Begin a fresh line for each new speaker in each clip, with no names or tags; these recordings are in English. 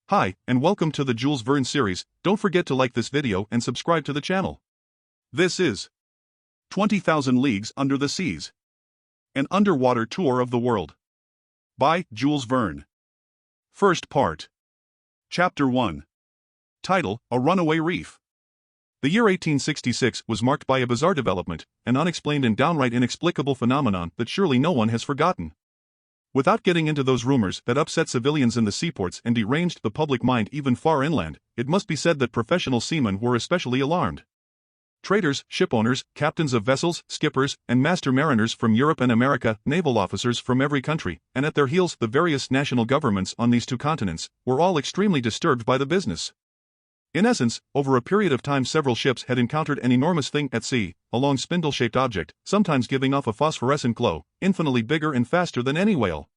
Hi, and welcome to the Jules Verne series. Don't forget to like this video and subscribe to the channel. This is 20,000 Leagues Under the Seas, an underwater tour of the world, by Jules Verne. First part. Chapter 1. Title: A Runaway Reef. The year 1866 was marked by a bizarre development, an unexplained and downright inexplicable phenomenon that surely no one has forgotten. Without getting into those rumors that upset civilians in the seaports and deranged the public mind even far inland, it must be said that professional seamen were especially alarmed. Traders, shipowners, captains of vessels, skippers, and master mariners from Europe and America, naval officers from every country, and at their heels the various national governments on these two continents, were all extremely disturbed by the business. In essence, over a period of time several ships had encountered an enormous thing at sea, a long spindle-shaped object, sometimes giving off a phosphorescent glow, infinitely bigger and faster than any whale.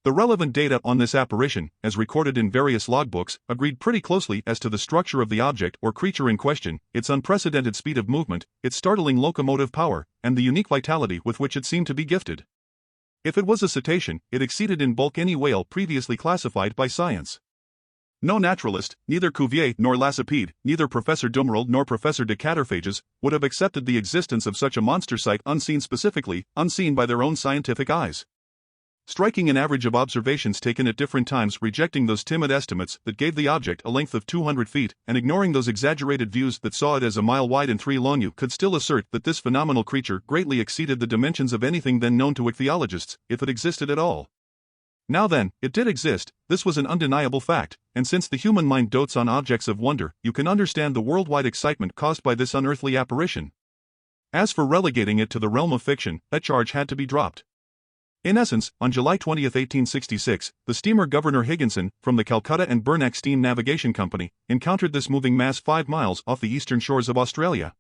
The relevant data on this apparition, as recorded in various logbooks, agreed pretty closely as to the structure of the object or creature in question, its unprecedented speed of movement, its startling locomotive power, and the unique vitality with which it seemed to be gifted. If it was a cetacean, it exceeded in bulk any whale previously classified by science. No naturalist, neither Cuvier nor Lacépède, neither Professor Dumeril nor Professor de Caterphages, would have accepted the existence of such a monster sight unseen by their own scientific eyes. Striking an average of observations taken at different times, rejecting those timid estimates that gave the object a length of 200 feet, and ignoring those exaggerated views that saw it as a mile wide and 3 long, you could still assert that this phenomenal creature greatly exceeded the dimensions of anything then known to ichthyologists, if it existed at all. Now then, it did exist, this was an undeniable fact, and since the human mind dotes on objects of wonder, you can understand the worldwide excitement caused by this unearthly apparition. As for relegating it to the realm of fiction, that charge had to be dropped. In essence, on July 20, 1866, the steamer Governor Higginson, from the Calcutta and Burnack Steam Navigation Company, encountered this moving mass 5 miles off the eastern shores of Australia.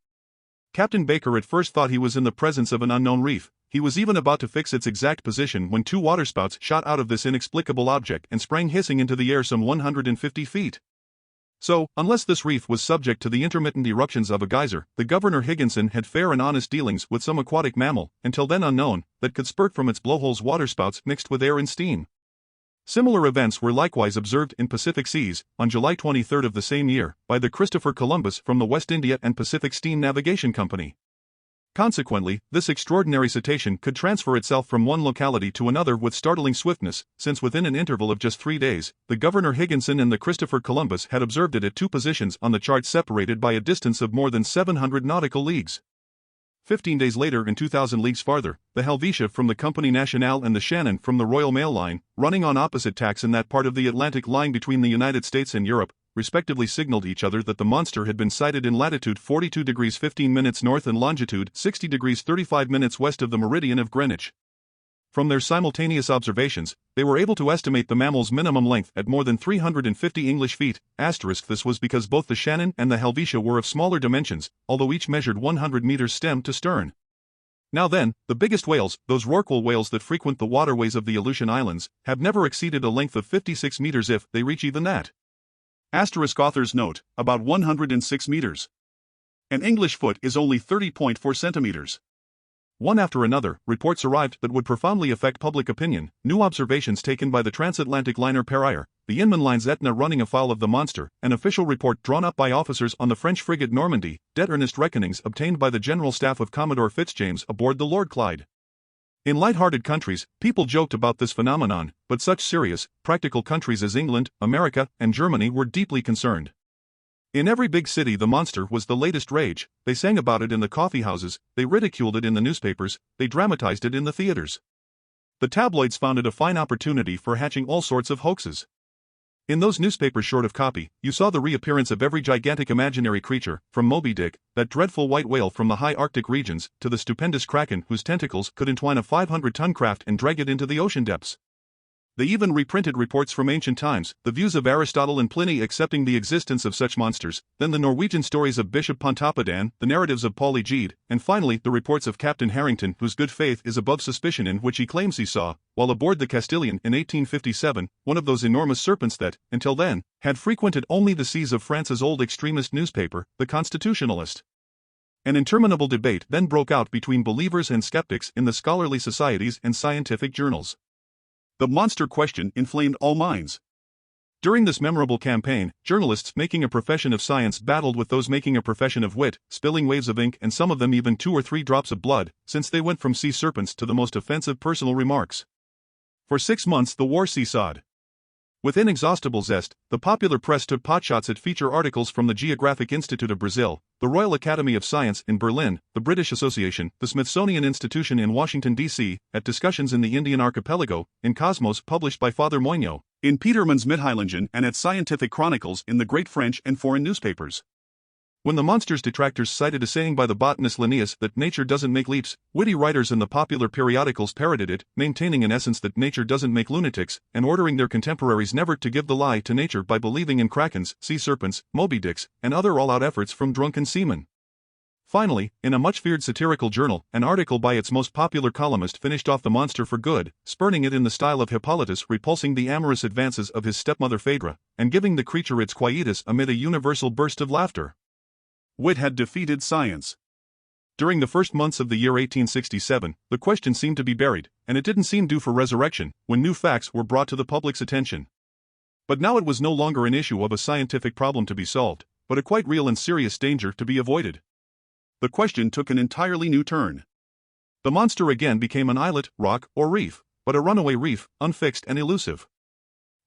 Captain Baker at first thought he was in the presence of an unknown reef. He was even about to fix its exact position when 2 waterspouts shot out of this inexplicable object and sprang hissing into the air some 150 feet. So, unless this reef was subject to the intermittent eruptions of a geyser, the Governor Higginson had fair and honest dealings with some aquatic mammal, until then unknown, that could spurt from its blowholes waterspouts mixed with air and steam. Similar events were likewise observed in Pacific seas, on July 23 of the same year, by the Christopher Columbus from the West India and Pacific Steam Navigation Company. Consequently, this extraordinary cetacean could transfer itself from one locality to another with startling swiftness, since within an interval of just 3 days, the Governor Higginson and the Christopher Columbus had observed it at 2 positions on the chart separated by a distance of more than 700 nautical leagues. 15 days later and 2,000 leagues farther, the Helvetia from the Compagnie Nationale and the Shannon from the Royal Mail Line, running on opposite tacks in that part of the Atlantic lying between the United States and Europe, respectively signaled each other that the monster had been sighted in latitude 42 degrees 15 minutes north and longitude 60 degrees 35 minutes west of the meridian of Greenwich. From their simultaneous observations, they were able to estimate the mammal's minimum length at more than 350 English feet. This was because both the Shannon and the Helvetia were of smaller dimensions, although each measured 100 meters stem to stern. Now then, the biggest whales, those rorqual whales that frequent the waterways of the Aleutian Islands, have never exceeded a length of 56 meters if they reach even that. Author's note, about 106 meters. An English foot is only 30.4 centimeters. One after another, reports arrived that would profoundly affect public opinion. New observations taken by the transatlantic liner Perrier, the Inman line's Etna running afoul of the monster, an official report drawn up by officers on the French frigate Normandy, dead earnest reckonings obtained by the general staff of Commodore Fitzjames aboard the Lord Clyde. In light-hearted countries, people joked about this phenomenon, but such serious, practical countries as England, America, and Germany were deeply concerned. In every big city the monster was the latest rage. They sang about it in the coffee houses, they ridiculed it in the newspapers, they dramatized it in the theaters. The tabloids found it a fine opportunity for hatching all sorts of hoaxes. In those newspapers short of copy, you saw the reappearance of every gigantic imaginary creature, from Moby Dick, that dreadful white whale from the high Arctic regions, to the stupendous kraken whose tentacles could entwine a 500-ton craft and drag it into the ocean depths. They even reprinted reports from ancient times, the views of Aristotle and Pliny accepting the existence of such monsters, then the Norwegian stories of Bishop Pontoppidan, the narratives of Paul Egede, and finally the reports of Captain Harrington, whose good faith is above suspicion, in which he claims he saw, while aboard the Castilian in 1857, one of those enormous serpents that, until then, had frequented only the seas of France's old extremist newspaper, the Constitutionalist. An interminable debate then broke out between believers and skeptics in the scholarly societies and scientific journals. The monster question inflamed all minds. During this memorable campaign, journalists making a profession of science battled with those making a profession of wit, spilling waves of ink and some of them even 2 or 3 drops of blood, since they went from sea serpents to the most offensive personal remarks. For 6 months the war seesawed. With inexhaustible zest, the popular press took potshots at feature articles from the Geographic Institute of Brazil, the Royal Academy of Science in Berlin, the British Association, the Smithsonian Institution in Washington, D.C., at discussions in the Indian Archipelago, in Cosmos published by Father Moigno, in Petermann's Midheilingen, and at Scientific Chronicles in the great French and foreign newspapers. When the monster's detractors cited a saying by the botanist Linnaeus that nature doesn't make leaps, witty writers in the popular periodicals parroted it, maintaining in essence that nature doesn't make lunatics, and ordering their contemporaries never to give the lie to nature by believing in krakens, sea serpents, Moby Dicks, and other all-out efforts from drunken seamen. Finally, in a much-feared satirical journal, an article by its most popular columnist finished off the monster for good, spurning it in the style of Hippolytus repulsing the amorous advances of his stepmother Phaedra, and giving the creature its quietus amid a universal burst of laughter. Wit had defeated science. During the first months of the year 1867, the question seemed to be buried, and it didn't seem due for resurrection, when new facts were brought to the public's attention. But now it was no longer an issue of a scientific problem to be solved, but a quite real and serious danger to be avoided. The question took an entirely new turn. The monster again became an islet, rock, or reef, but a runaway reef, unfixed and elusive.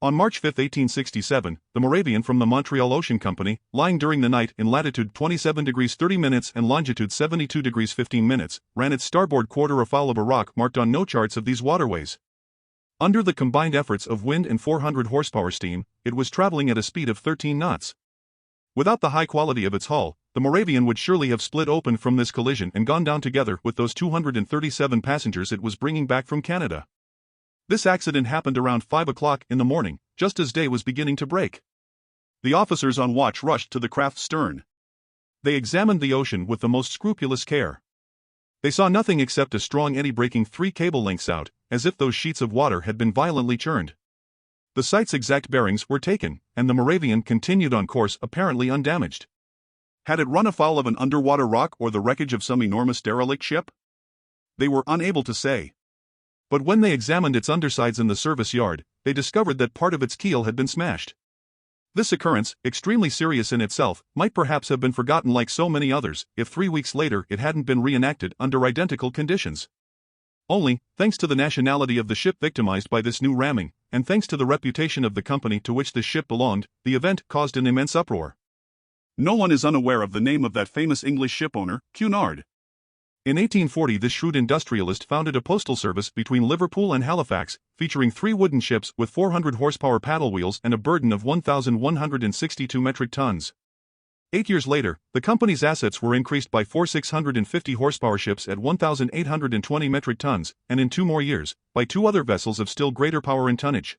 On March 5, 1867, the Moravian from the Montreal Ocean Company, lying during the night in latitude 27 degrees 30 minutes and longitude 72 degrees 15 minutes, ran its starboard quarter afoul of a rock marked on no charts of these waterways. Under the combined efforts of wind and 400 horsepower steam, it was traveling at a speed of 13 knots. Without the high quality of its hull, the Moravian would surely have split open from this collision and gone down together with those 237 passengers it was bringing back from Canada. This accident happened around 5 o'clock in the morning, just as day was beginning to break. The officers on watch rushed to the craft's stern. They examined the ocean with the most scrupulous care. They saw nothing except a strong eddy breaking 3 cable lengths out, as if those sheets of water had been violently churned. The site's exact bearings were taken, and the Moravian continued on course apparently undamaged. Had it run afoul of an underwater rock or the wreckage of some enormous derelict ship? They were unable to say. But when they examined its undersides in the service yard, they discovered that part of its keel had been smashed. This occurrence, extremely serious in itself, might perhaps have been forgotten like so many others, if 3 weeks later it hadn't been reenacted under identical conditions. Only, thanks to the nationality of the ship victimized by this new ramming, and thanks to the reputation of the company to which this ship belonged, the event caused an immense uproar. No one is unaware of the name of that famous English shipowner, Cunard. In 1840 this shrewd industrialist founded a postal service between Liverpool and Halifax, featuring 3 wooden ships with 400 horsepower paddle wheels and a burden of 1,162 metric tons. 8 years later, the company's assets were increased by 4 650 horsepower ships at 1,820 metric tons, and in 2 more years, by 2 other vessels of still greater power and tonnage.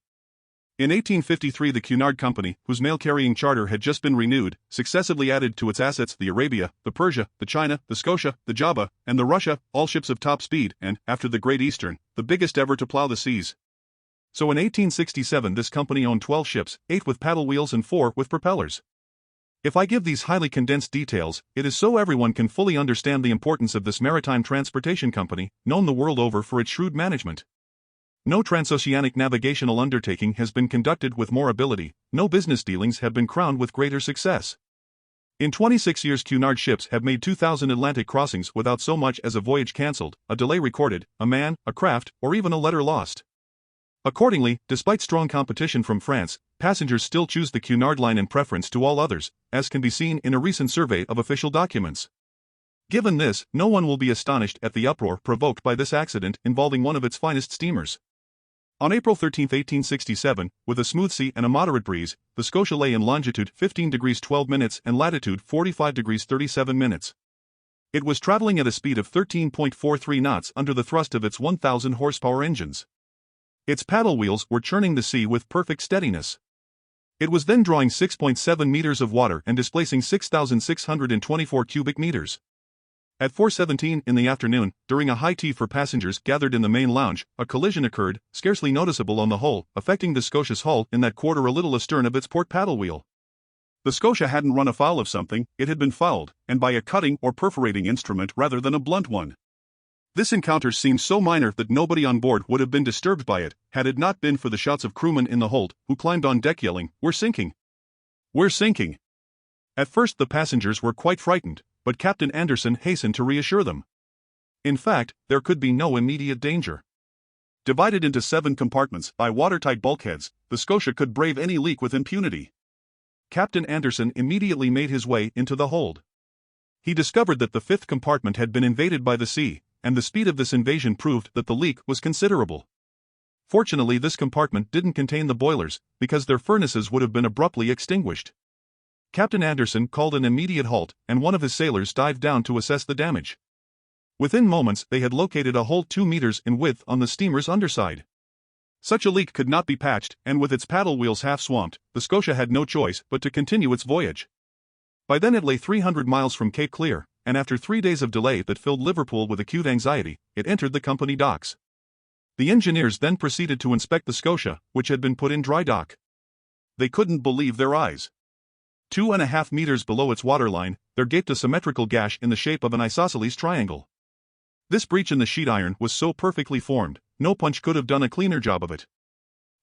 In 1853 the Cunard Company, whose mail-carrying charter had just been renewed, successively added to its assets the Arabia, the Persia, the China, the Scotia, the Java, and the Russia, all ships of top speed and, after the Great Eastern, the biggest ever to plow the seas. So in 1867 this company owned 12 ships, 8 with paddle wheels and 4 with propellers. If I give these highly condensed details, it is so everyone can fully understand the importance of this maritime transportation company, known the world over for its shrewd management. No transoceanic navigational undertaking has been conducted with more ability, no business dealings have been crowned with greater success. In 26 years Cunard ships have made 2,000 Atlantic crossings without so much as a voyage cancelled, a delay recorded, a man, a craft, or even a letter lost. Accordingly, despite strong competition from France, passengers still choose the Cunard line in preference to all others, as can be seen in a recent survey of official documents. Given this, no one will be astonished at the uproar provoked by this accident involving one of its finest steamers. On April 13, 1867, with a smooth sea and a moderate breeze, the Scotia lay in longitude 15 degrees 12 minutes and latitude 45 degrees 37 minutes. It was traveling at a speed of 13.43 knots under the thrust of its 1,000 horsepower engines. Its paddle wheels were churning the sea with perfect steadiness. It was then drawing 6.7 meters of water and displacing 6,624 cubic meters. At 4:17 in the afternoon, during a high tea for passengers gathered in the main lounge, a collision occurred, scarcely noticeable on the whole, affecting the Scotia's hull in that quarter a little astern of its port paddle wheel. The Scotia hadn't run afoul of something, it had been fouled, and by a cutting or perforating instrument rather than a blunt one. This encounter seemed so minor that nobody on board would have been disturbed by it, had it not been for the shouts of crewmen in the hold, who climbed on deck yelling, "We're sinking! We're sinking!" At first the passengers were quite frightened, but Captain Anderson hastened to reassure them. In fact, there could be no immediate danger. Divided into 7 compartments by watertight bulkheads, the Scotia could brave any leak with impunity. Captain Anderson immediately made his way into the hold. He discovered that the 5th compartment had been invaded by the sea, and the speed of this invasion proved that the leak was considerable. Fortunately, this compartment didn't contain the boilers, because their furnaces would have been abruptly extinguished. Captain Anderson called an immediate halt, and one of his sailors dived down to assess the damage. Within moments they had located a hole 2 meters in width on the steamer's underside. Such a leak could not be patched, and with its paddle wheels half swamped, the Scotia had no choice but to continue its voyage. By then it lay 300 miles from Cape Clear, and after 3 days of delay that filled Liverpool with acute anxiety, it entered the company docks. The engineers then proceeded to inspect the Scotia, which had been put in dry dock. They couldn't believe their eyes. 2.5 meters below its waterline, there gaped a symmetrical gash in the shape of an isosceles triangle. This breach in the sheet iron was so perfectly formed, no punch could have done a cleaner job of it.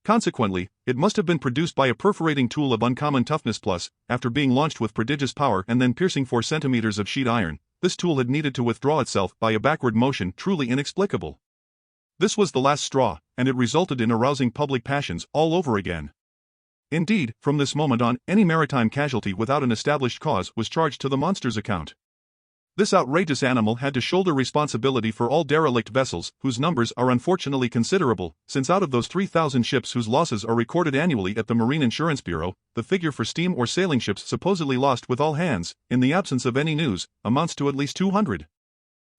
Consequently, it must have been produced by a perforating tool of uncommon toughness. Plus, after being launched with prodigious power and then piercing 4 centimeters of sheet iron, this tool had needed to withdraw itself by a backward motion truly inexplicable. This was the last straw, and it resulted in arousing public passions all over again. Indeed, from this moment on, any maritime casualty without an established cause was charged to the monster's account. This outrageous animal had to shoulder responsibility for all derelict vessels, whose numbers are unfortunately considerable, since out of those 3,000 ships whose losses are recorded annually at the Marine Insurance Bureau, the figure for steam or sailing ships supposedly lost with all hands, in the absence of any news, amounts to at least 200.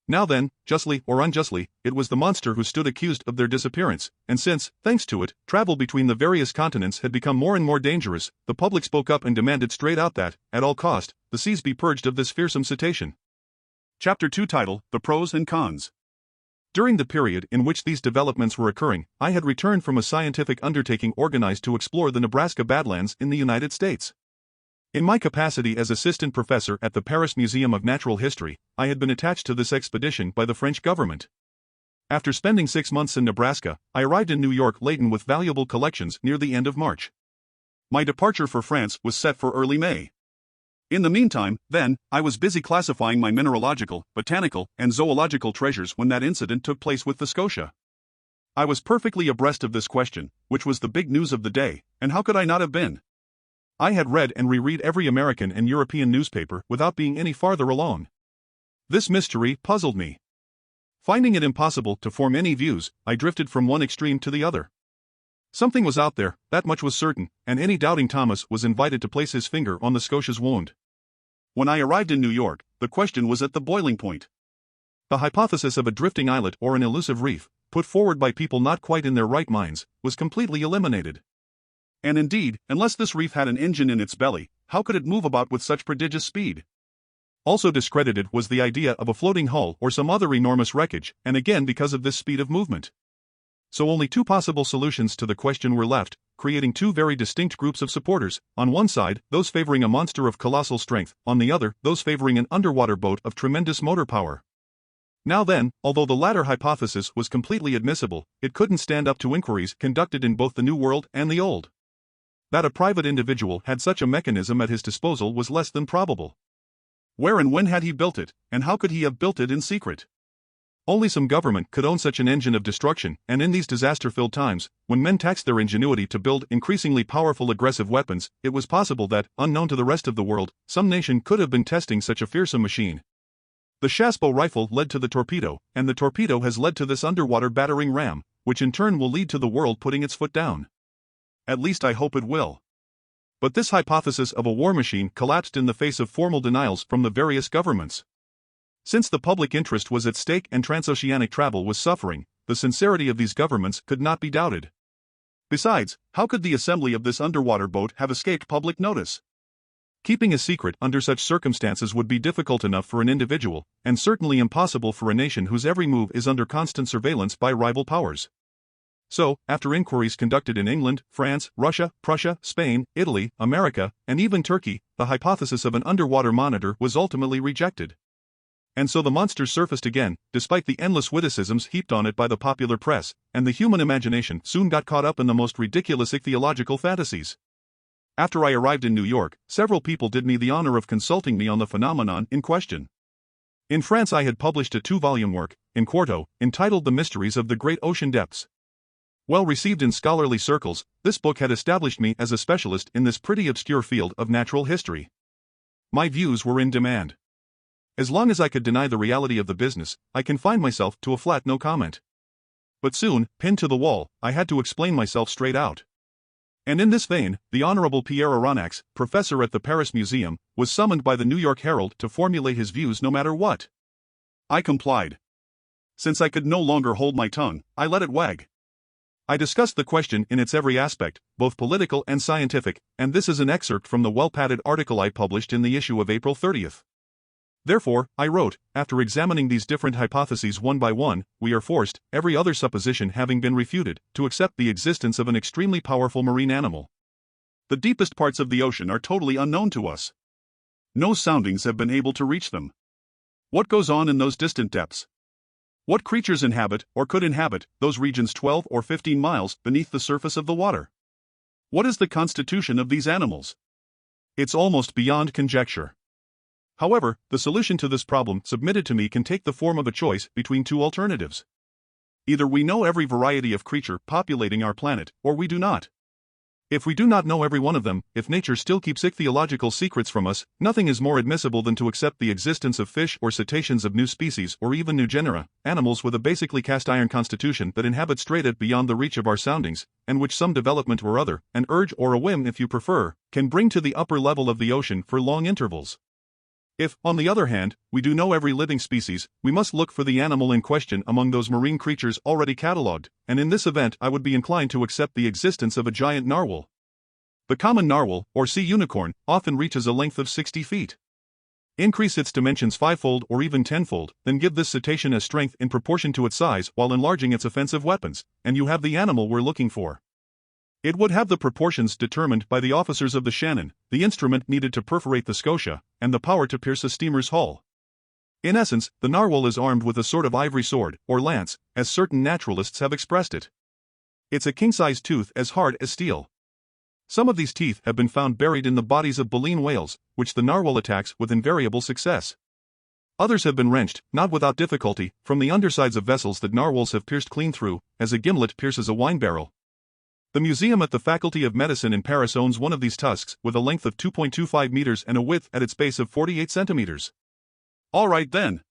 Now then, justly or unjustly, it was the monster who stood accused of their disappearance, and since, thanks to it, travel between the various continents had become more and more dangerous, the public spoke up and demanded straight out that, at all cost, the seas be purged of this fearsome cetacean. Chapter 2 title, The Pros and Cons. During the period in which these developments were occurring, I had returned from a scientific undertaking organized to explore the Nebraska Badlands in the United States. In my capacity as assistant professor at the Paris Museum of Natural History, I had been attached to this expedition by the French government. After spending 6 months in Nebraska, I arrived in New York laden with valuable collections near the end of March. My departure for France was set for early May. In the meantime, then, I was busy classifying my mineralogical, botanical, and zoological treasures when that incident took place with the Scotia. I was perfectly abreast of this question, which was the big news of the day, and how could I not have been? I had read and reread every American and European newspaper without being any farther along. This mystery puzzled me. Finding it impossible to form any views, I drifted from one extreme to the other. Something was out there, that much was certain, and any doubting Thomas was invited to place his finger on the Scotia's wound. When I arrived in New York, the question was at the boiling point. The hypothesis of a drifting islet or an elusive reef, put forward by people not quite in their right minds, was completely eliminated. And indeed, unless this reef had an engine in its belly, how could it move about with such prodigious speed? Also discredited was the idea of a floating hull or some other enormous wreckage, and again because of this speed of movement. So only 2 possible solutions to the question were left, creating 2 very distinct groups of supporters, on one side, those favoring a monster of colossal strength, on the other, those favoring an underwater boat of tremendous motor power. Now then, although the latter hypothesis was completely admissible, it couldn't stand up to inquiries conducted in both the New World and the Old. That a private individual had such a mechanism at his disposal was less than probable. Where and when had he built it, and how could he have built it in secret? Only some government could own such an engine of destruction, and in these disaster-filled times, when men taxed their ingenuity to build increasingly powerful aggressive weapons, it was possible that, unknown to the rest of the world, some nation could have been testing such a fearsome machine. The Chassepot rifle led to the torpedo, and the torpedo has led to this underwater battering ram, which in turn will lead to the world putting its foot down. At least I hope it will. But this hypothesis of a war machine collapsed in the face of formal denials from the various governments. Since the public interest was at stake and transoceanic travel was suffering, the sincerity of these governments could not be doubted. Besides, how could the assembly of this underwater boat have escaped public notice? Keeping a secret under such circumstances would be difficult enough for an individual, and certainly impossible for a nation whose every move is under constant surveillance by rival powers. So, after inquiries conducted in England, France, Russia, Prussia, Spain, Italy, America, and even Turkey, the hypothesis of an underwater monitor was ultimately rejected. And so the monster surfaced again, despite the endless witticisms heaped on it by the popular press, and the human imagination soon got caught up in the most ridiculous ichthyological fantasies. After I arrived in New York, several people did me the honor of consulting me on the phenomenon in question. In France I had published a 2-volume work, in quarto, entitled The Mysteries of the Great Ocean Depths. Well received in scholarly circles, this book had established me as a specialist in this pretty obscure field of natural history. My views were in demand. As long as I could deny the reality of the business, I confined myself to a flat no comment. But soon, pinned to the wall, I had to explain myself straight out. And in this vein, the Honorable Pierre Aronnax, professor at the Paris Museum, was summoned by the New York Herald to formulate his views no matter what. I complied. Since I could no longer hold my tongue, I let it wag. I discussed the question in its every aspect, both political and scientific, and this is an excerpt from the well-padded article I published in the issue of April 30th. Therefore, I wrote, after examining these different hypotheses one by one, we are forced, every other supposition having been refuted, to accept the existence of an extremely powerful marine animal. The deepest parts of the ocean are totally unknown to us. No soundings have been able to reach them. What goes on in those distant depths? What creatures inhabit, or could inhabit, those regions 12 or 15 miles beneath the surface of the water? What is the constitution of these animals? It's almost beyond conjecture. However, the solution to this problem submitted to me can take the form of a choice between two alternatives. Either we know every variety of creature populating our planet, or we do not. If we do not know every one of them, if nature still keeps ichthyological secrets from us, nothing is more admissible than to accept the existence of fish or cetaceans of new species or even new genera, animals with a basically cast-iron constitution that inhabit straight beyond the reach of our soundings, and which some development or other, an urge or a whim if you prefer, can bring to the upper level of the ocean for long intervals. If, on the other hand, we do know every living species, we must look for the animal in question among those marine creatures already catalogued, and in this event I would be inclined to accept the existence of a giant narwhal. The common narwhal, or sea unicorn, often reaches a length of 60 feet. Increase its dimensions 5-fold or even 10-fold, then give this cetacean a strength in proportion to its size while enlarging its offensive weapons, and you have the animal we're looking for. It would have the proportions determined by the officers of the Shannon, the instrument needed to perforate the Scotia, and the power to pierce a steamer's hull. In essence, the narwhal is armed with a sort of ivory sword, or lance, as certain naturalists have expressed it. It's a king-size tooth as hard as steel. Some of these teeth have been found buried in the bodies of baleen whales, which the narwhal attacks with invariable success. Others have been wrenched, not without difficulty, from the undersides of vessels that narwhals have pierced clean through, as a gimlet pierces a wine barrel. The museum at the Faculty of Medicine in Paris owns one of these tusks with a length of 2.25 meters and a width at its base of 48 centimeters. All right then.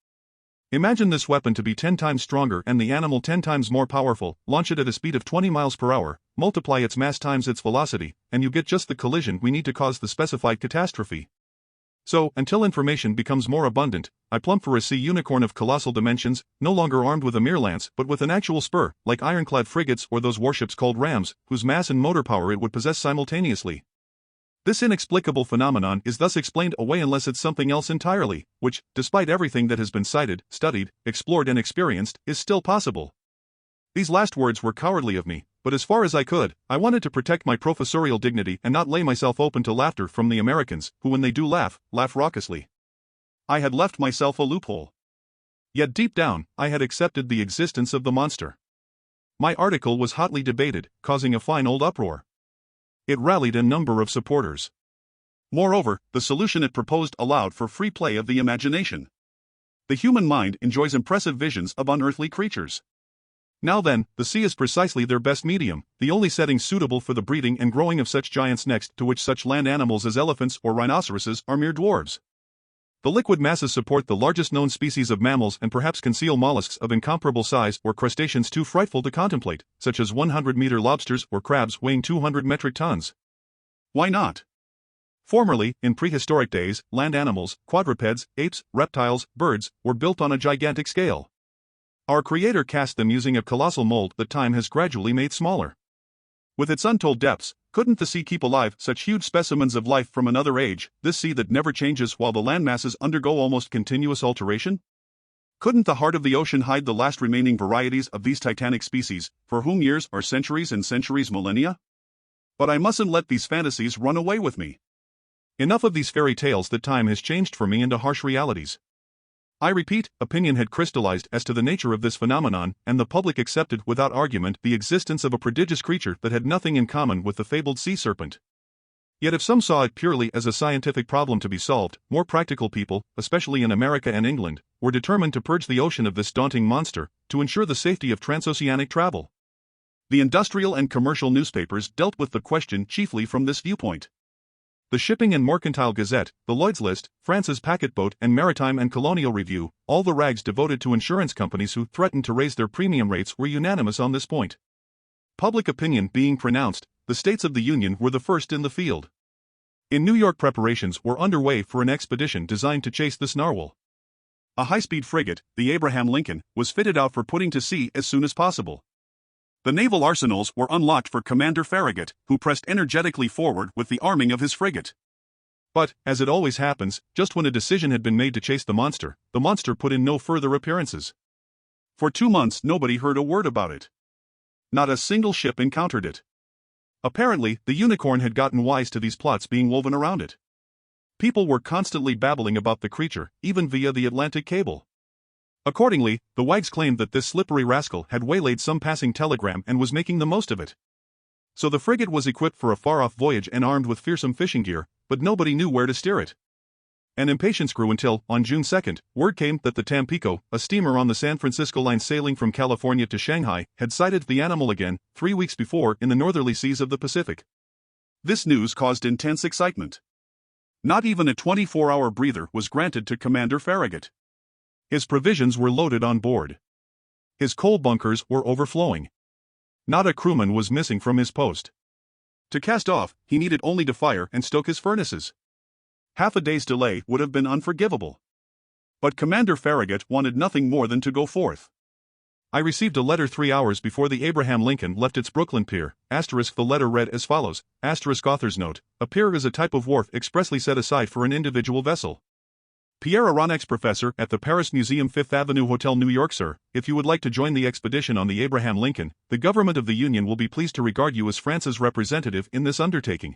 Imagine this weapon to be 10 times stronger and the animal 10 times more powerful, launch it at a speed of 20 miles per hour, multiply its mass times its velocity, and you get just the collision we need to cause the specified catastrophe. So, until information becomes more abundant, I plump for a sea unicorn of colossal dimensions, no longer armed with a mere lance but with an actual spur, like ironclad frigates or those warships called rams, whose mass and motor power it would possess simultaneously. This inexplicable phenomenon is thus explained away unless it's something else entirely, which, despite everything that has been cited, studied, explored and experienced, is still possible. These last words were cowardly of me, but as far as I could, I wanted to protect my professorial dignity and not lay myself open to laughter from the Americans, who when they do laugh, laugh raucously. I had left myself a loophole. Yet deep down, I had accepted the existence of the monster. My article was hotly debated, causing a fine old uproar. It rallied a number of supporters. Moreover, the solution it proposed allowed for free play of the imagination. The human mind enjoys impressive visions of unearthly creatures. Now then, the sea is precisely their best medium, the only setting suitable for the breeding and growing of such giants next to which such land animals as elephants or rhinoceroses are mere dwarves. The liquid masses support the largest known species of mammals and perhaps conceal mollusks of incomparable size or crustaceans too frightful to contemplate, such as 100-meter lobsters or crabs weighing 200 metric tons. Why not? Formerly, in prehistoric days, land animals, quadrupeds, apes, reptiles, birds, were built on a gigantic scale. Our Creator cast them using a colossal mold that time has gradually made smaller. With its untold depths, couldn't the sea keep alive such huge specimens of life from another age, this sea that never changes while the land masses undergo almost continuous alteration? Couldn't the heart of the ocean hide the last remaining varieties of these titanic species, for whom years are centuries and centuries millennia? But I mustn't let these fantasies run away with me. Enough of these fairy tales that time has changed for me into harsh realities. I repeat, opinion had crystallized as to the nature of this phenomenon, and the public accepted without argument the existence of a prodigious creature that had nothing in common with the fabled sea serpent. Yet if some saw it purely as a scientific problem to be solved, more practical people, especially in America and England, were determined to purge the ocean of this daunting monster, to ensure the safety of transoceanic travel. The industrial and commercial newspapers dealt with the question chiefly from this viewpoint. The Shipping and Mercantile Gazette, the Lloyd's List, France's Packet Boat and Maritime and Colonial Review, all the rags devoted to insurance companies who threatened to raise their premium rates were unanimous on this point. Public opinion being pronounced, the states of the Union were the first in the field. In New York, preparations were underway for an expedition designed to chase this narwhal. A high-speed frigate, the Abraham Lincoln, was fitted out for putting to sea as soon as possible. The naval arsenals were unlocked for Commander Farragut, who pressed energetically forward with the arming of his frigate. But, as it always happens, just when a decision had been made to chase the monster put in no further appearances. For 2 months nobody heard a word about it. Not a single ship encountered it. Apparently, the unicorn had gotten wise to these plots being woven around it. People were constantly babbling about the creature, even via the Atlantic cable. Accordingly, the wags claimed that this slippery rascal had waylaid some passing telegram and was making the most of it. So the frigate was equipped for a far-off voyage and armed with fearsome fishing gear, but nobody knew where to steer it. And impatience grew until, on June 2, word came that the Tampico, a steamer on the San Francisco line sailing from California to Shanghai, had sighted the animal again, 3 weeks before in the northerly seas of the Pacific. This news caused intense excitement. Not even a 24-hour breather was granted to Commander Farragut. His provisions were loaded on board. His coal bunkers were overflowing. Not a crewman was missing from his post. To cast off, he needed only to fire and stoke his furnaces. Half a day's delay would have been unforgivable. But Commander Farragut wanted nothing more than to go forth. I received a letter 3 hours before the Abraham Lincoln left its Brooklyn pier. The letter read as follows, author's note, a pier is a type of wharf expressly set aside for an individual vessel. Pierre Aronnax, professor at the Paris Museum, 5th Avenue Hotel, New York. Sir, if you would like to join the expedition on the Abraham Lincoln, the government of the Union will be pleased to regard you as France's representative in this undertaking.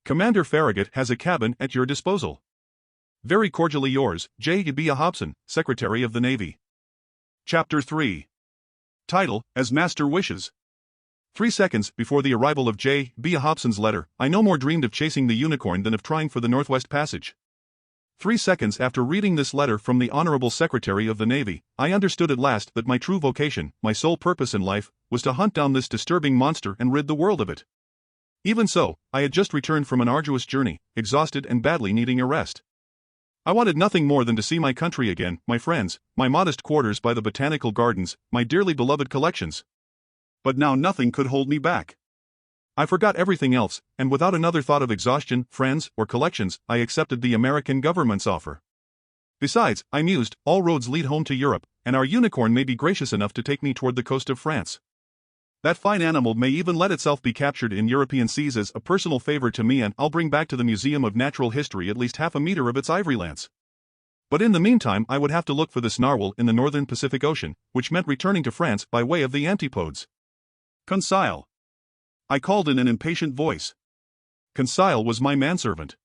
Commander Farragut has a cabin at your disposal. Very cordially yours, J. B. Hobson, Secretary of the Navy. Chapter 3. Title, As Master Wishes. 3 seconds before the arrival of J. B. Hobson's letter, I no more dreamed of chasing the unicorn than of trying for the Northwest Passage. 3 seconds after reading this letter from the Honorable Secretary of the Navy, I understood at last that my true vocation, my sole purpose in life, was to hunt down this disturbing monster and rid the world of it. Even so, I had just returned from an arduous journey, exhausted and badly needing a rest. I wanted nothing more than to see my country again, my friends, my modest quarters by the botanical gardens, my dearly beloved collections. But now nothing could hold me back. I forgot everything else, and without another thought of exhaustion, friends, or collections, I accepted the American government's offer. Besides, I mused, all roads lead home to Europe, and our unicorn may be gracious enough to take me toward the coast of France. That fine animal may even let itself be captured in European seas as a personal favor to me, and I'll bring back to the Museum of Natural History at least half a meter of its ivory lance. But in the meantime I would have to look for this narwhal in the northern Pacific Ocean, which meant returning to France by way of the Antipodes. Conseil. I called in an impatient voice. Conseil was my manservant.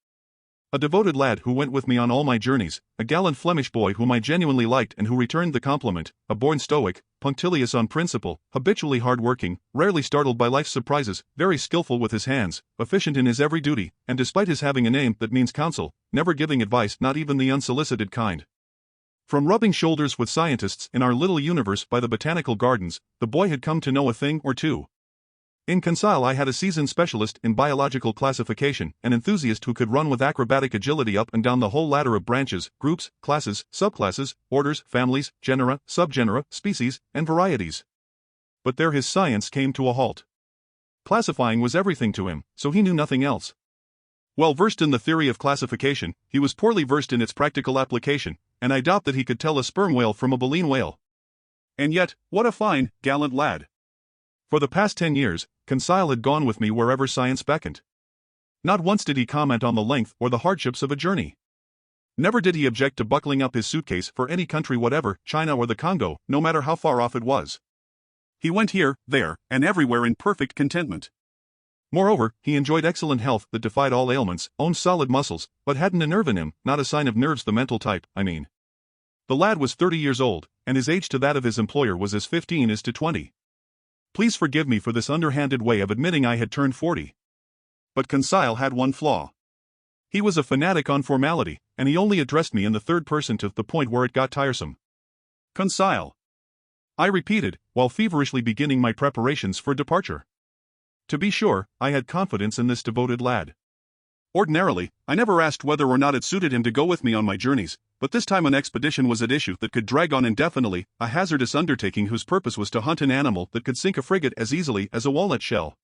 A devoted lad who went with me on all my journeys, a gallant Flemish boy whom I genuinely liked and who returned the compliment, a born stoic, punctilious on principle, habitually hard-working, rarely startled by life's surprises, very skillful with his hands, efficient in his every duty, and despite his having a name that means counsel, never giving advice, not even the unsolicited kind. From rubbing shoulders with scientists in our little universe by the botanical gardens, the boy had come to know a thing or two. In Conseil I had a seasoned specialist in biological classification, an enthusiast who could run with acrobatic agility up and down the whole ladder of branches, groups, classes, subclasses, orders, families, genera, subgenera, species, and varieties. But there his science came to a halt. Classifying was everything to him, so he knew nothing else. Well versed in the theory of classification, he was poorly versed in its practical application, and I doubt that he could tell a sperm whale from a baleen whale. And yet, what a fine, gallant lad! For the past 10 years, Conseil had gone with me wherever science beckoned. Not once did he comment on the length or the hardships of a journey. Never did he object to buckling up his suitcase for any country whatever, China or the Congo, no matter how far off it was. He went here, there, and everywhere in perfect contentment. Moreover, he enjoyed excellent health that defied all ailments, owned solid muscles, but hadn't a nerve in him, not a sign of nerves the mental type, I mean. The lad was 30 years old, and his age to that of his employer was as 15 is to 20. Please forgive me for this underhanded way of admitting I had turned 40. But Conseil had one flaw. He was a fanatic on formality, and he only addressed me in the third person to the point where it got tiresome. Conseil, I repeated, while feverishly beginning my preparations for departure. To be sure, I had confidence in this devoted lad. Ordinarily, I never asked whether or not it suited him to go with me on my journeys, but this time an expedition was at issue that could drag on indefinitely, a hazardous undertaking whose purpose was to hunt an animal that could sink a frigate as easily as a walnut shell.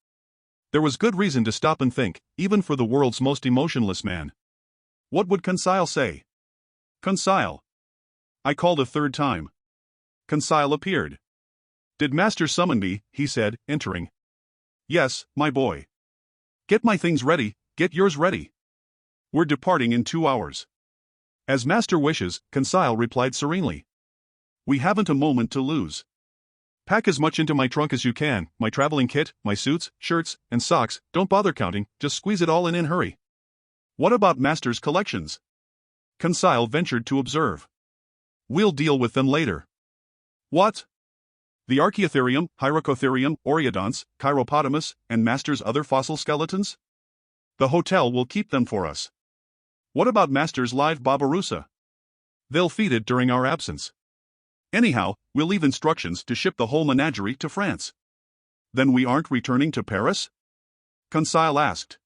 There was good reason to stop and think, even for the world's most emotionless man. What would Conseil say? Conseil. I called a third time. Conseil appeared. Did master summon me? He said, entering. Yes, my boy. Get my things ready, get yours ready. We're departing in 2 hours. As master wishes, Conseil replied serenely. We haven't a moment to lose. Pack as much into my trunk as you can, my traveling kit, my suits, shirts, and socks, don't bother counting, just squeeze it all in hurry. What about master's collections? Conseil ventured to observe. We'll deal with them later. What? The Archaeotherium, Hyracotherium, Oreodonts, Chiropotamus, and master's other fossil skeletons? The hotel will keep them for us. What about master's live Babirusa? They'll feed it during our absence. Anyhow, we'll leave instructions to ship the whole menagerie to France. Then we aren't returning to Paris? Conseil asked.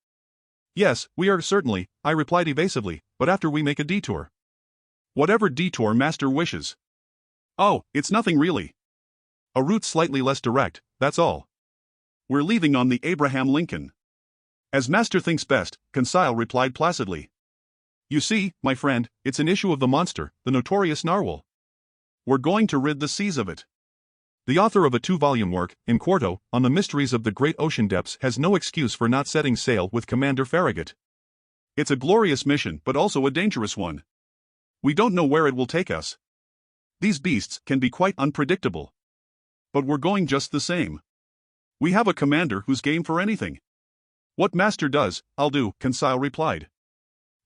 Yes, we are certainly, I replied evasively, but after we make a detour. Whatever detour master wishes. Oh, it's nothing really. A route slightly less direct, that's all. We're leaving on the Abraham Lincoln. As master thinks best, Conseil replied placidly. You see, my friend, it's an issue of the monster, the notorious narwhal. We're going to rid the seas of it. The author of a 2-volume work, in quarto, on the mysteries of the great ocean depths has no excuse for not setting sail with Commander Farragut. It's a glorious mission but also a dangerous one. We don't know where it will take us. These beasts can be quite unpredictable. But we're going just the same. We have a commander who's game for anything. What master does, I'll do, Conseil replied.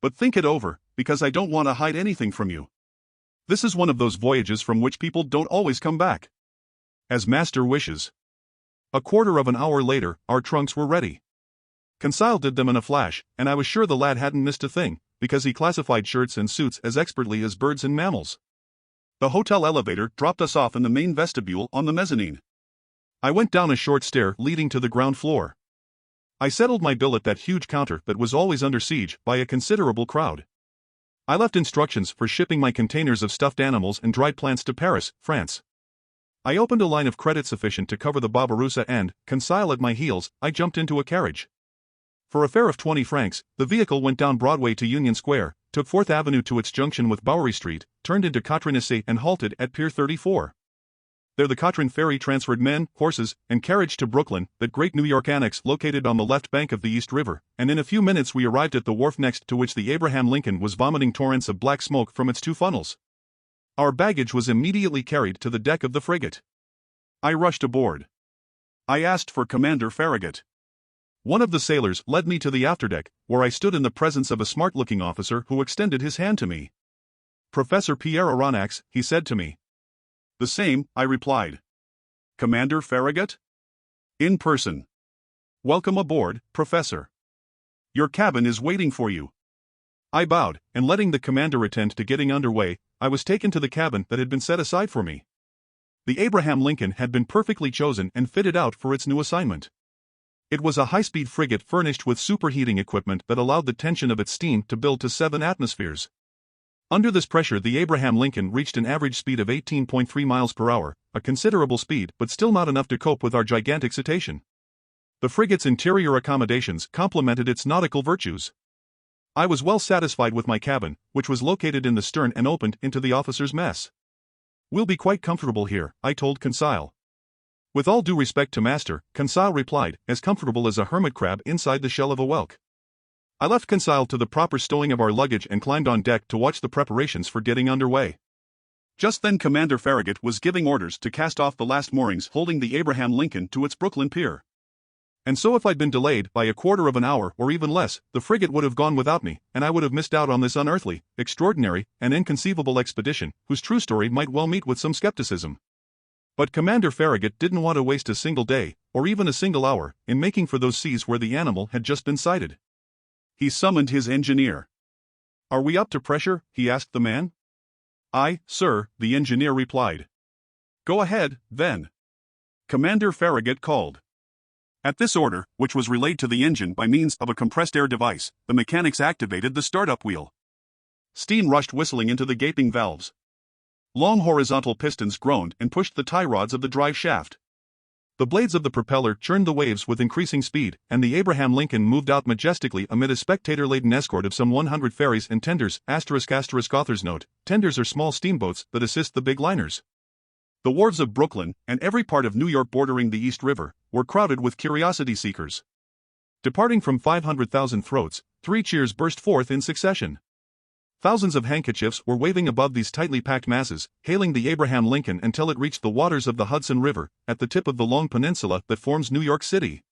But think it over, because I don't want to hide anything from you. This is one of those voyages from which people don't always come back. As master wishes. A quarter of an hour later, our trunks were ready. Conseil did them in a flash, and I was sure the lad hadn't missed a thing, because he classified shirts and suits as expertly as birds and mammals. The hotel elevator dropped us off in the main vestibule on the mezzanine. I went down a short stair leading to the ground floor. I settled my bill at that huge counter that was always under siege by a considerable crowd. I left instructions for shipping my containers of stuffed animals and dried plants to Paris, France. I opened a line of credit sufficient to cover the Babirusa and, Conseil at my heels, I jumped into a carriage. For a fare of 20 francs, the vehicle went down Broadway to Union Square, took 4th Avenue to its junction with Bowery Street, turned into Quatrenesset and halted at Pier 34. There the Cotrin ferry transferred men, horses, and carriage to Brooklyn, that great New York annex located on the left bank of the East River, and in a few minutes we arrived at the wharf next to which the Abraham Lincoln was vomiting torrents of black smoke from its 2 funnels. Our baggage was immediately carried to the deck of the frigate. I rushed aboard. I asked for Commander Farragut. One of the sailors led me to the afterdeck, where I stood in the presence of a smart-looking officer who extended his hand to me. Professor Pierre Aronnax, he said to me. The same, I replied. Commander Farragut? In person. Welcome aboard, Professor. Your cabin is waiting for you. I bowed, and letting the commander attend to getting underway, I was taken to the cabin that had been set aside for me. The Abraham Lincoln had been perfectly chosen and fitted out for its new assignment. It was a high-speed frigate furnished with superheating equipment that allowed the tension of its steam to build to 7 atmospheres. Under this pressure the Abraham Lincoln reached an average speed of 18.3 miles per hour, a considerable speed but still not enough to cope with our gigantic cetacean. The frigate's interior accommodations complemented its nautical virtues. I was well satisfied with my cabin, which was located in the stern and opened into the officers' mess. We'll be quite comfortable here, I told Conseil. With all due respect to master, Conseil replied, as comfortable as a hermit crab inside the shell of a whelk. I left Conseil to the proper stowing of our luggage and climbed on deck to watch the preparations for getting underway. Just then Commander Farragut was giving orders to cast off the last moorings holding the Abraham Lincoln to its Brooklyn pier. And so if I'd been delayed by a quarter of an hour or even less, the frigate would have gone without me, and I would have missed out on this unearthly, extraordinary, and inconceivable expedition, whose true story might well meet with some skepticism. But Commander Farragut didn't want to waste a single day, or even a single hour, in making for those seas where the animal had just been sighted. He summoned his engineer. "Are we up to pressure?" he asked the man. "Aye, sir," the engineer replied. "Go ahead, then," Commander Farragut called. At this order, which was relayed to the engine by means of a compressed air device, the mechanics activated the startup wheel. Steam rushed whistling into the gaping valves. Long horizontal pistons groaned and pushed the tie rods of the drive shaft. The blades of the propeller churned the waves with increasing speed, and the Abraham Lincoln moved out majestically amid a spectator-laden escort of some 100 ferries and tenders. **** Author's note: tenders are small steamboats that assist the big liners. The wharves of Brooklyn, and every part of New York bordering the East River, were crowded with curiosity seekers. Departing from 500,000 throats, 3 cheers burst forth in succession. Thousands of handkerchiefs were waving above these tightly packed masses, hailing the Abraham Lincoln until it reached the waters of the Hudson River, at the tip of the long peninsula that forms New York City.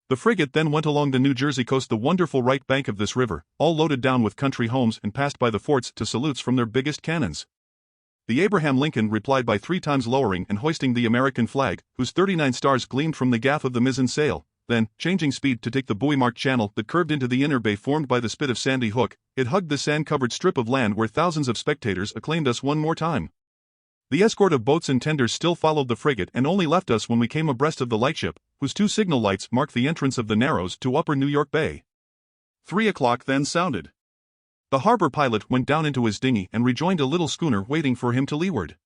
The frigate then went along the New Jersey coast, the wonderful right bank of this river, all loaded down with country homes, and passed by the forts to salutes from their biggest cannons. The Abraham Lincoln replied by 3 times lowering and hoisting the American flag, whose 39 stars gleamed from the gaff of the mizzen sail. Then, changing speed to take the buoy-marked channel that curved into the inner bay formed by the spit of Sandy Hook, it hugged the sand-covered strip of land where thousands of spectators acclaimed us one more time. The escort of boats and tenders still followed the frigate and only left us when we came abreast of the lightship, whose 2 signal lights marked the entrance of the Narrows to upper New York Bay. 3 o'clock then sounded. The harbor pilot went down into his dinghy and rejoined a little schooner waiting for him to leeward.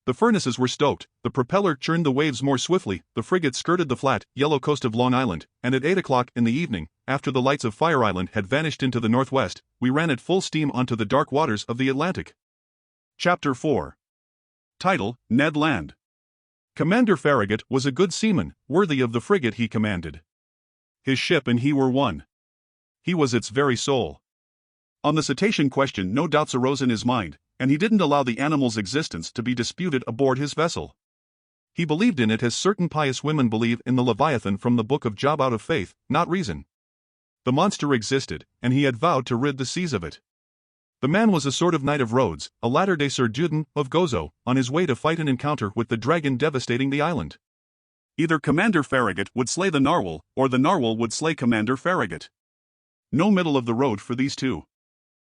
The furnaces were stoked, the propeller churned the waves more swiftly, the frigate skirted the flat, yellow coast of Long Island, and at 8 o'clock in the evening, after the lights of Fire Island had vanished into the northwest, we ran at full steam onto the dark waters of the Atlantic. Chapter 4. Title: Ned Land. Commander Farragut was a good seaman, worthy of the frigate he commanded. His ship and he were one. He was its very soul. On the cetacean question no doubts arose in his mind, and he didn't allow the animal's existence to be disputed aboard his vessel. He believed in it as certain pious women believe in the Leviathan from the book of Job, out of faith, not reason. The monster existed, and he had vowed to rid the seas of it. The man was a sort of Knight of Rhodes, a latter-day Sir Dudon of Gozo, on his way to fight an encounter with the dragon devastating the island. Either Commander Farragut would slay the narwhal, or the narwhal would slay Commander Farragut. No middle of the road for these two.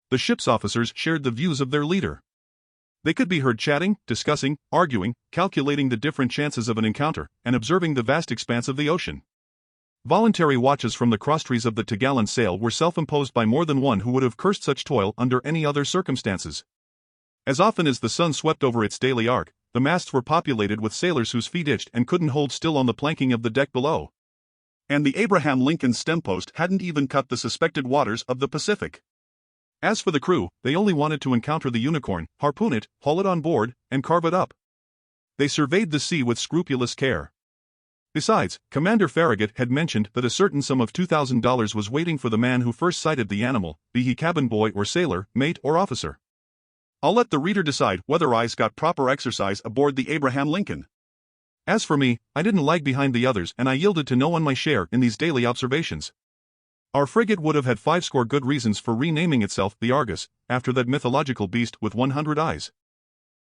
The ship's officers shared the views of their leader. They could be heard chatting, discussing, arguing, calculating the different chances of an encounter, and observing the vast expanse of the ocean. Voluntary watches from the crosstrees of the topgallant sail were self-imposed by more than one who would have cursed such toil under any other circumstances. As often as the sun swept over its daily arc, the masts were populated with sailors whose feet itched and couldn't hold still on the planking of the deck below. And the Abraham Lincoln's stempost hadn't even cut the suspected waters of the Pacific. As for the crew, they only wanted to encounter the unicorn, harpoon it, haul it on board, and carve it up. They surveyed the sea with scrupulous care. Besides, Commander Farragut had mentioned that a certain sum of $2,000 was waiting for the man who first sighted the animal, be he cabin boy or sailor, mate or officer. I'll let the reader decide whether eyes got proper exercise aboard the Abraham Lincoln. As for me, I didn't lag behind the others and I yielded to no one my share in these daily observations. Our frigate would have had 50 good reasons for renaming itself the Argus, after that mythological beast with 100 eyes.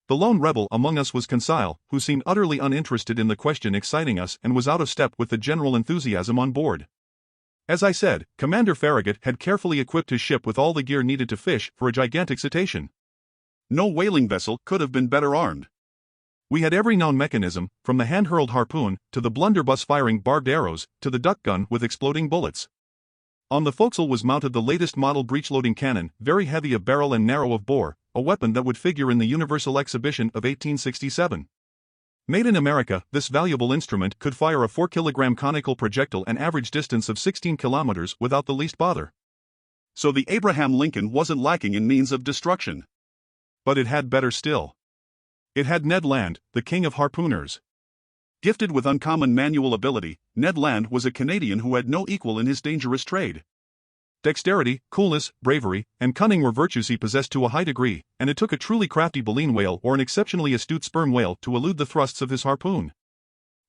The lone rebel among us was Conseil, who seemed utterly uninterested in the question exciting us and was out of step with the general enthusiasm on board. As I said, Commander Farragut had carefully equipped his ship with all the gear needed to fish for a gigantic cetacean. No whaling vessel could have been better armed. We had every known mechanism, from the hand-hurled harpoon, to the blunderbuss firing barbed arrows, to the duck gun with exploding bullets. On the forecastle was mounted the latest model breech-loading cannon, very heavy of barrel and narrow of bore, a weapon that would figure in the Universal Exhibition of 1867. Made in America, this valuable instrument could fire a 4-kilogram conical projectile an average distance of 16 kilometers without the least bother. So the Abraham Lincoln wasn't lacking in means of destruction. But it had better still. It had Ned Land, the king of harpooners. Gifted with uncommon manual ability, Ned Land was a Canadian who had no equal in his dangerous trade. Dexterity, coolness, bravery, and cunning were virtues he possessed to a high degree, and it took a truly crafty baleen whale or an exceptionally astute sperm whale to elude the thrusts of his harpoon.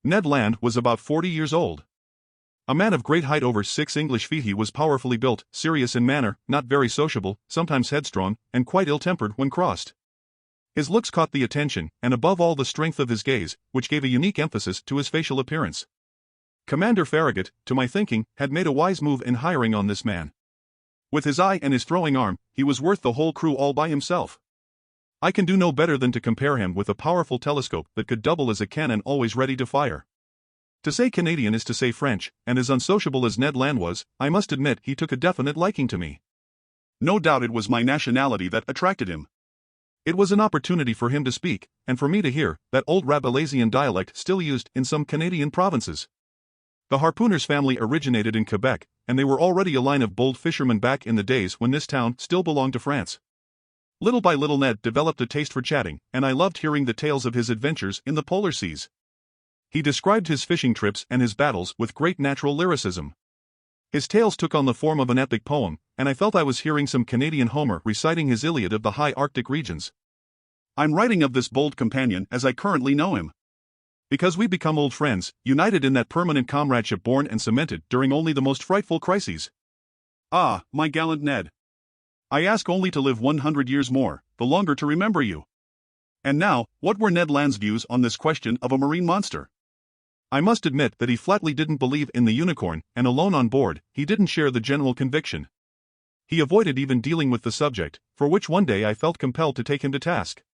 Ned Land was about 40 years old. A man of great height, over 6 English feet. He was powerfully built, serious in manner, not very sociable, sometimes headstrong, and quite ill-tempered when crossed. His looks caught the attention, and above all the strength of his gaze, which gave a unique emphasis to his facial appearance. Commander Farragut, to my thinking, had made a wise move in hiring on this man. With his eye and his throwing arm, he was worth the whole crew all by himself. I can do no better than to compare him with a powerful telescope that could double as a cannon, always ready to fire. To say Canadian is to say French, and as unsociable as Ned Land was, I must admit he took a definite liking to me. No doubt it was my nationality that attracted him. It was an opportunity for him to speak, and for me to hear, that old Rabelaisian dialect still used in some Canadian provinces. The harpooner's family originated in Quebec, and they were already a line of bold fishermen back in the days when this town still belonged to France. Little by little Ned developed a taste for chatting, and I loved hearing the tales of his adventures in the polar seas. He described his fishing trips and his battles with great natural lyricism. His tales took on the form of an epic poem, and I felt I was hearing some Canadian Homer reciting his Iliad of the high Arctic regions. I'm writing of this bold companion as I currently know him, because we become old friends, united in that permanent comradeship born and cemented during only the most frightful crises. Ah, my gallant Ned! I ask only to live 100 years more, the longer to remember you. And now, what were Ned Land's views on this question of a marine monster? I must admit that he flatly didn't believe in the unicorn, and alone on board, he didn't share the general conviction. He avoided even dealing with the subject, for which one day I felt compelled to take him to task.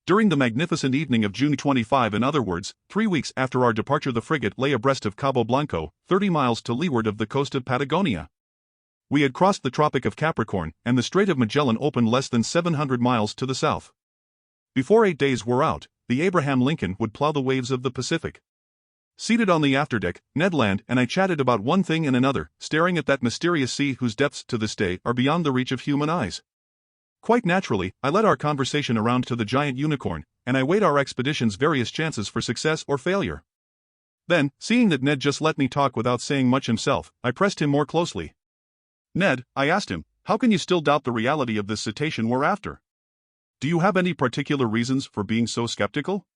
During the magnificent evening of June 25, in other words, 3 weeks after our departure, the frigate lay abreast of Cabo Blanco, 30 miles to leeward of the coast of Patagonia. We had crossed the Tropic of Capricorn, and the Strait of Magellan opened less than 700 miles to the south. Before 8 days were out, the Abraham Lincoln would plow the waves of the Pacific. Seated on the afterdeck, Ned Land and I chatted about one thing and another, staring at that mysterious sea whose depths to this day are beyond the reach of human eyes. Quite naturally, I led our conversation around to the giant unicorn, and I weighed our expedition's various chances for success or failure. Then, seeing that Ned just let me talk without saying much himself, I pressed him more closely. Ned, I asked him, how can you still doubt the reality of this cetacean we're after? Do you have any particular reasons for being so skeptical?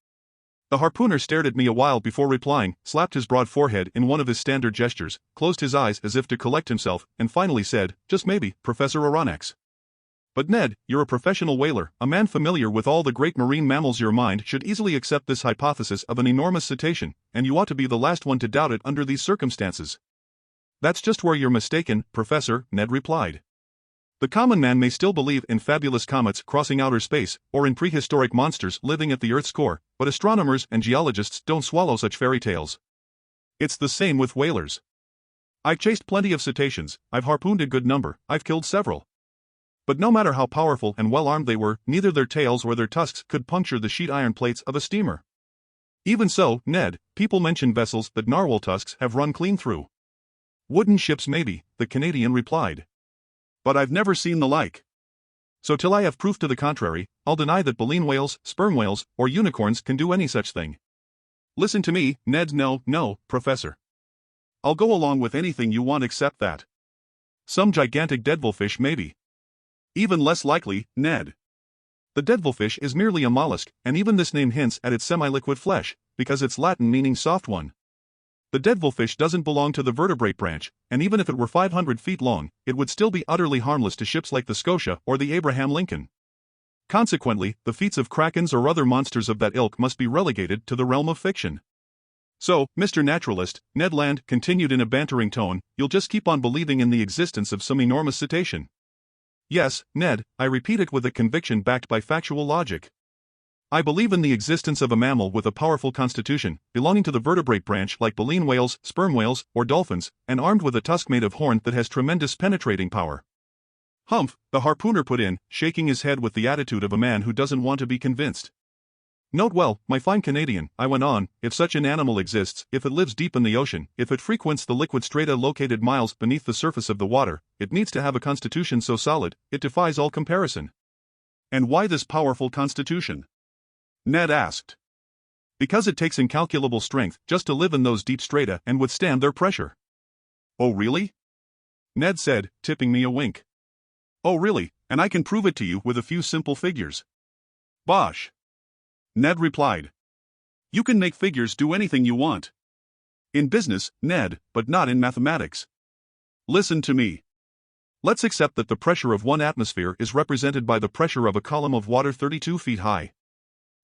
The harpooner stared at me a while before replying, slapped his broad forehead in one of his standard gestures, closed his eyes as if to collect himself, and finally said, just maybe, Professor Aronnax. But Ned, you're a professional whaler, a man familiar with all the great marine mammals. Your mind should easily accept this hypothesis of an enormous cetacean, and you ought to be the last one to doubt it under these circumstances. That's just where you're mistaken, Professor, Ned replied. The common man may still believe in fabulous comets crossing outer space, or in prehistoric monsters living at the Earth's core, but astronomers and geologists don't swallow such fairy tales. It's the same with whalers. I've chased plenty of cetaceans, I've harpooned a good number, I've killed several. But no matter how powerful and well-armed they were, neither their tails or their tusks could puncture the sheet iron plates of a steamer. Even so, Ned, people mention vessels that narwhal tusks have run clean through. Wooden ships maybe, the Canadian replied. But I've never seen the like. So till I have proof to the contrary, I'll deny that baleen whales, sperm whales, or unicorns can do any such thing. Listen to me, Ned. No, Professor. I'll go along with anything you want except that. Some gigantic devilfish maybe. Even less likely, Ned. The devilfish is merely a mollusk, and even this name hints at its semi-liquid flesh, because it's Latin meaning soft one. The devilfish doesn't belong to the vertebrate branch, and even if it were 500 feet long, it would still be utterly harmless to ships like the Scotia or the Abraham Lincoln. Consequently, the feats of krakens or other monsters of that ilk must be relegated to the realm of fiction. So, Mr. Naturalist, Ned Land continued in a bantering tone, you'll just keep on believing in the existence of some enormous cetacean. Yes, Ned, I repeat it with a conviction backed by factual logic. I believe in the existence of a mammal with a powerful constitution, belonging to the vertebrate branch like baleen whales, sperm whales, or dolphins, and armed with a tusk made of horn that has tremendous penetrating power. Humph, the harpooner put in, shaking his head with the attitude of a man who doesn't want to be convinced. Note well, my fine Canadian, I went on, if such an animal exists, if it lives deep in the ocean, if it frequents the liquid strata located miles beneath the surface of the water, it needs to have a constitution so solid, it defies all comparison. And why this powerful constitution? Ned asked. Because it takes incalculable strength just to live in those deep strata and withstand their pressure. Oh really? Ned said, tipping me a wink. Oh really, and I can prove it to you with a few simple figures. Bosh. Ned replied. You can make figures do anything you want. In business, Ned, but not in mathematics. Listen to me. Let's accept that the pressure of one atmosphere is represented by the pressure of a column of water 32 feet high.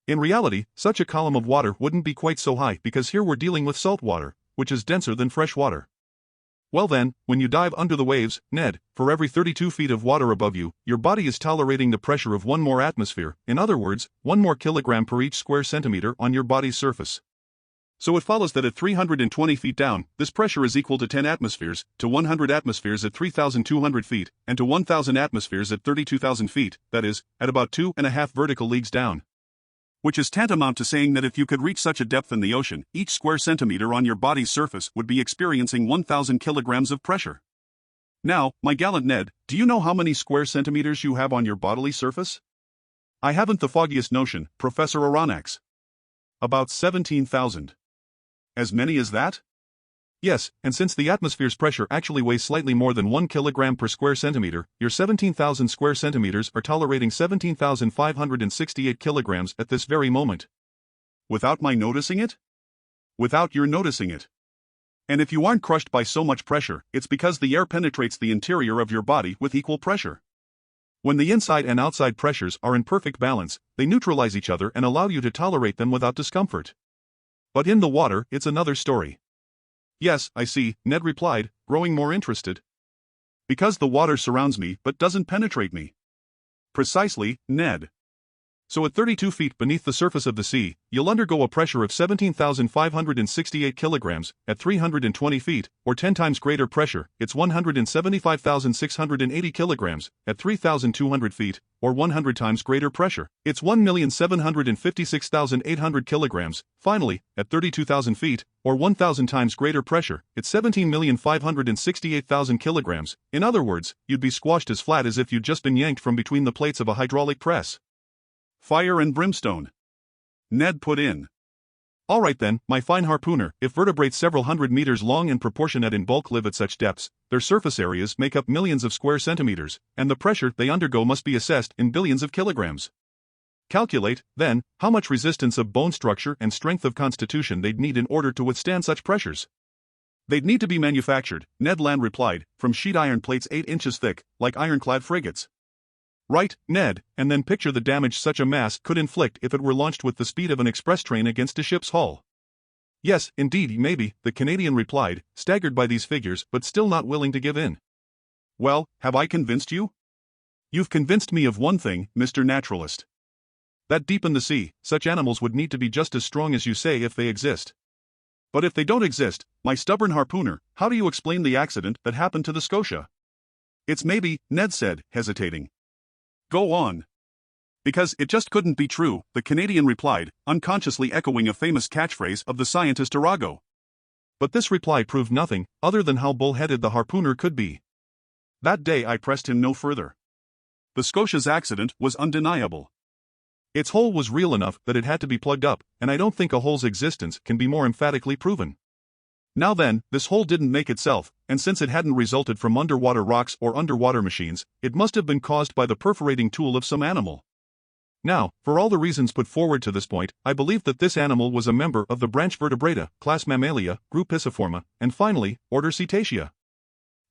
In reality, such a column of water wouldn't be quite so high because here we're dealing with salt water, which is denser than fresh water. Well then, when you dive under the waves, Ned, for every 32 feet of water above you, your body is tolerating the pressure of one more atmosphere, in other words, 1 more kilogram per each square centimeter on your body's surface. So it follows that at 320 feet down, this pressure is equal to 10 atmospheres, to 100 atmospheres at 3,200 feet, and to 1,000 atmospheres at 32,000 feet, that is, at about 2.5 vertical leagues down. Which is tantamount to saying that if you could reach such a depth in the ocean, each square centimeter on your body's surface would be experiencing 1,000 kilograms of pressure. Now, my gallant Ned, do you know how many square centimeters you have on your bodily surface? I haven't the foggiest notion, Professor Aronnax. About 17,000. As many as that? Yes, and since the atmosphere's pressure actually weighs slightly more than 1 kilogram per square centimeter, your 17,000 square centimeters are tolerating 17,568 kilograms at this very moment. Without my noticing it? Without your noticing it. And if you aren't crushed by so much pressure, it's because the air penetrates the interior of your body with equal pressure. When the inside and outside pressures are in perfect balance, they neutralize each other and allow you to tolerate them without discomfort. But in the water, it's another story. Yes, I see, Ned replied, growing more interested. Because the water surrounds me but doesn't penetrate me. Precisely, Ned. So at 32 feet beneath the surface of the sea, you'll undergo a pressure of 17,568 kilograms, at 320 feet, or 10 times greater pressure, it's 175,680 kilograms, at 3,200 feet, or 100 times greater pressure, it's 1,756,800 kilograms, finally, at 32,000 feet, or 1,000 times greater pressure, it's 17,568,000 kilograms, in other words, you'd be squashed as flat as if you'd just been yanked from between the plates of a hydraulic press. Fire and brimstone. Ned put in. All right then, my fine harpooner, if vertebrates several hundred meters long and proportionate in bulk live at such depths, their surface areas make up millions of square centimeters, and the pressure they undergo must be assessed in billions of kilograms. Calculate, then, how much resistance of bone structure and strength of constitution they'd need in order to withstand such pressures. They'd need to be manufactured, Ned Land replied, from sheet iron plates 8 inches thick, like ironclad frigates. Right, Ned, and then picture the damage such a mass could inflict if it were launched with the speed of an express train against a ship's hull. Yes, indeed, maybe, the Canadian replied, staggered by these figures but still not willing to give in. Well, have I convinced you? You've convinced me of one thing, Mr. Naturalist. That deep in the sea, such animals would need to be just as strong as you say if they exist. But if they don't exist, my stubborn harpooner, how do you explain the accident that happened to the Scotia? It's maybe, Ned said, hesitating. Go on. Because it just couldn't be true, the Canadian replied, unconsciously echoing a famous catchphrase of the scientist Arago. But this reply proved nothing, other than how bull-headed the harpooner could be. That day I pressed him no further. The Scotia's accident was undeniable. Its hole was real enough that it had to be plugged up, and I don't think a hole's existence can be more emphatically proven. Now then, this hole didn't make itself, and since it hadn't resulted from underwater rocks or underwater machines, it must have been caused by the perforating tool of some animal. Now, for all the reasons put forward to this point, I believe that this animal was a member of the branch Vertebrata, class Mammalia, group Pisciforma, and finally, order Cetacea.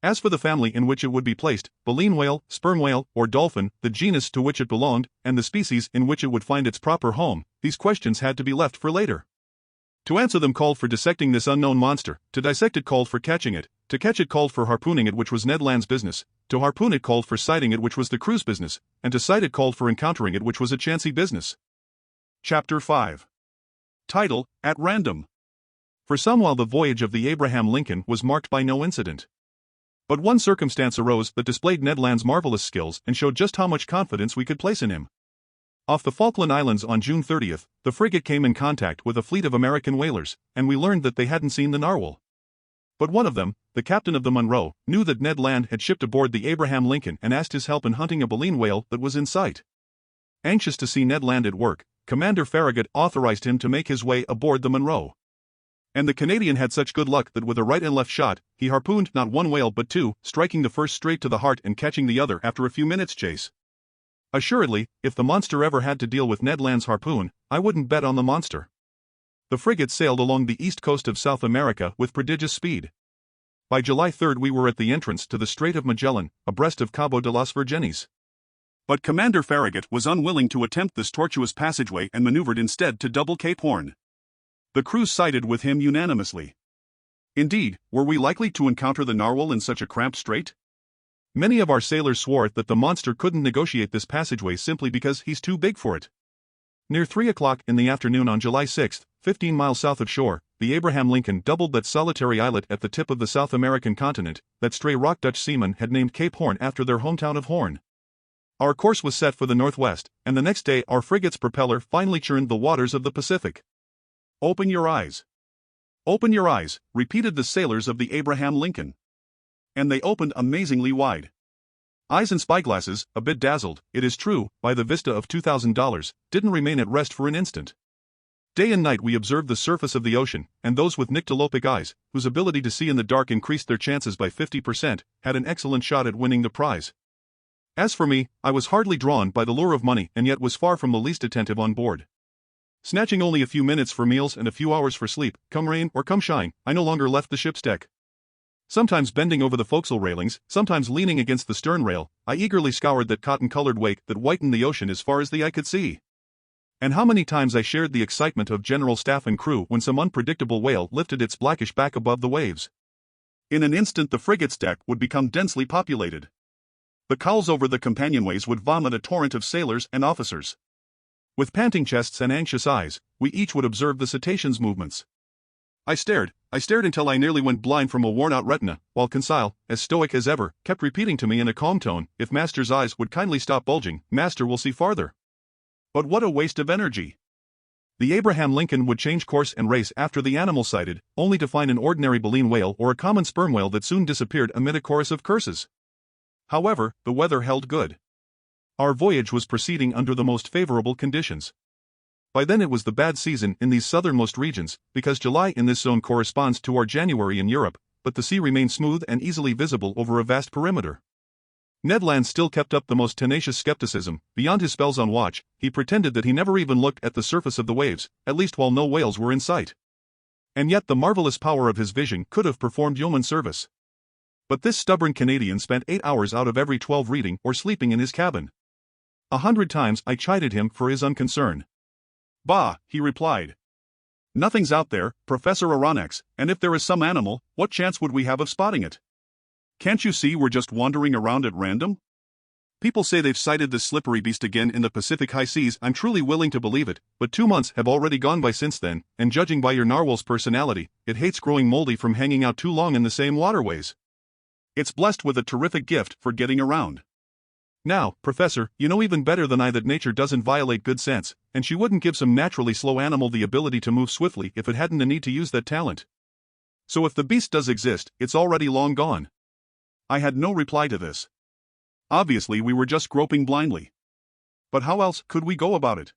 As for the family in which it would be placed, baleen whale, sperm whale, or dolphin, the genus to which it belonged, and the species in which it would find its proper home, these questions had to be left for later. To answer them called for dissecting this unknown monster, to dissect it called for catching it, to catch it called for harpooning it, which was Ned Land's business, to harpoon it called for sighting it, which was the crew's business, and to sight it called for encountering it, which was a chancy business. Chapter 5. Title, At Random. For some while the voyage of the Abraham Lincoln was marked by no incident. But one circumstance arose that displayed Ned Land's marvelous skills and showed just how much confidence we could place in him. Off the Falkland Islands on June 30th, the frigate came in contact with a fleet of American whalers, and we learned that they hadn't seen the narwhal. But one of them, the captain of the Monroe, knew that Ned Land had shipped aboard the Abraham Lincoln and asked his help in hunting a baleen whale that was in sight. Anxious to see Ned Land at work, Commander Farragut authorized him to make his way aboard the Monroe. And the Canadian had such good luck that with a right and left shot, he harpooned not one whale but two, striking the first straight to the heart and catching the other after a few minutes' chase. Assuredly, if the monster ever had to deal with Ned Land's harpoon, I wouldn't bet on the monster. The frigate sailed along the east coast of South America with prodigious speed. By July 3 we were at the entrance to the Strait of Magellan, abreast of Cabo de las Virgenes. But Commander Farragut was unwilling to attempt this tortuous passageway and maneuvered instead to double Cape Horn. The crew sided with him unanimously. Indeed, were we likely to encounter the narwhal in such a cramped strait? Many of our sailors swore that the monster couldn't negotiate this passageway simply because he's too big for it. Near 3 o'clock in the afternoon on July 6, 15 miles south of shore, the Abraham Lincoln doubled that solitary islet at the tip of the South American continent that stray rock Dutch seamen had named Cape Horn after their hometown of Horn. Our course was set for the northwest, and the next day our frigate's propeller finally churned the waters of the Pacific. "Open your eyes. Open your eyes," repeated the sailors of the Abraham Lincoln. And they opened amazingly wide. Eyes and spyglasses, a bit dazzled, it is true, by the vista of $2,000, didn't remain at rest for an instant. Day and night we observed the surface of the ocean, and those with nyctalopic eyes, whose ability to see in the dark increased their chances by 50%, had an excellent shot at winning the prize. As for me, I was hardly drawn by the lure of money and yet was far from the least attentive on board. Snatching only a few minutes for meals and a few hours for sleep, come rain or come shine, I no longer left the ship's deck. Sometimes bending over the forecastle railings, sometimes leaning against the stern rail, I eagerly scoured that cotton-colored wake that whitened the ocean as far as the eye could see. And how many times I shared the excitement of general staff and crew when some unpredictable whale lifted its blackish back above the waves. In an instant the frigate's deck would become densely populated. The cowls over the companionways would vomit a torrent of sailors and officers. With panting chests and anxious eyes, we each would observe the cetacean's movements. I stared until I nearly went blind from a worn-out retina, while Conseil, as stoic as ever, kept repeating to me in a calm tone, "If Master's eyes would kindly stop bulging, Master will see farther." But what a waste of energy! The Abraham Lincoln would change course and race after the animal sighted, only to find an ordinary baleen whale or a common sperm whale that soon disappeared amid a chorus of curses. However, the weather held good. Our voyage was proceeding under the most favorable conditions. By then it was the bad season in these southernmost regions, because July in this zone corresponds to our January in Europe, but the sea remained smooth and easily visible over a vast perimeter. Ned Land still kept up the most tenacious skepticism. Beyond his spells on watch, he pretended that he never even looked at the surface of the waves, at least while no whales were in sight. And yet the marvelous power of his vision could have performed yeoman service. But this stubborn Canadian spent 8 hours out of every 12 reading or sleeping in his cabin. 100 times I chided him for his unconcern. "Bah," he replied. "Nothing's out there, Professor Aronnax, and if there is some animal, what chance would we have of spotting it? Can't you see we're just wandering around at random? People say they've sighted this slippery beast again in the Pacific high seas. I'm truly willing to believe it, but 2 months have already gone by since then, and judging by your narwhal's personality, it hates growing moldy from hanging out too long in the same waterways. It's blessed with a terrific gift for getting around. Now, Professor, you know even better than I that nature doesn't violate good sense, and she wouldn't give some naturally slow animal the ability to move swiftly if it hadn't a need to use that talent. So if the beast does exist, it's already long gone." I had no reply to this. Obviously we were just groping blindly. But how else could we go about it?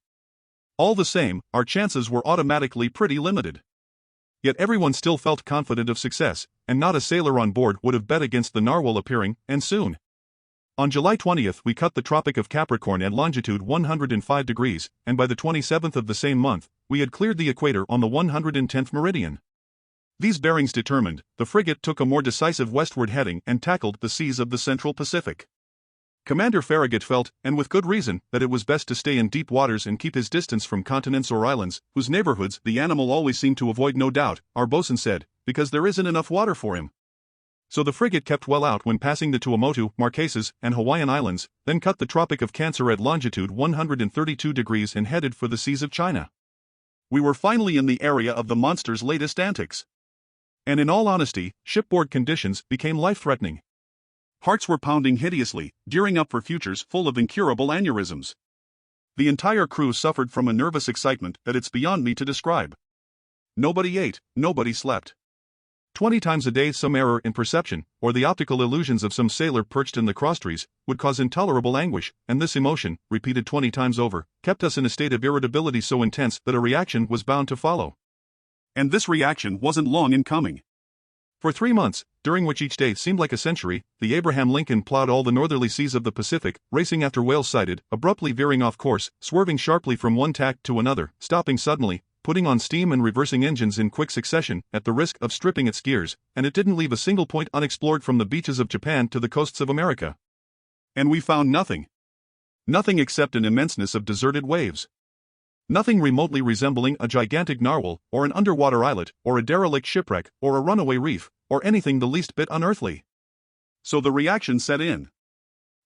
All the same, our chances were automatically pretty limited. Yet everyone still felt confident of success, and not a sailor on board would have bet against the narwhal appearing, and soon. On July 20th we cut the Tropic of Capricorn at longitude 105 degrees, and by the 27th of the same month, we had cleared the equator on the 110th meridian. These bearings determined, the frigate took a more decisive westward heading and tackled the seas of the Central Pacific. Commander Farragut felt, and with good reason, that it was best to stay in deep waters and keep his distance from continents or islands, whose neighborhoods the animal always seemed to avoid. No doubt, our bosun said, because there isn't enough water for him. So the frigate kept well out when passing the Tuamotu, Marquesas, and Hawaiian Islands, then cut the Tropic of Cancer at longitude 132 degrees and headed for the seas of China. We were finally in the area of the monster's latest antics. And in all honesty, shipboard conditions became life-threatening. Hearts were pounding hideously, gearing up for futures full of incurable aneurysms. The entire crew suffered from a nervous excitement that it's beyond me to describe. Nobody ate, nobody slept. 20 times a day some error in perception, or the optical illusions of some sailor perched in the crosstrees, would cause intolerable anguish, and this emotion, repeated 20 times over, kept us in a state of irritability so intense that a reaction was bound to follow. And this reaction wasn't long in coming. For 3 months, during which each day seemed like a century, the Abraham Lincoln plowed all the northerly seas of the Pacific, racing after whales sighted, abruptly veering off course, swerving sharply from one tack to another, stopping suddenly, putting on steam and reversing engines in quick succession at the risk of stripping its gears, and it didn't leave a single point unexplored from the beaches of Japan to the coasts of America. And we found nothing. Nothing except an immenseness of deserted waves. Nothing remotely resembling a gigantic narwhal, or an underwater islet, or a derelict shipwreck, or a runaway reef, or anything the least bit unearthly. So the reaction set in.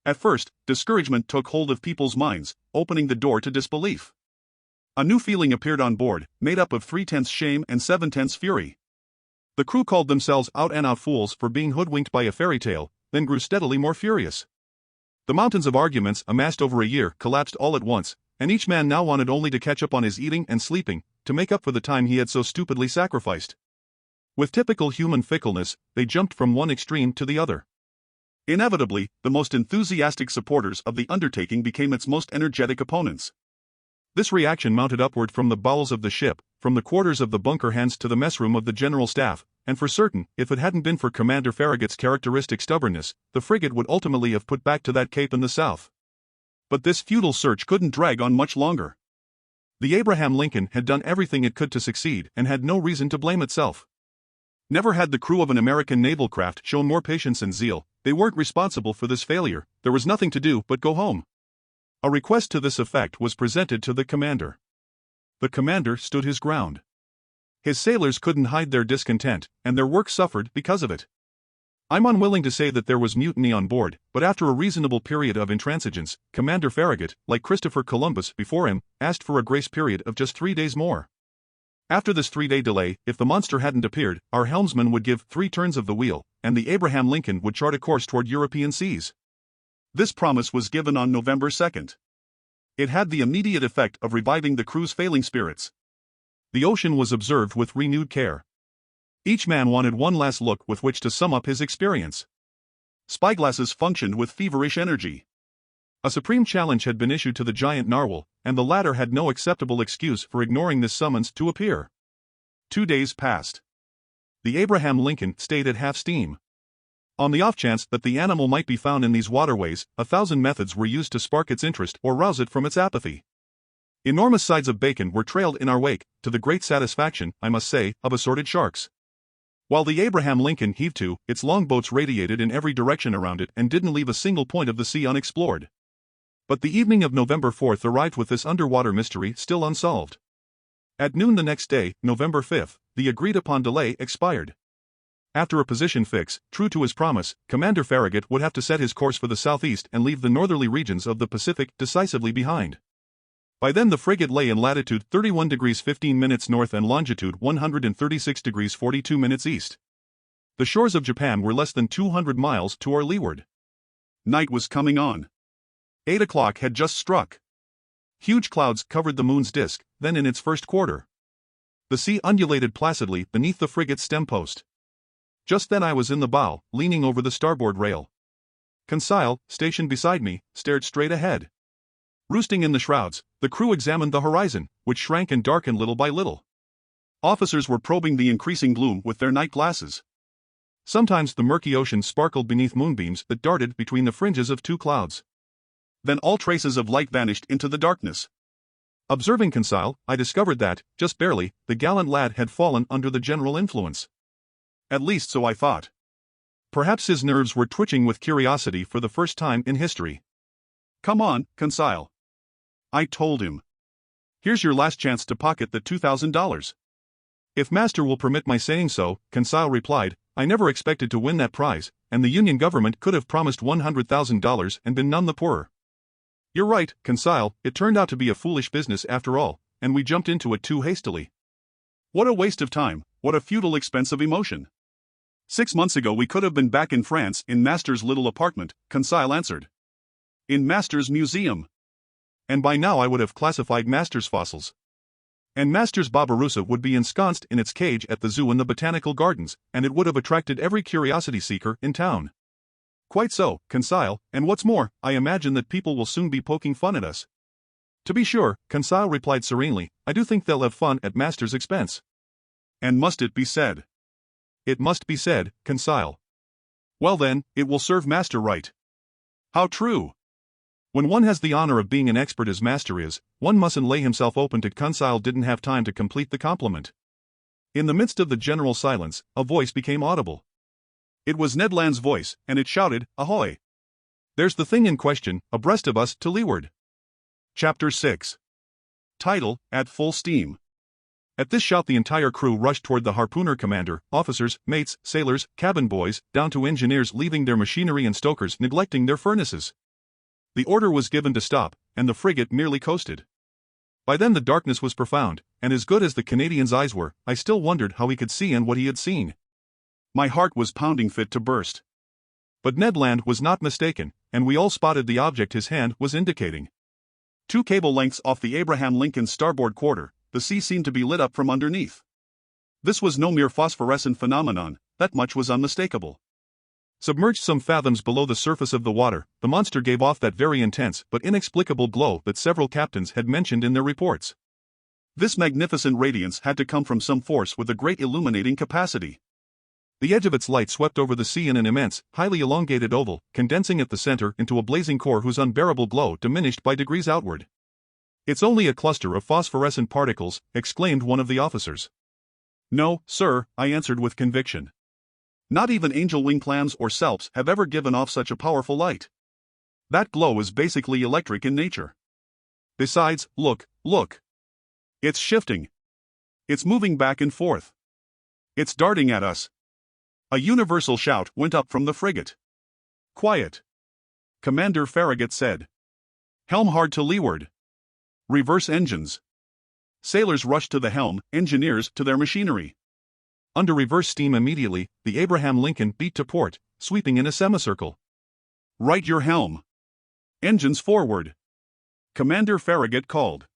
At first, discouragement took hold of people's minds, opening the door to disbelief. A new feeling appeared on board, made up of 3/10 shame and 7/10 fury. The crew called themselves out-and-out fools for being hoodwinked by a fairy tale, then grew steadily more furious. The mountains of arguments amassed over a year collapsed all at once, and each man now wanted only to catch up on his eating and sleeping, to make up for the time he had so stupidly sacrificed. With typical human fickleness, they jumped from one extreme to the other. Inevitably, the most enthusiastic supporters of the undertaking became its most energetic opponents. This reaction mounted upward from the bowels of the ship, from the quarters of the bunker hands to the mess room of the general staff, and for certain, if it hadn't been for Commander Farragut's characteristic stubbornness, the frigate would ultimately have put back to that cape in the south. But this futile search couldn't drag on much longer. The Abraham Lincoln had done everything it could to succeed and had no reason to blame itself. Never had the crew of an American naval craft shown more patience and zeal. They weren't responsible for this failure. There was nothing to do but go home. A request to this effect was presented to the commander. The commander stood his ground. His sailors couldn't hide their discontent, and their work suffered because of it. I'm unwilling to say that there was mutiny on board, but after a reasonable period of intransigence, Commander Farragut, like Christopher Columbus before him, asked for a grace period of just 3 days more. After this 3-day delay, if the monster hadn't appeared, our helmsman would give 3 turns of the wheel, and the Abraham Lincoln would chart a course toward European seas. This promise was given on November 2nd. It had the immediate effect of reviving the crew's failing spirits. The ocean was observed with renewed care. Each man wanted one last look with which to sum up his experience. Spyglasses functioned with feverish energy. A supreme challenge had been issued to the giant narwhal, and the latter had no acceptable excuse for ignoring this summons to appear. 2 days passed. The Abraham Lincoln stayed at half steam. On the off chance that the animal might be found in these waterways, 1,000 methods were used to spark its interest or rouse it from its apathy. Enormous sides of bacon were trailed in our wake, to the great satisfaction, I must say, of assorted sharks. While the Abraham Lincoln heaved to, its longboats radiated in every direction around it and didn't leave a single point of the sea unexplored. But the evening of November 4th arrived with this underwater mystery still unsolved. At noon the next day, November 5th, the agreed-upon delay expired. After a position fix, true to his promise, Commander Farragut would have to set his course for the southeast and leave the northerly regions of the Pacific decisively behind. By then the frigate lay in latitude 31 degrees 15 minutes north and longitude 136 degrees 42 minutes east. The shores of Japan were less than 200 miles to our leeward. Night was coming on. 8 o'clock had just struck. Huge clouds covered the moon's disk, then in its first quarter. The sea undulated placidly beneath the frigate's stempost. Just then I was in the bow, leaning over the starboard rail. Conseil, stationed beside me, stared straight ahead. Roosting in the shrouds, the crew examined the horizon, which shrank and darkened little by little. Officers were probing the increasing gloom with their night glasses. Sometimes the murky ocean sparkled beneath moonbeams that darted between the fringes of 2 clouds. Then all traces of light vanished into the darkness. Observing Conseil, I discovered that, just barely, the gallant lad had fallen under the general influence. At least so I thought. Perhaps his nerves were twitching with curiosity for the first time in history. "Come on, Conseil," I told him. "Here's your last chance to pocket the $2,000. "If master will permit my saying so," Conseil replied, "I never expected to win that prize, and the Union government could have promised $100,000 and been none the poorer." "You're right, Conseil, it turned out to be a foolish business after all, and we jumped into it too hastily. What a waste of time, what a futile expense of emotion. 6 months ago we could have been back in France in master's little apartment," Conseil answered. "In master's museum. And by now I would have classified master's fossils. And master's Babirusa would be ensconced in its cage at the zoo in the botanical gardens, and it would have attracted every curiosity seeker in town." "Quite so, Conseil, and what's more, I imagine that people will soon be poking fun at us." "To be sure," Conseil replied serenely, "I do think they'll have fun at master's expense." "And must it be said?" "It must be said, Conseil." "Well then, it will serve master right." "How true." When one has the honor of being an expert as Master is, one mustn't lay himself open to Conseil didn't have time to complete the compliment. In the midst of the general silence, a voice became audible. It was Ned Land's voice, and it shouted, "Ahoy! There's the thing in question, abreast of us, to leeward." Chapter 6. Title, At Full Steam. At this shout the entire crew rushed toward the harpooner commander, officers, mates, sailors, cabin boys, down to engineers leaving their machinery and stokers neglecting their furnaces. The order was given to stop, and the frigate merely coasted. By then the darkness was profound, and as good as the Canadian's eyes were, I still wondered how he could see and what he had seen. My heart was pounding fit to burst. But Ned Land was not mistaken, and we all spotted the object his hand was indicating. 2 cable lengths off the Abraham Lincoln's starboard quarter, the sea seemed to be lit up from underneath. This was no mere phosphorescent phenomenon, that much was unmistakable. Submerged some fathoms below the surface of the water, the monster gave off that very intense but inexplicable glow that several captains had mentioned in their reports. This magnificent radiance had to come from some force with a great illuminating capacity. The edge of its light swept over the sea in an immense, highly elongated oval, condensing at the center into a blazing core whose unbearable glow diminished by degrees outward. "It's only a cluster of phosphorescent particles," exclaimed one of the officers. "No, sir," I answered with conviction. "Not even angel wing clams or salps have ever given off such a powerful light. That glow is basically electric in nature. Besides, look. It's shifting. It's moving back and forth. It's darting at us." A universal shout went up from the frigate. "Quiet!" Commander Farragut said. "Helm hard to leeward. Reverse engines." Sailors rushed to the helm, engineers to their machinery. Under reverse steam immediately, the Abraham Lincoln beat to port, sweeping in a semicircle. "Right your helm. Engines forward," Commander Farragut called.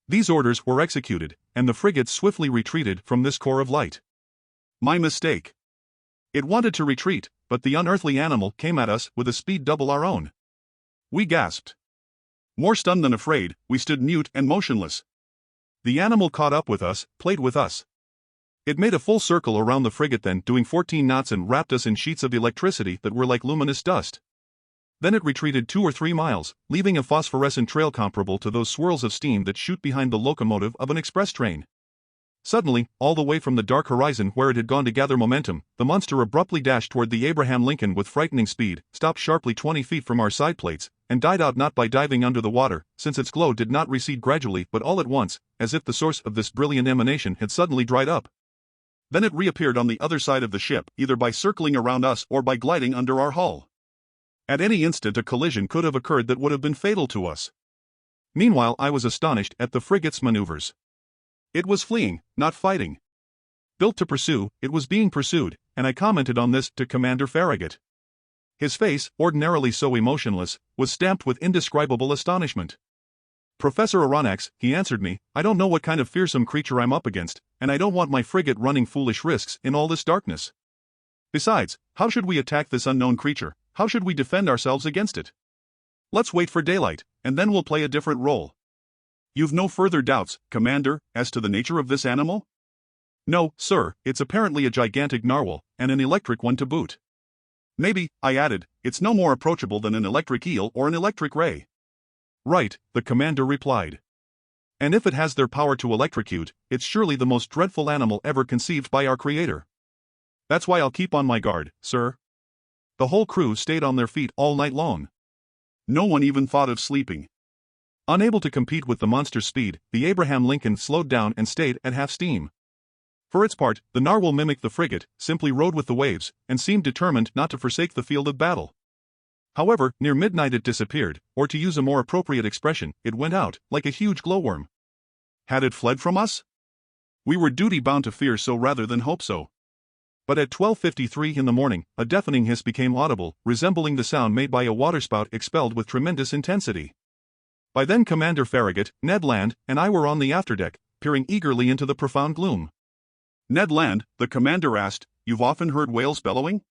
These orders were executed, and the frigate swiftly retreated from this core of light. My mistake. It wanted to retreat, but the unearthly animal came at us with a speed double our own. We gasped. More stunned than afraid, we stood mute and motionless. The animal caught up with us, played with us. It made a full circle around the frigate then, doing 14 knots, and wrapped us in sheets of electricity that were like luminous dust. Then it retreated 2 or 3 miles, leaving a phosphorescent trail comparable to those swirls of steam that shoot behind the locomotive of an express train. Suddenly, all the way from the dark horizon where it had gone to gather momentum, the monster abruptly dashed toward the Abraham Lincoln with frightening speed, stopped sharply 20 feet from our side plates, and died out, not by diving under the water, since its glow did not recede gradually but all at once, as if the source of this brilliant emanation had suddenly dried up. Then it reappeared on the other side of the ship, either by circling around us or by gliding under our hull. At any instant a collision could have occurred that would have been fatal to us. Meanwhile I was astonished at the frigate's maneuvers. It was fleeing, not fighting. Built to pursue, it was being pursued, and I commented on this to Commander Farragut. His face, ordinarily so emotionless, was stamped with indescribable astonishment. "Professor Aronnax," he answered me, "I don't know what kind of fearsome creature I'm up against, and I don't want my frigate running foolish risks in all this darkness. Besides, how should we attack this unknown creature? How should we defend ourselves against it? Let's wait for daylight, and then we'll play a different role." "You've no further doubts, Commander, as to the nature of this animal?" "No, sir, it's apparently a gigantic narwhal, and an electric one to boot. Maybe," I added, "it's no more approachable than an electric eel or an electric ray." "Right," the commander replied. "And if it has their power to electrocute, it's surely the most dreadful animal ever conceived by our Creator. That's why I'll keep on my guard, sir." The whole crew stayed on their feet all night long. No one even thought of sleeping. Unable to compete with the monster's speed, the Abraham Lincoln slowed down and stayed at half steam. For its part, the narwhal mimicked the frigate, simply rode with the waves, and seemed determined not to forsake the field of battle. However, near midnight it disappeared, or to use a more appropriate expression, it went out, like a huge glowworm. Had it fled from us? We were duty-bound to fear so rather than hope so. But at 12:53 in the morning, a deafening hiss became audible, resembling the sound made by a waterspout expelled with tremendous intensity. By then Commander Farragut, Ned Land, and I were on the afterdeck, peering eagerly into the profound gloom. "Ned Land," the commander asked, "you've often heard whales bellowing?"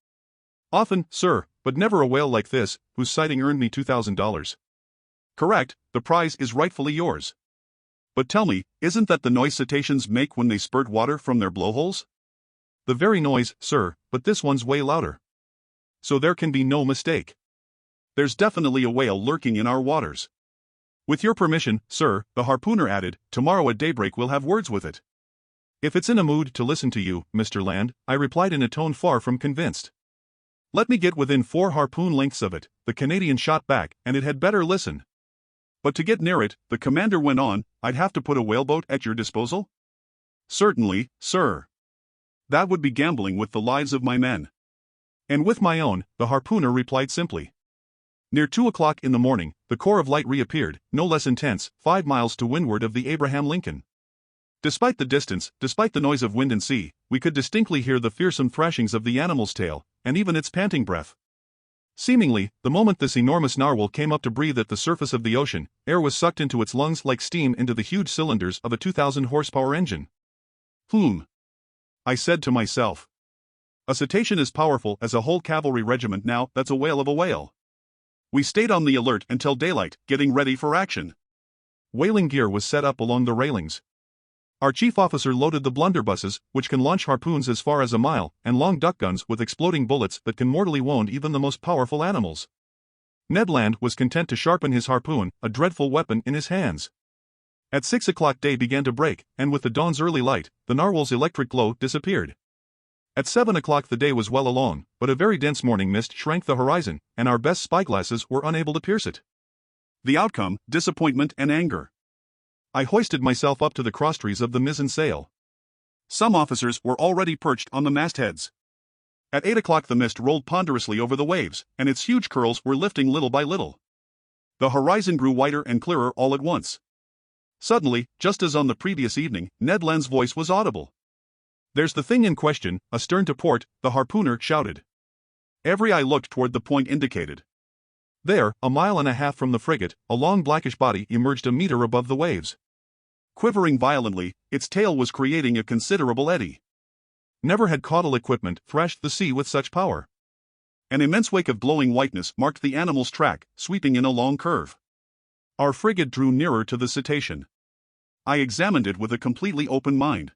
"Often, sir, but never a whale like this, whose sighting earned me $2,000. "Correct, the prize is rightfully yours. But tell me, isn't that the noise cetaceans make when they spurt water from their blowholes?" "The very noise, sir, but this one's way louder. So there can be no mistake." there's definitely a whale lurking in our waters. With your permission, sir, the harpooner added, tomorrow at daybreak we'll have words with it. If it's in a mood to listen to you, Mr. Land, I replied in a tone far from convinced. Let me get within 4 harpoon lengths of it, the Canadian shot back, and it had better listen. But to get near it, the commander went on, I'd have to put a whaleboat at your disposal? Certainly, sir. That would be gambling with the lives of my men. And with my own, the harpooner replied simply. Near 2 o'clock in the morning, the core of light reappeared, no less intense, 5 miles to windward of the Abraham Lincoln. Despite the distance, despite the noise of wind and sea, we could distinctly hear the fearsome thrashings of the animal's tail, and even its panting breath. Seemingly, the moment this enormous narwhal came up to breathe at the surface of the ocean, air was sucked into its lungs like steam into the huge cylinders of a 2,000 horsepower engine. I said to myself. A cetacean as powerful as a whole cavalry regiment now, that's a whale of a whale. We stayed on the alert until daylight, getting ready for action. Whaling gear was set up along the railings. Our chief officer loaded the blunderbusses, which can launch harpoons as far as a mile, and long duck guns with exploding bullets that can mortally wound even the most powerful animals. Ned Land was content to sharpen his harpoon, a dreadful weapon in his hands. At 6 o'clock day began to break, and with the dawn's early light, the narwhal's electric glow disappeared. At 7 o'clock the day was well along, but a very dense morning mist shrank the horizon, and our best spyglasses were unable to pierce it. The outcome, disappointment and anger. I hoisted myself up to the crosstrees of the mizzen sail. Some officers were already perched on the mastheads. At 8 o'clock the mist rolled ponderously over the waves, and its huge curls were lifting little by little. The horizon grew whiter and clearer all at once. Suddenly, just as on the previous evening, Ned Land's voice was audible. There's the thing in question, astern to port, the harpooner shouted. Every eye looked toward the point indicated. There, a mile and a half from the frigate, a long blackish body emerged a meter above the waves. Quivering violently, its tail was creating a considerable eddy. Never had caudal equipment thrashed the sea with such power. An immense wake of glowing whiteness marked the animal's track, sweeping in a long curve. Our frigate drew nearer to the cetacean. I examined it with a completely open mind.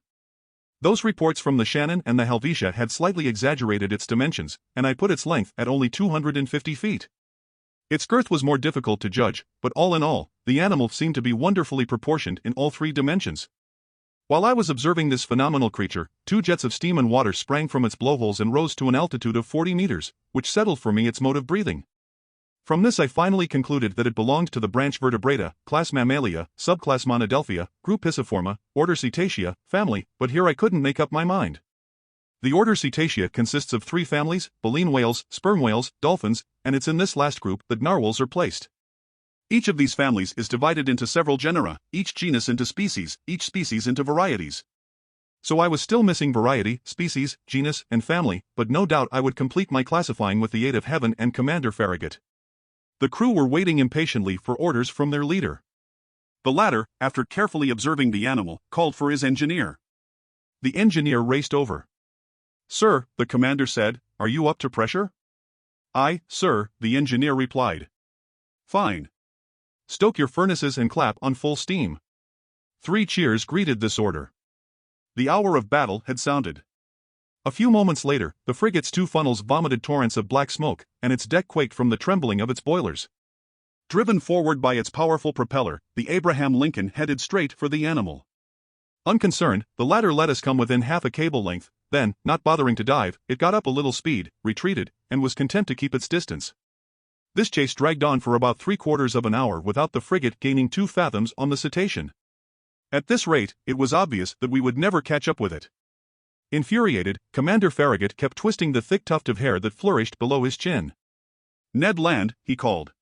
Those reports from the Shannon and the Helvetia had slightly exaggerated its dimensions, and I put its length at only 250 feet. Its girth was more difficult to judge, but all in all, the animal seemed to be wonderfully proportioned in all 3 dimensions. While I was observing this phenomenal creature, 2 jets of steam and water sprang from its blowholes and rose to an altitude of 40 meters, which settled for me its mode of breathing. From this I finally concluded that it belonged to the branch Vertebrata, class Mammalia, subclass Monodelphia, group Pisciforma, order Cetacea, family, but here I couldn't make up my mind. The order Cetacea consists of 3 families, baleen whales, sperm whales, dolphins, and it's in this last group that narwhals are placed. Each of these families is divided into several genera, each genus into species, each species into varieties. So I was still missing variety, species, genus, and family, but no doubt I would complete my classifying with the aid of Heaven and Commander Farragut. The crew were waiting impatiently for orders from their leader. The latter, after carefully observing the animal, called for his engineer. The engineer raced over. Sir, the commander said, are you up to pressure? Aye, sir, the engineer replied. Fine. Stoke your furnaces and clap on full steam. 3 cheers greeted this order. The hour of battle had sounded. A few moments later, the frigate's 2 funnels vomited torrents of black smoke, and its deck quaked from the trembling of its boilers. Driven forward by its powerful propeller, the Abraham Lincoln headed straight for the animal. Unconcerned, the latter let us come within half a cable length, then, not bothering to dive, it got up a little speed, retreated, and was content to keep its distance. This chase dragged on for about 3/4 of an hour without the frigate gaining 2 fathoms on the cetacean. At this rate, it was obvious that we would never catch up with it. Infuriated, Commander Farragut kept twisting the thick tuft of hair that flourished below his chin. Ned Land, he called.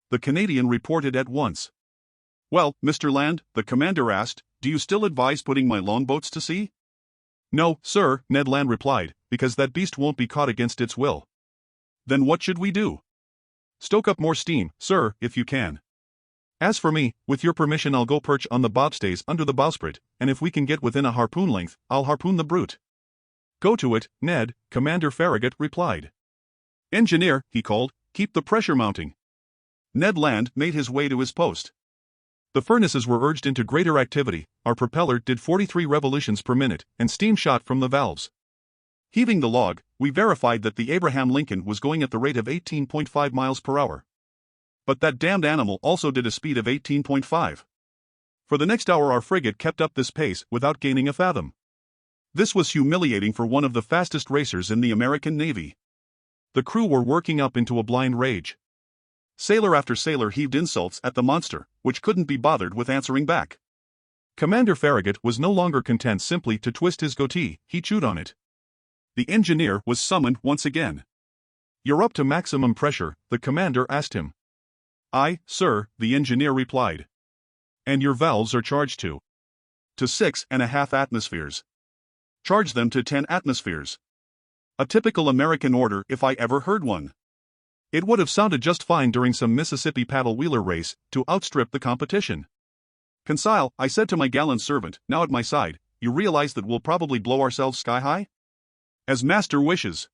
The Canadian reported at once. Well, Mr. Land, the commander asked, do you still advise putting my longboats to sea? No, sir, Ned Land replied, because that beast won't be caught against its will. Then what should we do? Stoke up more steam, sir, if you can. As for me, with your permission I'll go perch on the bobstays under the bowsprit, and if we can get within a harpoon length, I'll harpoon the brute. Go to it, Ned, Commander Farragut replied. Engineer, he called, keep the pressure mounting. Ned Land made his way to his post. The furnaces were urged into greater activity, our propeller did 43 revolutions per minute, and steam shot from the valves. Heaving the log, we verified that the Abraham Lincoln was going at the rate of 18.5 miles per hour. But that damned animal also did a speed of 18.5. For the next hour our frigate kept up this pace without gaining a fathom. This was humiliating for one of the fastest racers in the American Navy. The crew were working up into a blind rage. Sailor after sailor heaved insults at the monster, which couldn't be bothered with answering back. Commander Farragut was no longer content simply to twist his goatee, he chewed on it. The engineer was summoned once again. "You're up to maximum pressure," the commander asked him. "Aye, sir," the engineer replied. "And your valves are charged to 6.5 atmospheres. Charge them to 10 atmospheres. A typical American order if I ever heard one. It would have sounded just fine during some Mississippi paddle-wheeler race to outstrip the competition. Conseil, I said to my gallant servant, now at my side, you realize that we'll probably blow ourselves sky-high? As master wishes.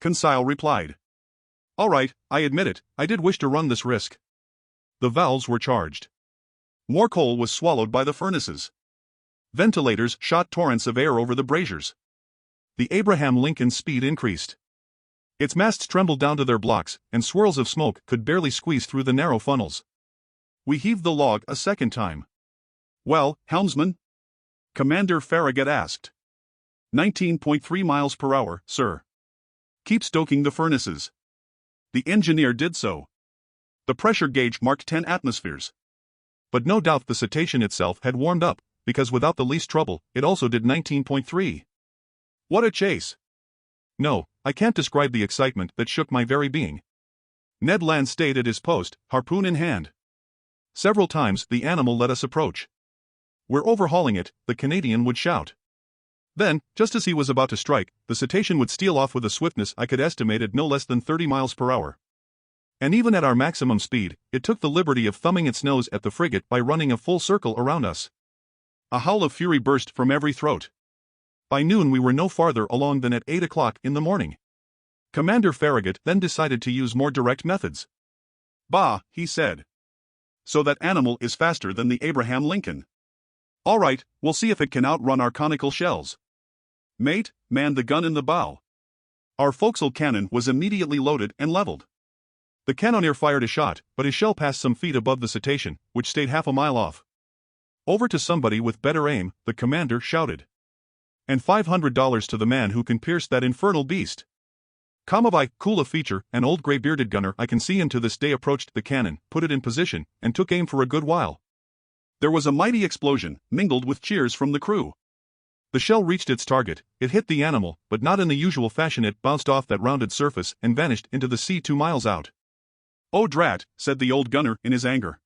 Conseil replied. All right, I admit it, I did wish to run this risk. The valves were charged. More coal was swallowed by the furnaces. Ventilators shot torrents of air over the braziers. The Abraham Lincoln's speed increased. Its masts trembled down to their blocks, and swirls of smoke could barely squeeze through the narrow funnels. We heaved the log a second time. Well, helmsman? Commander Farragut asked. 19.3 miles per hour, sir. Keep stoking the furnaces. The engineer did so. The pressure gauge marked 10 atmospheres. But no doubt the cetacean itself had warmed up, because without the least trouble, it also did 19.3. What a chase! No, I can't describe the excitement that shook my very being. Ned Land stayed at his post, harpoon in hand. Several times the animal let us approach. We're overhauling it, the Canadian would shout. Then, just as he was about to strike, the cetacean would steal off with a swiftness I could estimate at no less than 30 miles per hour. And even at our maximum speed, it took the liberty of thumbing its nose at the frigate by running a full circle around us. A howl of fury burst from every throat. By noon we were no farther along than at 8 o'clock in the morning. Commander Farragut then decided to use more direct methods. Bah, he said. So that animal is faster than the Abraham Lincoln. All right, we'll see if it can outrun our conical shells. Mate, man the gun in the bow. Our forecastle cannon was immediately loaded and leveled. The cannoneer fired a shot, but his shell passed some feet above the cetacean, which stayed half a mile off. Over to somebody with better aim, the commander shouted. And $500 to the man who can pierce that infernal beast. Kamavai, cool of feature, an old gray-bearded gunner I can see him to this day approached the cannon, put it in position, and took aim for a good while. There was a mighty explosion, mingled with cheers from the crew. The shell reached its target, it hit the animal, but not in the usual fashion. It bounced off that rounded surface and vanished into the sea 2 miles out. Oh drat, said the old gunner in his anger.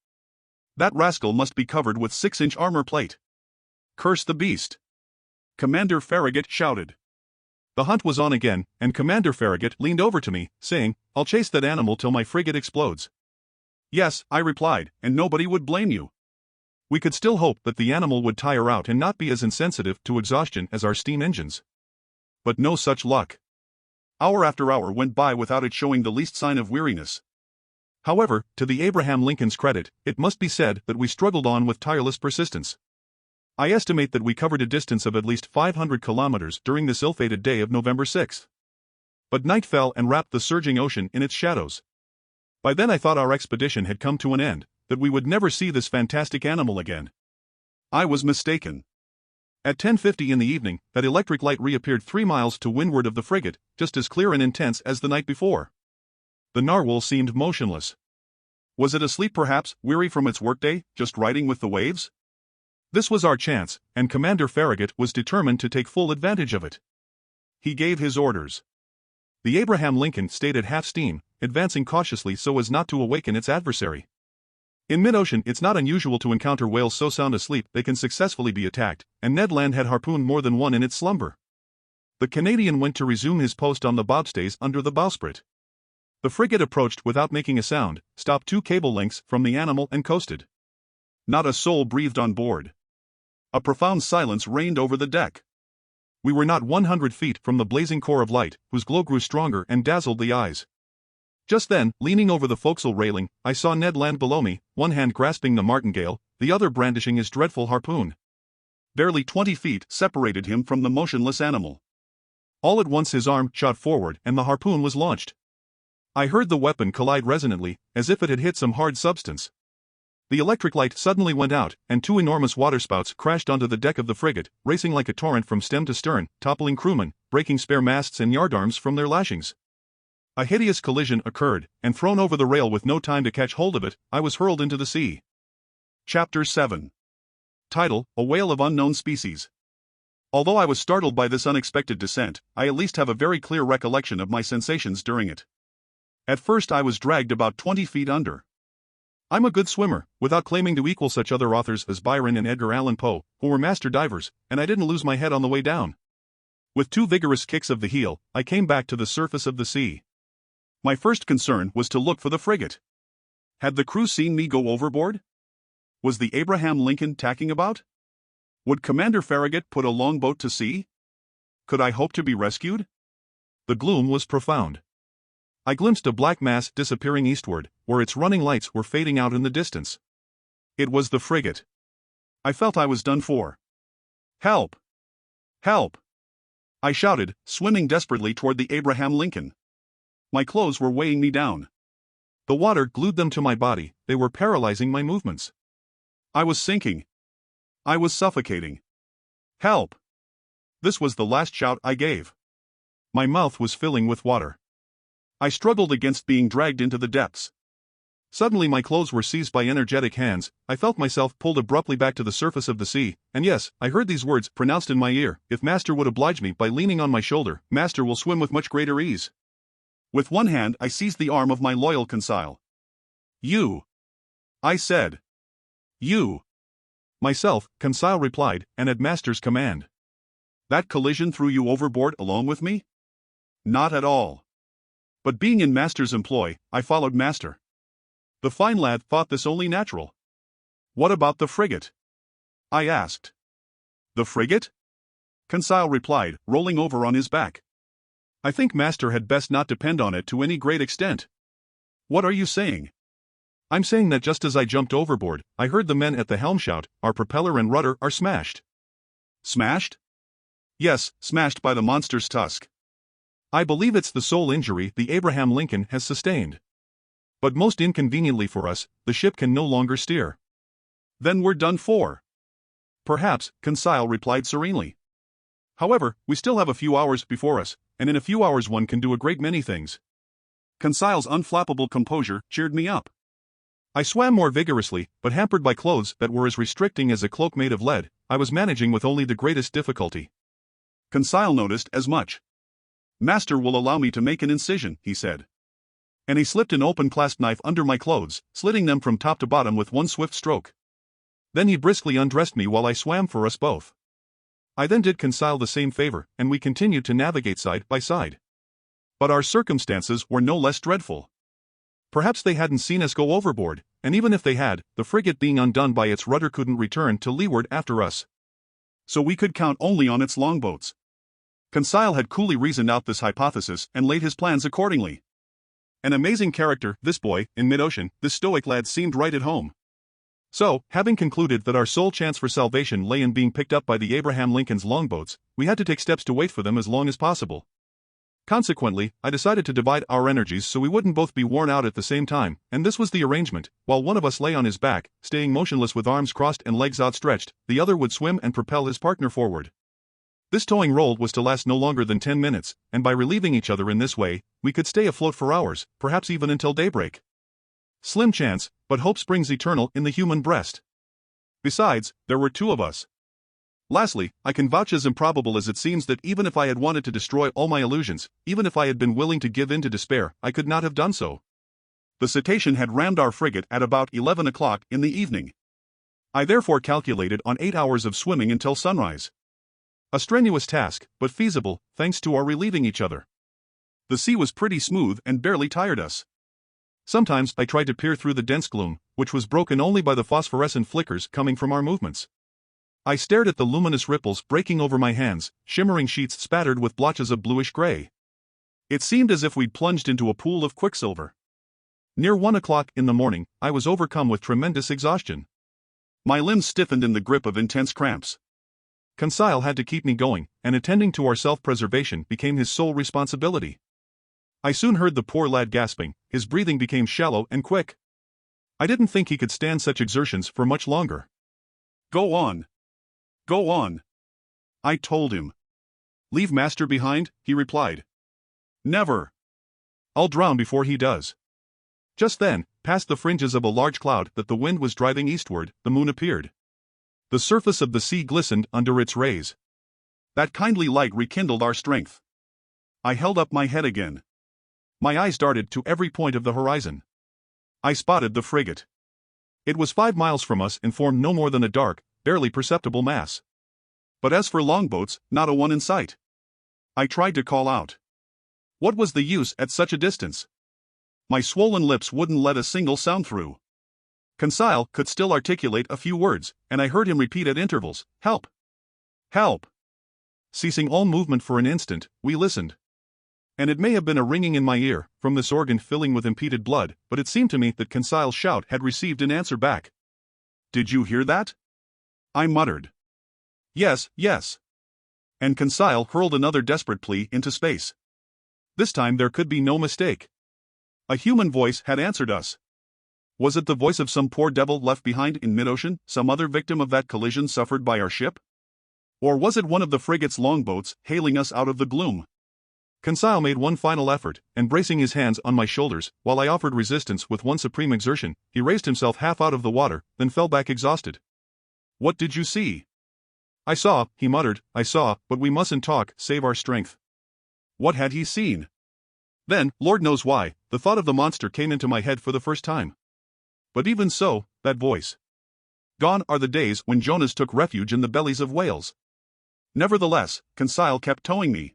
That rascal must be covered with 6-inch armor plate. Curse the beast. Commander Farragut shouted. The hunt was on again, and Commander Farragut leaned over to me, saying, I'll chase that animal till my frigate explodes. Yes, I replied, and nobody would blame you. We could still hope that the animal would tire out and not be as insensitive to exhaustion as our steam engines. But no such luck. Hour after hour went by without it showing the least sign of weariness. However, to the Abraham Lincoln's credit, it must be said that we struggled on with tireless persistence. I estimate that we covered a distance of at least 500 kilometers during this ill-fated day of November 6. But night fell and wrapped the surging ocean in its shadows. By then I thought our expedition had come to an end, that we would never see this fantastic animal again. I was mistaken. At 10:50 in the evening, that electric light reappeared 3 miles to windward of the frigate, just as clear and intense as the night before. The narwhal seemed motionless. Was it asleep perhaps, weary from its workday, just riding with the waves? This was our chance, and Commander Farragut was determined to take full advantage of it. He gave his orders. The Abraham Lincoln stayed at half steam, advancing cautiously so as not to awaken its adversary. In mid-ocean it's not unusual to encounter whales so sound asleep they can successfully be attacked, and Ned Land had harpooned more than one in its slumber. The Canadian went to resume his post on the bobstays under the bowsprit. The frigate approached without making a sound, stopped 2 cable lengths from the animal and coasted. Not a soul breathed on board. A profound silence reigned over the deck. We were not 100 feet from the blazing core of light, whose glow grew stronger and dazzled the eyes. Just then, leaning over the forecastle railing, I saw Ned Land below me, one hand grasping the martingale, the other brandishing his dreadful harpoon. Barely 20 feet separated him from the motionless animal. All at once his arm shot forward and the harpoon was launched. I heard the weapon collide resonantly, as if it had hit some hard substance. The electric light suddenly went out, and two enormous waterspouts crashed onto the deck of the frigate, racing like a torrent from stem to stern, toppling crewmen, breaking spare masts and yardarms from their lashings. A hideous collision occurred, and thrown over the rail with no time to catch hold of it, I was hurled into the sea. Chapter 7. Title: A Whale of Unknown Species. Although I was startled by this unexpected descent, I at least have a very clear recollection of my sensations during it. At first I was dragged about 20 feet under. I'm a good swimmer, without claiming to equal such other authors as Byron and Edgar Allan Poe, who were master divers, and I didn't lose my head on the way down. With two vigorous kicks of the heel, I came back to the surface of the sea. My first concern was to look for the frigate. Had the crew seen me go overboard? Was the Abraham Lincoln tacking about? Would Commander Farragut put a longboat to sea? Could I hope to be rescued? The gloom was profound. I glimpsed a black mass disappearing eastward, where its running lights were fading out in the distance. It was the frigate. I felt I was done for. Help! Help! I shouted, swimming desperately toward the Abraham Lincoln. My clothes were weighing me down. The water glued them to my body, they were paralyzing my movements. I was sinking. I was suffocating. Help! This was the last shout I gave. My mouth was filling with water. I struggled against being dragged into the depths. Suddenly my clothes were seized by energetic hands, I felt myself pulled abruptly back to the surface of the sea, and yes, I heard these words pronounced in my ear: "If Master would oblige me by leaning on my shoulder, Master will swim with much greater ease." With one hand I seized the arm of my loyal consile. "You," I said. "You." "Myself," Consile replied, "and at Master's command." "That collision threw you overboard along with me?" "Not at all. But being in Master's employ, I followed Master." The fine lad thought this only natural. "What about the frigate?" I asked. "The frigate?" Consile replied, rolling over on his back. "I think Master had best not depend on it to any great extent." "What are you saying?" "I'm saying that just as I jumped overboard, I heard the men at the helm shout, 'Our propeller and rudder are smashed.'" "Smashed?" "Yes, smashed by the monster's tusk. I believe it's the sole injury the Abraham Lincoln has sustained. But most inconveniently for us, the ship can no longer steer." "Then we're done for." "Perhaps," Consile replied serenely. "However, we still have a few hours before us, and in a few hours one can do a great many things." Consile's unflappable composure cheered me up. I swam more vigorously, but hampered by clothes that were as restricting as a cloak made of lead, I was managing with only the greatest difficulty. Consile noticed as much. "Master will allow me to make an incision," he said. And he slipped an open clasp knife under my clothes, slitting them from top to bottom with one swift stroke. Then he briskly undressed me while I swam for us both. I then did Consile the same favor, and we continued to navigate side by side. But our circumstances were no less dreadful. Perhaps they hadn't seen us go overboard, and even if they had, the frigate being undone by its rudder couldn't return to leeward after us. So we could count only on its longboats. Consile had coolly reasoned out this hypothesis and laid his plans accordingly. An amazing character, this boy, in mid-ocean, this stoic lad seemed right at home. So, having concluded that our sole chance for salvation lay in being picked up by the Abraham Lincoln's longboats, we had to take steps to wait for them as long as possible. Consequently, I decided to divide our energies so we wouldn't both be worn out at the same time, and this was the arrangement: while one of us lay on his back, staying motionless with arms crossed and legs outstretched, the other would swim and propel his partner forward. This towing role was to last no longer than 10 minutes, and by relieving each other in this way, we could stay afloat for hours, perhaps even until daybreak. Slim chance, but hope springs eternal in the human breast. Besides, there were two of us. Lastly, I can vouch as improbable as it seems that even if I had wanted to destroy all my illusions, even if I had been willing to give in to despair, I could not have done so. The cetacean had rammed our frigate at about 11 o'clock in the evening. I therefore calculated on 8 hours of swimming until sunrise. A strenuous task, but feasible, thanks to our relieving each other. The sea was pretty smooth and barely tired us. Sometimes I tried to peer through the dense gloom, which was broken only by the phosphorescent flickers coming from our movements. I stared at the luminous ripples breaking over my hands, shimmering sheets spattered with blotches of bluish gray. It seemed as if we'd plunged into a pool of quicksilver. Near 1 o'clock in the morning, I was overcome with tremendous exhaustion. My limbs stiffened in the grip of intense cramps. Conseil had to keep me going, and attending to our self-preservation became his sole responsibility. I soon heard the poor lad gasping, his breathing became shallow and quick. I didn't think he could stand such exertions for much longer. Go on. Go on. I told him. Leave master behind, he replied. Never. I'll drown before he does. Just then, past the fringes of a large cloud that the wind was driving eastward, the moon appeared. The surface of the sea glistened under its rays. That kindly light rekindled our strength. I held up my head again. My eyes darted to every point of the horizon. I spotted the frigate. It was 5 miles from us and formed no more than a dark, barely perceptible mass. But as for longboats, not a one in sight. I tried to call out. What was the use at such a distance? My swollen lips wouldn't let a single sound through. Conseil could still articulate a few words, and I heard him repeat at intervals, "Help! Help!" Ceasing all movement for an instant, we listened. And it may have been a ringing in my ear, from this organ filling with impeded blood, but it seemed to me that Conseil's shout had received an answer back. "Did you hear that?" I muttered. "Yes, yes." And Conseil hurled another desperate plea into space. This time there could be no mistake. A human voice had answered us. Was it the voice of some poor devil left behind in mid-ocean, some other victim of that collision suffered by our ship? Or was it one of the frigate's longboats hailing us out of the gloom? Conseil made one final effort, and bracing his hands on my shoulders, while I offered resistance with one supreme exertion, he raised himself half out of the water, then fell back exhausted. "What did you see?" "I saw," he muttered, "I saw, but we mustn't talk, save our strength." What had he seen? Then, Lord knows why, the thought of the monster came into my head for the first time. But even so, that voice. Gone are the days when Jonas took refuge in the bellies of whales. Nevertheless, Conseil kept towing me.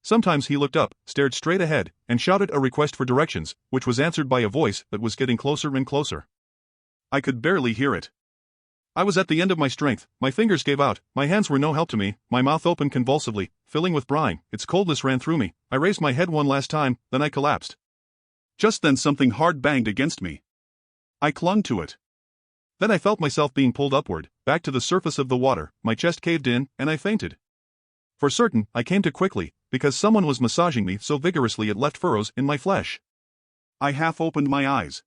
Sometimes he looked up, stared straight ahead, and shouted a request for directions, which was answered by a voice that was getting closer and closer. I could barely hear it. I was at the end of my strength, my fingers gave out, my hands were no help to me, my mouth opened convulsively, filling with brine, its coldness ran through me, I raised my head one last time, then I collapsed. Just then something hard banged against me. I clung to it. Then I felt myself being pulled upward, back to the surface of the water, my chest caved in, and I fainted. For certain, I came to quickly, because someone was massaging me so vigorously it left furrows in my flesh. I half opened my eyes.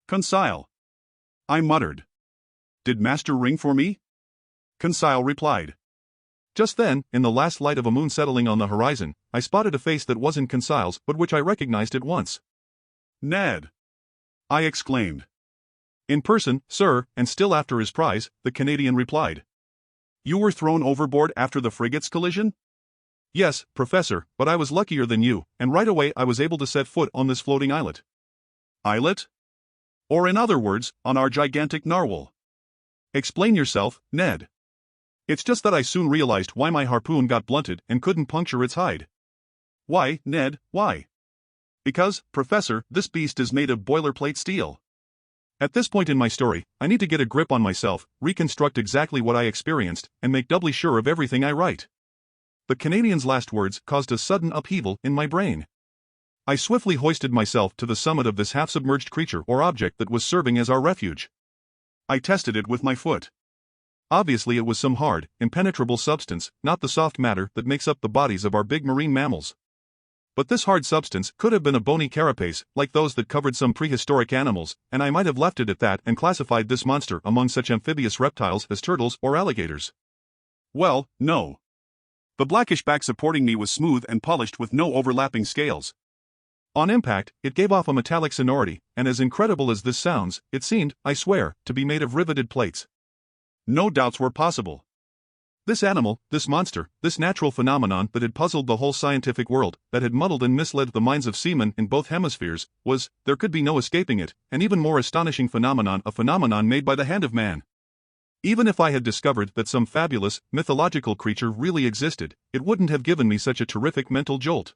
"Conseil," I muttered. "Did master ring for me?" Conseil replied. Just then, in the last light of a moon settling on the horizon, I spotted a face that wasn't Conseil's but which I recognized at once. "Ned!" I exclaimed. "In person, sir," and still after his prize, the Canadian replied. "You were thrown overboard after the frigate's collision?" "Yes, Professor, but I was luckier than you, and right away I was able to set foot on this floating islet." "Islet?" "Or in other words, on our gigantic narwhal." "Explain yourself, Ned." "It's just that I soon realized why my harpoon got blunted and couldn't puncture its hide." "Why, Ned, why?" "Because, Professor, this beast is made of boilerplate steel." At this point in my story, I need to get a grip on myself, reconstruct exactly what I experienced, and make doubly sure of everything I write. The Canadian's last words caused a sudden upheaval in my brain. I swiftly hoisted myself to the summit of this half-submerged creature or object that was serving as our refuge. I tested it with my foot. Obviously it was some hard, impenetrable substance, not the soft matter that makes up the bodies of our big marine mammals. But this hard substance could have been a bony carapace, like those that covered some prehistoric animals, and I might have left it at that and classified this monster among such amphibious reptiles as turtles or alligators. Well, no. The blackish back supporting me was smooth and polished with no overlapping scales. On impact, it gave off a metallic sonority, and as incredible as this sounds, it seemed, I swear, to be made of riveted plates. No doubts were possible. This animal, this monster, this natural phenomenon that had puzzled the whole scientific world, that had muddled and misled the minds of seamen in both hemispheres, was, there could be no escaping it, an even more astonishing phenomenon, a phenomenon made by the hand of man. Even if I had discovered that some fabulous, mythological creature really existed, it wouldn't have given me such a terrific mental jolt.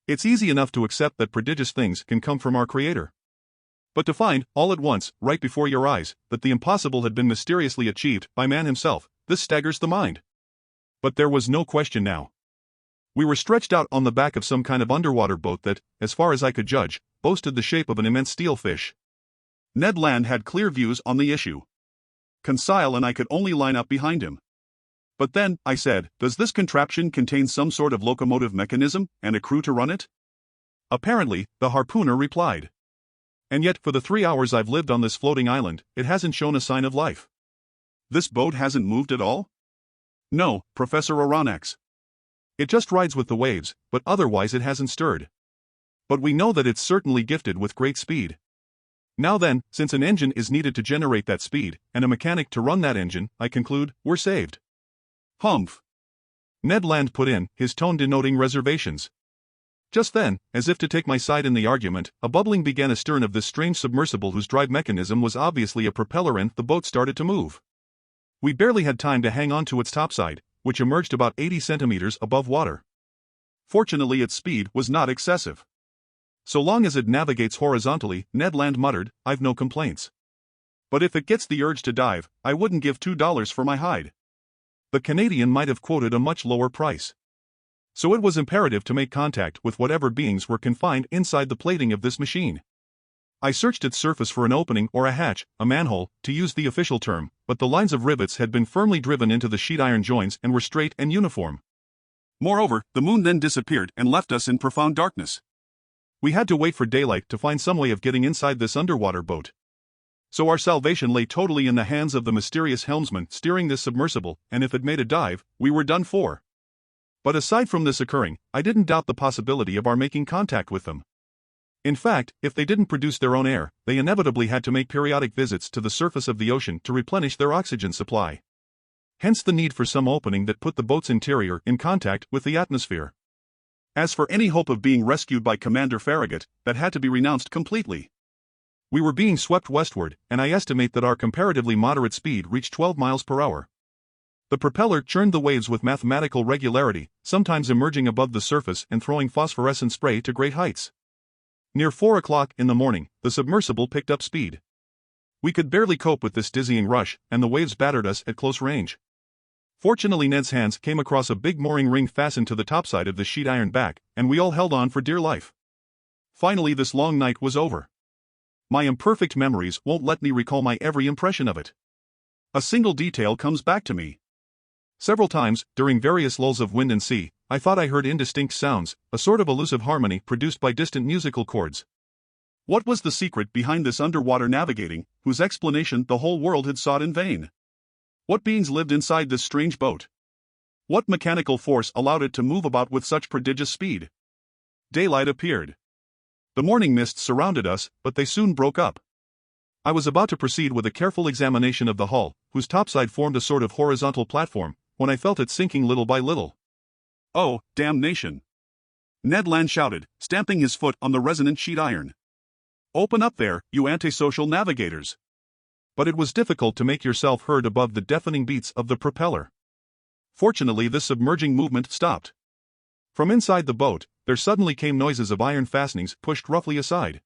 It's easy enough to accept that prodigious things can come from our Creator. But to find, all at once, right before your eyes, that the impossible had been mysteriously achieved by man himself, this staggers the mind. But there was no question now. We were stretched out on the back of some kind of underwater boat that, as far as I could judge, boasted the shape of an immense steelfish. Ned Land had clear views on the issue. Conseil and I could only line up behind him. But then, I said, does this contraption contain some sort of locomotive mechanism, and a crew to run it? Apparently, the harpooner replied. And yet, for the 3 hours I've lived on this floating island, it hasn't shown a sign of life. This boat hasn't moved at all? No, Professor Aronnax. It just rides with the waves, but otherwise it hasn't stirred. But we know that it's certainly gifted with great speed. Now then, since an engine is needed to generate that speed, and a mechanic to run that engine, I conclude, we're saved. Humph. Ned Land put in, his tone denoting reservations. Just then, as if to take my side in the argument, a bubbling began astern of this strange submersible whose drive mechanism was obviously a propeller, and the boat started to move. We barely had time to hang on to its topside, which emerged about 80 centimeters above water. Fortunately, its speed was not excessive. So long as it navigates horizontally, Ned Land muttered, I've no complaints. But if it gets the urge to dive, I wouldn't give $2 for my hide. The Canadian might have quoted a much lower price. So it was imperative to make contact with whatever beings were confined inside the plating of this machine. I searched its surface for an opening or a hatch, a manhole, to use the official term, but the lines of rivets had been firmly driven into the sheet iron joints and were straight and uniform. Moreover, the moon then disappeared and left us in profound darkness. We had to wait for daylight to find some way of getting inside this underwater boat. So our salvation lay totally in the hands of the mysterious helmsman steering this submersible, and if it made a dive, we were done for. But aside from this occurring, I didn't doubt the possibility of our making contact with them. In fact, if they didn't produce their own air, they inevitably had to make periodic visits to the surface of the ocean to replenish their oxygen supply. Hence the need for some opening that put the boat's interior in contact with the atmosphere. As for any hope of being rescued by Commander Farragut, that had to be renounced completely. We were being swept westward, and I estimate that our comparatively moderate speed reached 12 miles per hour. The propeller churned the waves with mathematical regularity, sometimes emerging above the surface and throwing phosphorescent spray to great heights. Near 4 o'clock in the morning, the submersible picked up speed. We could barely cope with this dizzying rush, and the waves battered us at close range. Fortunately, Ned's hands came across a big mooring ring fastened to the topside of the sheet iron back, and we all held on for dear life. Finally, this long night was over. My imperfect memories won't let me recall my every impression of it. A single detail comes back to me. Several times, during various lulls of wind and sea, I thought I heard indistinct sounds, a sort of elusive harmony produced by distant musical chords. What was the secret behind this underwater navigating, whose explanation the whole world had sought in vain? What beings lived inside this strange boat? What mechanical force allowed it to move about with such prodigious speed? Daylight appeared. The morning mists surrounded us, but they soon broke up. I was about to proceed with a careful examination of the hull, whose topside formed a sort of horizontal platform, when I felt it sinking little by little. Oh, damnation! Ned Land shouted, stamping his foot on the resonant sheet iron. Open up there, you antisocial navigators! But it was difficult to make yourself heard above the deafening beats of the propeller. Fortunately, this submerging movement stopped. From inside the boat, there suddenly came noises of iron fastenings pushed roughly aside.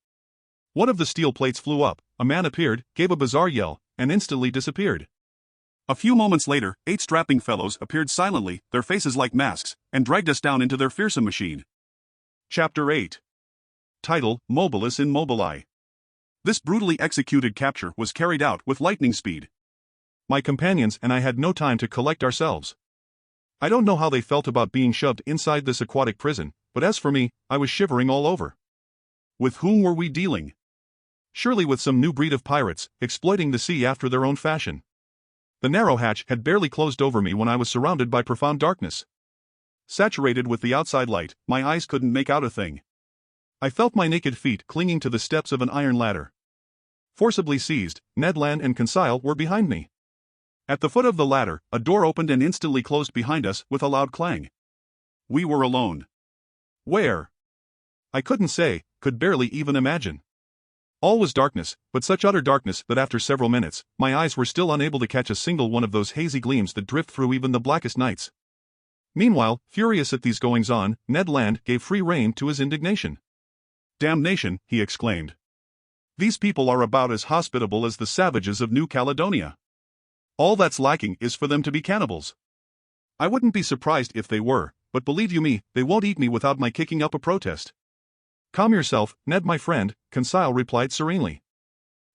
One of the steel plates flew up, a man appeared, gave a bizarre yell, and instantly disappeared. A few moments later, 8 strapping fellows appeared silently, their faces like masks, and dragged us down into their fearsome machine. Chapter 8. Title, Mobilis in Mobili. This brutally executed capture was carried out with lightning speed. My companions and I had no time to collect ourselves. I don't know how they felt about being shoved inside this aquatic prison, but as for me, I was shivering all over. With whom were we dealing? Surely with some new breed of pirates, exploiting the sea after their own fashion. The narrow hatch had barely closed over me when I was surrounded by profound darkness. Saturated with the outside light, my eyes couldn't make out a thing. I felt my naked feet clinging to the steps of an iron ladder. Forcibly seized, Ned Land and Conseil were behind me. At the foot of the ladder, a door opened and instantly closed behind us with a loud clang. We were alone. Where? I couldn't say, could barely even imagine. All was darkness, but such utter darkness that after several minutes, my eyes were still unable to catch a single one of those hazy gleams that drift through even the blackest nights. Meanwhile, furious at these goings-on, Ned Land gave free rein to his indignation. Damnation, he exclaimed. These people are about as hospitable as the savages of New Caledonia. All that's lacking is for them to be cannibals. I wouldn't be surprised if they were, but believe you me, they won't eat me without my kicking up a protest. Calm yourself, Ned my friend, Conseil replied serenely.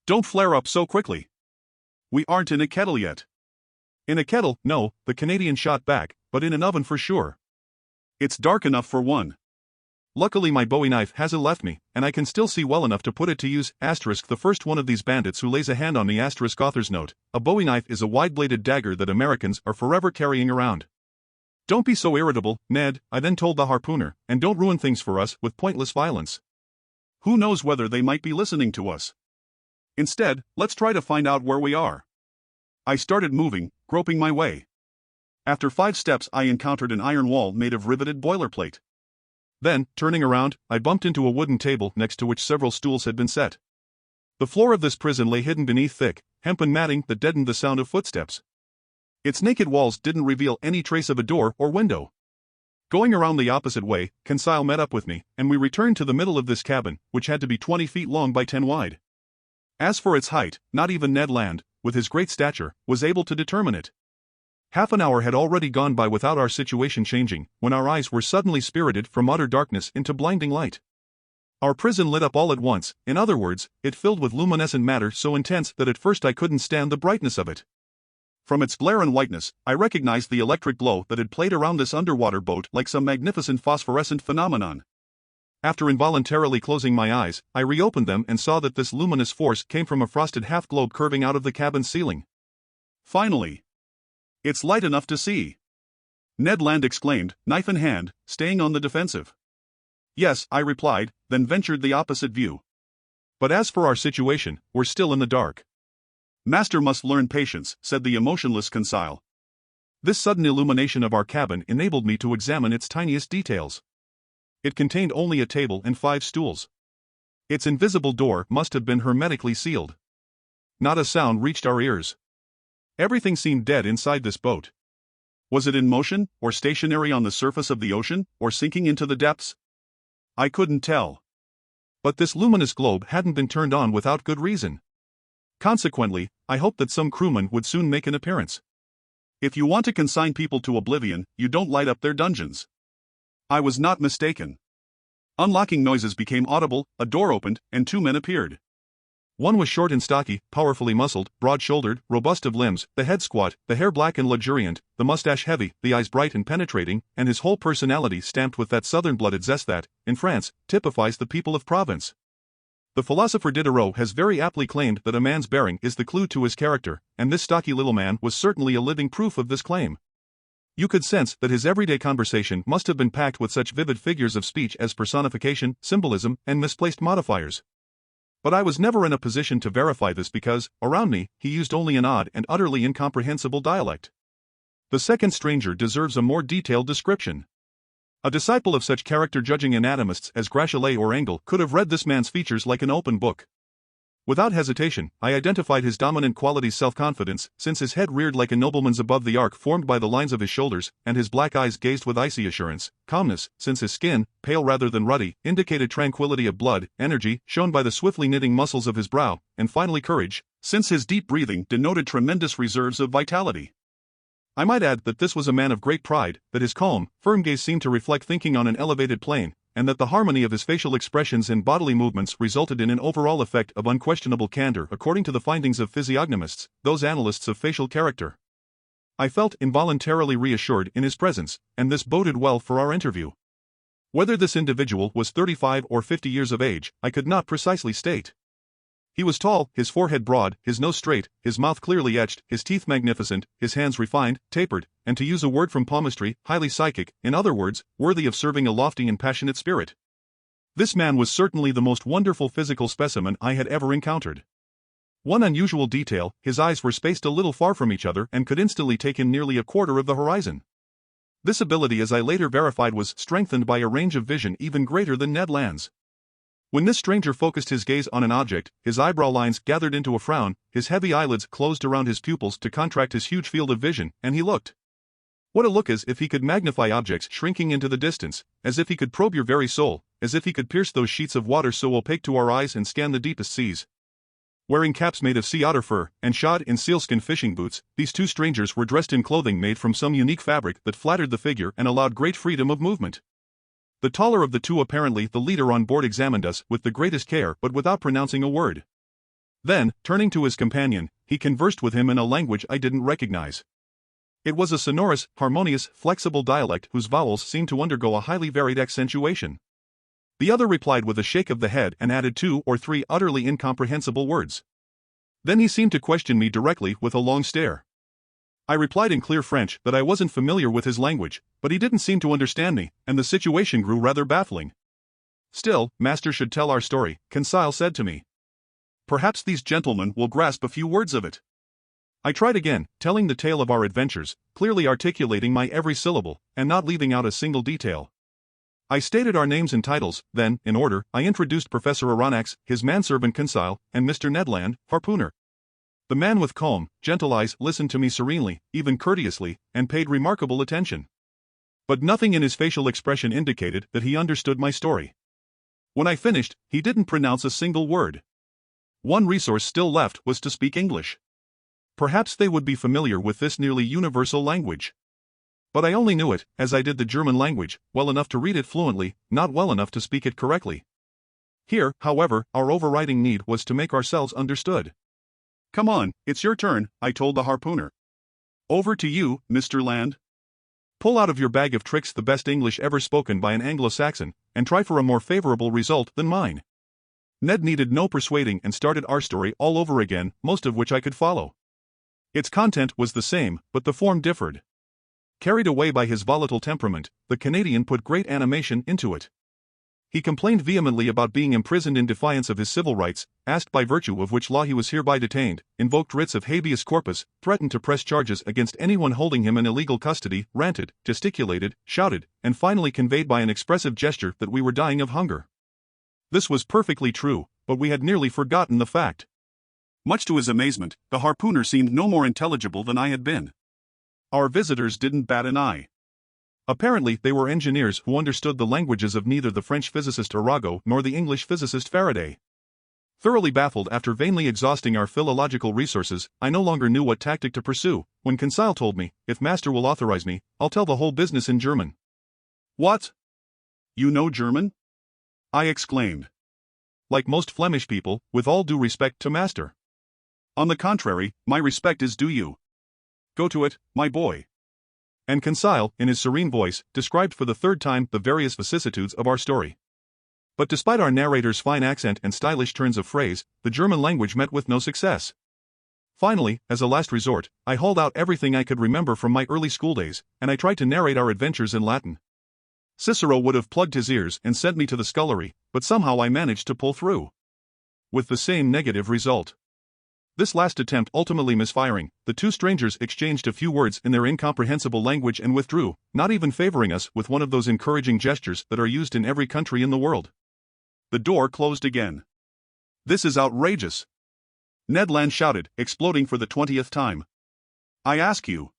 Don't flare up so quickly. We aren't in a kettle yet. In a kettle, no, the Canadian shot back, but in an oven for sure. It's dark enough for one. Luckily my Bowie knife hasn't left me, and I can still see well enough to put it to use. The first one of these bandits who lays a hand on me. Author's note: a Bowie knife is a wide-bladed dagger that Americans are forever carrying around. Don't be so irritable, Ned, I then told the harpooner, and don't ruin things for us with pointless violence. Who knows whether they might be listening to us? Instead, let's try to find out where we are. I started moving, groping my way. After 5 steps I encountered an iron wall made of riveted boilerplate. Then, turning around, I bumped into a wooden table next to which several stools had been set. The floor of this prison lay hidden beneath thick, hempen matting that deadened the sound of footsteps. Its naked walls didn't reveal any trace of a door or window. Going around the opposite way, Conseil met up with me, and we returned to the middle of this cabin, which had to be 20 feet long by 10 wide. As for its height, not even Ned Land, with his great stature, was able to determine it. Half an hour had already gone by without our situation changing, when our eyes were suddenly spirited from utter darkness into blinding light. Our prison lit up all at once, in other words, it filled with luminescent matter so intense that at first I couldn't stand the brightness of it. From its glare and whiteness, I recognized the electric glow that had played around this underwater boat like some magnificent phosphorescent phenomenon. After involuntarily closing my eyes, I reopened them and saw that this luminous force came from a frosted half-globe curving out of the cabin's ceiling. Finally! It's light enough to see! Ned Land exclaimed, knife in hand, staying on the defensive. Yes, I replied, then ventured the opposite view. But as for our situation, we're still in the dark. Master must learn patience, said the emotionless Conseil. This sudden illumination of our cabin enabled me to examine its tiniest details. It contained only a table and 5 stools. Its invisible door must have been hermetically sealed. Not a sound reached our ears. Everything seemed dead inside this boat. Was it in motion, or stationary on the surface of the ocean, or sinking into the depths? I couldn't tell. But this luminous globe hadn't been turned on without good reason. Consequently, I hoped that some crewman would soon make an appearance. If you want to consign people to oblivion, you don't light up their dungeons. I was not mistaken. Unlocking noises became audible, a door opened, and 2 men appeared. One was short and stocky, powerfully muscled, broad-shouldered, robust of limbs, the head squat, the hair black and luxuriant, the mustache heavy, the eyes bright and penetrating, and his whole personality stamped with that southern-blooded zest that, in France, typifies the people of Provence. The philosopher Diderot has very aptly claimed that a man's bearing is the clue to his character, and this stocky little man was certainly a living proof of this claim. You could sense that his everyday conversation must have been packed with such vivid figures of speech as personification, symbolism, and misplaced modifiers. But I was never in a position to verify this because, around me, he used only an odd and utterly incomprehensible dialect. The second stranger deserves a more detailed description. A disciple of such character-judging anatomists as Grachellet or Engel could have read this man's features like an open book. Without hesitation, I identified his dominant qualities: self-confidence, since his head reared like a nobleman's above the arc formed by the lines of his shoulders, and his black eyes gazed with icy assurance; calmness, since his skin, pale rather than ruddy, indicated tranquility of blood; energy, shown by the swiftly knitting muscles of his brow; and finally courage, since his deep breathing denoted tremendous reserves of vitality. I might add that this was a man of great pride, that his calm, firm gaze seemed to reflect thinking on an elevated plane, and that the harmony of his facial expressions and bodily movements resulted in an overall effect of unquestionable candor according to the findings of physiognomists, those analysts of facial character. I felt involuntarily reassured in his presence, and this boded well for our interview. Whether this individual was 35 or 50 years of age, I could not precisely state. He was tall, his forehead broad, his nose straight, his mouth clearly etched, his teeth magnificent, his hands refined, tapered, and to use a word from palmistry, highly psychic, in other words, worthy of serving a lofty and passionate spirit. This man was certainly the most wonderful physical specimen I had ever encountered. One unusual detail: his eyes were spaced a little far from each other and could instantly take in nearly a quarter of the horizon. This ability, as I later verified, was strengthened by a range of vision even greater than Ned Land's. When this stranger focused his gaze on an object, his eyebrow lines gathered into a frown, his heavy eyelids closed around his pupils to contract his huge field of vision, and he looked. What a look! As if he could magnify objects shrinking into the distance, as if he could probe your very soul, as if he could pierce those sheets of water so opaque to our eyes and scan the deepest seas. Wearing caps made of sea otter fur, and shod in sealskin fishing boots, these 2 strangers were dressed in clothing made from some unique fabric that flattered the figure and allowed great freedom of movement. The taller of the 2, apparently the leader on board, examined us with the greatest care but without pronouncing a word. Then, turning to his companion, he conversed with him in a language I didn't recognize. It was a sonorous, harmonious, flexible dialect whose vowels seemed to undergo a highly varied accentuation. The other replied with a shake of the head and added 2 or 3 utterly incomprehensible words. Then he seemed to question me directly with a long stare. I replied in clear French that I wasn't familiar with his language, but he didn't seem to understand me, and the situation grew rather baffling. Still, master should tell our story, Conseil said to me. Perhaps these gentlemen will grasp a few words of it. I tried again, telling the tale of our adventures, clearly articulating my every syllable, and not leaving out a single detail. I stated our names and titles, then, in order, I introduced Professor Aronnax, his manservant Conseil, and Mr. Ned Land, harpooner. The man with calm, gentle eyes listened to me serenely, even courteously, and paid remarkable attention. But nothing in his facial expression indicated that he understood my story. When I finished, he didn't pronounce a single word. One resource still left was to speak English. Perhaps they would be familiar with this nearly universal language. But I only knew it, as I did the German language, well enough to read it fluently, not well enough to speak it correctly. Here, however, our overriding need was to make ourselves understood. Come on, it's your turn, I told the harpooner. Over to you, Mr. Land. Pull out of your bag of tricks the best English ever spoken by an Anglo-Saxon, and try for a more favorable result than mine. Ned needed no persuading and started our story all over again, most of which I could follow. Its content was the same, but the form differed. Carried away by his volatile temperament, the Canadian put great animation into it. He complained vehemently about being imprisoned in defiance of his civil rights, asked by virtue of which law he was hereby detained, invoked writs of habeas corpus, threatened to press charges against anyone holding him in illegal custody, ranted, gesticulated, shouted, and finally conveyed by an expressive gesture that we were dying of hunger. This was perfectly true, but we had nearly forgotten the fact. Much to his amazement, the harpooner seemed no more intelligible than I had been. Our visitors didn't bat an eye. Apparently they were engineers who understood the languages of neither the French physicist Arago nor the English physicist Faraday. Thoroughly baffled after vainly exhausting our philological resources, I no longer knew what tactic to pursue, when Conseil told me, if master will authorize me, I'll tell the whole business in German. What? You know German? I exclaimed. Like most Flemish people, with all due respect to master. On the contrary, my respect is due you. Go to it, my boy. And Conseil, in his serene voice, described for the third time the various vicissitudes of our story. But despite our narrator's fine accent and stylish turns of phrase, the German language met with no success. Finally, as a last resort, I hauled out everything I could remember from my early schooldays, and I tried to narrate our adventures in Latin. Cicero would have plugged his ears and sent me to the scullery, but somehow I managed to pull through. With the same negative result. This last attempt ultimately misfiring, the two strangers exchanged a few words in their incomprehensible language and withdrew, not even favoring us with one of those encouraging gestures that are used in every country in the world. The door closed again. This is outrageous! Ned Land shouted, exploding for the 20th time. I ask you.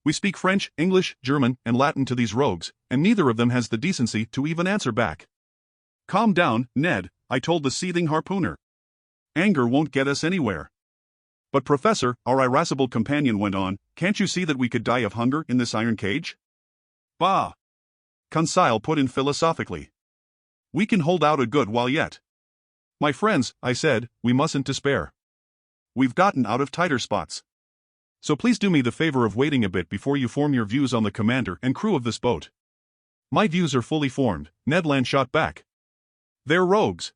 We speak French, English, German, and Latin to these rogues, and neither of them has the decency to even answer back. Calm down, Ned, I told the seething harpooner. Anger won't get us anywhere. But Professor, our irascible companion went on, can't you see that we could die of hunger in this iron cage? Bah! Conseil put in philosophically. We can hold out a good while yet. My friends, I said, we mustn't despair. We've gotten out of tighter spots. So please do me the favor of waiting a bit before you form your views on the commander and crew of this boat. My views are fully formed, Ned Land shot back. They're rogues.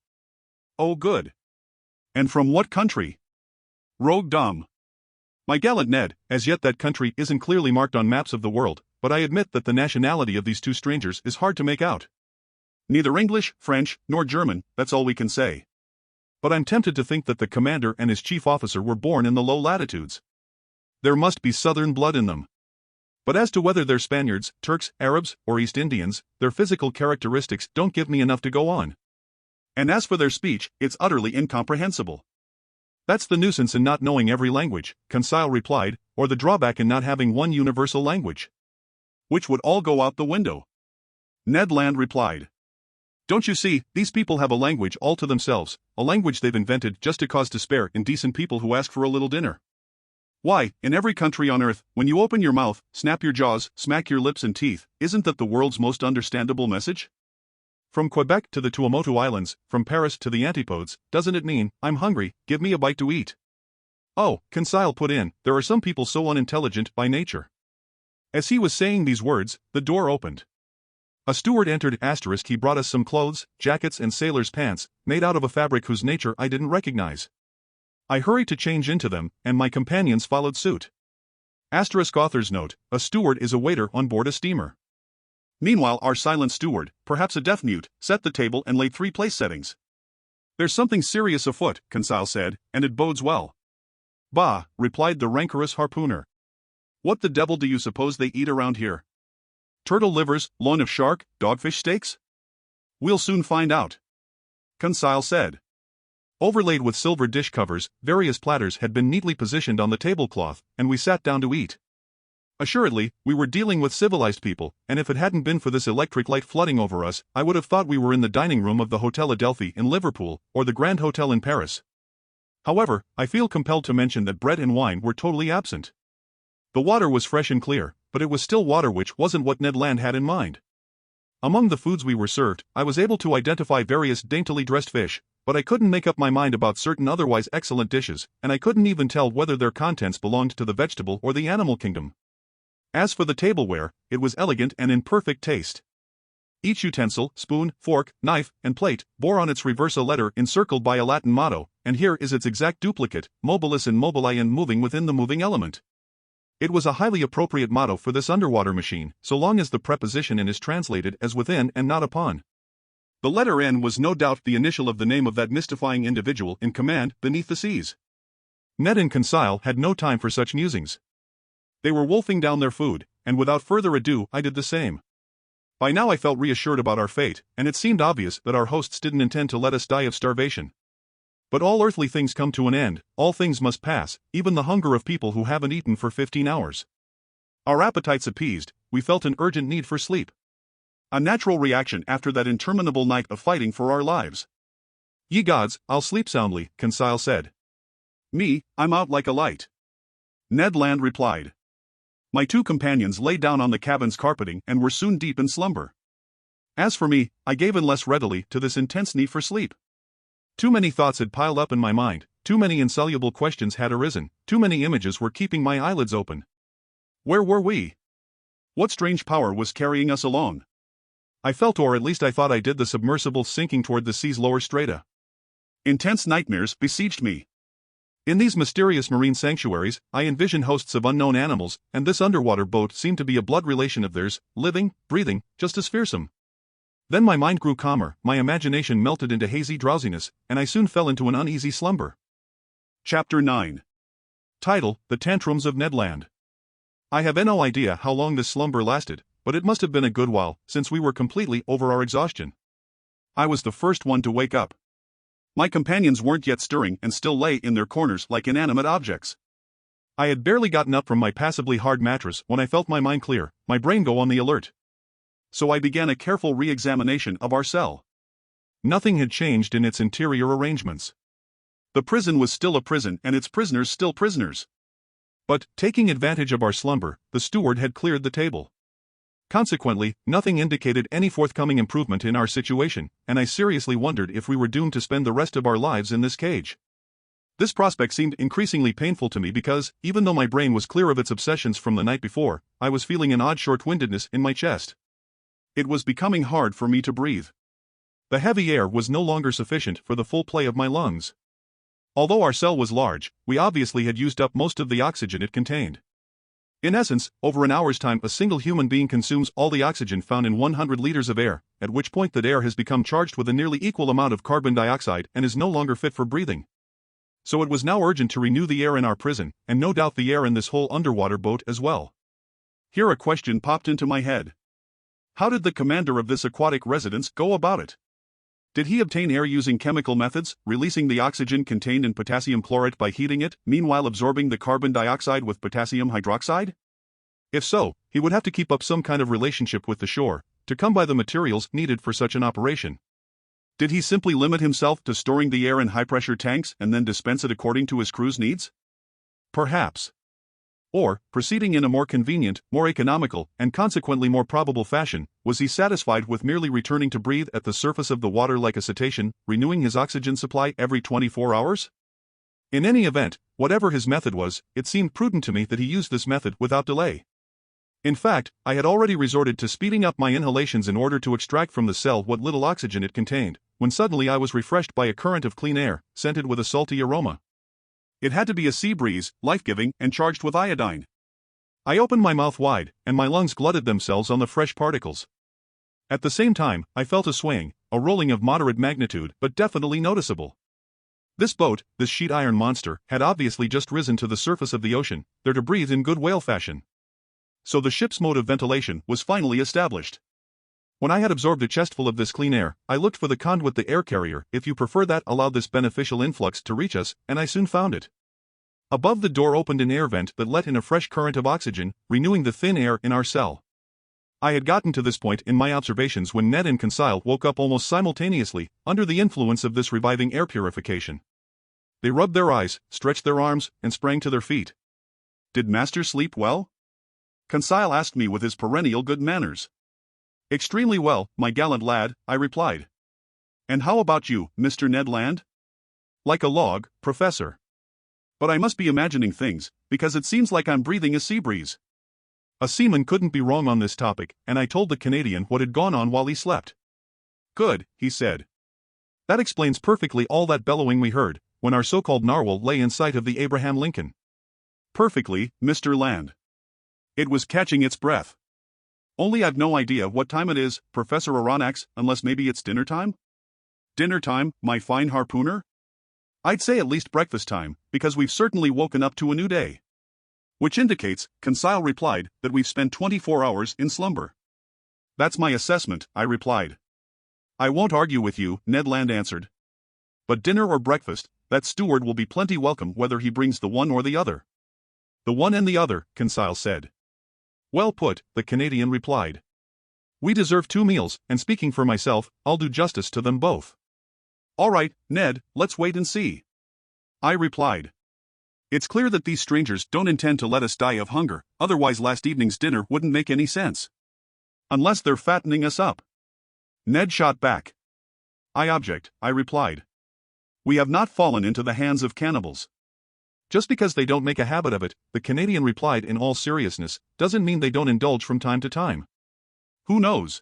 Oh good. And from what country? Roguedom. My gallant Ned, as yet that country isn't clearly marked on maps of the world, but I admit that the nationality of these two strangers is hard to make out. Neither English, French, nor German, that's all we can say. But I'm tempted to think that the commander and his chief officer were born in the low latitudes. There must be southern blood in them. But as to whether they're Spaniards, Turks, Arabs, or East Indians, their physical characteristics don't give me enough to go on. And as for their speech, it's utterly incomprehensible. That's the nuisance in not knowing every language, Conseil replied, or the drawback in not having one universal language. Which would all go out the window. Ned Land replied. Don't you see, these people have a language all to themselves, a language they've invented just to cause despair in decent people who ask for a little dinner. Why, in every country on earth, when you open your mouth, snap your jaws, smack your lips and teeth, isn't that the world's most understandable message? From Quebec to the Tuamotu Islands, from Paris to the Antipodes, doesn't it mean, I'm hungry, give me a bite to eat? Oh, Conseil put in, there are some people so unintelligent by nature. As he was saying these words, the door opened. A steward entered. He brought us some clothes, jackets and sailor's pants, made out of a fabric whose nature I didn't recognize. I hurried to change into them, and my companions followed suit. Author's note: a steward is a waiter on board a steamer. Meanwhile, our silent steward, perhaps a deaf-mute, set the table and laid 3 place settings. There's something serious afoot, Conseil said, and it bodes well. Bah, replied the rancorous harpooner. What the devil do you suppose they eat around here? Turtle livers, loin of shark, dogfish steaks? We'll soon find out. Conseil said. Overlaid with silver dish covers, various platters had been neatly positioned on the tablecloth, and we sat down to eat. Assuredly, we were dealing with civilized people, and if it hadn't been for this electric light flooding over us, I would have thought we were in the dining room of the Hotel Adelphi in Liverpool, or the Grand Hotel in Paris. However, I feel compelled to mention that bread and wine were totally absent. The water was fresh and clear, but it was still water, which wasn't what Ned Land had in mind. Among the foods we were served, I was able to identify various daintily dressed fish, but I couldn't make up my mind about certain otherwise excellent dishes, and I couldn't even tell whether their contents belonged to the vegetable or the animal kingdom. As for the tableware, it was elegant and in perfect taste. Each utensil, spoon, fork, knife, and plate, bore on its reverse a letter encircled by a Latin motto, and here is its exact duplicate: Mobilis and Mobili, and moving within the moving element. It was a highly appropriate motto for this underwater machine, so long as the preposition in is translated as within and not upon. The letter N was no doubt the initial of the name of that mystifying individual in command beneath the seas. Ned and Conseil had no time for such musings. They were wolfing down their food, and without further ado I did the same. By now I felt reassured about our fate, and it seemed obvious that our hosts didn't intend to let us die of starvation. But all earthly things come to an end, all things must pass, even the hunger of people who haven't eaten for 15 hours. Our appetites appeased, we felt an urgent need for sleep. A natural reaction after that interminable night of fighting for our lives. Ye gods, I'll sleep soundly, Conseil said. Me, I'm out like a light. Ned Land replied. My 2 companions lay down on the cabin's carpeting and were soon deep in slumber. As for me, I gave in less readily to this intense need for sleep. Too many thoughts had piled up in my mind, too many insoluble questions had arisen, too many images were keeping my eyelids open. Where were we? What strange power was carrying us along? I felt, or at least I thought I did, the submersible sinking toward the sea's lower strata. Intense nightmares besieged me. In these mysterious marine sanctuaries, I envisioned hosts of unknown animals, and this underwater boat seemed to be a blood relation of theirs, living, breathing, just as fearsome. Then my mind grew calmer, my imagination melted into hazy drowsiness, and I soon fell into an uneasy slumber. Chapter 9. Title: The Tantrums of Ned Land. I have no idea how long this slumber lasted, but it must have been a good while, since we were completely over our exhaustion. I was the first one to wake up. My companions weren't yet stirring and still lay in their corners like inanimate objects. I had barely gotten up from my passably hard mattress when I felt my mind clear, my brain go on the alert. So I began a careful re-examination of our cell. Nothing had changed in its interior arrangements. The prison was still a prison and its prisoners still prisoners. But, taking advantage of our slumber, the steward had cleared the table. Consequently, nothing indicated any forthcoming improvement in our situation, and I seriously wondered if we were doomed to spend the rest of our lives in this cage. This prospect seemed increasingly painful to me because, even though my brain was clear of its obsessions from the night before, I was feeling an odd short-windedness in my chest. It was becoming hard for me to breathe. The heavy air was no longer sufficient for the full play of my lungs. Although our cell was large, we obviously had used up most of the oxygen it contained. In essence, over an hour's time a single human being consumes all the oxygen found in 100 liters of air, at which point that air has become charged with a nearly equal amount of carbon dioxide and is no longer fit for breathing. So it was now urgent to renew the air in our prison, and no doubt the air in this whole underwater boat as well. Here a question popped into my head. How did the commander of this aquatic residence go about it? Did he obtain air using chemical methods, releasing the oxygen contained in potassium chlorate by heating it, meanwhile absorbing the carbon dioxide with potassium hydroxide? If so, he would have to keep up some kind of relationship with the shore, to come by the materials needed for such an operation. Did he simply limit himself to storing the air in high-pressure tanks and then dispense it according to his crew's needs? Perhaps. Or, proceeding in a more convenient, more economical, and consequently more probable fashion, was he satisfied with merely returning to breathe at the surface of the water like a cetacean, renewing his oxygen supply every 24 hours? In any event, whatever his method was, it seemed prudent to me that he used this method without delay. In fact, I had already resorted to speeding up my inhalations in order to extract from the cell what little oxygen it contained, when suddenly I was refreshed by a current of clean air, scented with a salty aroma. It had to be a sea breeze, life-giving, and charged with iodine. I opened my mouth wide, and my lungs glutted themselves on the fresh particles. At the same time, I felt a swaying, a rolling of moderate magnitude but definitely noticeable. This boat, this sheet iron monster, had obviously just risen to the surface of the ocean, there to breathe in good whale fashion. So the ship's mode of ventilation was finally established. When I had absorbed a chestful of this clean air, I looked for the conduit, the air carrier, if you prefer, that allowed this beneficial influx to reach us, and I soon found it. Above the door opened an air vent that let in a fresh current of oxygen, renewing the thin air in our cell. I had gotten to this point in my observations when Ned and Conseil woke up almost simultaneously, under the influence of this reviving air purification. They rubbed their eyes, stretched their arms, and sprang to their feet. "Did Master sleep well?" Conseil asked me with his perennial good manners. "Extremely well, my gallant lad," I replied. "And how about you, Mr. Ned Land?" "Like a log, Professor. But I must be imagining things, because it seems like I'm breathing a sea breeze." A seaman couldn't be wrong on this topic, and I told the Canadian what had gone on while he slept. "Good," he said. "That explains perfectly all that bellowing we heard, when our so-called narwhal lay in sight of the Abraham Lincoln." "Perfectly, Mr. Land. It was catching its breath. Only I've no idea what time it is, Professor Aronnax, unless maybe it's dinner time?" "Dinner time, my fine harpooner?" "I'd say at least breakfast time, because we've certainly woken up to a new day." "Which indicates," Conseil replied, "that we've spent 24 hours in slumber." "That's my assessment," I replied. "I won't argue with you," Ned Land answered. "But dinner or breakfast, that steward will be plenty welcome whether he brings the one or the other." "The one and the other," Conseil said. "Well put," the Canadian replied. "We deserve 2 meals, and speaking for myself, I'll do justice to them both." "All right, Ned, let's wait and see," I replied. "It's clear that these strangers don't intend to let us die of hunger, otherwise last evening's dinner wouldn't make any sense. Unless they're fattening us up." Ned shot back. "I object," I replied. "We have not fallen into the hands of cannibals." "Just because they don't make a habit of it," the Canadian replied in all seriousness, "doesn't mean they don't indulge from time to time. Who knows?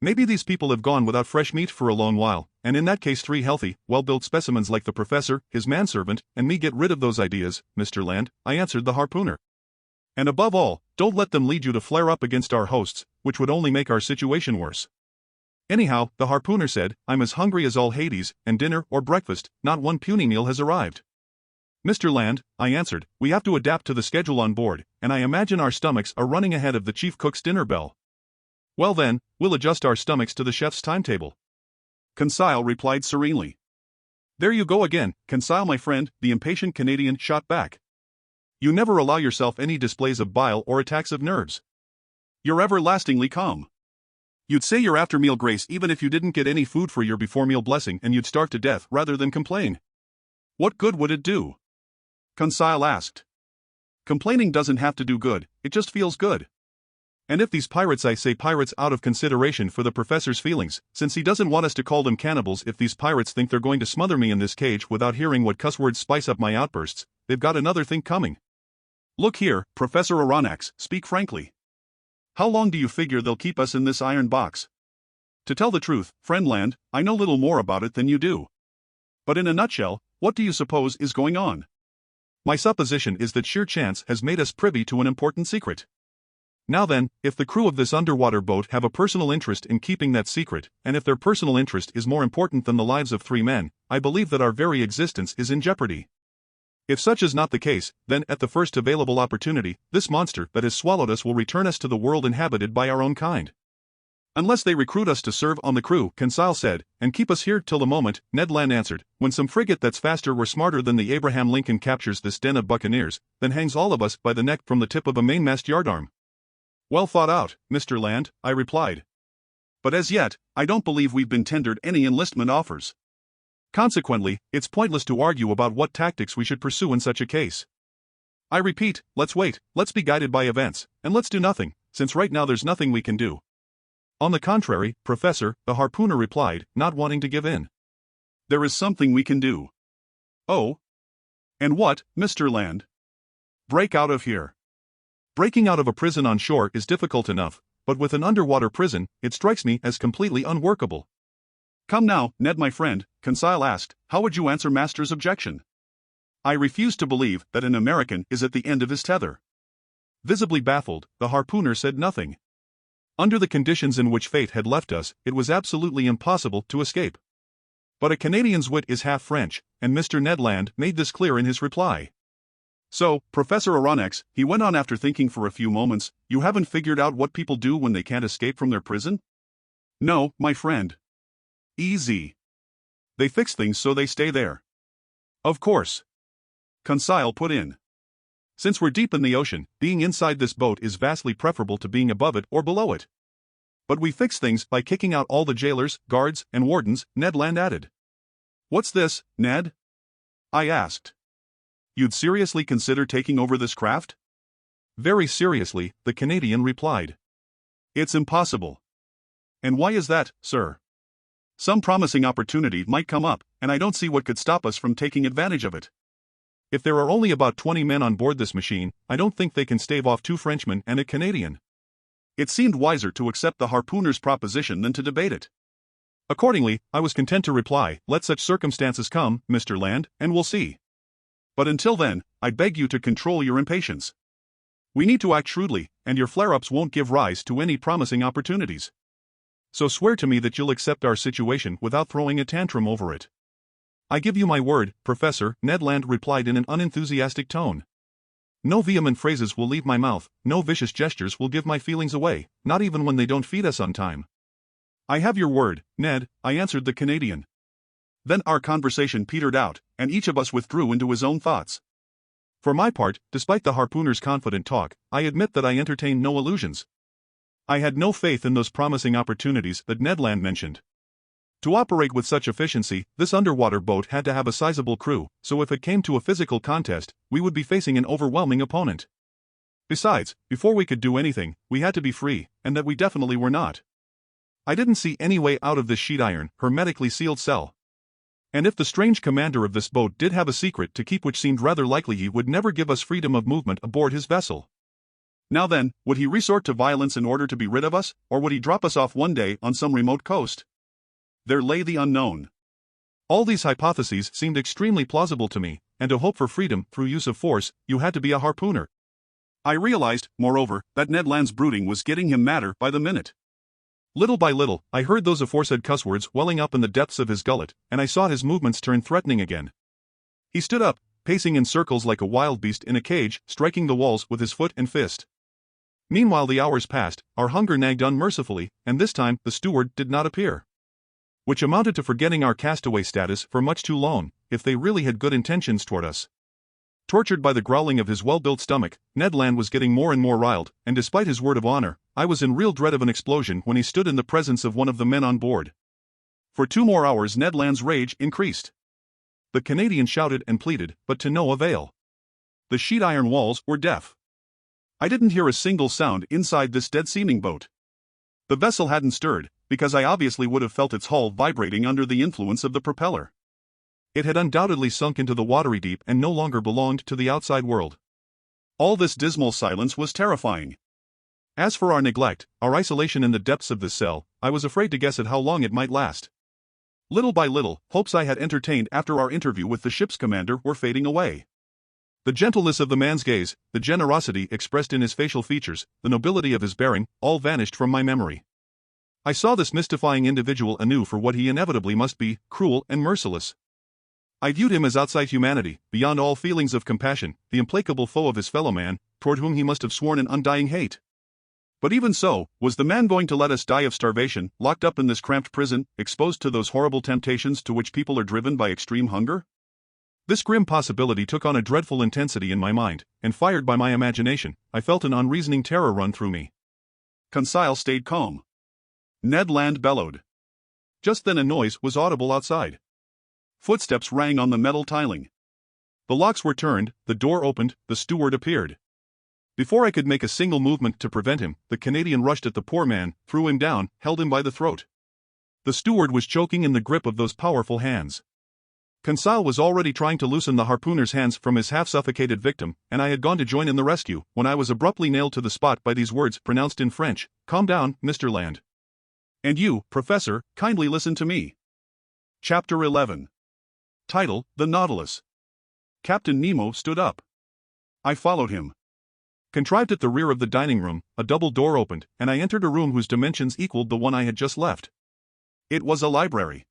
Maybe these people have gone without fresh meat for a long while, and in that case 3 healthy, well-built specimens like the professor, his manservant, and me get rid of those ideas, Mr. Land," I answered the harpooner. "And above all, don't let them lead you to flare up against our hosts, which would only make our situation worse." "Anyhow," the harpooner said, "I'm as hungry as all Hades, and dinner or breakfast, not one puny meal has arrived." "Mr. Land," I answered, "we have to adapt to the schedule on board, and I imagine our stomachs are running ahead of the chief cook's dinner bell." "Well then, we'll adjust our stomachs to the chef's timetable," Conseil replied serenely. "There you go again, Conseil my friend," the impatient Canadian shot back. "You never allow yourself any displays of bile or attacks of nerves. You're everlastingly calm. You'd say your after-meal grace even if you didn't get any food for your before-meal blessing, and you'd starve to death rather than complain." "What good would it do?" Conseil asked. "Complaining doesn't have to do good, it just feels good. And if these pirates, I say pirates out of consideration for the professor's feelings, since he doesn't want us to call them cannibals, if these pirates think they're going to smother me in this cage without hearing what cuss words spice up my outbursts, they've got another thing coming. Look here, Professor Aronnax, speak frankly. How long do you figure they'll keep us in this iron box?" "To tell the truth, friend Land, I know little more about it than you do. But in a nutshell, what do you suppose is going on?" "My supposition is that sheer chance has made us privy to an important secret. Now then, if the crew of this underwater boat have a personal interest in keeping that secret, and if their personal interest is more important than the lives of 3 men, I believe that our very existence is in jeopardy. If such is not the case, then at the first available opportunity, this monster that has swallowed us will return us to the world inhabited by our own kind." "Unless they recruit us to serve on the crew," Conseil said, "and keep us here till the moment," Ned Land answered, "when some frigate that's faster or smarter than the Abraham Lincoln captures this den of buccaneers, then hangs all of us by the neck from the tip of a mainmast yardarm." "Well thought out, Mr. Land," I replied. "But as yet, I don't believe we've been tendered any enlistment offers. Consequently, it's pointless to argue about what tactics we should pursue in such a case. I repeat, let's wait, let's be guided by events, and let's do nothing, since right now there's nothing we can do." "On the contrary, Professor," the harpooner replied, not wanting to give in. "There is something we can do." "Oh? And what, Mr. Land?" "Break out of here." Breaking out of a prison on shore is difficult enough, but with an underwater prison, it strikes me as completely unworkable. Come now, Ned my friend, Conseil asked, how would you answer Master's objection? I refuse to believe that an American is at the end of his tether. Visibly baffled, the harpooner said nothing. Under the conditions in which fate had left us, it was absolutely impossible to escape. But a Canadian's wit is half French, and Mr. Ned Land made this clear in his reply. So, Professor Aronnax, he went on after thinking for a few moments, you haven't figured out what people do when they can't escape from their prison? No, my friend. Easy. They fix things so they stay there. Of course. Conseil put in. Since we're deep in the ocean, being inside this boat is vastly preferable to being above it or below it. But we fix things by kicking out all the jailers, guards, and wardens, Ned Land added. What's this, Ned? I asked. You'd seriously consider taking over this craft? Very seriously, the Canadian replied. It's impossible. And why is that, sir? Some promising opportunity might come up, and I don't see what could stop us from taking advantage of it. If there are only about 20 men on board this machine, I don't think they can stave off 2 Frenchmen and a Canadian. It seemed wiser to accept the harpooner's proposition than to debate it. Accordingly, I was content to reply, let such circumstances come, Mr. Land, and we'll see. But until then, I beg you to control your impatience. We need to act shrewdly, and your flare-ups won't give rise to any promising opportunities. So swear to me that you'll accept our situation without throwing a tantrum over it. I give you my word, Professor, Ned Land replied in an unenthusiastic tone. No vehement phrases will leave my mouth, no vicious gestures will give my feelings away, not even when they don't feed us on time. I have your word, Ned, I answered the Canadian. Then our conversation petered out, and each of us withdrew into his own thoughts. For my part, despite the harpooner's confident talk, I admit that I entertained no illusions. I had no faith in those promising opportunities that Ned Land mentioned. To operate with such efficiency, this underwater boat had to have a sizable crew, so if it came to a physical contest, we would be facing an overwhelming opponent. Besides, before we could do anything, we had to be free, and that we definitely were not. I didn't see any way out of this sheet iron, hermetically sealed cell. And if the strange commander of this boat did have a secret to keep which seemed rather likely, he would never give us freedom of movement aboard his vessel. Now then, would he resort to violence in order to be rid of us, or would he drop us off one day on some remote coast? There lay the unknown. All these hypotheses seemed extremely plausible to me, and to hope for freedom through use of force, you had to be a harpooner. I realized, moreover, that Ned Land's brooding was getting him madder by the minute. Little by little, I heard those aforesaid cuss words welling up in the depths of his gullet, and I saw his movements turn threatening again. He stood up, pacing in circles like a wild beast in a cage, striking the walls with his foot and fist. Meanwhile the hours passed, our hunger nagged unmercifully, and this time the steward did not appear. Which amounted to forgetting our castaway status for much too long, if they really had good intentions toward us. Tortured by the growling of his well-built stomach, Ned Land was getting more and more riled, and despite his word of honor, I was in real dread of an explosion when he stood in the presence of one of the men on board. For 2 more hours Ned Land's rage increased. The Canadian shouted and pleaded, but to no avail. The sheet iron walls were deaf. I didn't hear a single sound inside this dead-seeming boat. The vessel hadn't stirred, because I obviously would have felt its hull vibrating under the influence of the propeller. It had undoubtedly sunk into the watery deep and no longer belonged to the outside world. All this dismal silence was terrifying. As for our neglect, our isolation in the depths of this cell, I was afraid to guess at how long it might last. Little by little, hopes I had entertained after our interview with the ship's commander were fading away. The gentleness of the man's gaze, the generosity expressed in his facial features, the nobility of his bearing, all vanished from my memory. I saw this mystifying individual anew for what he inevitably must be, cruel and merciless. I viewed him as outside humanity, beyond all feelings of compassion, the implacable foe of his fellow man, toward whom he must have sworn an undying hate. But even so, was the man going to let us die of starvation, locked up in this cramped prison, exposed to those horrible temptations to which people are driven by extreme hunger? This grim possibility took on a dreadful intensity in my mind, and fired by my imagination, I felt an unreasoning terror run through me. Conseil stayed calm. Ned Land bellowed. Just then a noise was audible outside. Footsteps rang on the metal tiling. The locks were turned, the door opened, the steward appeared. Before I could make a single movement to prevent him, the Canadian rushed at the poor man, threw him down, held him by the throat. The steward was choking in the grip of those powerful hands. Conseil was already trying to loosen the harpooner's hands from his half-suffocated victim, and I had gone to join in the rescue, when I was abruptly nailed to the spot by these words pronounced in French: "Calm down, Mr. Land. And you, Professor, kindly listen to me." Chapter 11. Title: The Nautilus. Captain Nemo stood up. I followed him. Contrived at the rear of the dining room, a double door opened, and I entered a room whose dimensions equaled the one I had just left. It was a library.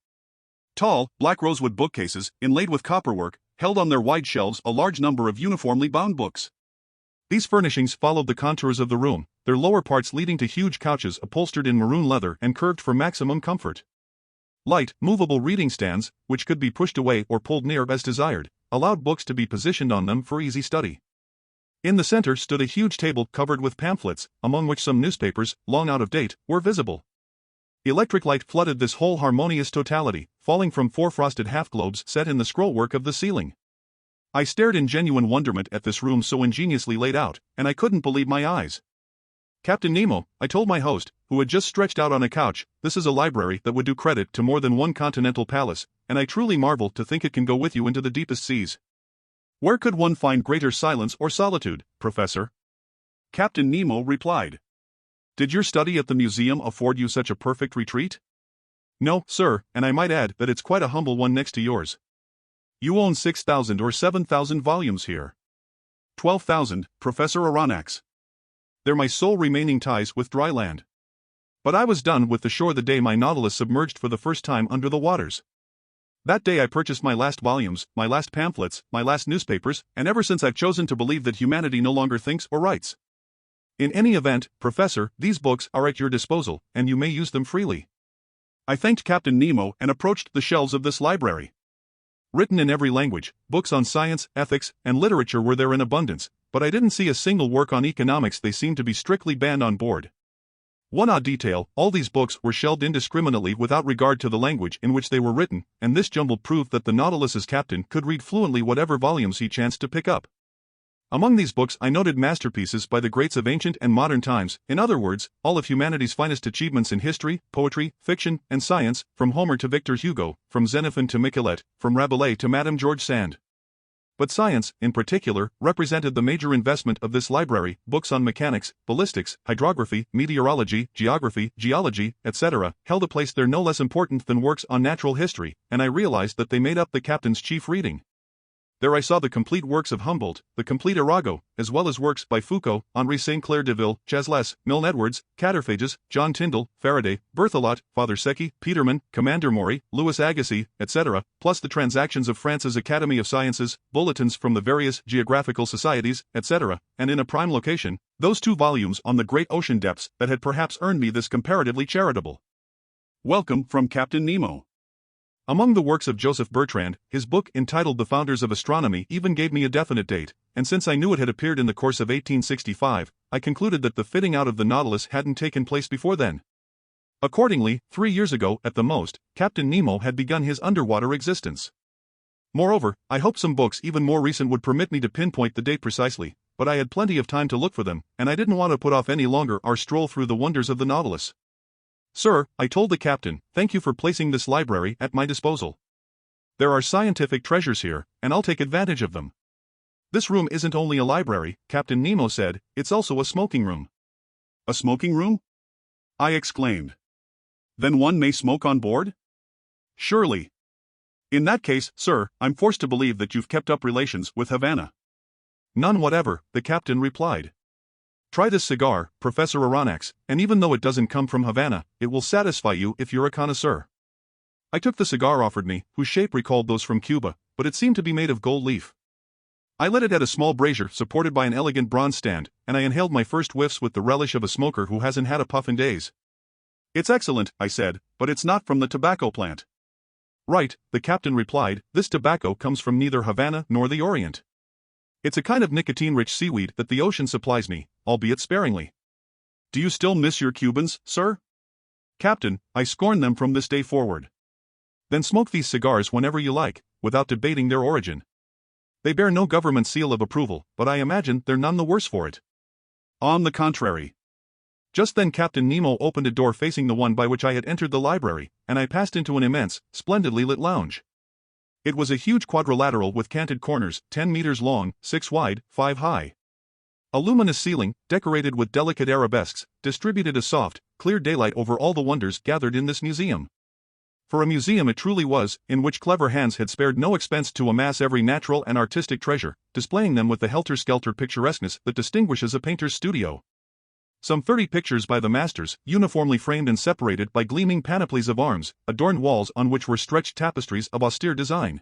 Tall, black rosewood bookcases, inlaid with copperwork, held on their wide shelves a large number of uniformly bound books. These furnishings followed the contours of the room, their lower parts leading to huge couches upholstered in maroon leather and curved for maximum comfort. Light, movable reading stands, which could be pushed away or pulled near as desired, allowed books to be positioned on them for easy study. In the center stood a huge table covered with pamphlets, among which some newspapers, long out of date, were visible. Electric light flooded this whole harmonious totality, falling from 4 frosted half-globes set in the scrollwork of the ceiling. I stared in genuine wonderment at this room so ingeniously laid out, and I couldn't believe my eyes. "Captain Nemo," I told my host, who had just stretched out on a couch, "this is a library that would do credit to more than one continental palace, and I truly marvel to think it can go with you into the deepest seas. Where could one find greater silence or solitude, Professor?" Captain Nemo replied. "Did your study at the museum afford you such a perfect retreat?" "No, sir, and I might add that it's quite a humble one next to yours. You own 6,000 or 7,000 volumes here." 12,000, Professor Aronnax. "They're my sole remaining ties with dry land. But I was done with the shore the day my Nautilus submerged for the first time under the waters. That day I purchased my last volumes, my last pamphlets, my last newspapers, and ever since I've chosen to believe that humanity no longer thinks or writes. In any event, Professor, these books are at your disposal, and you may use them freely." I thanked Captain Nemo and approached the shelves of this library. Written in every language, books on science, ethics, and literature were there in abundance, but I didn't see a single work on economics. They seemed to be strictly banned on board. One odd detail: all these books were shelved indiscriminately without regard to the language in which they were written, and this jumbled proved that the Nautilus's captain could read fluently whatever volumes he chanced to pick up. Among these books I noted masterpieces by the greats of ancient and modern times, in other words, all of humanity's finest achievements in history, poetry, fiction, and science, from Homer to Victor Hugo, from Xenophon to Michelet, from Rabelais to Madame George Sand. But science, in particular, represented the major investment of this library. Books on mechanics, ballistics, hydrography, meteorology, geography, geology, etc., held a place there no less important than works on natural history, and I realized that they made up the captain's chief reading. There I saw the complete works of Humboldt, the complete Arago, as well as works by Foucault, Henri St. Clair Deville, Chasles, Milne Edwards, Caterphages, John Tyndall, Faraday, Berthelot, Father Secchi, Petermann, Commander Maury, Louis Agassiz, etc., plus the transactions of France's Academy of Sciences, bulletins from the various geographical societies, etc., and in a prime location, those 2 volumes on the great ocean depths that had perhaps earned me this comparatively charitable welcome from Captain Nemo. Among the works of Joseph Bertrand, his book entitled The Founders of Astronomy even gave me a definite date, and since I knew it had appeared in the course of 1865, I concluded that the fitting out of the Nautilus hadn't taken place before then. Accordingly, 3 years ago, at the most, Captain Nemo had begun his underwater existence. Moreover, I hoped some books even more recent would permit me to pinpoint the date precisely, but I had plenty of time to look for them, and I didn't want to put off any longer our stroll through the wonders of the Nautilus. "Sir," I told the captain, "thank you for placing this library at my disposal. There are scientific treasures here, and I'll take advantage of them." "This room isn't only a library," Captain Nemo said, "it's also a smoking room." "A smoking room?" I exclaimed. "Then one may smoke on board?" "Surely. In that case, sir, I'm forced to believe that you've kept up relations with Havana." "None whatever," the captain replied. "Try this cigar, Professor Aronnax, and even though it doesn't come from Havana, it will satisfy you if you're a connoisseur." I took the cigar offered me, whose shape recalled those from Cuba, but it seemed to be made of gold leaf. I lit it at a small brazier supported by an elegant bronze stand, and I inhaled my first whiffs with the relish of a smoker who hasn't had a puff in days. "It's excellent," I said, "but it's not from the tobacco plant." "Right," the captain replied, "this tobacco comes from neither Havana nor the Orient. It's a kind of nicotine-rich seaweed that the ocean supplies me, albeit sparingly." "Do you still miss your Cubans, sir?" "Captain, I scorn them from this day forward." "Then smoke these cigars whenever you like, without debating their origin. They bear no government seal of approval, but I imagine they're none the worse for it." "On the contrary." Just then Captain Nemo opened a door facing the one by which I had entered the library, and I passed into an immense, splendidly lit lounge. It was a huge quadrilateral with canted corners, 10 meters long, 6 wide, 5 high. A luminous ceiling, decorated with delicate arabesques, distributed a soft, clear daylight over all the wonders gathered in this museum. For a museum it truly was, in which clever hands had spared no expense to amass every natural and artistic treasure, displaying them with the helter-skelter picturesqueness that distinguishes a painter's studio. Some 30 pictures by the masters, uniformly framed and separated by gleaming panoplies of arms, adorned walls on which were stretched tapestries of austere design.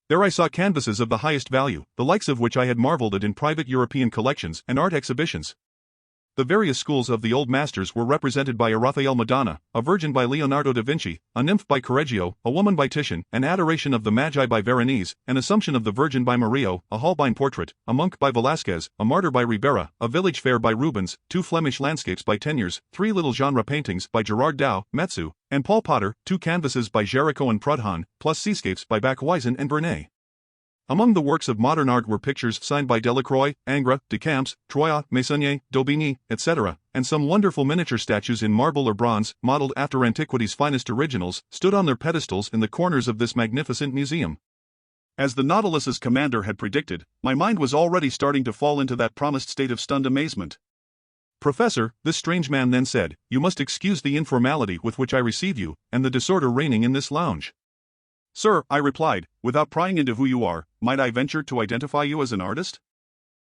There I saw canvases of the highest value, the likes of which I had marveled at in private European collections and art exhibitions. The various schools of the old masters were represented by a Raphael Madonna, a Virgin by Leonardo da Vinci, a Nymph by Correggio, a Woman by Titian, an Adoration of the Magi by Veronese, an Assumption of the Virgin by Murillo, a Holbein portrait, a Monk by Velázquez, a Martyr by Ribera, a Village Fair by Rubens, 2 Flemish landscapes by Teniers, 3 little genre paintings by Gerard Dow, Metsu, and Paul Potter, 2 canvases by Géricault and Proudhon, plus seascapes by Bacquoisen and Vernet. Among the works of modern art were pictures signed by Delacroix, Ingres, Decamps, Troyat, Meissonier, Daubigny, etc., and some wonderful miniature statues in marble or bronze, modeled after antiquity's finest originals, stood on their pedestals in the corners of this magnificent museum. As the Nautilus's commander had predicted, my mind was already starting to fall into that promised state of stunned amazement. "Professor," this strange man then said, "you must excuse the informality with which I receive you, and the disorder reigning in this lounge." "Sir," I replied, "without prying into who you are, might I venture to identify you as an artist?"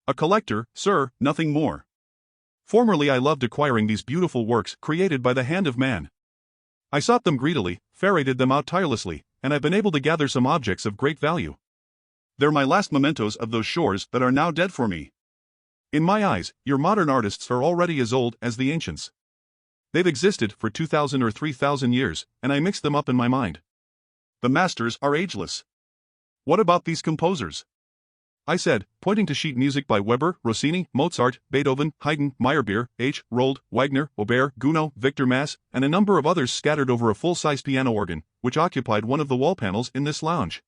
"A collector, sir, nothing more. Formerly I loved acquiring these beautiful works created by the hand of man. I sought them greedily, ferreted them out tirelessly, and I've been able to gather some objects of great value. They're my last mementos of those shores that are now dead for me. In my eyes, your modern artists are already as old as the ancients. They've existed for 2,000 or 3,000 years, and I mix them up in my mind. The masters are ageless. What about these composers?" I said, pointing to sheet music by Weber, Rossini, Mozart, Beethoven, Haydn, Meyerbeer, H. Rold, Wagner, Aubert, Gounod, Victor Mass, and a number of others scattered over a full-size piano organ, which occupied one of the wall panels in this lounge.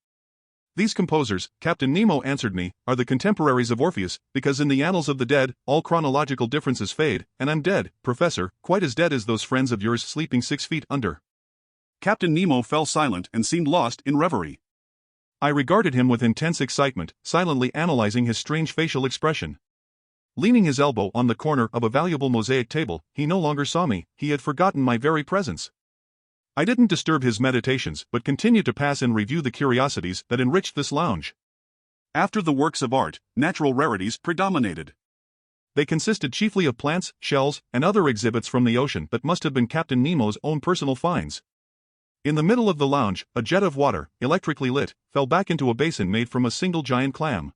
"These composers," Captain Nemo answered me, "are the contemporaries of Orpheus, because in the annals of the dead, all chronological differences fade, and I'm dead, Professor, quite as dead as those friends of yours sleeping 6 feet under." Captain Nemo fell silent and seemed lost in reverie. I regarded him with intense excitement, silently analyzing his strange facial expression. Leaning his elbow on the corner of a valuable mosaic table, he no longer saw me, he had forgotten my very presence. I didn't disturb his meditations but continued to pass in review the curiosities that enriched this lounge. After the works of art, natural rarities predominated. They consisted chiefly of plants, shells, and other exhibits from the ocean that must have been Captain Nemo's own personal finds. In the middle of the lounge, a jet of water, electrically lit, fell back into a basin made from a single giant clam.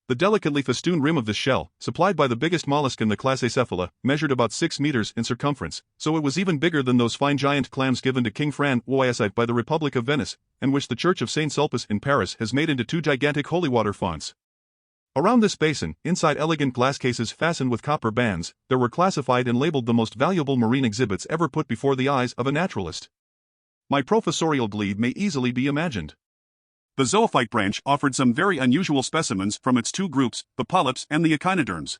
The delicately festooned rim of the shell, supplied by the biggest mollusk in the class Acephala, measured about 6 meters in circumference, so it was even bigger than those fine giant clams given to King Fran Oisive by the Republic of Venice, and which the Church of Saint Sulpice in Paris has made into 2 gigantic holy water fonts. Around this basin, inside elegant glass cases fastened with copper bands, there were classified and labeled the most valuable marine exhibits ever put before the eyes of a naturalist. My professorial glee may easily be imagined. The zoophyte branch offered some very unusual specimens from its 2 groups, the polyps and the echinoderms.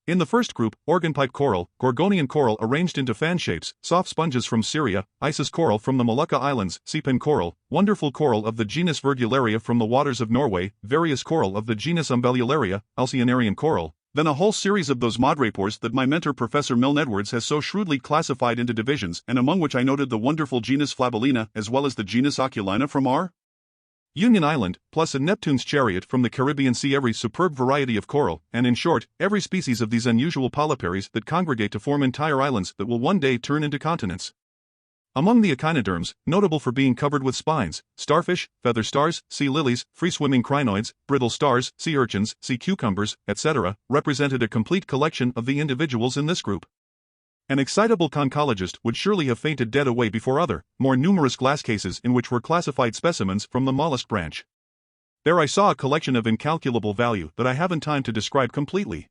In the first group, organpipe coral, Gorgonian coral arranged into fan shapes, soft sponges from Syria, Isis coral from the Molucca Islands, seapen coral, wonderful coral of the genus Virgularia from the waters of Norway, various coral of the genus Umbellularia, Alcyonarian coral, then a whole series of those madrepores that my mentor Professor Milne Edwards has so shrewdly classified into divisions, and among which I noted the wonderful genus Flabellina as well as the genus Oculina from R. Union Island, plus a Neptune's chariot from the Caribbean Sea, every superb variety of coral, and in short, every species of these unusual polyparies that congregate to form entire islands that will one day turn into continents. Among the echinoderms, notable for being covered with spines, starfish, feather stars, sea lilies, free-swimming crinoids, brittle stars, sea urchins, sea cucumbers, etc., represented a complete collection of the individuals in this group. An excitable conchologist would surely have fainted dead away before other, more numerous glass cases in which were classified specimens from the mollusk branch. There I saw a collection of incalculable value that I haven't time to describe completely.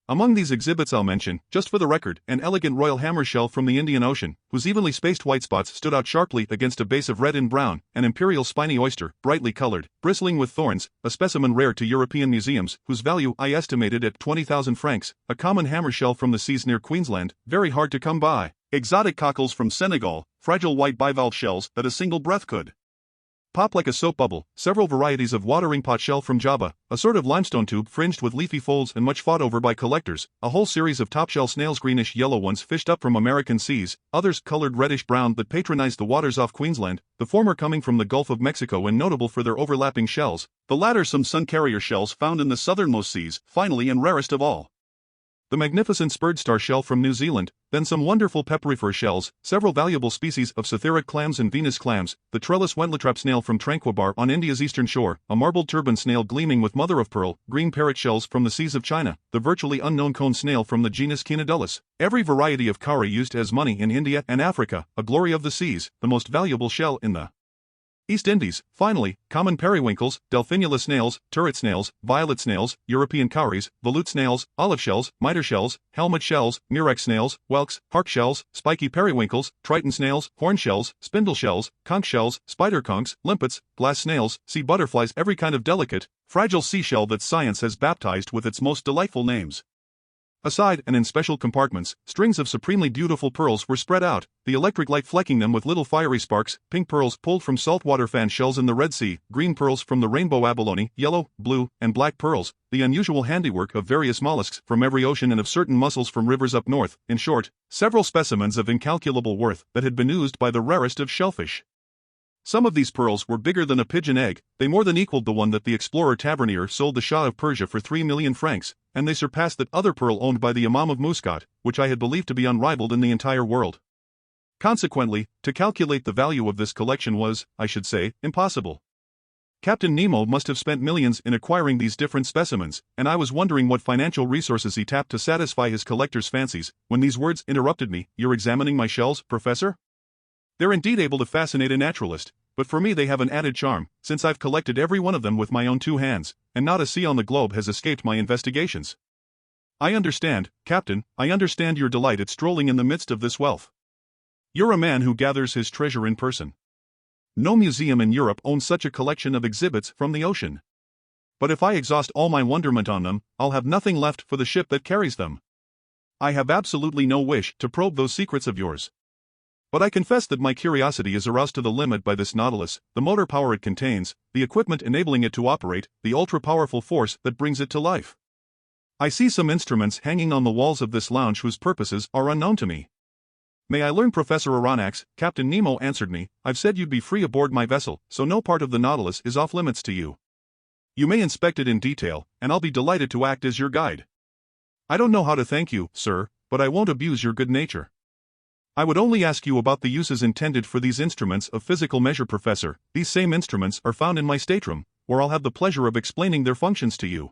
Among these exhibits I'll mention, just for the record, an elegant royal hammershell from the Indian Ocean, whose evenly spaced white spots stood out sharply against a base of red and brown, an imperial spiny oyster, brightly colored, bristling with thorns, a specimen rare to European museums, whose value I estimated at 20,000 francs, a common hammershell from the seas near Queensland, very hard to come by, exotic cockles from Senegal, fragile white bivalve shells that a single breath could Pop like a soap bubble, several varieties of watering pot shell from Java, a sort of limestone tube fringed with leafy folds and much fought over by collectors, a whole series of top-shell snails, greenish-yellow ones fished up from American seas, others colored reddish-brown that patronized the waters off Queensland, the former coming from the Gulf of Mexico and notable for their overlapping shells, the latter some sun carrier shells found in the southernmost seas, finally and rarest of all, the magnificent spurred star shell from New Zealand, then some wonderful peperifer shells, several valuable species of Cytheric clams and Venus clams, the trellis wentletrap snail from Tranquebar on India's eastern shore, a marbled turban snail gleaming with mother-of-pearl, green parrot shells from the seas of China, the virtually unknown cone snail from the genus Cynodulus, every variety of cowrie used as money in India and Africa, a glory of the seas, the most valuable shell in the East Indies, finally, common periwinkles, delphinula snails, turret snails, violet snails, European cowries, volute snails, olive shells, mitre shells, helmet shells, murex snails, whelks, hark shells, spiky periwinkles, triton snails, horn shells, spindle shells, conch shells, spider conchs, limpets, glass snails, sea butterflies, every kind of delicate, fragile seashell that science has baptized with its most delightful names. Aside and in special compartments, strings of supremely beautiful pearls were spread out, the electric light flecking them with little fiery sparks, pink pearls pulled from saltwater fan shells in the Red Sea, green pearls from the rainbow abalone, yellow, blue, and black pearls, the unusual handiwork of various mollusks from every ocean and of certain mussels from rivers up north, in short, several specimens of incalculable worth that had been oozed by the rarest of shellfish. Some of these pearls were bigger than a pigeon egg, they more than equaled the one that the explorer Tavernier sold the Shah of Persia for 3 million francs, and they surpassed that other pearl owned by the Imam of Muscat, which I had believed to be unrivaled in the entire world. Consequently, to calculate the value of this collection was, I should say, impossible. Captain Nemo must have spent millions in acquiring these different specimens, and I was wondering what financial resources he tapped to satisfy his collector's fancies, when these words interrupted me. "You're examining my shells, Professor?" They're indeed able to fascinate a naturalist, but for me they have an added charm, since I've collected every one of them with my own 2 hands, and not a sea on the globe has escaped my investigations. I understand, Captain, I understand your delight at strolling in the midst of this wealth. You're a man who gathers his treasure in person. No museum in Europe owns such a collection of exhibits from the ocean. But if I exhaust all my wonderment on them, I'll have nothing left for the ship that carries them. I have absolutely no wish to probe those secrets of yours. But I confess that my curiosity is aroused to the limit by this Nautilus, the motor power it contains, the equipment enabling it to operate, the ultra-powerful force that brings it to life. I see some instruments hanging on the walls of this lounge whose purposes are unknown to me. "May I learn, Professor Aronnax?" Captain Nemo answered me. "I've said you'd be free aboard my vessel, so no part of the Nautilus is off limits to you. You may inspect it in detail, and I'll be delighted to act as your guide." "I don't know how to thank you, sir, but I won't abuse your good nature. I would only ask you about the uses intended for these instruments of physical measure, Professor. These same instruments are found in my stateroom, where I'll have the pleasure of explaining their functions to you.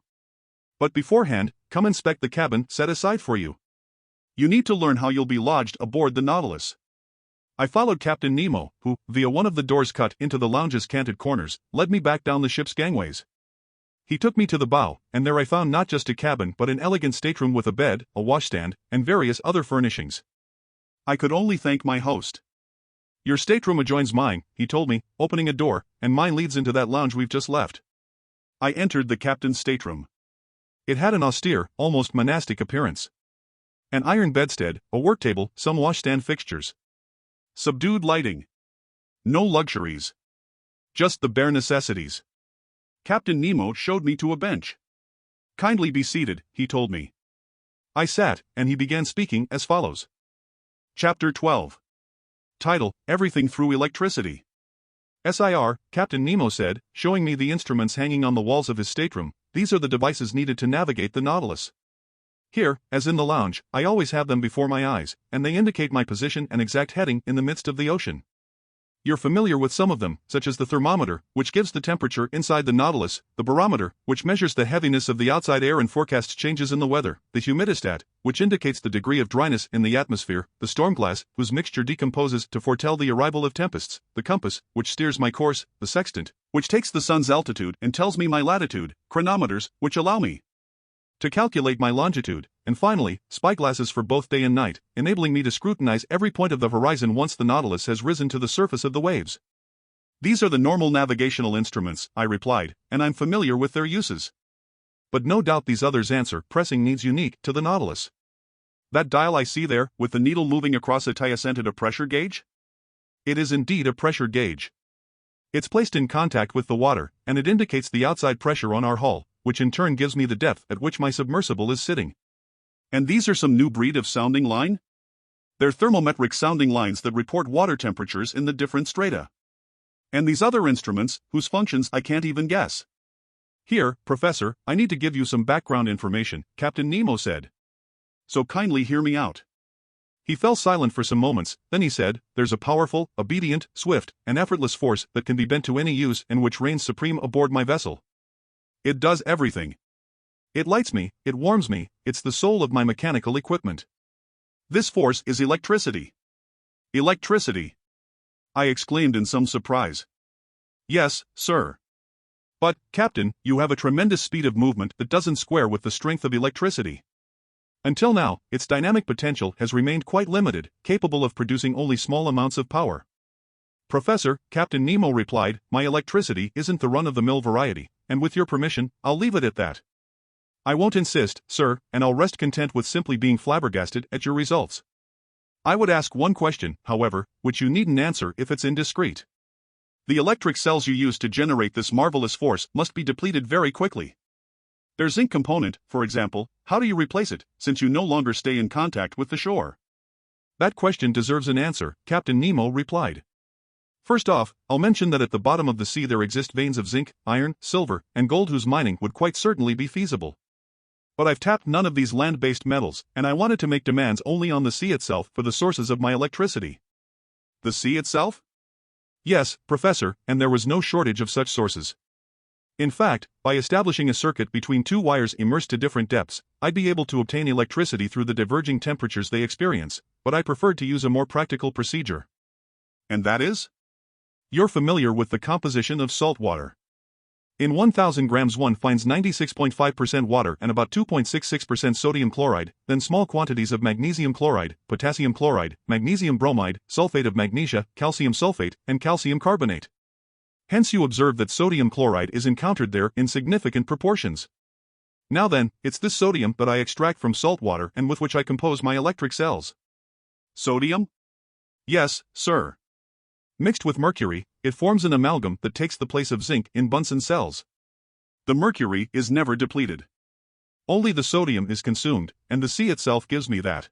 But beforehand, come inspect the cabin set aside for you. You need to learn how you'll be lodged aboard the Nautilus." I followed Captain Nemo, who, via one of the doors cut into the lounge's canted corners, led me back down the ship's gangways. He took me to the bow, and there I found not just a cabin but an elegant stateroom with a bed, a washstand, and various other furnishings. I could only thank my host. "Your stateroom adjoins mine," he told me, opening a door, "and mine leads into that lounge we've just left." I entered the captain's stateroom. It had an austere, almost monastic appearance. An iron bedstead, a worktable, some washstand fixtures. Subdued lighting. No luxuries. Just the bare necessities. Captain Nemo showed me to a bench. "Kindly be seated," he told me. I sat, and he began speaking as follows. Chapter 12. Title: Everything Through Electricity. "Sir," Captain Nemo said, showing me the instruments hanging on the walls of his stateroom, "these are the devices needed to navigate the Nautilus. Here, as in the lounge, I always have them before my eyes, and they indicate my position and exact heading in the midst of the ocean. You're familiar with some of them, such as the thermometer, which gives the temperature inside the Nautilus, the barometer, which measures the heaviness of the outside air and forecasts changes in the weather, the humidistat, which indicates the degree of dryness in the atmosphere, the stormglass, whose mixture decomposes to foretell the arrival of tempests, the compass, which steers my course, the sextant, which takes the sun's altitude and tells me my latitude, chronometers, which allow me to calculate my longitude, and finally, spyglasses for both day and night, enabling me to scrutinize every point of the horizon once the Nautilus has risen to the surface of the waves. These are the normal navigational instruments," I replied, "and I'm familiar with their uses. But no doubt these others answer pressing needs unique to the Nautilus. That dial I see there, with the needle moving across it, isn't it a pressure gauge?" "It is indeed a pressure gauge. It's placed in contact with the water, and it indicates the outside pressure on our hull, which in turn gives me the depth at which my submersible is sitting. And these are some new breed of sounding line? They're thermometric sounding lines that report water temperatures in the different strata. And these other instruments, whose functions I can't even guess. Here, Professor, I need to give you some background information, Captain Nemo said. So kindly hear me out. He fell silent for some moments, then he said, there's a powerful, obedient, swift, and effortless force that can be bent to any use and which reigns supreme aboard my vessel. It does everything. It lights me, it warms me, it's the soul of my mechanical equipment. This force is electricity. Electricity! I exclaimed in some surprise. Yes, sir. But, Captain, you have a tremendous speed of movement that doesn't square with the strength of electricity. Until now, its dynamic potential has remained quite limited, capable of producing only small amounts of power. Professor, Captain Nemo replied, my electricity isn't the run-of-the-mill variety, and with your permission, I'll leave it at that. I won't insist, sir, and I'll rest content with simply being flabbergasted at your results. I would ask one question, however, which you needn't answer if it's indiscreet. The electric cells you use to generate this marvelous force must be depleted very quickly. Their zinc component, for example, how do you replace it, since you no longer stay in contact with the shore? That question deserves an answer, Captain Nemo replied. First off, I'll mention that at the bottom of the sea there exist veins of zinc, iron, silver, and gold whose mining would quite certainly be feasible. But I've tapped none of these land-based metals, and I wanted to make demands only on the sea itself for the sources of my electricity. The sea itself? Yes, Professor, and there was no shortage of such sources. In fact, by establishing a circuit between two wires immersed to different depths, I'd be able to obtain electricity through the diverging temperatures they experience, but I preferred to use a more practical procedure. And that is? You're familiar with the composition of salt water. In 1,000 grams one finds 96.5% water and about 2.66% sodium chloride, then small quantities of magnesium chloride, potassium chloride, magnesium bromide, sulfate of magnesia, calcium sulfate, and calcium carbonate. Hence you observe that sodium chloride is encountered there in significant proportions. Now then, it's this sodium that I extract from salt water and with which I compose my electric cells. Sodium? Yes, sir. Mixed with mercury, it forms an amalgam that takes the place of zinc in Bunsen cells. The mercury is never depleted. Only the sodium is consumed, and the sea itself gives me that.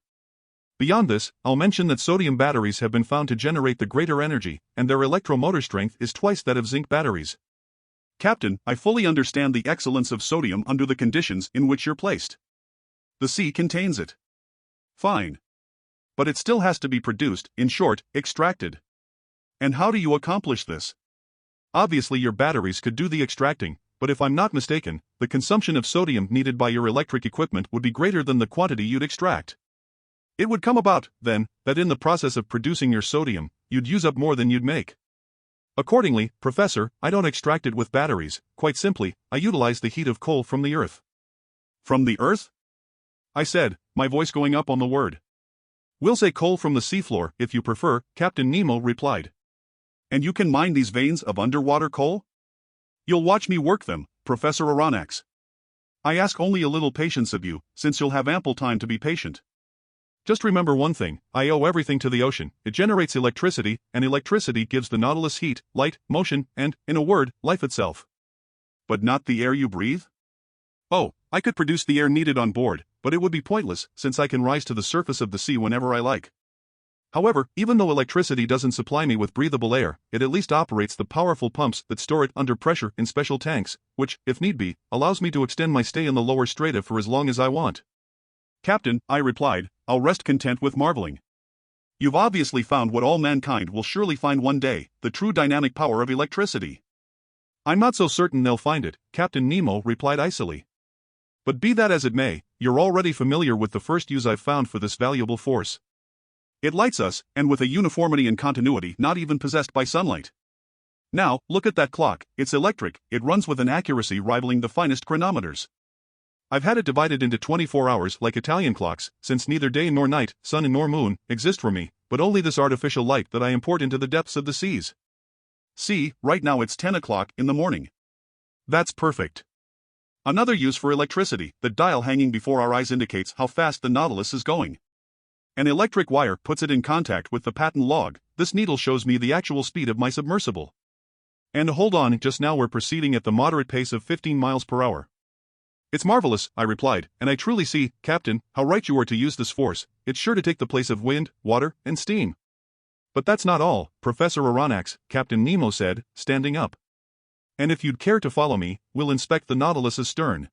Beyond this, I'll mention that sodium batteries have been found to generate the greater energy, and their electromotor strength is twice that of zinc batteries. Captain, I fully understand the excellence of sodium under the conditions in which you're placed. The sea contains it. Fine. But it still has to be produced, in short, extracted. And how do you accomplish this? Obviously your batteries could do the extracting, but if I'm not mistaken, the consumption of sodium needed by your electric equipment would be greater than the quantity you'd extract. It would come about, then, that in the process of producing your sodium, you'd use up more than you'd make. Accordingly, Professor, I don't extract it with batteries, quite simply, I utilize the heat of coal from the earth. From the earth? I said, my voice going up on the word. We'll say coal from the seafloor, if you prefer, Captain Nemo replied. And you can mine these veins of underwater coal? You'll watch me work them, Professor Aronnax. I ask only a little patience of you, since you'll have ample time to be patient. Just remember one thing, I owe everything to the ocean. It generates electricity, and electricity gives the Nautilus heat, light, motion, and, in a word, life itself. But not the air you breathe? Oh, I could produce the air needed on board, but it would be pointless, since I can rise to the surface of the sea whenever I like. However, even though electricity doesn't supply me with breathable air, it at least operates the powerful pumps that store it under pressure in special tanks, which, if need be, allows me to extend my stay in the lower strata for as long as I want. Captain, I replied, I'll rest content with marveling. You've obviously found what all mankind will surely find one day, the true dynamic power of electricity. I'm not so certain they'll find it, Captain Nemo replied icily. But be that as it may, you're already familiar with the first use I've found for this valuable force. It lights us, and with a uniformity and continuity not even possessed by sunlight. Now, look at that clock, it's electric, it runs with an accuracy rivaling the finest chronometers. I've had it divided into 24 hours like Italian clocks, since neither day nor night, sun nor moon, exist for me, but only this artificial light that I import into the depths of the seas. See, right now it's 10 o'clock in the morning. That's perfect. Another use for electricity, the dial hanging before our eyes indicates how fast the Nautilus is going. An electric wire puts it in contact with the patent log. This needle shows me the actual speed of my submersible. And hold on, just now we're proceeding at the moderate pace of 15 miles per hour. It's marvelous, I replied, and I truly see, Captain, how right you are to use this force. It's sure to take the place of wind, water, and steam. But that's not all, Professor Aronnax, Captain Nemo said, standing up. And if you'd care to follow me, we'll inspect the Nautilus's stern.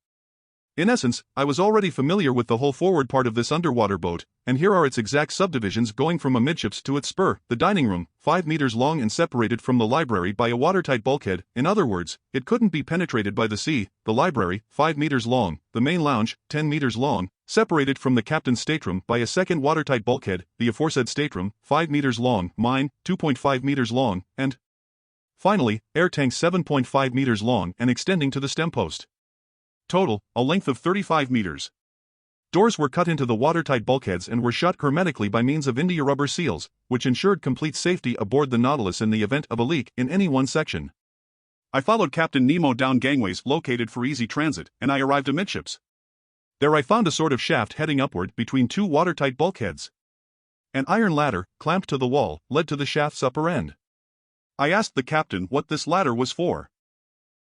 In essence, I was already familiar with the whole forward part of this underwater boat, and here are its exact subdivisions going from amidships to its spur, the dining room, 5 meters long and separated from the library by a watertight bulkhead. In other words, it couldn't be penetrated by the sea. The library, 5 meters long, the main lounge, 10 meters long, separated from the captain's stateroom by a second watertight bulkhead, the aforesaid stateroom, 5 meters long, mine, 2.5 meters long, and finally, air tanks 7.5 meters long and extending to the stem post. Total, a length of 35 meters. Doors were cut into the watertight bulkheads and were shut hermetically by means of India rubber seals, which ensured complete safety aboard the Nautilus in the event of a leak in any one section. I followed Captain Nemo down gangways located for easy transit, and I arrived amidships. There I found a sort of shaft heading upward between two watertight bulkheads. An iron ladder, clamped to the wall, led to the shaft's upper end. I asked the captain what this ladder was for.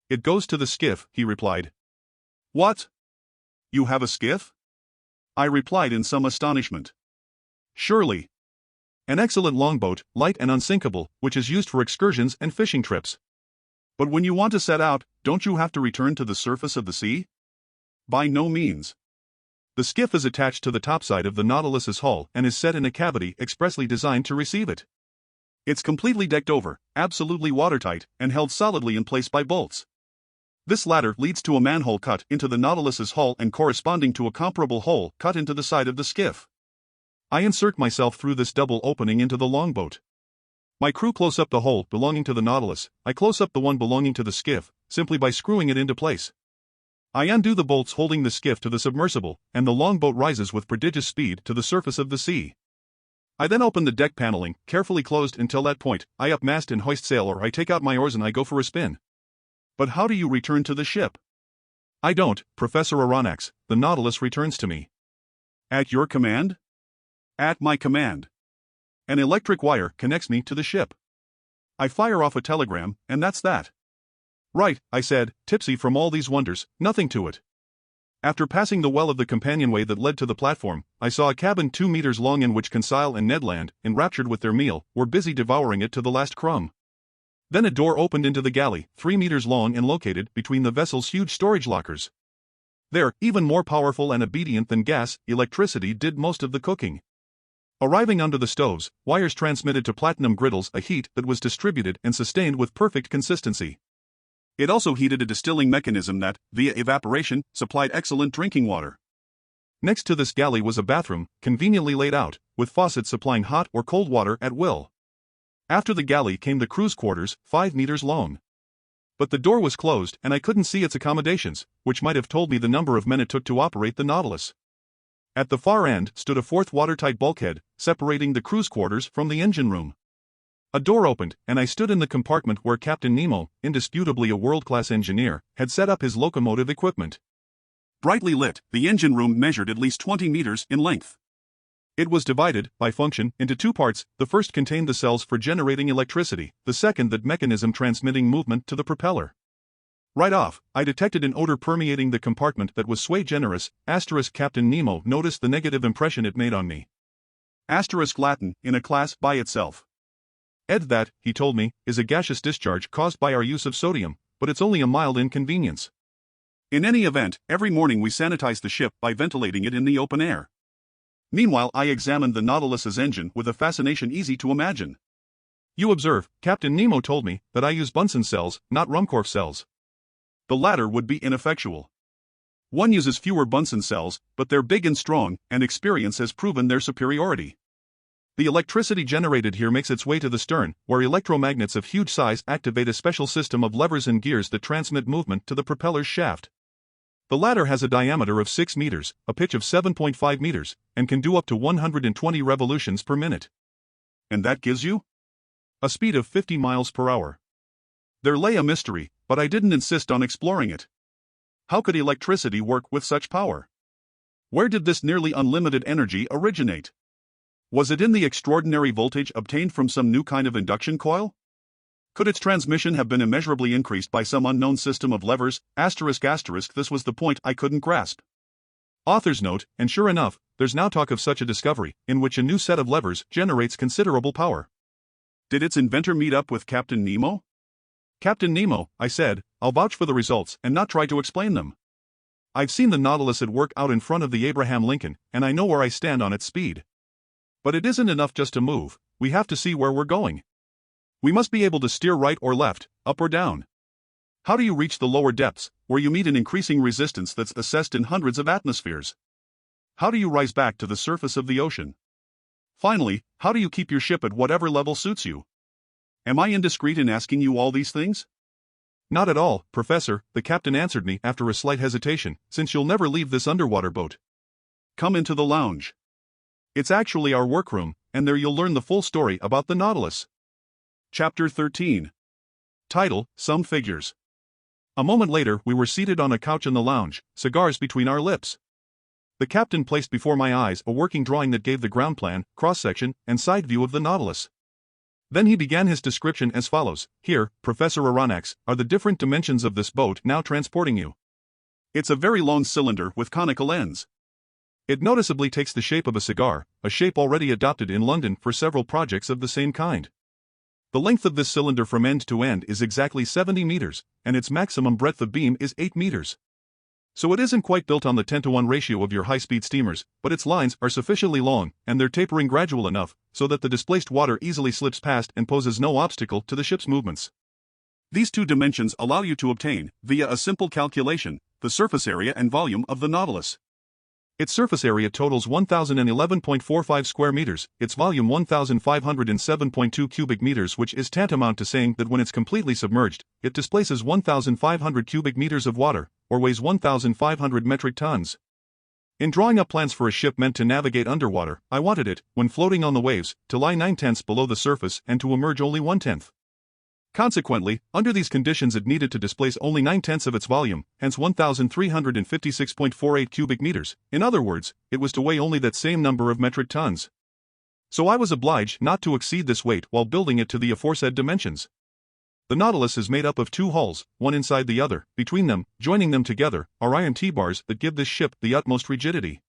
It goes to the skiff, he replied. What? You have a skiff? I replied in some astonishment. Surely. An excellent longboat, light and unsinkable, which is used for excursions and fishing trips. But when you want to set out, don't you have to return to the surface of the sea? By no means. The skiff is attached to the topside of the Nautilus's hull and is set in a cavity expressly designed to receive it. It's completely decked over, absolutely watertight, and held solidly in place by bolts. This ladder leads to a manhole cut into the Nautilus's hull and corresponding to a comparable hole cut into the side of the skiff. I insert myself through this double opening into the longboat. My crew close up the hole belonging to the Nautilus. I close up the one belonging to the skiff, simply by screwing it into place. I undo the bolts holding the skiff to the submersible, and the longboat rises with prodigious speed to the surface of the sea. I then open the deck paneling, carefully closed until that point. I up mast and hoist sail, or I take out my oars and I go for a spin. But how do you return to the ship? I don't, Professor Aronnax. The Nautilus returns to me. At your command? At my command. An electric wire connects me to the ship. I fire off a telegram, and that's that. Right, I said, tipsy from all these wonders, nothing to it. After passing the well of the companionway that led to the platform, I saw a cabin 2 meters long in which Conseil and Ned Land, enraptured with their meal, were busy devouring it to the last crumb. Then a door opened into the galley, 3 meters long and located between the vessel's huge storage lockers. There, even more powerful and obedient than gas, electricity did most of the cooking. Arriving under the stoves, wires transmitted to platinum griddles a heat that was distributed and sustained with perfect consistency. It also heated a distilling mechanism that, via evaporation, supplied excellent drinking water. Next to this galley was a bathroom, conveniently laid out, with faucets supplying hot or cold water at will. After the galley came the crew's quarters, 5 meters long. But the door was closed and I couldn't see its accommodations, which might have told me the number of men it took to operate the Nautilus. At the far end stood a fourth watertight bulkhead, separating the crew's quarters from the engine room. A door opened, and I stood in the compartment where Captain Nemo, indisputably a world-class engineer, had set up his locomotive equipment. Brightly lit, the engine room measured at least 20 meters in length. It was divided, by function, into 2 parts. The first contained the cells for generating electricity, the second the mechanism transmitting movement to the propeller. Right off, I detected an odor permeating the compartment that was sui generis. Captain Nemo noticed the negative impression it made on me. Latin, in a class by itself. That, he told me, is a gaseous discharge caused by our use of sodium, but it's only a mild inconvenience. In any event, every morning we sanitize the ship by ventilating it in the open air. Meanwhile, I examined the Nautilus's engine with a fascination easy to imagine. You observe, Captain Nemo told me, that I use Bunsen cells, not Ruhmkorff cells. The latter would be ineffectual. One uses fewer Bunsen cells, but they're big and strong, and experience has proven their superiority. The electricity generated here makes its way to the stern, where electromagnets of huge size activate a special system of levers and gears that transmit movement to the propeller's shaft. The latter has a diameter of 6 meters, a pitch of 7.5 meters, and can do up to 120 revolutions per minute. And that gives you a speed of 50 miles per hour. There lay a mystery, but I didn't insist on exploring it. How could electricity work with such power? Where did this nearly unlimited energy originate? Was it in the extraordinary voltage obtained from some new kind of induction coil? Could its transmission have been immeasurably increased by some unknown system of levers? This was the point I couldn't grasp. Author's note, and sure enough, there's now talk of such a discovery, in which a new set of levers generates considerable power. Did its inventor meet up with Captain Nemo? Captain Nemo, I said, I'll vouch for the results and not try to explain them. I've seen the Nautilus at work out in front of the Abraham Lincoln, and I know where I stand on its speed. But it isn't enough just to move, we have to see where we're going. We must be able to steer right or left, up or down. How do you reach the lower depths, where you meet an increasing resistance that's assessed in hundreds of atmospheres? How do you rise back to the surface of the ocean? Finally, how do you keep your ship at whatever level suits you? Am I indiscreet in asking you all these things? Not at all, Professor, the captain answered me after a slight hesitation, since you'll never leave this underwater boat. Come into the lounge. It's actually our workroom, and there you'll learn the full story about the Nautilus. Chapter 13. Title, Some Figures. A moment later we were seated on a couch in the lounge, cigars between our lips. The captain placed before my eyes a working drawing that gave the ground plan, cross-section, and side view of the Nautilus. Then he began his description as follows: Here, Professor Aronnax, are the different dimensions of this boat now transporting you. It's a very long cylinder with conical ends. It noticeably takes the shape of a cigar, a shape already adopted in London for several projects of the same kind. The length of this cylinder from end to end is exactly 70 meters, and its maximum breadth of beam is 8 meters. So it isn't quite built on the 10-to-1 ratio of your high-speed steamers, but its lines are sufficiently long, and they're tapering gradual enough, so that the displaced water easily slips past and poses no obstacle to the ship's movements. These two dimensions allow you to obtain, via a simple calculation, the surface area and volume of the Nautilus. Its surface area totals 1,011.45 square meters, its volume 1,507.2 cubic meters, which is tantamount to saying that when it's completely submerged, it displaces 1,500 cubic meters of water, or weighs 1,500 metric tons. In drawing up plans for a ship meant to navigate underwater, I wanted it, when floating on the waves, to lie 9/10 below the surface and to emerge only 1/10. Consequently, under these conditions it needed to displace only 9/10 of its volume, hence 1,356.48 cubic meters. In other words, it was to weigh only that same number of metric tons. So I was obliged not to exceed this weight while building it to the aforesaid dimensions. The Nautilus is made up of two hulls, one inside the other. Between them, joining them together, are iron T-bars that give this ship the utmost rigidity.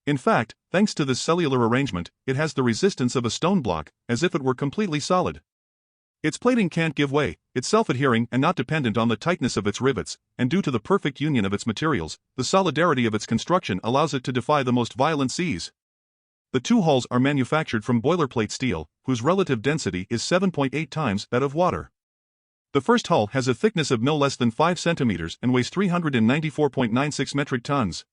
In fact, thanks to this cellular arrangement, it has the resistance of a stone block, as if it were completely solid. Its plating can't give way, it's self-adhering and not dependent on the tightness of its rivets, and due to the perfect union of its materials, the solidarity of its construction allows it to defy the most violent seas. The two hulls are manufactured from boilerplate steel, whose relative density is 7.8 times that of water. The first hull has a thickness of no less than 5 centimeters and weighs 394.96 metric tons.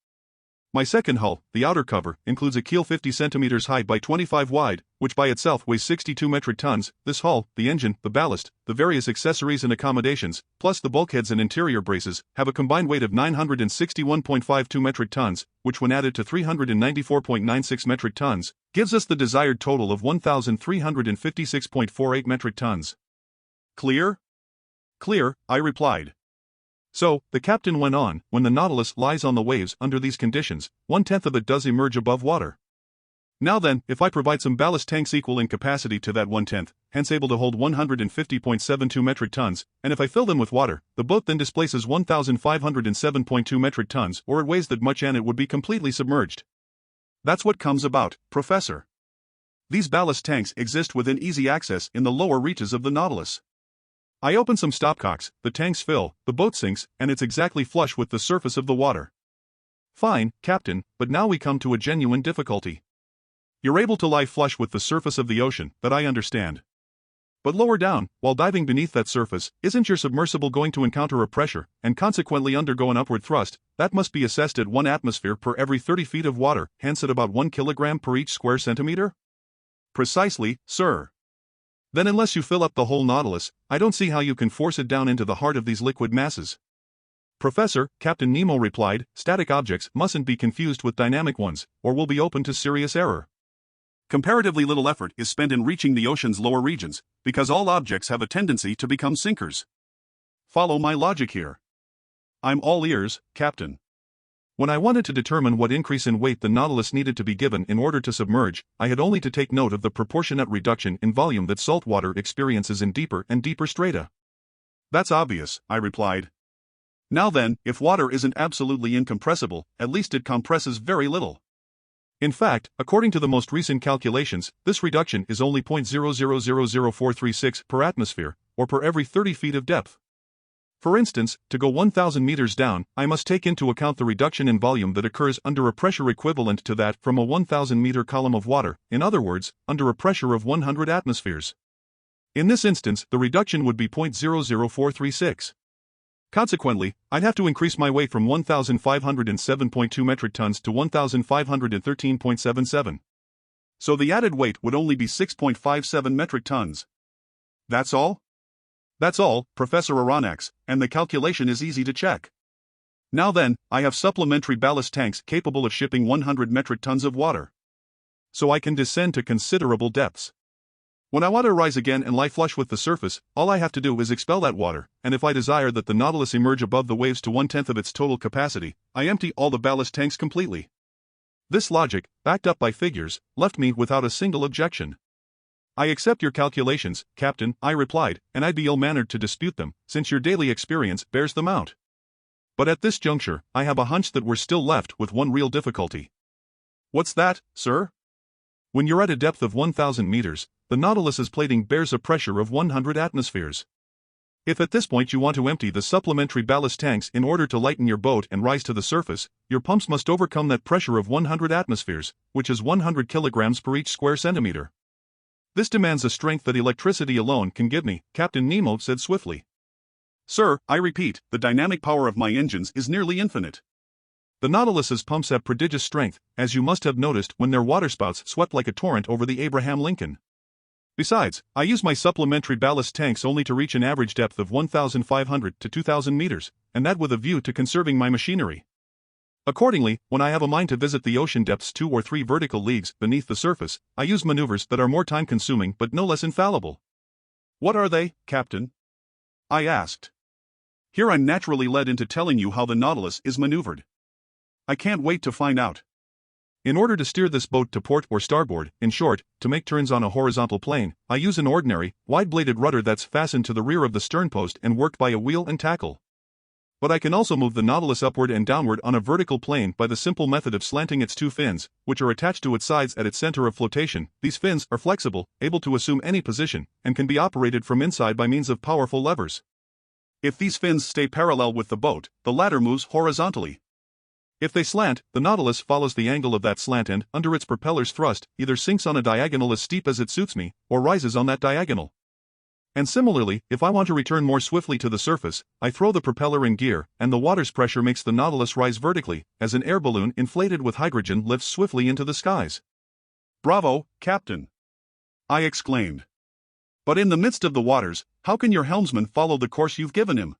My second hull, the outer cover, includes a keel 50 centimeters high by 25 wide, which by itself weighs 62 metric tons. This hull, the engine, the ballast, the various accessories and accommodations, plus the bulkheads and interior braces, have a combined weight of 961.52 metric tons, which when added to 394.96 metric tons, gives us the desired total of 1,356.48 metric tons. Clear? Clear, I replied. So, the captain went on, when the Nautilus lies on the waves under these conditions, 1/10 of it does emerge above water. Now then, if I provide some ballast tanks equal in capacity to that 1/10, hence able to hold 150.72 metric tons, and if I fill them with water, the boat then displaces 1,507.2 metric tons, or it weighs that much and it would be completely submerged. That's what comes about, Professor. These ballast tanks exist within easy access in the lower reaches of the Nautilus. I open some stopcocks, the tanks fill, the boat sinks, and it's exactly flush with the surface of the water. Fine, Captain, but now we come to a genuine difficulty. You're able to lie flush with the surface of the ocean, that I understand. But lower down, while diving beneath that surface, isn't your submersible going to encounter a pressure, and consequently undergo an upward thrust, that must be assessed at 1 atmosphere per every 30 feet of water, hence at about 1 kilogram per each square centimeter? Precisely, sir. Then unless you fill up the whole Nautilus, I don't see how you can force it down into the heart of these liquid masses. Professor, Captain Nemo replied, static objects mustn't be confused with dynamic ones, or will be open to serious error. Comparatively little effort is spent in reaching the ocean's lower regions, because all objects have a tendency to become sinkers. Follow my logic here. I'm all ears, Captain. When I wanted to determine what increase in weight the Nautilus needed to be given in order to submerge, I had only to take note of the proportionate reduction in volume that salt water experiences in deeper and deeper strata. That's obvious, I replied. Now then, if water isn't absolutely incompressible, at least it compresses very little. In fact, according to the most recent calculations, this reduction is only 0.0000436 per atmosphere, or per every 30 feet of depth. For instance, to go 1,000 meters down, I must take into account the reduction in volume that occurs under a pressure equivalent to that from a 1,000-meter column of water, in other words, under a pressure of 100 atmospheres. In this instance, the reduction would be 0.00436. Consequently, I'd have to increase my weight from 1,507.2 metric tons to 1,513.77. So the added weight would only be 6.57 metric tons. That's all? That's all, Professor Aronnax, and the calculation is easy to check. Now then, I have supplementary ballast tanks capable of shipping 100 metric tons of water. So I can descend to considerable depths. When I want to rise again and lie flush with the surface, all I have to do is expel that water, and if I desire that the Nautilus emerge above the waves to 1/10 of its total capacity, I empty all the ballast tanks completely. This logic, backed up by figures, left me without a single objection. I accept your calculations, Captain, I replied, and I'd be ill-mannered to dispute them, since your daily experience bears them out. But at this juncture, I have a hunch that we're still left with one real difficulty. What's that, sir? When you're at a depth of 1,000 meters, the Nautilus's plating bears a pressure of 100 atmospheres. If at this point you want to empty the supplementary ballast tanks in order to lighten your boat and rise to the surface, your pumps must overcome that pressure of 100 atmospheres, which is 100 kilograms per each square centimeter. This demands a strength that electricity alone can give me, Captain Nemo said swiftly. Sir, I repeat, the dynamic power of my engines is nearly infinite. The Nautilus's pumps have prodigious strength, as you must have noticed when their waterspouts swept like a torrent over the Abraham Lincoln. Besides, I use my supplementary ballast tanks only to reach an average depth of 1,500 to 2,000 meters, and that with a view to conserving my machinery. Accordingly, when I have a mind to visit the ocean depths 2 or 3 vertical leagues beneath the surface, I use maneuvers that are more time-consuming but no less infallible. What are they, Captain? I asked. Here I'm naturally led into telling you how the Nautilus is maneuvered. I can't wait to find out. In order to steer this boat to port or starboard, in short, to make turns on a horizontal plane, I use an ordinary, wide-bladed rudder that's fastened to the rear of the sternpost and worked by a wheel and tackle. But I can also move the Nautilus upward and downward on a vertical plane by the simple method of slanting its 2 fins, which are attached to its sides at its center of flotation. These fins are flexible, able to assume any position, and can be operated from inside by means of powerful levers. If these fins stay parallel with the boat, the latter moves horizontally. If they slant, the Nautilus follows the angle of that slant and, under its propeller's thrust, either sinks on a diagonal as steep as it suits me, or rises on that diagonal. And similarly, if I want to return more swiftly to the surface, I throw the propeller in gear, and the water's pressure makes the Nautilus rise vertically, as an air balloon inflated with hydrogen lifts swiftly into the skies. Bravo, Captain! I exclaimed. But in the midst of the waters, how can your helmsman follow the course you've given him?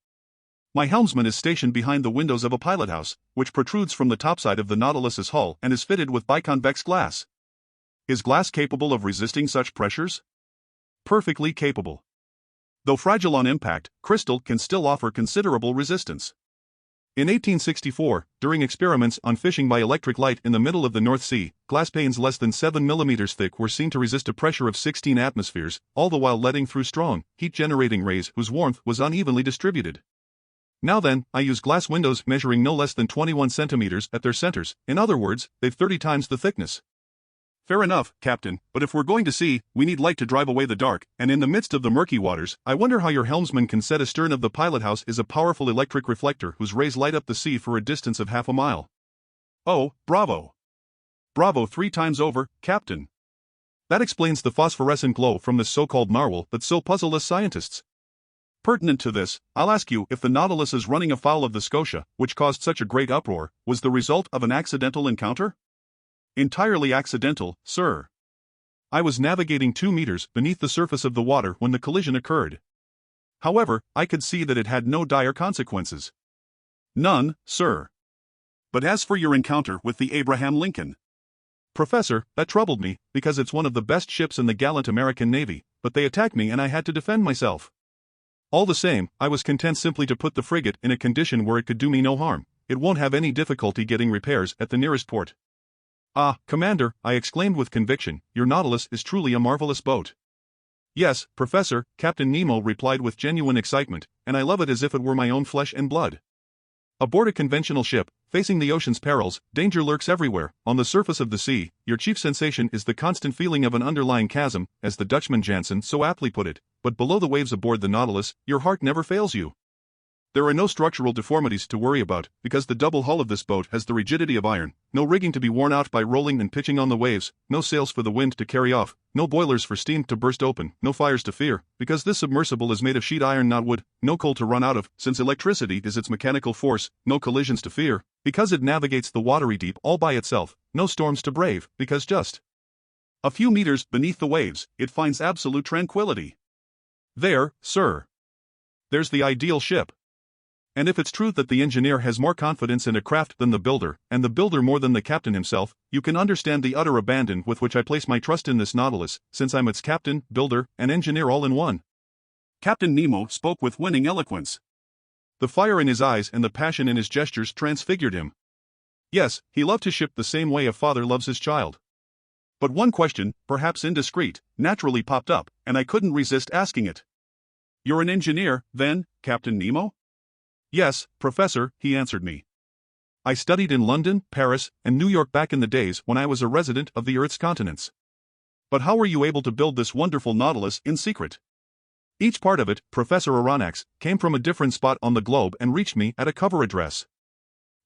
My helmsman is stationed behind the windows of a pilothouse, which protrudes from the topside of the Nautilus's hull and is fitted with biconvex glass. Is glass capable of resisting such pressures? Perfectly capable. Though fragile on impact, crystal can still offer considerable resistance. In 1864, during experiments on fishing by electric light in the middle of the North Sea, glass panes less than 7 mm thick were seen to resist a pressure of 16 atmospheres, all the while letting through strong, heat-generating rays whose warmth was unevenly distributed. Now then, I use glass windows measuring no less than 21 centimeters at their centers, in other words, they've 30 times the thickness. Fair enough, Captain, but if we're going to sea, we need light to drive away the dark, and in the midst of the murky waters, I wonder how your helmsman can set astern of the pilothouse is a powerful electric reflector whose rays light up the sea for a distance of half a mile. Oh, bravo! Bravo 3 times over, Captain! That explains the phosphorescent glow from this so-called narwhal that so puzzled us scientists. Pertinent to this, I'll ask you if the Nautilus's running afoul of the Scotia, which caused such a great uproar, was the result of an accidental encounter? Entirely accidental, sir. I was navigating 2 meters beneath the surface of the water when the collision occurred. However, I could see that it had no dire consequences. None, sir. But as for your encounter with the Abraham Lincoln, Professor, that troubled me, because it's one of the best ships in the gallant American Navy, but they attacked me and I had to defend myself. All the same, I was content simply to put the frigate in a condition where it could do me no harm, it won't have any difficulty getting repairs at the nearest port. Ah, Commander, I exclaimed with conviction, your Nautilus is truly a marvelous boat. Yes, Professor, Captain Nemo replied with genuine excitement, and I love it as if it were my own flesh and blood. Aboard a conventional ship, facing the ocean's perils, danger lurks everywhere. On the surface of the sea, your chief sensation is the constant feeling of an underlying chasm, as the Dutchman Jansen so aptly put it, but below the waves aboard the Nautilus, your heart never fails you. There are no structural deformities to worry about, because the double hull of this boat has the rigidity of iron, no rigging to be worn out by rolling and pitching on the waves, no sails for the wind to carry off, no boilers for steam to burst open, no fires to fear, because this submersible is made of sheet iron not wood, no coal to run out of, since electricity is its mechanical force, no collisions to fear, because it navigates the watery deep all by itself, no storms to brave, because just a few meters beneath the waves, it finds absolute tranquility. There, sir. There's the ideal ship. And if it's true that the engineer has more confidence in a craft than the builder, and the builder more than the captain himself, you can understand the utter abandon with which I place my trust in this Nautilus, since I'm its captain, builder, and engineer all in one. Captain Nemo spoke with winning eloquence. The fire in his eyes and the passion in his gestures transfigured him. Yes, he loved his ship the same way a father loves his child. But one question, perhaps indiscreet, naturally popped up, and I couldn't resist asking it. You're an engineer, then, Captain Nemo? Yes, Professor, he answered me. I studied in London, Paris, and New York back in the days when I was a resident of the Earth's continents. But how were you able to build this wonderful Nautilus in secret? Each part of it, Professor Aronnax, came from a different spot on the globe and reached me at a cover address.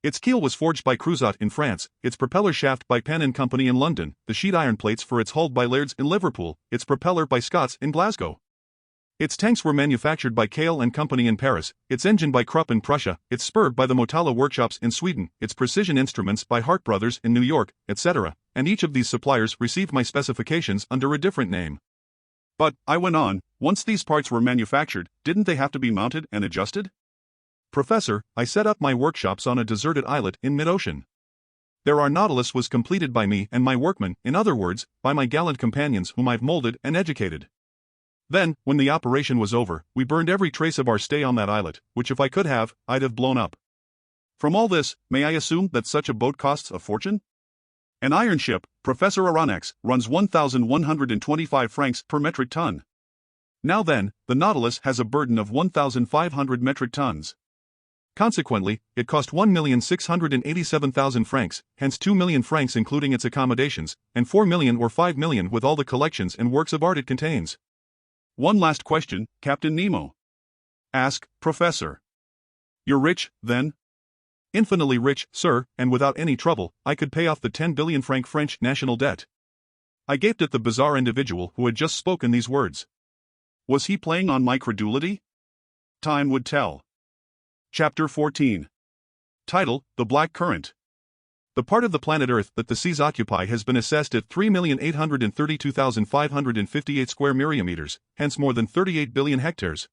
Its keel was forged by Cruzat in France, its propeller shaft by Penn and Company in London, the sheet iron plates for its hull by Laird's in Liverpool, its propeller by Scott's in Glasgow. Its tanks were manufactured by Kale and Company in Paris, its engine by Krupp in Prussia, its spur by the Motala workshops in Sweden, its precision instruments by Hart Brothers in New York, etc., and each of these suppliers received my specifications under a different name. But, I went on, once these parts were manufactured, didn't they have to be mounted and adjusted? Professor, I set up my workshops on a deserted islet in mid-ocean. Our Nautilus was completed by me and my workmen, in other words, by my gallant companions whom I've molded and educated. Then, when the operation was over, we burned every trace of our stay on that islet, which if I could have, I'd have blown up. From all this, may I assume that such a boat costs a fortune? An iron ship, Professor Aronnax, runs 1,125 francs per metric ton. Now then, the Nautilus has a burden of 1,500 metric tons. Consequently, it cost 1,687,000 francs, hence 2 million francs including its accommodations, and 4 million or 5 million with all the collections and works of art it contains. One last question, Captain Nemo. Ask, Professor. You're rich, then? Infinitely rich, sir, and without any trouble, I could pay off the 10 billion franc French national debt. I gaped at the bizarre individual who had just spoken these words. Was he playing on my credulity? Time would tell. Chapter 14. Title, The Black Current. The part of the planet Earth that the seas occupy has been assessed at 3,832,558 square millimeters, hence more than 38 billion hectares.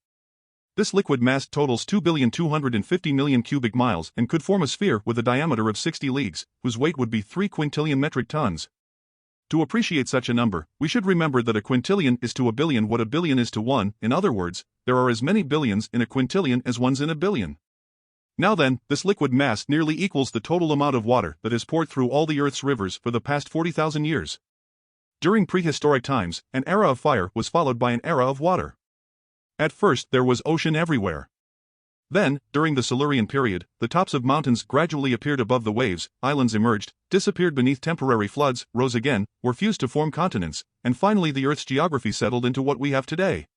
This liquid mass totals 2,250,000,000 cubic miles and could form a sphere with a diameter of 60 leagues, whose weight would be 3 quintillion metric tons. To appreciate such a number, we should remember that a quintillion is to a billion what a billion is to one. In other words, there are as many billions in a quintillion as ones in a billion. Now then, this liquid mass nearly equals the total amount of water that has poured through all the Earth's rivers for the past 40,000 years. During prehistoric times, an era of fire was followed by an era of water. At first there was ocean everywhere. Then, during the Silurian period, the tops of mountains gradually appeared above the waves, islands emerged, disappeared beneath temporary floods, rose again, were fused to form continents, and finally the Earth's geography settled into what we have today.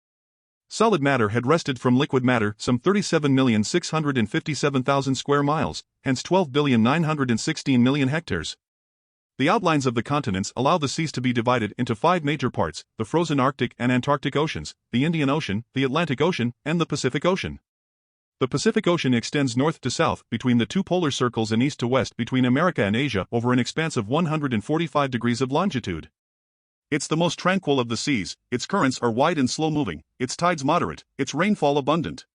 Solid matter had wrested from liquid matter some 37,657,000 square miles, hence 12,916,000,000 hectares. The outlines of the continents allow the seas to be divided into 5 major parts: the frozen Arctic and Antarctic Oceans, the Indian Ocean, the Atlantic Ocean, and the Pacific Ocean. The Pacific Ocean extends north to south between the 2 polar circles and east to west between America and Asia over an expanse of 145 degrees of longitude. It's the most tranquil of the seas, its currents are wide and slow-moving, its tides moderate, its rainfall abundant.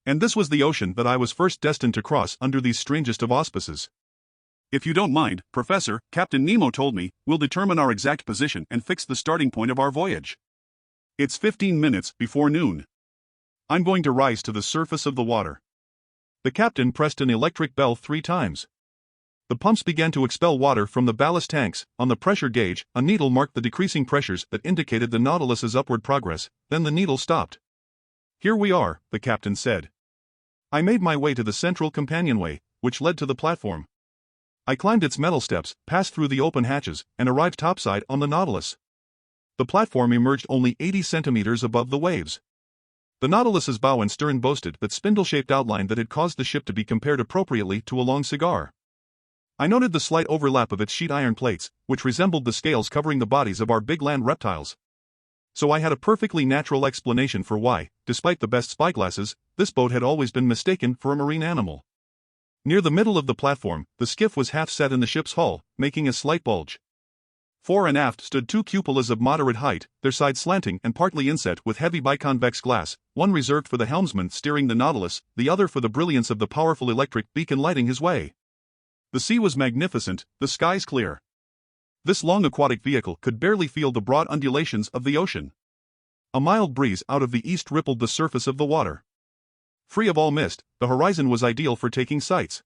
And this was the ocean that I was first destined to cross under these strangest of auspices. If you don't mind, Professor, Captain Nemo told me, we'll determine our exact position and fix the starting point of our voyage. It's 15 minutes before noon. I'm going to rise to the surface of the water. The captain pressed an electric bell 3 times. The pumps began to expel water from the ballast tanks. On the pressure gauge, a needle marked the decreasing pressures that indicated the Nautilus's upward progress. Then the needle stopped. "Here we are," the captain said. I made my way to the central companionway, which led to the platform. I climbed its metal steps, passed through the open hatches, and arrived topside on the Nautilus. The platform emerged only 80 centimeters above the waves. The Nautilus's bow and stern boasted that spindle-shaped outline that had caused the ship to be compared appropriately to a long cigar. I noted the slight overlap of its sheet iron plates, which resembled the scales covering the bodies of our big land reptiles. So I had a perfectly natural explanation for why, despite the best spyglasses, this boat had always been mistaken for a marine animal. Near the middle of the platform, the skiff was half set in the ship's hull, making a slight bulge. Fore and aft stood 2 cupolas of moderate height, their sides slanting and partly inset with heavy biconvex glass, one reserved for the helmsman steering the Nautilus, the other for the brilliance of the powerful electric beacon lighting his way. The sea was magnificent, the skies clear. This long aquatic vehicle could barely feel the broad undulations of the ocean. A mild breeze out of the east rippled the surface of the water. Free of all mist, the horizon was ideal for taking sights.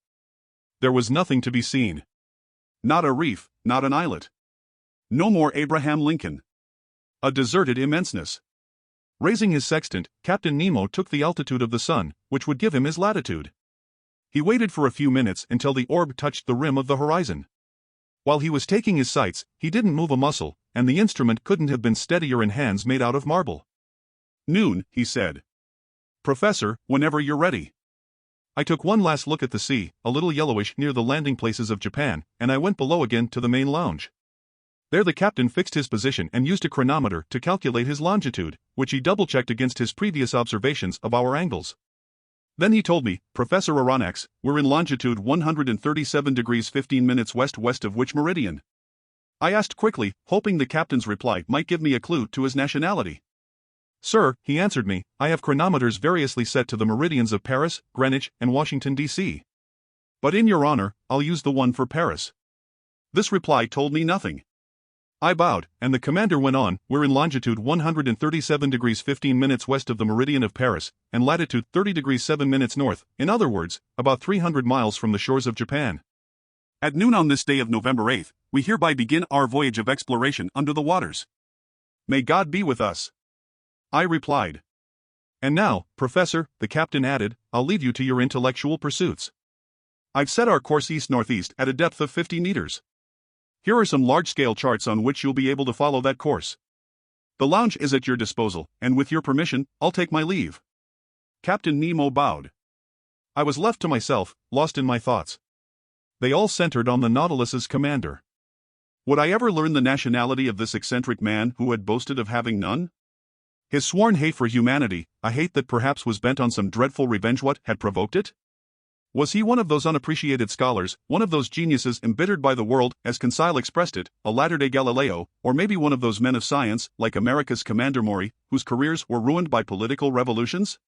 There was nothing to be seen. Not a reef, not an islet. No more Abraham Lincoln. A deserted immenseness. Raising his sextant, Captain Nemo took the altitude of the sun, which would give him his latitude. He waited for a few minutes until the orb touched the rim of the horizon. While he was taking his sights, he didn't move a muscle, and the instrument couldn't have been steadier in hands made out of marble. "Noon," he said. "Professor, whenever you're ready." I took one last look at the sea, a little yellowish near the landing places of Japan, and I went below again to the main lounge. There the captain fixed his position and used a chronometer to calculate his longitude, which he double-checked against his previous observations of our angles. Then he told me, "Professor Aronnax, we're in longitude 137 degrees 15 minutes west of which meridian?" I asked quickly, hoping the captain's reply might give me a clue to his nationality. "Sir," he answered me, "I have chronometers variously set to the meridians of Paris, Greenwich, and Washington, D.C. But in your honor, I'll use the one for Paris." This reply told me nothing. I bowed, and the commander went on, "We're in longitude 137 degrees 15 minutes west of the meridian of Paris, and latitude 30 degrees 7 minutes north, in other words, about 300 miles from the shores of Japan. At noon on this day of November 8th, we hereby begin our voyage of exploration under the waters. May God be with us." I replied. "And now, Professor," the captain added, "I'll leave you to your intellectual pursuits. I've set our course east-northeast at a depth of 50 meters. Here are some large-scale charts on which you'll be able to follow that course. The lounge is at your disposal, and with your permission, I'll take my leave." Captain Nemo bowed. I was left to myself, lost in my thoughts. They all centered on the Nautilus's commander. Would I ever learn the nationality of this eccentric man who had boasted of having none? His sworn hate for humanity, a hate that perhaps was bent on some dreadful revenge, what had provoked it? Was he one of those unappreciated scholars, one of those geniuses embittered by the world, as Conseil expressed it, a latter-day Galileo, or maybe one of those men of science, like America's Commander Maury, whose careers were ruined by political revolutions?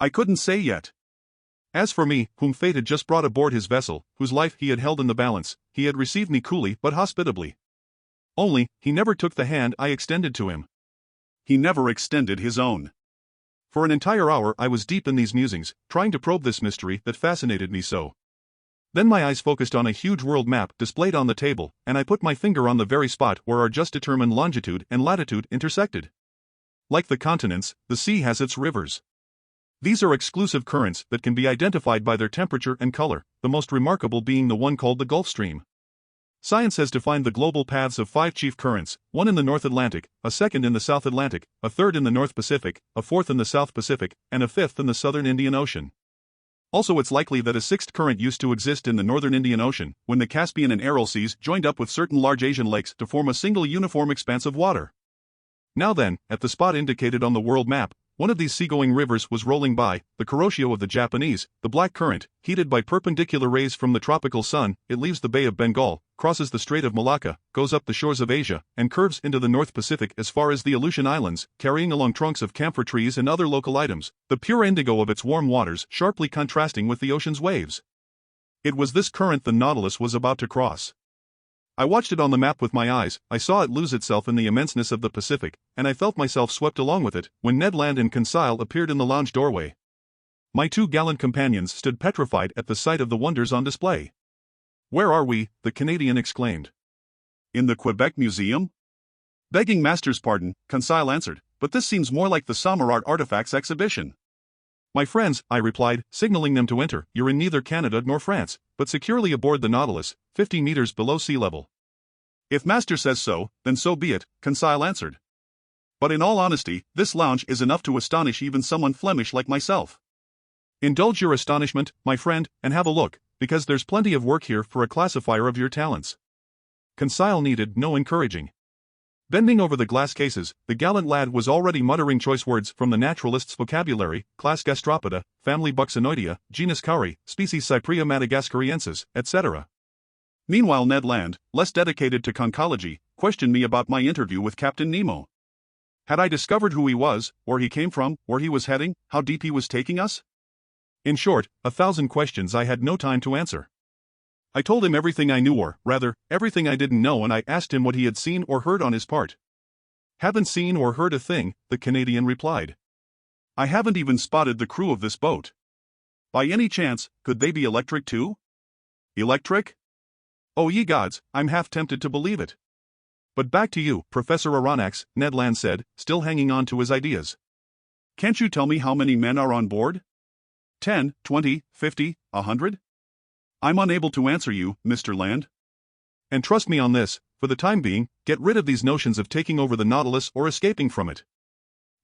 I couldn't say yet. As for me, whom fate had just brought aboard his vessel, whose life he had held in the balance, he had received me coolly but hospitably. Only, he never took the hand I extended to him. He never extended his own. For an entire hour I was deep in these musings, trying to probe this mystery that fascinated me so. Then my eyes focused on a huge world map displayed on the table, and I put my finger on the very spot where our just-determined longitude and latitude intersected. Like the continents, the sea has its rivers. These are exclusive currents that can be identified by their temperature and color, the most remarkable being the one called the Gulf Stream. Science has defined the global paths of 5 chief currents, one in the North Atlantic, a second in the South Atlantic, a third in the North Pacific, a fourth in the South Pacific, and a fifth in the Southern Indian Ocean. Also, it's likely that a 6th current used to exist in the Northern Indian Ocean, when the Caspian and Aral seas joined up with certain large Asian lakes to form a single uniform expanse of water. Now then, at the spot indicated on the world map, one of these seagoing rivers was rolling by, the Kuroshio of the Japanese, the Black Current, heated by perpendicular rays from the tropical sun. It leaves the Bay of Bengal, crosses the Strait of Malacca, goes up the shores of Asia, and curves into the North Pacific as far as the Aleutian Islands, carrying along trunks of camphor trees and other local items, the pure indigo of its warm waters sharply contrasting with the ocean's waves. It was this current the Nautilus was about to cross. I watched it on the map with my eyes, I saw it lose itself in the immenseness of the Pacific, and I felt myself swept along with it, when Ned Land and Conseil appeared in the lounge doorway. My two gallant companions stood petrified at the sight of the wonders on display. "Where are we?" the Canadian exclaimed. "In the Quebec Museum?" "Begging master's pardon," Conseil answered, "but this seems more like the Sommerart Artifacts exhibition." "My friends," I replied, signaling them to enter, "you're in neither Canada nor France, but securely aboard the Nautilus, 50 meters below sea level." "If master says so, then so be it," Conseil answered. "But in all honesty, this lounge is enough to astonish even someone Flemish like myself." "Indulge your astonishment, my friend, and have a look, because there's plenty of work here for a classifier of your talents." Conseil needed no encouraging. Bending over the glass cases, the gallant lad was already muttering choice words from the naturalist's vocabulary: class Gastropoda, family Buxonoidea, genus Cowrie, species Cyprea madagascariensis, etc. Meanwhile Ned Land, less dedicated to conchology, questioned me about my interview with Captain Nemo. Had I discovered who he was, where he came from, where he was heading, how deep he was taking us? In short, 1,000 questions I had no time to answer. I told him everything I knew, or, rather, everything I didn't know, and I asked him what he had seen or heard on his part. "Haven't seen or heard a thing," the Canadian replied. "I haven't even spotted the crew of this boat. By any chance, could they be electric too?" "Electric? Oh ye gods, I'm half tempted to believe it." "But back to you, Professor Aronnax," Ned Land said, still hanging on to his ideas. "Can't you tell me how many men are on board? 10, 20, 50, 100? I'm unable to answer you, Mr. Land. And trust me on this, for the time being, get rid of these notions of taking over the Nautilus or escaping from it.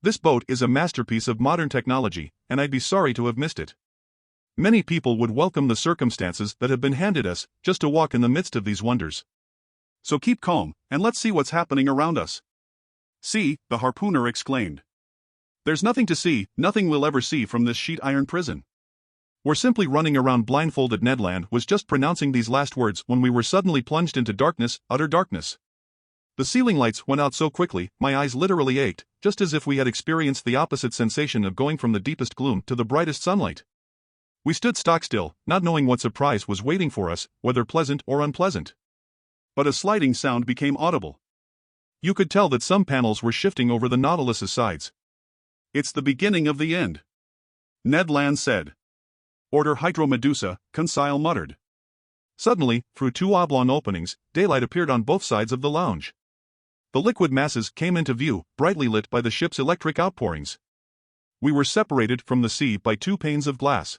This boat is a masterpiece of modern technology, and I'd be sorry to have missed it. Many people would welcome the circumstances that have been handed us, just to walk in the midst of these wonders. So keep calm, and let's see what's happening around us." "See," the harpooner exclaimed. "There's nothing to see, nothing we'll ever see from this sheet iron prison. We're simply running around blindfolded." Ned Land was just pronouncing these last words when we were suddenly plunged into darkness, utter darkness. The ceiling lights went out so quickly, my eyes literally ached, just as if we had experienced the opposite sensation of going from the deepest gloom to the brightest sunlight. We stood stock still, not knowing what surprise was waiting for us, whether pleasant or unpleasant. But a sliding sound became audible. You could tell that some panels were shifting over the Nautilus's sides. "It's the beginning of the end," Ned Land said. "Order Hydromedusa," Conseil muttered. Suddenly, through two oblong openings, daylight appeared on both sides of the lounge. The liquid masses came into view, brightly lit by the ship's electric outpourings. We were separated from the sea by two panes of glass.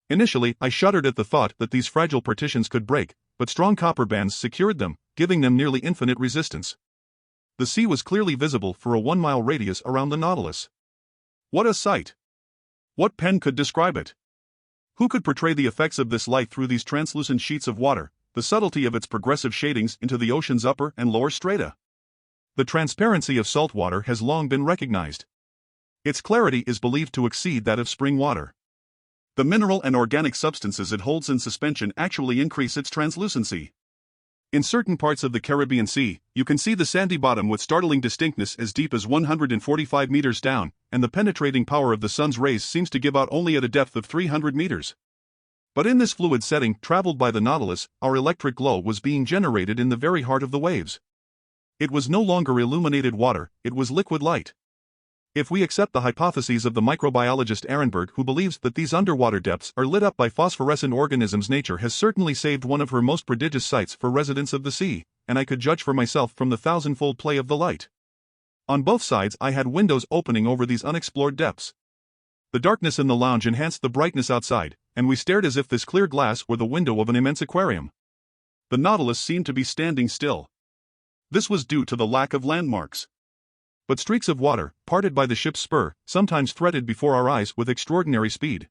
Initially, I shuddered at the thought that these fragile partitions could break, but strong copper bands secured them, giving them nearly infinite resistance. The sea was clearly visible for a 1-mile radius around the Nautilus. What a sight! What pen could describe it? Who could portray the effects of this light through these translucent sheets of water, the subtlety of its progressive shadings into the ocean's upper and lower strata? The transparency of salt water has long been recognized. Its clarity is believed to exceed that of spring water. The mineral and organic substances it holds in suspension actually increase its translucency. In certain parts of the Caribbean Sea, you can see the sandy bottom with startling distinctness as deep as 145 meters down, and the penetrating power of the sun's rays seems to give out only at a depth of 300 meters. But in this fluid setting traveled by the Nautilus, our electric glow was being generated in the very heart of the waves. It was no longer illuminated water, it was liquid light. If we accept the hypotheses of the microbiologist Ehrenberg, who believes that these underwater depths are lit up by phosphorescent organisms, nature has certainly saved one of her most prodigious sights for residents of the sea, and I could judge for myself from the thousandfold play of the light. On both sides I had windows opening over these unexplored depths. The darkness in the lounge enhanced the brightness outside, and we stared as if this clear glass were the window of an immense aquarium. The Nautilus seemed to be standing still. This was due to the lack of landmarks. But streaks of water, parted by the ship's spur, sometimes threaded before our eyes with extraordinary speed.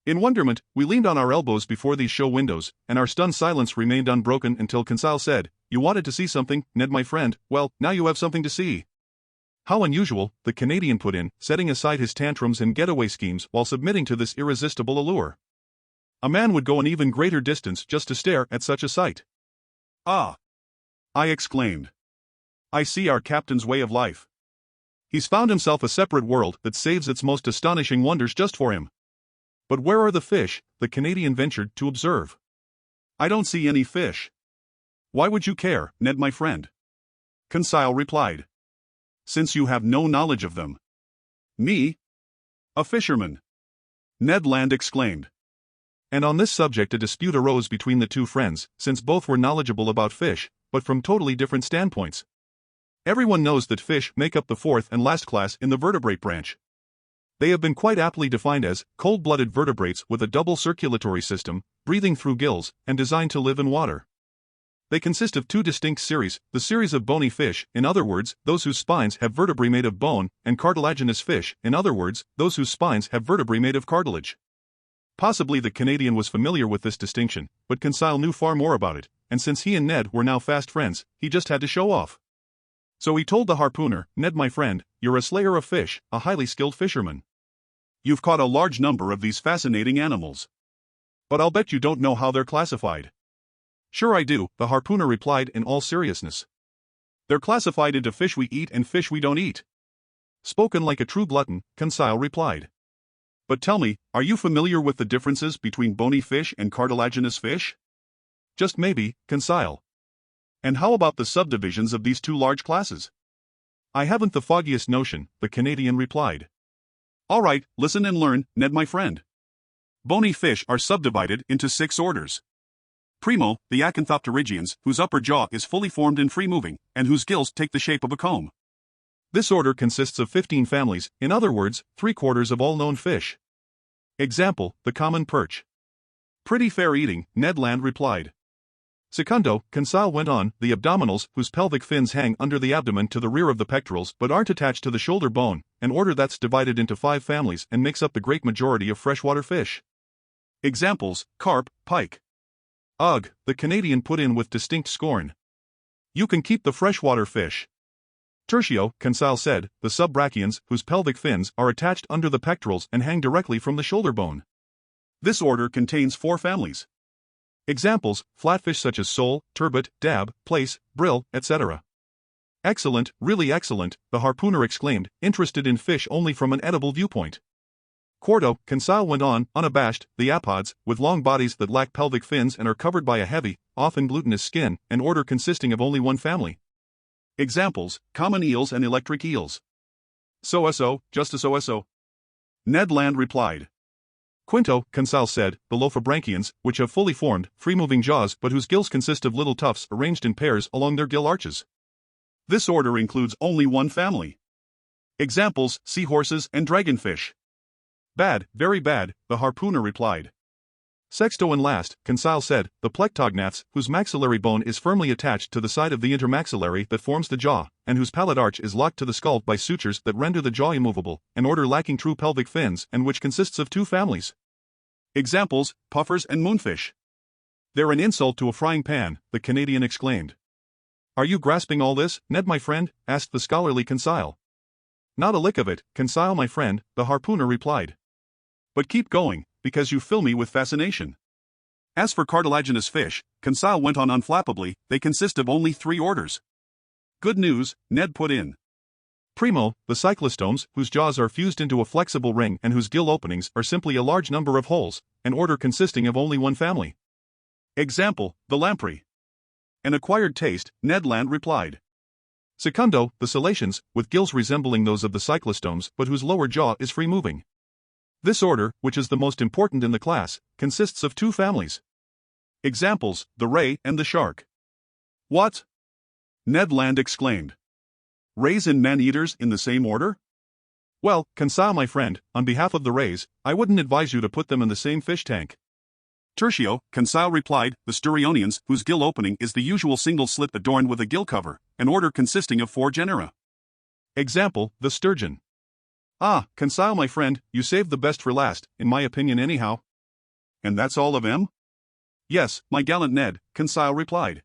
In wonderment, we leaned on our elbows before these show windows, and our stunned silence remained unbroken until Conseil said, "You wanted to see something, Ned my friend, well, now you have something to see." "How unusual," the Canadian put in, setting aside his tantrums and getaway schemes while submitting to this irresistible allure. "A man would go an even greater distance just to stare at such a sight." "Ah!" I exclaimed. "I see our captain's way of life. He's found himself a separate world that saves its most astonishing wonders just for him." "But where are the fish?" the Canadian ventured to observe. "I don't see any fish." "Why would you care, Ned my friend?" Conseil replied. "Since you have no knowledge of them." "Me? A fisherman. Ned Land exclaimed. And on this subject a dispute arose between the two friends, since both were knowledgeable about fish, but from totally different standpoints. Everyone knows that fish make up the fourth and last class in the vertebrate branch. They have been quite aptly defined as cold-blooded vertebrates with a double circulatory system, breathing through gills, and designed to live in water. They consist of two distinct series, the series of bony fish, in other words, those whose spines have vertebrae made of bone, and cartilaginous fish, in other words, those whose spines have vertebrae made of cartilage. Possibly the Canadian was familiar with this distinction, but Conseil knew far more about it, and since he and Ned were now fast friends, he just had to show off. So he told the harpooner, "Ned, my friend, you're a slayer of fish, a highly skilled fisherman. You've caught a large number of these fascinating animals. But I'll bet you don't know how they're classified." "Sure I do," the harpooner replied in all seriousness. "They're classified into fish we eat and fish we don't eat." Spoken like a true glutton, Conseil replied. "But tell me, are you familiar with the differences between bony fish and cartilaginous fish?" "Just maybe, Conseil." "And how about the subdivisions of these two large classes?" "I haven't the foggiest notion," the Canadian replied. "All right, listen and learn, Ned my friend. Bony fish are subdivided into 6 orders. Primo, the acanthopterygians, whose upper jaw is fully formed and free-moving, and whose gills take the shape of a comb. This order consists of 15 families, in other words, 3/4 of all known fish. Example, the common perch." "Pretty fair eating," Ned Land replied. "Secundo," Conseil went on, "the abdominals, whose pelvic fins hang under the abdomen to the rear of the pectorals but aren't attached to the shoulder bone, an order that's divided into 5 families and makes up the great majority of freshwater fish. Examples, carp, pike." "Ugh," the Canadian put in with distinct scorn. "You can keep the freshwater fish." "Tertio," Conseil said, "the subbrachians, whose pelvic fins are attached under the pectorals and hang directly from the shoulder bone. This order contains 4 families. Examples, flatfish such as sole, turbot, dab, plaice, brill, etc." "Excellent, really excellent," the harpooner exclaimed, interested in fish only from an edible viewpoint. "Quarto," Conseil went on, unabashed, "the apods, with long bodies that lack pelvic fins and are covered by a heavy, often glutinous skin, an order consisting of only 1 family. Examples, common eels and electric eels." "So, just a so." Ned Land replied. "Quinto," Conseil said, "the lophobranchians, which have fully formed, free-moving jaws but whose gills consist of little tufts arranged in pairs along their gill arches. This order includes only 1 family. Examples, seahorses and dragonfish." "Bad, very bad," the harpooner replied. "Sexto and last," Conseil said, "the plectognaths, whose maxillary bone is firmly attached to the side of the intermaxillary that forms the jaw, and whose palate arch is locked to the skull by sutures that render the jaw immovable, an order lacking true pelvic fins and which consists of 2 families. Examples, puffers and moonfish." "They're an insult to a frying pan," the Canadian exclaimed. "Are you grasping all this, Ned my friend?" asked the scholarly Conseil. "Not a lick of it, Conseil my friend," the harpooner replied. "But keep going, because you fill me with fascination. As for cartilaginous fish," Conseil went on unflappably, "they consist of only 3 orders." "Good news," Ned put in. "Primo, the cyclostomes, whose jaws are fused into a flexible ring and whose gill openings are simply a large number of holes, an order consisting of only 1 family. Example, the lamprey." "An acquired taste," Ned Land replied. "Secundo, the cetaceans, with gills resembling those of the cyclostomes but whose lower jaw is free-moving. This order, which is the most important in the class, consists of 2 families. Examples, the ray and the shark." "What?" Ned Land exclaimed. "Rays and man-eaters in the same order?" "Well, Conseil my friend, on behalf of the rays, I wouldn't advise you to put them in the same fish tank." "Tertio," Conseil replied, "the sturionians, whose gill opening is the usual single slit adorned with a gill cover, an order consisting of 4 genera. Example, the sturgeon." "Ah, Conseil my friend, you saved the best for last, in my opinion anyhow." "And that's all of 'em?" "Yes, my gallant Ned," Conseil replied.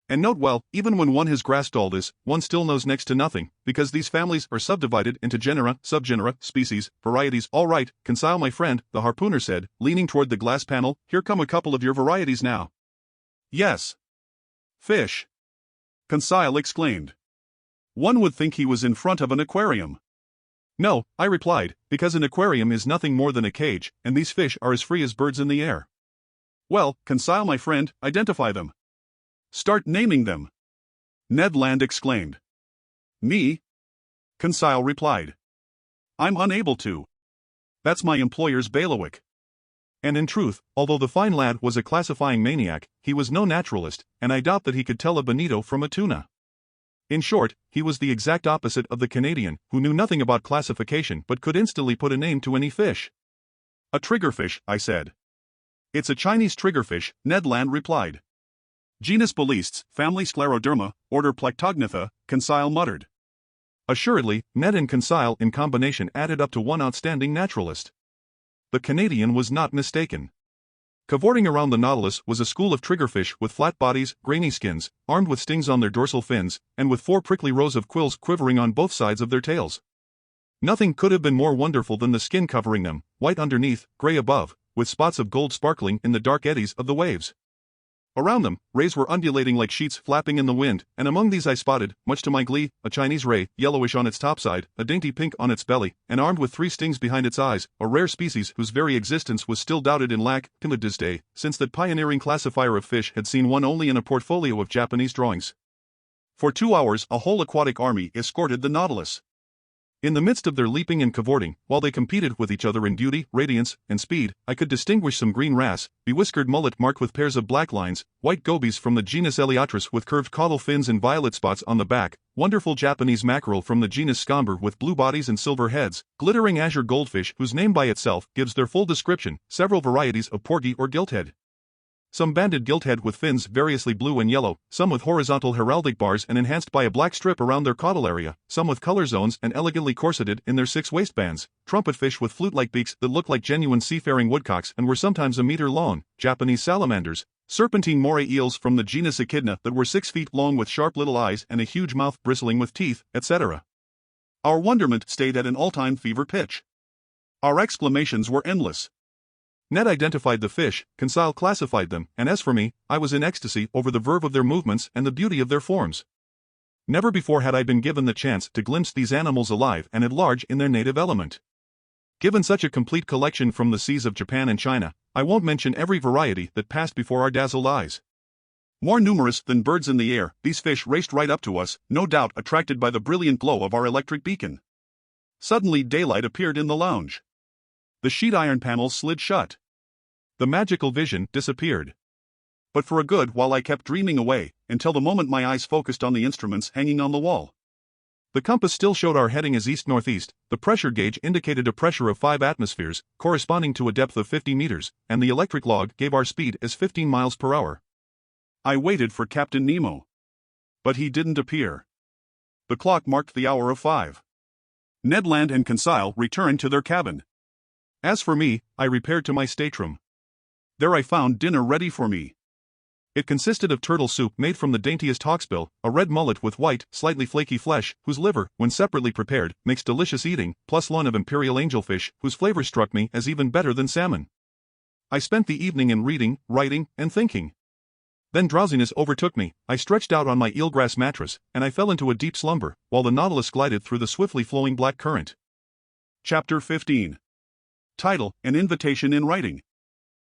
"And note well, even when one has grasped all this, one still knows next to nothing, because these families are subdivided into genera, subgenera, species, varieties." "All right, Conseil my friend," the harpooner said, leaning toward the glass panel, "here come a couple of your varieties now." "Yes." "Fish!" Conseil exclaimed. "One would think he was in front of an aquarium." "No," I replied, "because an aquarium is nothing more than a cage, and these fish are as free as birds in the air." "Well, Conseil my friend, identify them. Start naming them." Ned Land exclaimed. "Me?" Conseil replied. "I'm unable to." That's my employer's bailiwick. And in truth, although the fine lad was a classifying maniac, he was no naturalist, and I doubt that he could tell a bonito from a tuna. In short, he was the exact opposite of the Canadian, who knew nothing about classification but could instantly put a name to any fish. A triggerfish, I said. It's a Chinese triggerfish, Ned Land replied. Genus Mobilis, family Scleroderma, order Plectognatha, Conseil muttered. Assuredly, Ned and Conseil in combination added up to one outstanding naturalist. The Canadian was not mistaken. Cavorting around the Nautilus was a school of triggerfish with flat bodies, grainy skins, armed with stings on their dorsal fins, and with 4 prickly rows of quills quivering on both sides of their tails. Nothing could have been more wonderful than the skin covering them, white underneath, gray above, with spots of gold sparkling in the dark eddies of the waves. Around them, rays were undulating like sheets flapping in the wind, and among these I spotted, much to my glee, a Chinese ray, yellowish on its topside, a dainty pink on its belly, and armed with 3 stings behind its eyes, a rare species whose very existence was still doubted in Lac Timid's day, since that pioneering classifier of fish had seen one only in a portfolio of Japanese drawings. For 2 hours, a whole aquatic army escorted the Nautilus. In the midst of their leaping and cavorting, while they competed with each other in beauty, radiance, and speed, I could distinguish some green wrasse, bewhiskered mullet marked with pairs of black lines, white gobies from the genus Eleotris with curved caudal fins and violet spots on the back, wonderful Japanese mackerel from the genus Scomber with blue bodies and silver heads, glittering azure goldfish whose name by itself gives their full description, several varieties of porgy or gilthead. Some banded gilthead with fins variously blue and yellow, some with horizontal heraldic bars and enhanced by a black strip around their caudal area, some with color zones and elegantly corseted in their 6 waistbands, trumpetfish with flute-like beaks that looked like genuine seafaring woodcocks and were sometimes a meter long, Japanese salamanders, serpentine moray eels from the genus Echidna that were 6 feet long with sharp little eyes and a huge mouth bristling with teeth, etc. Our wonderment stayed at an all-time fever pitch. Our exclamations were endless. Ned identified the fish, Conseil classified them, and as for me, I was in ecstasy over the verve of their movements and the beauty of their forms. Never before had I been given the chance to glimpse these animals alive and at large in their native element. Given such a complete collection from the seas of Japan and China, I won't mention every variety that passed before our dazzled eyes. More numerous than birds in the air, these fish raced right up to us, no doubt attracted by the brilliant glow of our electric beacon. Suddenly daylight appeared in the lounge. The sheet iron panels slid shut. The magical vision disappeared. But for a good while I kept dreaming away, until the moment my eyes focused on the instruments hanging on the wall. The compass still showed our heading as east-northeast, the pressure gauge indicated a pressure of 5 atmospheres, corresponding to a depth of 50 meters, and the electric log gave our speed as 15 miles per hour. I waited for Captain Nemo. But he didn't appear. The clock marked the hour of 5. Ned Land and Conseil returned to their cabin. As for me, I repaired to my stateroom. There I found dinner ready for me. It consisted of turtle soup made from the daintiest hawksbill, a red mullet with white, slightly flaky flesh, whose liver, when separately prepared, makes delicious eating, plus one of imperial angelfish, whose flavor struck me as even better than salmon. I spent the evening in reading, writing, and thinking. Then drowsiness overtook me, I stretched out on my eelgrass mattress, and I fell into a deep slumber, while the Nautilus glided through the swiftly flowing black current. Chapter 15. Title: An Invitation in Writing.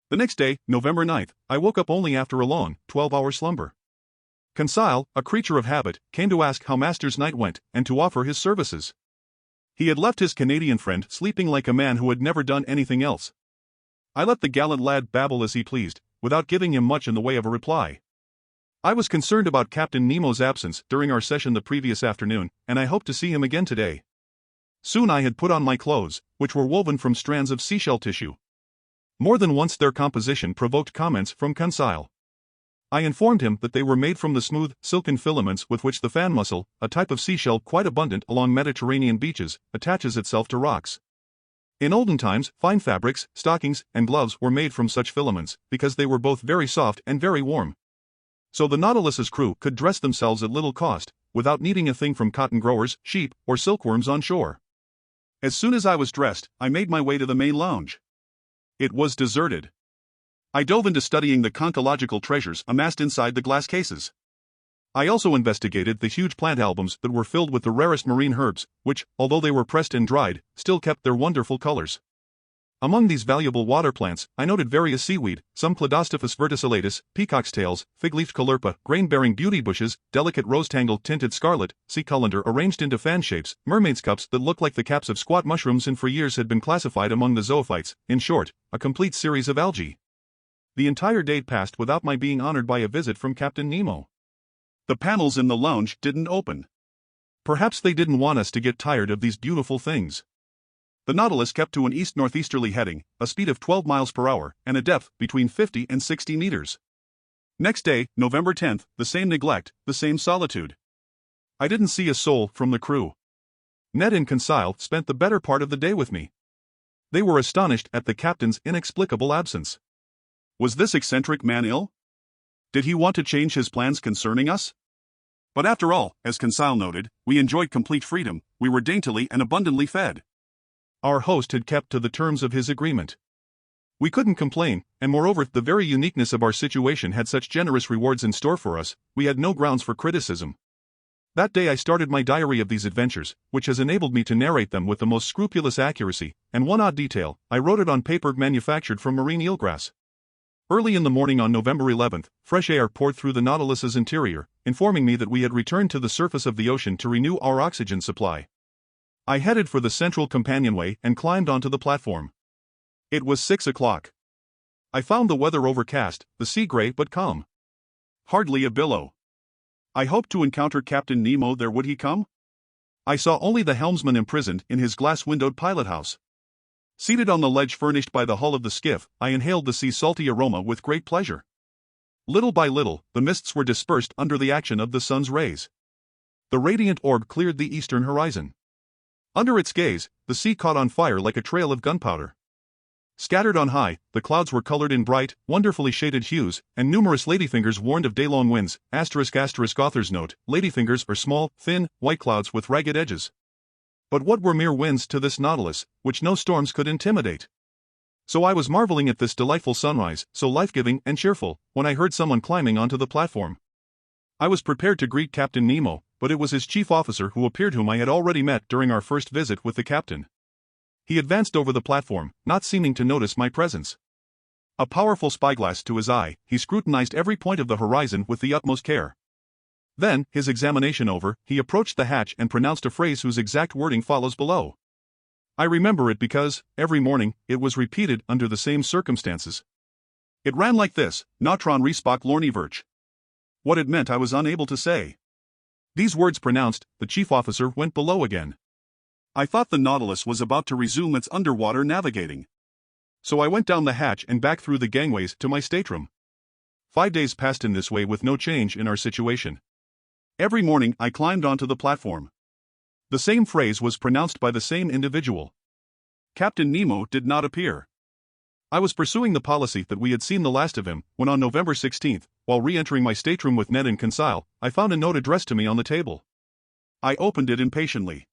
The next day, November 9th, I woke up only after a long, 12-hour slumber. Conseil, a creature of habit, came to ask how Master's night went, and to offer his services. He had left his Canadian friend sleeping like a man who had never done anything else. I let the gallant lad babble as he pleased, without giving him much in the way of a reply. I was concerned about Captain Nemo's absence during our session the previous afternoon, and I hoped to see him again today. Soon I had put on my clothes, which were woven from strands of seashell tissue. More than once their composition provoked comments from Conseil. I informed him that they were made from the smooth, silken filaments with which the fan mussel, a type of seashell quite abundant along Mediterranean beaches, attaches itself to rocks. In olden times, fine fabrics, stockings, and gloves were made from such filaments, because they were both very soft and very warm. So the Nautilus's crew could dress themselves at little cost, without needing a thing from cotton growers, sheep, or silkworms on shore. As soon as I was dressed, I made my way to the main lounge. It was deserted. I dove into studying the conchological treasures amassed inside the glass cases. I also investigated the huge plant albums that were filled with the rarest marine herbs, which, although they were pressed and dried, still kept their wonderful colors. Among these valuable water plants, I noted various seaweed, some Cladostophus verticillatus, peacock's tails, fig-leafed caulerpa, grain-bearing beauty bushes, delicate rose-tangled tinted scarlet, sea colander arranged into fan shapes, mermaid's cups that look like the caps of squat mushrooms and for years had been classified among the zoophytes, in short, a complete series of algae. The entire day passed without my being honored by a visit from Captain Nemo. The panels in the lounge didn't open. Perhaps they didn't want us to get tired of these beautiful things. The Nautilus kept to an east-northeasterly heading, a speed of 12 miles per hour, and a depth between 50 and 60 meters. Next day, November 10th, the same neglect, the same solitude. I didn't see a soul from the crew. Ned and Conseil spent the better part of the day with me. They were astonished at the captain's inexplicable absence. Was this eccentric man ill? Did he want to change his plans concerning us? But after all, as Conseil noted, we enjoyed complete freedom, we were daintily and abundantly fed. Our host had kept to the terms of his agreement. We couldn't complain, and moreover, the very uniqueness of our situation had such generous rewards in store for us, we had no grounds for criticism. That day I started my diary of these adventures, which has enabled me to narrate them with the most scrupulous accuracy, and one odd detail, I wrote it on paper manufactured from marine eelgrass. Early in the morning on November 11th, fresh air poured through the Nautilus's interior, informing me that we had returned to the surface of the ocean to renew our oxygen supply. I headed for the central companionway and climbed onto the platform. It was 6 o'clock. I found the weather overcast, the sea gray but calm. Hardly a billow. I hoped to encounter Captain Nemo there. Would he come? I saw only the helmsman imprisoned in his glass-windowed pilot-house. Seated on the ledge furnished by the hull of the skiff, I inhaled the sea's salty aroma with great pleasure. Little by little, the mists were dispersed under the action of the sun's rays. The radiant orb cleared the eastern horizon. Under its gaze, the sea caught on fire like a trail of gunpowder. Scattered on high, the clouds were colored in bright, wonderfully shaded hues, and numerous ladyfingers warned of day-long winds. *** Author's note: ladyfingers are small, thin, white clouds with ragged edges. But what were mere winds to this Nautilus, which no storms could intimidate? So I was marveling at this delightful sunrise, so life-giving and cheerful, when I heard someone climbing onto the platform. I was prepared to greet Captain Nemo, but it was his chief officer who appeared, whom I had already met during our first visit with the captain. He advanced over the platform, not seeming to notice my presence. A powerful spyglass to his eye, he scrutinized every point of the horizon with the utmost care. Then, his examination over, he approached the hatch and pronounced a phrase whose exact wording follows below. I remember it because, every morning, it was repeated under the same circumstances. It ran like this: Nautron respok lorniverch. What it meant I was unable to say. These words pronounced, the chief officer went below again. I thought the Nautilus was about to resume its underwater navigating. So I went down the hatch and back through the gangways to my stateroom. 5 days passed in this way with no change in our situation. Every morning I climbed onto the platform. The same phrase was pronounced by the same individual. Captain Nemo did not appear. I was pursuing the policy that we had seen the last of him, when on November 16th, while re-entering my stateroom with Ned and Conseil, I found a note addressed to me on the table. I opened it impatiently.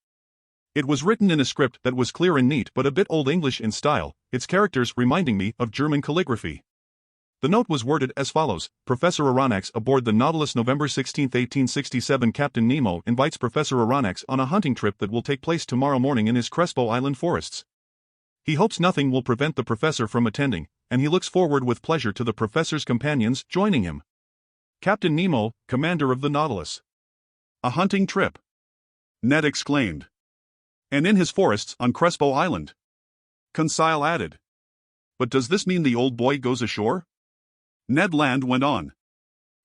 It was written in a script that was clear and neat but a bit Old English in style, its characters reminding me of German calligraphy. The note was worded as follows: Professor Aronnax aboard the Nautilus, November 16, 1867. Captain Nemo invites Professor Aronnax on a hunting trip that will take place tomorrow morning in his Crespo Island forests. He hopes nothing will prevent the professor from attending, and he looks forward with pleasure to the professor's companions joining him. Captain Nemo, commander of the Nautilus. A hunting trip? Ned exclaimed. And in his forests on Crespo Island? Conseil added. But does this mean the old boy goes ashore? Ned Land went on.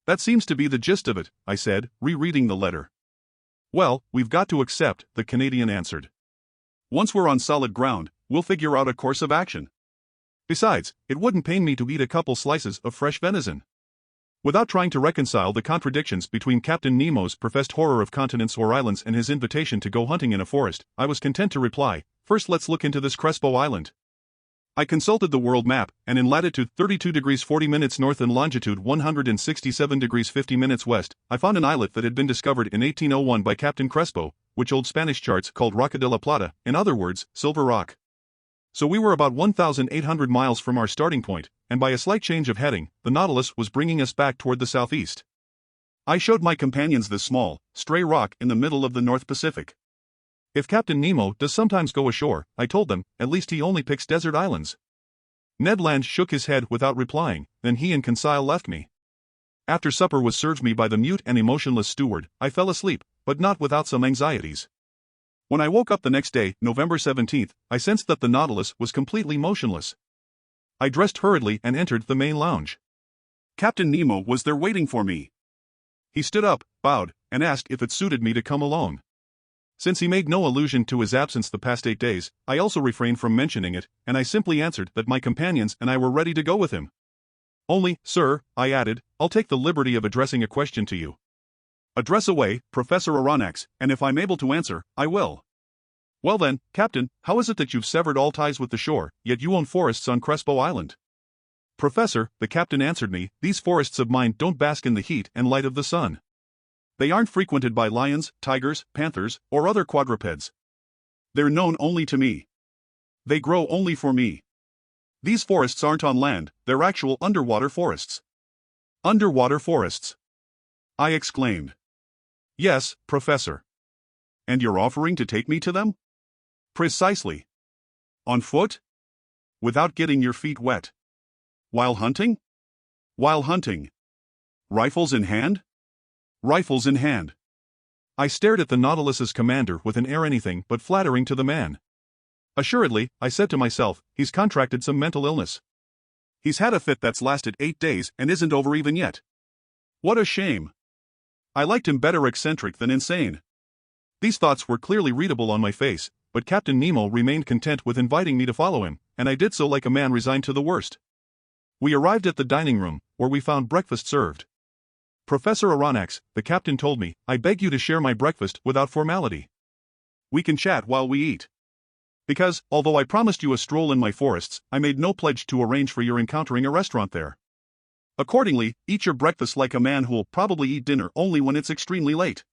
That seems to be the gist of it, I said, rereading the letter. Well, we've got to accept, the Canadian answered. Once we're on solid ground, we'll figure out a course of action. Besides, it wouldn't pain me to eat a couple slices of fresh venison. Without trying to reconcile the contradictions between Captain Nemo's professed horror of continents or islands and his invitation to go hunting in a forest, I was content to reply, first let's look into this Crespo Island. I consulted the world map, and in latitude 32 degrees 40 minutes north and longitude 167 degrees 50 minutes west, I found an islet that had been discovered in 1801 by Captain Crespo, which old Spanish charts called Roca de la Plata, in other words, Silver Rock. So we were about 1,800 miles from our starting point, and by a slight change of heading, the Nautilus was bringing us back toward the southeast. I showed my companions this small, stray rock in the middle of the North Pacific. If Captain Nemo does sometimes go ashore, I told them, at least he only picks desert islands. Ned Land shook his head without replying, then he and Conseil left me. After supper was served me by the mute and emotionless steward, I fell asleep, but not without some anxieties. When I woke up the next day, November 17th, I sensed that the Nautilus was completely motionless. I dressed hurriedly and entered the main lounge. Captain Nemo was there waiting for me. He stood up, bowed, and asked if it suited me to come along. Since he made no allusion to his absence the past 8 days, I also refrained from mentioning it, and I simply answered that my companions and I were ready to go with him. Only, sir, I added, I'll take the liberty of addressing a question to you. Address away, Professor Aronnax, and if I'm able to answer, I will. Well then, Captain, how is it that you've severed all ties with the shore, yet you own forests on Crespo Island? Professor, the captain answered me, these forests of mine don't bask in the heat and light of the sun. They aren't frequented by lions, tigers, panthers, or other quadrupeds. They're known only to me. They grow only for me. These forests aren't on land, they're actual underwater forests. Underwater forests? I exclaimed. Yes, Professor. And you're offering to take me to them? Precisely. On foot? Without getting your feet wet. While hunting? While hunting. Rifles in hand? Rifles in hand. I stared at the Nautilus's commander with an air anything but flattering to the man. Assuredly, I said to myself, he's contracted some mental illness. He's had a fit that's lasted 8 days and isn't over even yet. What a shame. I liked him better eccentric than insane. These thoughts were clearly readable on my face, but Captain Nemo remained content with inviting me to follow him, and I did so like a man resigned to the worst. We arrived at the dining room, where we found breakfast served. Professor Aronnax, the captain told me, I beg you to share my breakfast without formality. We can chat while we eat. Because, although I promised you a stroll in my forests, I made no pledge to arrange for your encountering a restaurant there. Accordingly, eat your breakfast like a man who'll probably eat dinner only when it's extremely late.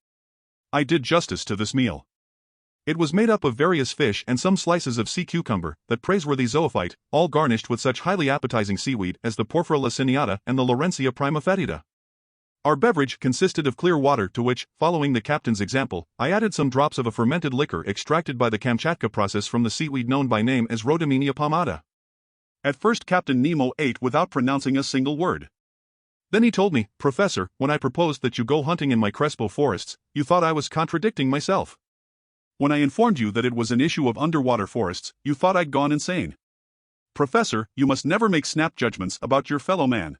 I did justice to this meal. It was made up of various fish and some slices of sea cucumber, that praiseworthy zoophyte, all garnished with such highly appetizing seaweed as the Porphyra laciniata and the Laurentia prima fetida. Our beverage consisted of clear water to which, following the captain's example, I added some drops of a fermented liquor extracted by the Kamchatka process from the seaweed known by name as Rhodymenia palmata. At first Captain Nemo ate without pronouncing a single word. Then he told me, Professor, when I proposed that you go hunting in my Crespo forests, you thought I was contradicting myself. When I informed you that it was an issue of underwater forests, you thought I'd gone insane. Professor, you must never make snap judgments about your fellow man.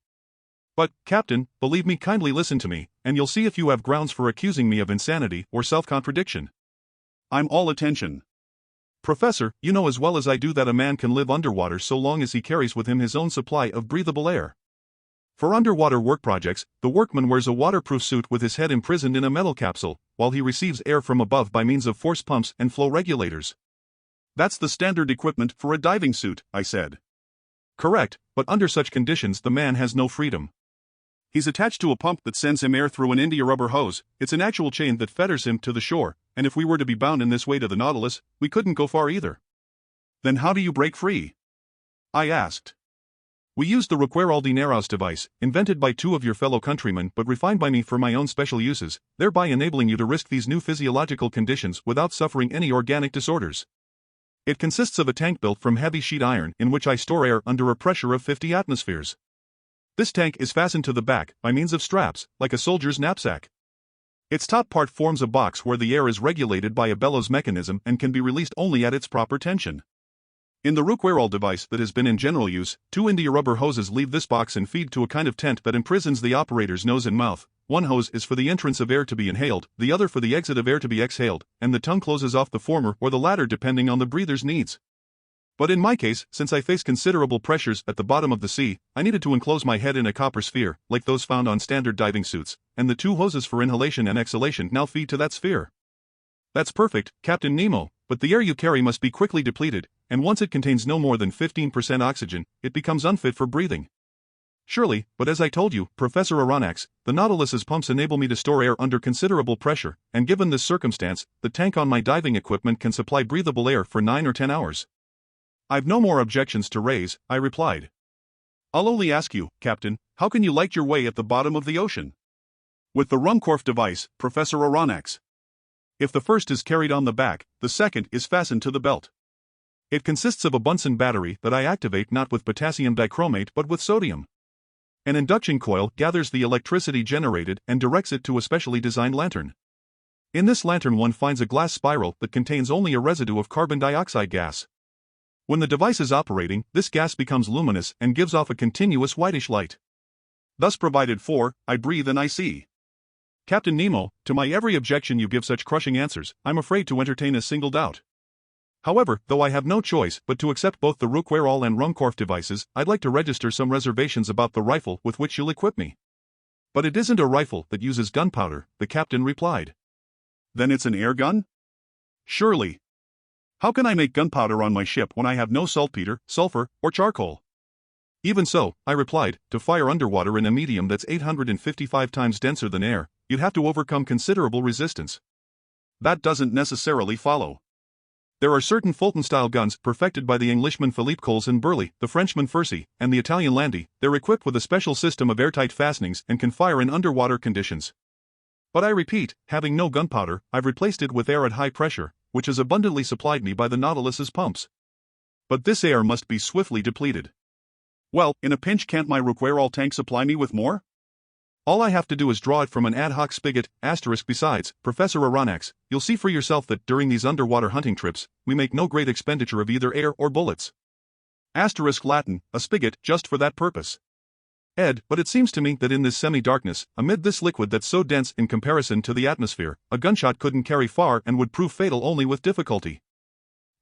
But, Captain, believe me, kindly listen to me, and you'll see if you have grounds for accusing me of insanity or self-contradiction. I'm all attention. Professor, you know as well as I do that a man can live underwater so long as he carries with him his own supply of breathable air. For underwater work projects, the workman wears a waterproof suit with his head imprisoned in a metal capsule, while he receives air from above by means of force pumps and flow regulators. That's the standard equipment for a diving suit, I said. Correct, but under such conditions the man has no freedom. He's attached to a pump that sends him air through an India rubber hose. It's an actual chain that fetters him to the shore, and if we were to be bound in this way to the Nautilus, we couldn't go far either. Then how do you break free? I asked. We used the Recueraldineraus device, invented by 2 of your fellow countrymen but refined by me for my own special uses, thereby enabling you to risk these new physiological conditions without suffering any organic disorders. It consists of a tank built from heavy sheet iron in which I store air under a pressure of 50 atmospheres. This tank is fastened to the back by means of straps, like a soldier's knapsack. Its top part forms a box where the air is regulated by a bellows mechanism and can be released only at its proper tension. In the Recuerald device that has been in general use, 2 India rubber hoses leave this box and feed to a kind of tent that imprisons the operator's nose and mouth. One hose is for the entrance of air to be inhaled, the other for the exit of air to be exhaled, and the tongue closes off the former or the latter depending on the breather's needs. But in my case, since I face considerable pressures at the bottom of the sea, I needed to enclose my head in a copper sphere, like those found on standard diving suits, and the 2 hoses for inhalation and exhalation now feed to that sphere. That's perfect, Captain Nemo, but the air you carry must be quickly depleted, and once it contains no more than 15% oxygen, it becomes unfit for breathing. Surely, but as I told you, Professor Aronnax, the Nautilus's pumps enable me to store air under considerable pressure, and given this circumstance, the tank on my diving equipment can supply breathable air for 9 or 10 hours. I've no more objections to raise, I replied. I'll only ask you, Captain, how can you light your way at the bottom of the ocean? With the Ruhmkorff device, Professor Aronnax. If the first is carried on the back, the second is fastened to the belt. It consists of a Bunsen battery that I activate not with potassium dichromate but with sodium. An induction coil gathers the electricity generated and directs it to a specially designed lantern. In this lantern one finds a glass spiral that contains only a residue of carbon dioxide gas. When the device is operating, this gas becomes luminous and gives off a continuous whitish light. Thus provided for, I breathe and I see. Captain Nemo, to my every objection you give such crushing answers, I'm afraid to entertain a single doubt. However, though I have no choice but to accept both the Ruquayrol and Ruhmkorff devices, I'd like to register some reservations about the rifle with which you'll equip me. But it isn't a rifle that uses gunpowder, the captain replied. Then it's an air gun? Surely. How can I make gunpowder on my ship when I have no saltpeter, sulfur, or charcoal? Even so, I replied, to fire underwater in a medium that's 855 times denser than air, you'd have to overcome considerable resistance. That doesn't necessarily follow. There are certain Fulton-style guns perfected by the Englishman Philippe Coles and Burley, the Frenchman Furcy, and the Italian Landi. They're equipped with a special system of airtight fastenings and can fire in underwater conditions. But I repeat, having no gunpowder, I've replaced it with air at high pressure, which is abundantly supplied me by the Nautilus's pumps. But this air must be swiftly depleted. Well, in a pinch can't my Ruquayrol tank supply me with more? All I have to do is draw it from an ad hoc spigot, besides, Professor Aronnax, you'll see for yourself that during these underwater hunting trips, we make no great expenditure of either air or bullets. Latin, a spigot, just for that purpose. Ed, but it seems to me that in this semi-darkness, amid this liquid that's so dense in comparison to the atmosphere, a gunshot couldn't carry far and would prove fatal only with difficulty.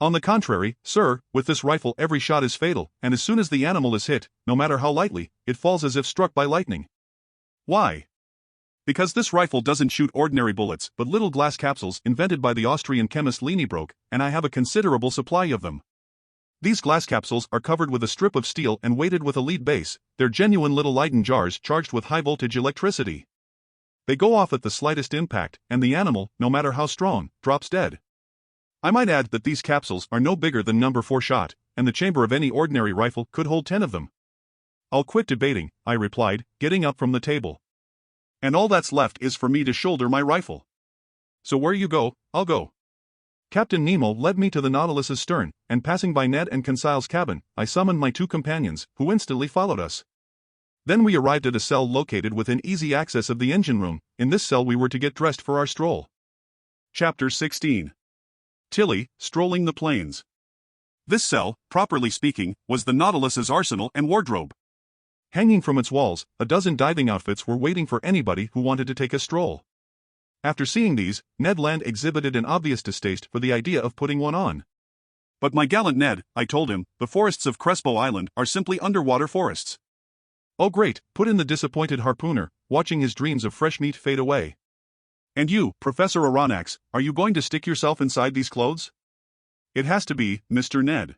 On the contrary, sir, with this rifle every shot is fatal, and as soon as the animal is hit, no matter how lightly, it falls as if struck by lightning. Why? Because this rifle doesn't shoot ordinary bullets but little glass capsules invented by the Austrian chemist Leniebrock, and I have a considerable supply of them. These glass capsules are covered with a strip of steel and weighted with a lead base. They're genuine little Leyden jars charged with high-voltage electricity. They go off at the slightest impact, and the animal, no matter how strong, drops dead. I might add that these capsules are no bigger than number 4 shot, and the chamber of any ordinary rifle could hold 10 of them. I'll quit debating, I replied, getting up from the table. And all that's left is for me to shoulder my rifle. So where you go, I'll go. Captain Nemo led me to the Nautilus's stern, and passing by Ned and Conseil's cabin, I summoned my 2 companions, who instantly followed us. Then we arrived at a cell located within easy access of the engine room. In this cell we were to get dressed for our stroll. Chapter 16. Tilly, strolling the plains. This cell, properly speaking, was the Nautilus's arsenal and wardrobe. Hanging from its walls, a dozen diving outfits were waiting for anybody who wanted to take a stroll. After seeing these, Ned Land exhibited an obvious distaste for the idea of putting one on. But my gallant Ned, I told him, the forests of Crespo Island are simply underwater forests. Oh great, put in the disappointed harpooner, watching his dreams of fresh meat fade away. And you, Professor Aronnax, are you going to stick yourself inside these clothes? It has to be, Mr. Ned.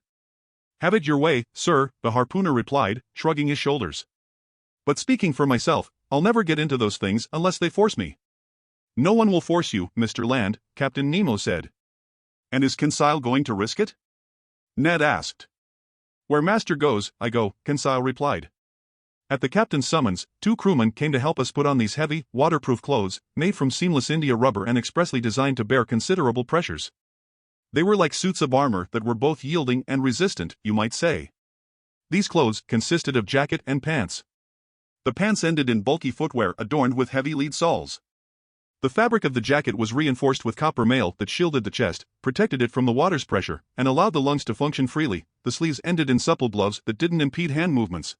Have it your way, sir, the harpooner replied, shrugging his shoulders. But speaking for myself, I'll never get into those things unless they force me. No one will force you, Mr. Land, Captain Nemo said. And is Conseil going to risk it? Ned asked. Where master goes, I go, Conseil replied. At the captain's summons, 2 crewmen came to help us put on these heavy, waterproof clothes, made from seamless India rubber and expressly designed to bear considerable pressures. They were like suits of armor that were both yielding and resistant, you might say. These clothes consisted of jacket and pants. The pants ended in bulky footwear adorned with heavy lead soles. The fabric of the jacket was reinforced with copper mail that shielded the chest, protected it from the water's pressure, and allowed the lungs to function freely. The sleeves ended in supple gloves that didn't impede hand movements.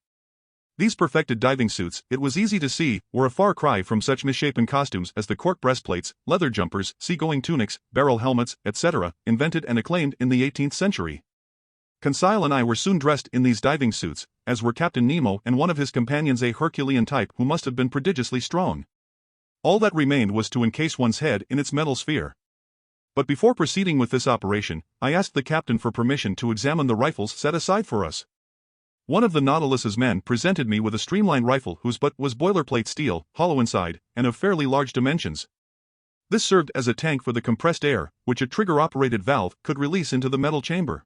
These perfected diving suits, it was easy to see, were a far cry from such misshapen costumes as the cork breastplates, leather jumpers, seagoing tunics, barrel helmets, etc., invented and acclaimed in the 18th century. Conseil and I were soon dressed in these diving suits, as were Captain Nemo and one of his companions, a Herculean type who must have been prodigiously strong. All that remained was to encase one's head in its metal sphere. But before proceeding with this operation, I asked the captain for permission to examine the rifles set aside for us. One of the Nautilus's men presented me with a streamlined rifle whose butt was boilerplate steel, hollow inside, and of fairly large dimensions. This served as a tank for the compressed air, which a trigger-operated valve could release into the metal chamber.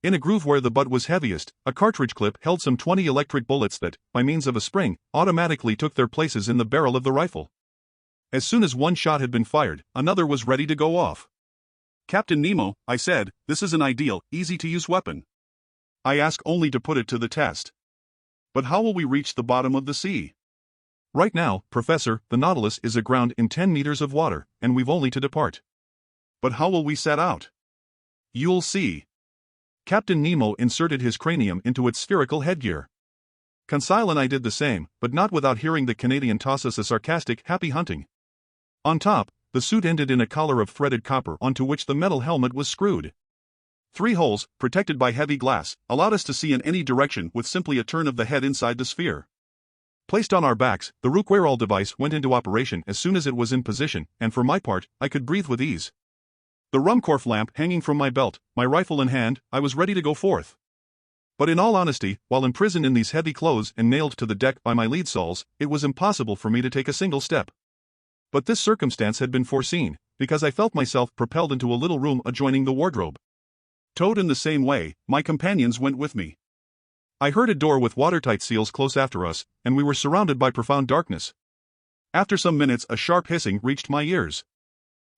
In a groove where the butt was heaviest, a cartridge clip held some 20 electric bullets that, by means of a spring, automatically took their places in the barrel of the rifle. As soon as one shot had been fired, another was ready to go off. "Captain Nemo," I said, "this is an ideal, easy-to-use weapon. I ask only to put it to the test. But how will we reach the bottom of the sea?" "Right now, Professor, the Nautilus is aground in 10 meters of water, and we've only to depart." "But how will we set out?" "You'll see." Captain Nemo inserted his cranium into its spherical headgear. Conseil and I did the same, but not without hearing the Canadian toss us a sarcastic "happy hunting." On top, the suit ended in a collar of threaded copper onto which the metal helmet was screwed. 3 holes, protected by heavy glass, allowed us to see in any direction with simply a turn of the head inside the sphere. Placed on our backs, the Rouquayrol device went into operation as soon as it was in position, and for my part, I could breathe with ease. The Ruhmkorff lamp hanging from my belt, my rifle in hand, I was ready to go forth. But in all honesty, while imprisoned in these heavy clothes and nailed to the deck by my lead soles, it was impossible for me to take a single step. But this circumstance had been foreseen, because I felt myself propelled into a little room adjoining the wardrobe. Towed in the same way, my companions went with me. I heard a door with watertight seals close after us, and we were surrounded by profound darkness. After some minutes, a sharp hissing reached my ears.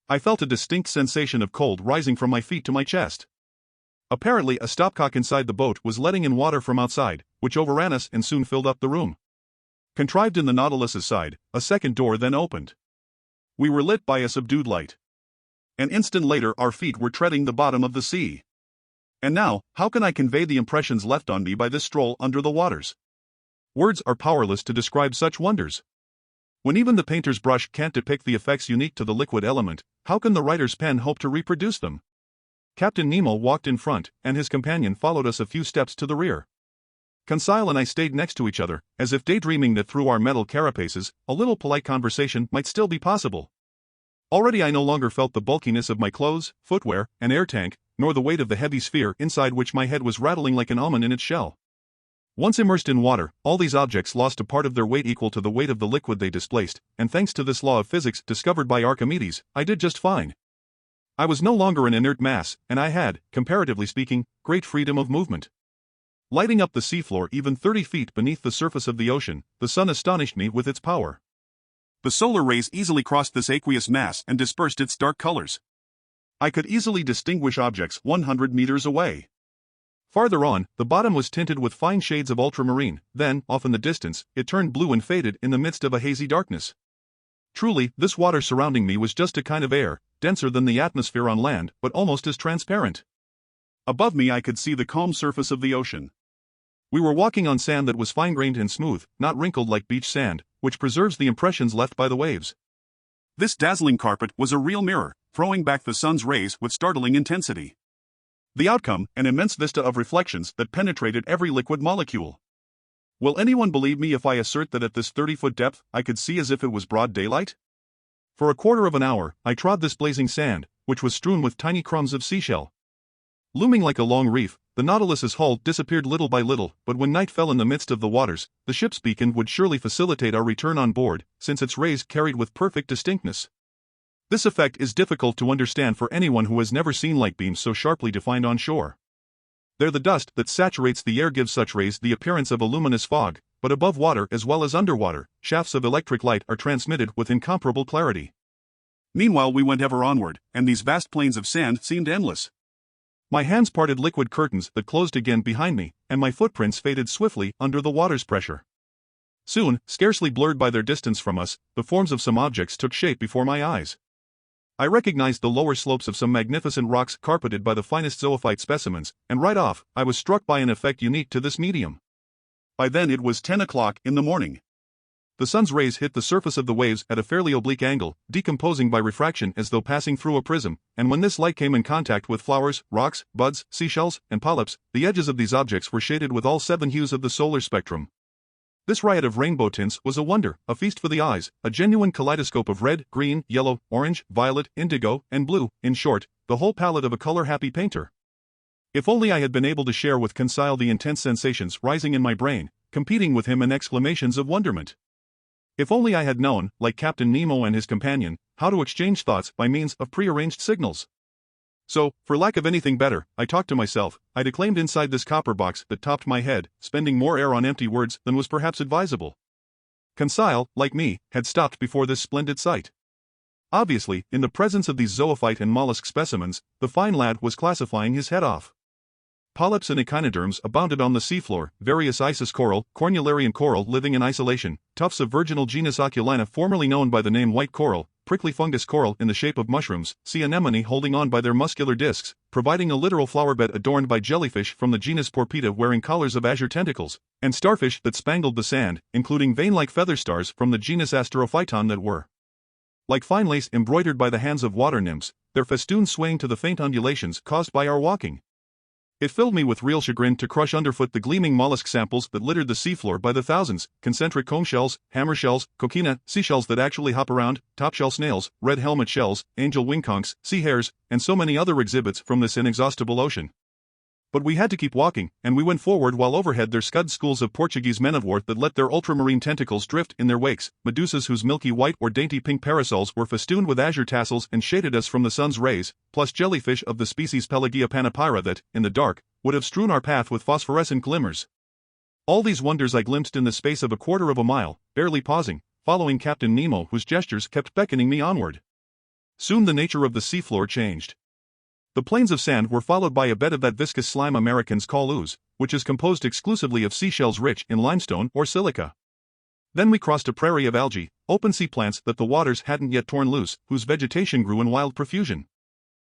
I felt a distinct sensation of cold rising from my feet to my chest. Apparently, a stopcock inside the boat was letting in water from outside, which overran us and soon filled up the room. Contrived in the Nautilus's side, a second door then opened. We were lit by a subdued light. An instant later, our feet were treading the bottom of the sea. And now, how can I convey the impressions left on me by this stroll under the waters? Words are powerless to describe such wonders. When even the painter's brush can't depict the effects unique to the liquid element, how can the writer's pen hope to reproduce them? Captain Nemo walked in front, and his companion followed us a few steps to the rear. Conseil and I stayed next to each other, as if daydreaming that through our metal carapaces, a little polite conversation might still be possible. Already I no longer felt the bulkiness of my clothes, footwear, and air tank, nor the weight of the heavy sphere inside which my head was rattling like an almond in its shell. Once immersed in water, all these objects lost a part of their weight equal to the weight of the liquid they displaced, and thanks to this law of physics discovered by Archimedes, I did just fine. I was no longer an inert mass, and I had, comparatively speaking, great freedom of movement. Lighting up the seafloor even 30 feet beneath the surface of the ocean, the sun astonished me with its power. The solar rays easily crossed this aqueous mass and dispersed its dark colors. I could easily distinguish objects 100 meters away. Farther on, the bottom was tinted with fine shades of ultramarine, then, off in the distance, it turned blue and faded in the midst of a hazy darkness. Truly, this water surrounding me was just a kind of air, denser than the atmosphere on land, but almost as transparent. Above me I could see the calm surface of the ocean. We were walking on sand that was fine-grained and smooth, not wrinkled like beach sand, which preserves the impressions left by the waves. This dazzling carpet was a real mirror, throwing back the sun's rays with startling intensity. The outcome, an immense vista of reflections that penetrated every liquid molecule. Will anyone believe me if I assert that at this 30-foot depth, I could see as if it was broad daylight? For a quarter of an hour, I trod this blazing sand, which was strewn with tiny crumbs of seashell. Looming like a long reef, the Nautilus's hull disappeared little by little, but when night fell in the midst of the waters, the ship's beacon would surely facilitate our return on board, since its rays carried with perfect distinctness. This effect is difficult to understand for anyone who has never seen light beams so sharply defined on shore. There, the dust that saturates the air gives such rays the appearance of a luminous fog, but above water as well as underwater, shafts of electric light are transmitted with incomparable clarity. Meanwhile we went ever onward, and these vast plains of sand seemed endless. My hands parted liquid curtains that closed again behind me, and my footprints faded swiftly under the water's pressure. Soon, scarcely blurred by their distance from us, the forms of some objects took shape before my eyes. I recognized the lower slopes of some magnificent rocks carpeted by the finest zoophyte specimens, and right off, I was struck by an effect unique to this medium. By then it was 10 o'clock in the morning. The sun's rays hit the surface of the waves at a fairly oblique angle, decomposing by refraction as though passing through a prism, and when this light came in contact with flowers, rocks, buds, seashells, and polyps, the edges of these objects were shaded with all 7 hues of the solar spectrum. This riot of rainbow tints was a wonder, a feast for the eyes, a genuine kaleidoscope of red, green, yellow, orange, violet, indigo, and blue, in short, the whole palette of a color-happy painter. If only I had been able to share with Conseil the intense sensations rising in my brain, competing with him in exclamations of wonderment. If only I had known, like Captain Nemo and his companion, how to exchange thoughts by means of prearranged signals. So, for lack of anything better, I talked to myself, I declaimed inside this copper box that topped my head, spending more air on empty words than was perhaps advisable. Conseil, like me, had stopped before this splendid sight. Obviously, in the presence of these zoophyte and mollusk specimens, the fine lad was classifying his head off. Polyps and echinoderms abounded on the seafloor, various Isis coral, cornularian coral living in isolation, tufts of virginal genus Oculina formerly known by the name white coral, prickly fungus coral in the shape of mushrooms, sea anemone holding on by their muscular discs, providing a literal flowerbed adorned by jellyfish from the genus Porpita wearing collars of azure tentacles, and starfish that spangled the sand, including vein-like feather stars from the genus Asterophyton that were like fine lace embroidered by the hands of water nymphs, their festoons swaying to the faint undulations caused by our walking. It filled me with real chagrin to crush underfoot the gleaming mollusk samples that littered the seafloor by the thousands, concentric comb shells, hammer shells, coquina, seashells that actually hop around, topshell snails, red helmet shells, angel wingconchs, sea hares, and so many other exhibits from this inexhaustible ocean. But we had to keep walking, and we went forward while overhead there scud schools of Portuguese men of war that let their ultramarine tentacles drift in their wakes, medusas whose milky white or dainty pink parasols were festooned with azure tassels and shaded us from the sun's rays, plus jellyfish of the species Pelagia panapyra that, in the dark, would have strewn our path with phosphorescent glimmers. All these wonders I glimpsed in the space of a quarter of a mile, barely pausing, following Captain Nemo whose gestures kept beckoning me onward. Soon the nature of the seafloor changed. The plains of sand were followed by a bed of that viscous slime Americans call ooze, which is composed exclusively of seashells rich in limestone or silica. Then we crossed a prairie of algae, open sea plants that the waters hadn't yet torn loose, whose vegetation grew in wild profusion.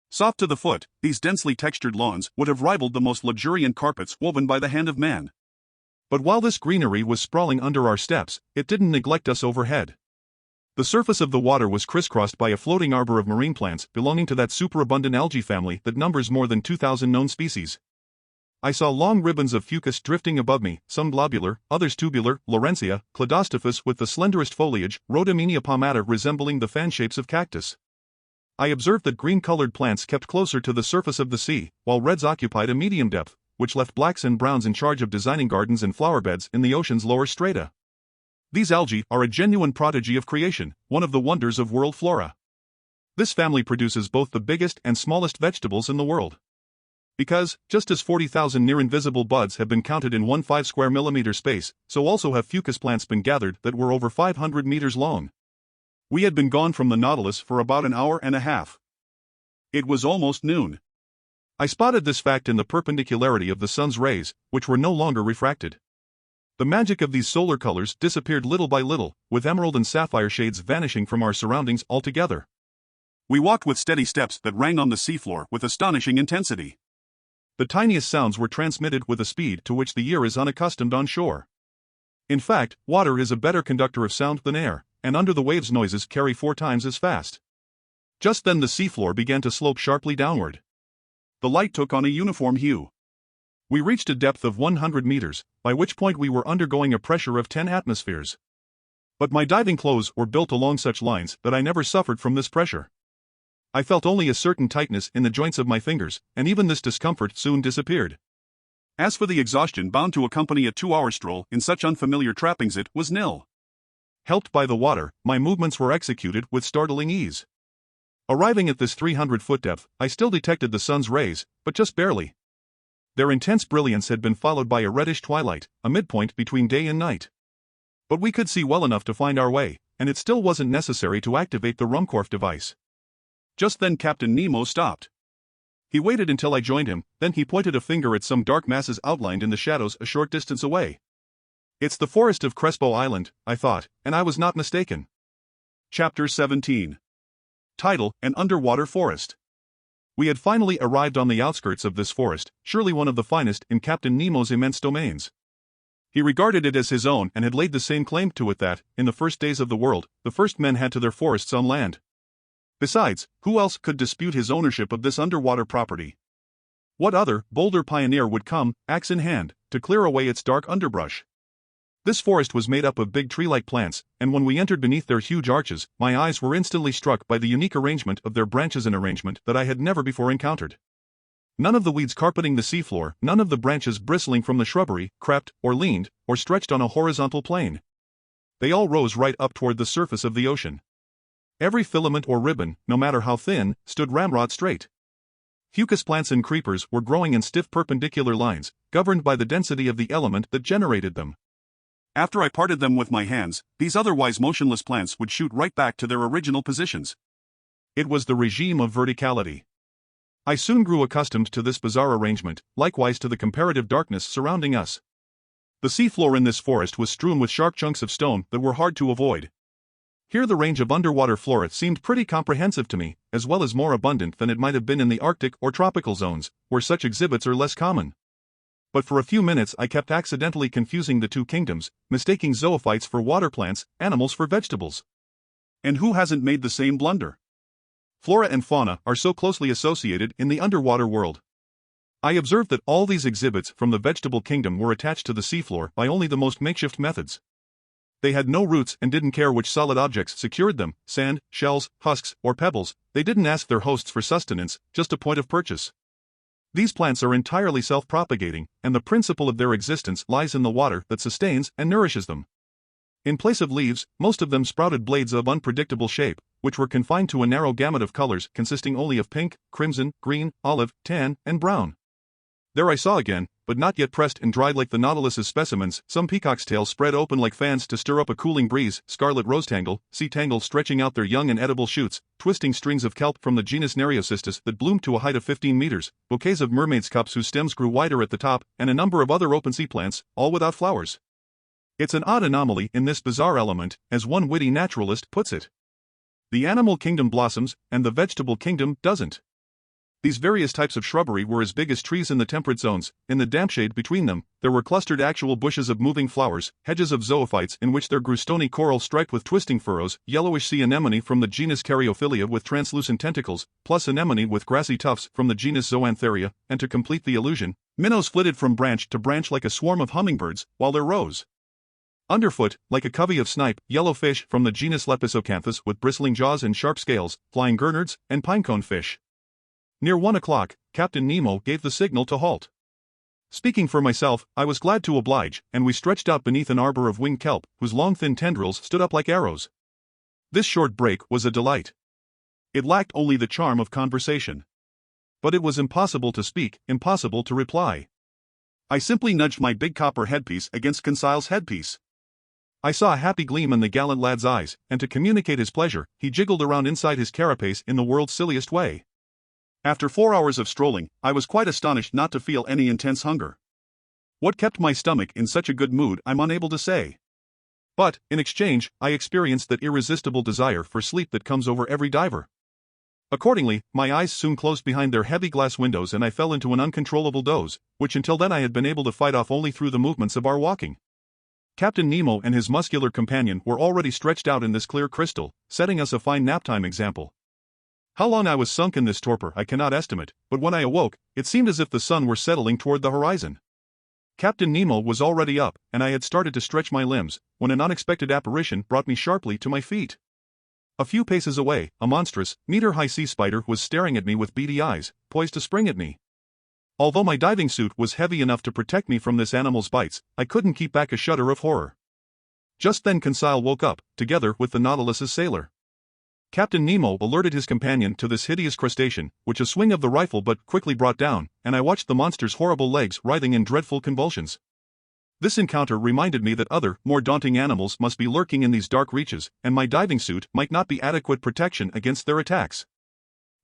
Soft to the foot, these densely textured lawns would have rivaled the most luxuriant carpets woven by the hand of man. But while this greenery was sprawling under our steps, it didn't neglect us overhead. The surface of the water was crisscrossed by a floating arbor of marine plants belonging to that superabundant algae family that numbers more than 2,000 known species. I saw long ribbons of fucus drifting above me, some globular, others tubular, Laurentia, Cladostophus with the slenderest foliage, Rhodamenia palmata resembling the fan shapes of cactus. I observed that green-colored plants kept closer to the surface of the sea, while reds occupied a medium depth, which left blacks and browns in charge of designing gardens and flower beds in the ocean's lower strata. These algae are a genuine prodigy of creation, one of the wonders of world flora. This family produces both the biggest and smallest vegetables in the world. Because, just as 40,000 near-invisible buds have been counted in one 5 square millimeter space, so also have fucus plants been gathered that were over 500 meters long. We had been gone from the Nautilus for about an hour and a half. It was almost noon. I spotted this fact in the perpendicularity of the sun's rays, which were no longer refracted. The magic of these solar colors disappeared little by little, with emerald and sapphire shades vanishing from our surroundings altogether. We walked with steady steps that rang on the seafloor with astonishing intensity. The tiniest sounds were transmitted with a speed to which the ear is unaccustomed on shore. In fact, water is a better conductor of sound than air, and under the waves noises carry 4 times as fast. Just then the seafloor began to slope sharply downward. The light took on a uniform hue. We reached a depth of 100 meters, by which point we were undergoing a pressure of 10 atmospheres. But my diving clothes were built along such lines that I never suffered from this pressure. I felt only a certain tightness in the joints of my fingers, and even this discomfort soon disappeared. As for the exhaustion bound to accompany a 2-hour stroll in such unfamiliar trappings, it was nil. Helped by the water, my movements were executed with startling ease. Arriving at this 300-foot depth, I still detected the sun's rays, but just barely. Their intense brilliance had been followed by a reddish twilight, a midpoint between day and night. But we could see well enough to find our way, and it still wasn't necessary to activate the Ruhmkorff device. Just then Captain Nemo stopped. He waited until I joined him, then he pointed a finger at some dark masses outlined in the shadows a short distance away. It's the forest of Crespo Island, I thought, and I was not mistaken. Chapter 17. Title: An Underwater Forest. We had finally arrived on the outskirts of this forest, surely one of the finest in Captain Nemo's immense domains. He regarded it as his own and had laid the same claim to it that, in the first days of the world, the first men had to their forests on land. Besides, who else could dispute his ownership of this underwater property? What other, bolder pioneer would come, axe in hand, to clear away its dark underbrush? This forest was made up of big tree-like plants, and when we entered beneath their huge arches, my eyes were instantly struck by the unique arrangement of their branches, an arrangement that I had never before encountered. None of the weeds carpeting the seafloor, none of the branches bristling from the shrubbery, crept, or leaned, or stretched on a horizontal plane. They all rose right up toward the surface of the ocean. Every filament or ribbon, no matter how thin, stood ramrod straight. Fucus plants and creepers were growing in stiff perpendicular lines, governed by the density of the element that generated them. After I parted them with my hands, these otherwise motionless plants would shoot right back to their original positions. It was the regime of verticality. I soon grew accustomed to this bizarre arrangement, likewise to the comparative darkness surrounding us. The seafloor in this forest was strewn with sharp chunks of stone that were hard to avoid. Here the range of underwater flora seemed pretty comprehensive to me, as well as more abundant than it might have been in the Arctic or tropical zones, where such exhibits are less common. But for a few minutes I kept accidentally confusing the two kingdoms, mistaking zoophytes for water plants, animals for vegetables. And who hasn't made the same blunder? Flora and fauna are so closely associated in the underwater world. I observed that all these exhibits from the vegetable kingdom were attached to the seafloor by only the most makeshift methods. They had no roots and didn't care which solid objects secured them, sand, shells, husks, or pebbles. They didn't ask their hosts for sustenance, just a point of purchase. These plants are entirely self-propagating, and the principle of their existence lies in the water that sustains and nourishes them. In place of leaves, most of them sprouted blades of unpredictable shape, which were confined to a narrow gamut of colors consisting only of pink, crimson, green, olive, tan, and brown. There I saw again, but not yet pressed and dried like the Nautilus's specimens, some peacock's tails spread open like fans to stir up a cooling breeze, scarlet rosetangle, sea tangle stretching out their young and edible shoots, twisting strings of kelp from the genus Nereocystis that bloomed to a height of 15 meters, bouquets of mermaids' cups whose stems grew wider at the top, and a number of other open sea plants, all without flowers. It's an odd anomaly in this bizarre element, as one witty naturalist puts it. The animal kingdom blossoms, and the vegetable kingdom doesn't. These various types of shrubbery were as big as trees in the temperate zones. In the damp shade between them, there were clustered actual bushes of moving flowers, hedges of zoophytes in which there grew stony coral striped with twisting furrows, yellowish sea anemone from the genus Caryophylla with translucent tentacles, plus anemone with grassy tufts from the genus Zoantheria, and to complete the illusion, minnows flitted from branch to branch like a swarm of hummingbirds, while there rose underfoot, like a covey of snipe, yellow fish from the genus Lepisocanthus with bristling jaws and sharp scales, flying gurnards, and pinecone fish. Near 1 o'clock, Captain Nemo gave the signal to halt. Speaking for myself, I was glad to oblige, and we stretched out beneath an arbor of winged kelp, whose long thin tendrils stood up like arrows. This short break was a delight. It lacked only the charm of conversation. But it was impossible to speak, impossible to reply. I simply nudged my big copper headpiece against Conseil's headpiece. I saw a happy gleam in the gallant lad's eyes, and to communicate his pleasure, he jiggled around inside his carapace in the world's silliest way. After 4 hours of strolling, I was quite astonished not to feel any intense hunger. What kept my stomach in such a good mood I'm unable to say. But, in exchange, I experienced that irresistible desire for sleep that comes over every diver. Accordingly, my eyes soon closed behind their heavy glass windows and I fell into an uncontrollable doze, which until then I had been able to fight off only through the movements of our walking. Captain Nemo and his muscular companion were already stretched out in this clear crystal, setting us a fine naptime example. How long I was sunk in this torpor I cannot estimate, but when I awoke, it seemed as if the sun were settling toward the horizon. Captain Nemo was already up, and I had started to stretch my limbs, when an unexpected apparition brought me sharply to my feet. A few paces away, a monstrous, meter-high sea spider was staring at me with beady eyes, poised to spring at me. Although my diving suit was heavy enough to protect me from this animal's bites, I couldn't keep back a shudder of horror. Just then Conseil woke up, together with the Nautilus's sailor. Captain Nemo alerted his companion to this hideous crustacean, which a swing of the rifle but quickly brought down, and I watched the monster's horrible legs writhing in dreadful convulsions. This encounter reminded me that other, more daunting animals must be lurking in these dark reaches, and my diving suit might not be adequate protection against their attacks.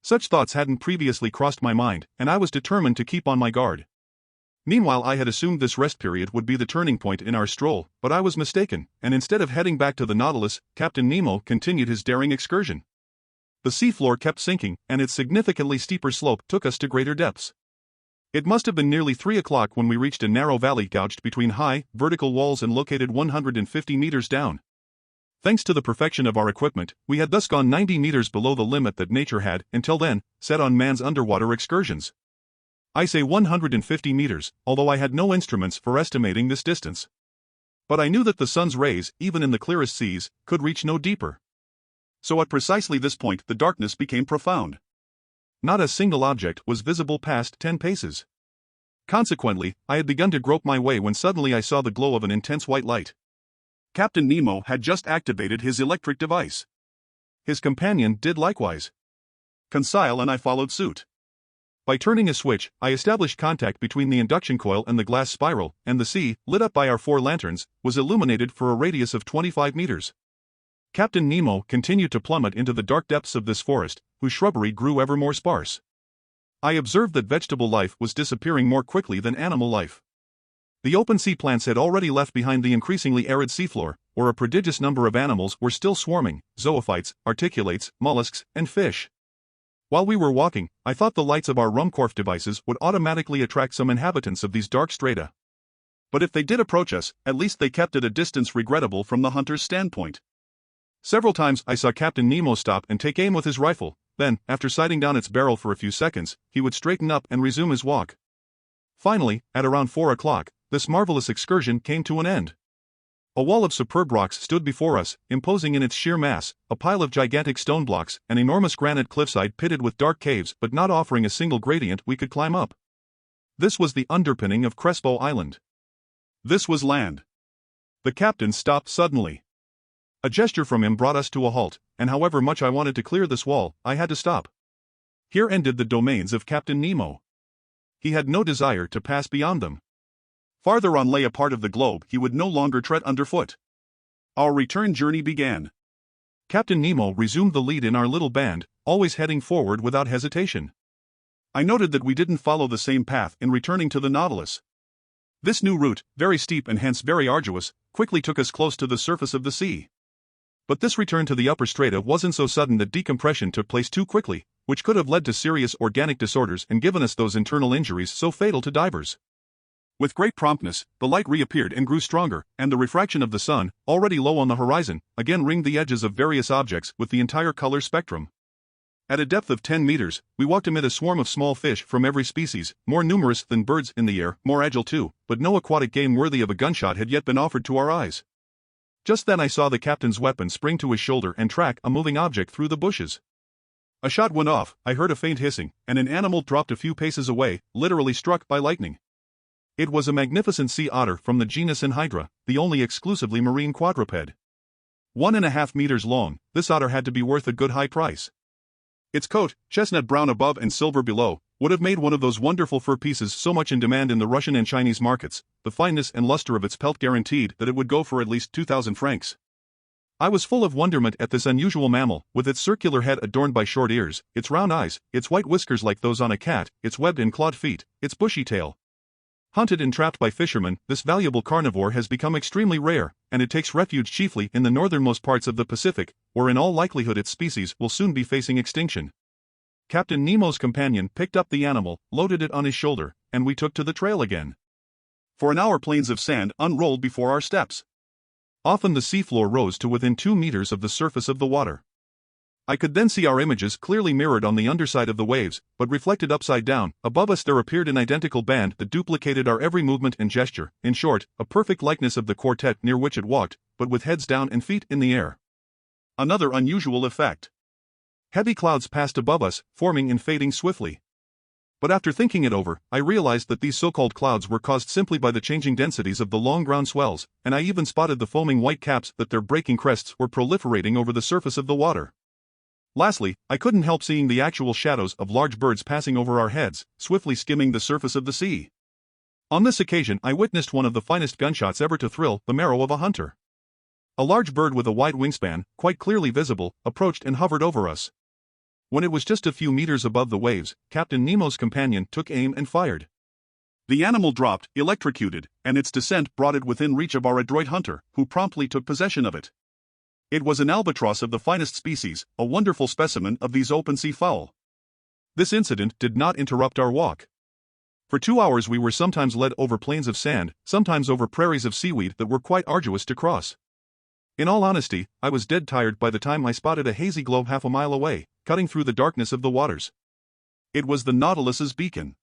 Such thoughts hadn't previously crossed my mind, and I was determined to keep on my guard. Meanwhile I had assumed this rest period would be the turning point in our stroll, but I was mistaken, and instead of heading back to the Nautilus, Captain Nemo continued his daring excursion. The seafloor kept sinking, and its significantly steeper slope took us to greater depths. It must have been nearly 3 o'clock when we reached a narrow valley gouged between high, vertical walls and located 150 meters down. Thanks to the perfection of our equipment, we had thus gone 90 meters below the limit that nature had, until then, set on man's underwater excursions. I say 150 meters, although I had no instruments for estimating this distance. But I knew that the sun's rays, even in the clearest seas, could reach no deeper. So at precisely this point the darkness became profound. Not a single object was visible past 10 paces. Consequently, I had begun to grope my way when suddenly I saw the glow of an intense white light. Captain Nemo had just activated his electric device. His companion did likewise. Conseil and I followed suit. By turning a switch, I established contact between the induction coil and the glass spiral, and the sea, lit up by our 4 lanterns, was illuminated for a radius of 25 meters. Captain Nemo continued to plummet into the dark depths of this forest, whose shrubbery grew ever more sparse. I observed that vegetable life was disappearing more quickly than animal life. The open sea plants had already left behind the increasingly arid seafloor, where a prodigious number of animals were still swarming: zoophytes, articulates, mollusks, and fish. While we were walking, I thought the lights of our Ruhmkorff devices would automatically attract some inhabitants of these dark strata. But if they did approach us, at least they kept at a distance regrettable from the hunter's standpoint. Several times I saw Captain Nemo stop and take aim with his rifle, then, after sighting down its barrel for a few seconds, he would straighten up and resume his walk. Finally, at around 4 o'clock, this marvelous excursion came to an end. A wall of superb rocks stood before us, imposing in its sheer mass, a pile of gigantic stone blocks, an enormous granite cliffside pitted with dark caves but not offering a single gradient we could climb up. This was the underpinning of Crespo Island. This was land. The captain stopped suddenly. A gesture from him brought us to a halt, and however much I wanted to clear this wall, I had to stop. Here ended the domains of Captain Nemo. He had no desire to pass beyond them. Farther on lay a part of the globe he would no longer tread underfoot. Our return journey began. Captain Nemo resumed the lead in our little band, always heading forward without hesitation. I noted that we didn't follow the same path in returning to the Nautilus. This new route, very steep and hence very arduous, quickly took us close to the surface of the sea. But this return to the upper strata wasn't so sudden that decompression took place too quickly, which could have led to serious organic disorders and given us those internal injuries so fatal to divers. With great promptness, the light reappeared and grew stronger, and the refraction of the sun, already low on the horizon, again ringed the edges of various objects with the entire color spectrum. At a depth of 10 meters, we walked amid a swarm of small fish from every species, more numerous than birds in the air, more agile too, but no aquatic game worthy of a gunshot had yet been offered to our eyes. Just then I saw the captain's weapon spring to his shoulder and track a moving object through the bushes. A shot went off, I heard a faint hissing, and an animal dropped a few paces away, literally struck by lightning. It was a magnificent sea otter from the genus Anhydra, the only exclusively marine quadruped. 1.5 meters long, this otter had to be worth a good high price. Its coat, chestnut brown above and silver below, would have made one of those wonderful fur pieces so much in demand in the Russian and Chinese markets. The fineness and luster of its pelt guaranteed that it would go for at least 2,000 francs. I was full of wonderment at this unusual mammal, with its circular head adorned by short ears, its round eyes, its white whiskers like those on a cat, its webbed and clawed feet, its bushy tail. Hunted and trapped by fishermen, this valuable carnivore has become extremely rare, and it takes refuge chiefly in the northernmost parts of the Pacific, where in all likelihood its species will soon be facing extinction. Captain Nemo's companion picked up the animal, loaded it on his shoulder, and we took to the trail again. For an hour plains of sand unrolled before our steps. Often the seafloor rose to within 2 meters of the surface of the water. I could then see our images clearly mirrored on the underside of the waves, but reflected upside down. Above us there appeared an identical band that duplicated our every movement and gesture, in short, a perfect likeness of the quartet near which it walked, but with heads down and feet in the air. Another unusual effect. Heavy clouds passed above us, forming and fading swiftly. But after thinking it over, I realized that these so-called clouds were caused simply by the changing densities of the long ground swells, and I even spotted the foaming white caps that their breaking crests were proliferating over the surface of the water. Lastly, I couldn't help seeing the actual shadows of large birds passing over our heads, swiftly skimming the surface of the sea. On this occasion I witnessed one of the finest gunshots ever to thrill the marrow of a hunter. A large bird with a wide wingspan, quite clearly visible, approached and hovered over us. When it was just a few meters above the waves, Captain Nemo's companion took aim and fired. The animal dropped, electrocuted, and its descent brought it within reach of our adroit hunter, who promptly took possession of it. It was an albatross of the finest species, a wonderful specimen of these open-sea fowl. This incident did not interrupt our walk. For 2 hours we were sometimes led over plains of sand, sometimes over prairies of seaweed that were quite arduous to cross. In all honesty, I was dead tired by the time I spotted a hazy globe half a mile away, cutting through the darkness of the waters. It was the Nautilus's beacon.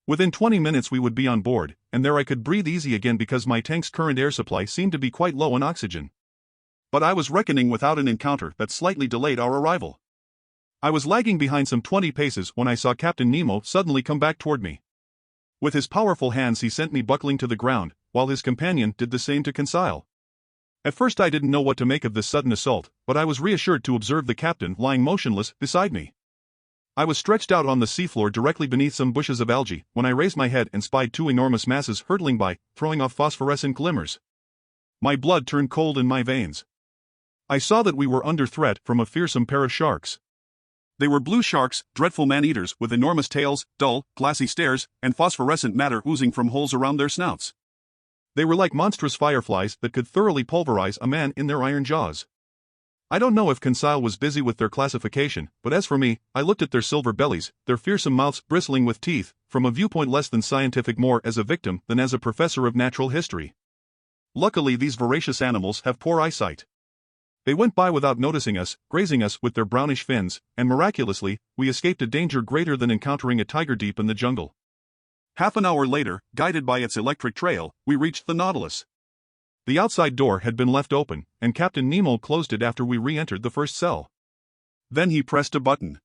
Within 20 minutes we would be on board, and there I could breathe easy again because my tank's current air supply seemed to be quite low on oxygen. But I was reckoning without an encounter that slightly delayed our arrival. I was lagging behind some 20 paces when I saw Captain Nemo suddenly come back toward me. With his powerful hands he sent me buckling to the ground, while his companion did the same to Conseil. At first I didn't know what to make of this sudden assault, but I was reassured to observe the captain lying motionless beside me. I was stretched out on the seafloor directly beneath some bushes of algae when I raised my head and spied 2 enormous masses hurtling by, throwing off phosphorescent glimmers. My blood turned cold in my veins. I saw that we were under threat from a fearsome pair of sharks. They were blue sharks, dreadful man-eaters with enormous tails, dull, glassy stares, and phosphorescent matter oozing from holes around their snouts. They were like monstrous fireflies that could thoroughly pulverize a man in their iron jaws. I don't know if Conseil was busy with their classification, but as for me, I looked at their silver bellies, their fearsome mouths bristling with teeth, from a viewpoint less than scientific, more as a victim than as a professor of natural history. Luckily, these voracious animals have poor eyesight. They went by without noticing us, grazing us with their brownish fins, and miraculously, we escaped a danger greater than encountering a tiger deep in the jungle. Half an hour later, guided by its electric trail, we reached the Nautilus. The outside door had been left open, and Captain Nemo closed it after we re-entered the first cell. Then he pressed a button.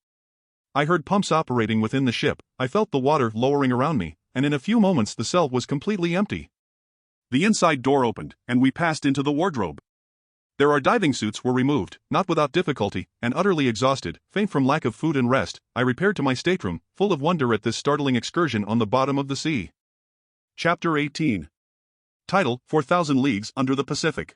I heard pumps operating within the ship, I felt the water lowering around me, and in a few moments the cell was completely empty. The inside door opened, and we passed into the wardrobe. Our diving suits were removed, not without difficulty, and utterly exhausted, faint from lack of food and rest, I repaired to my stateroom, full of wonder at this startling excursion on the bottom of the sea. Chapter 18. Title: 4,000 Leagues Under the Pacific.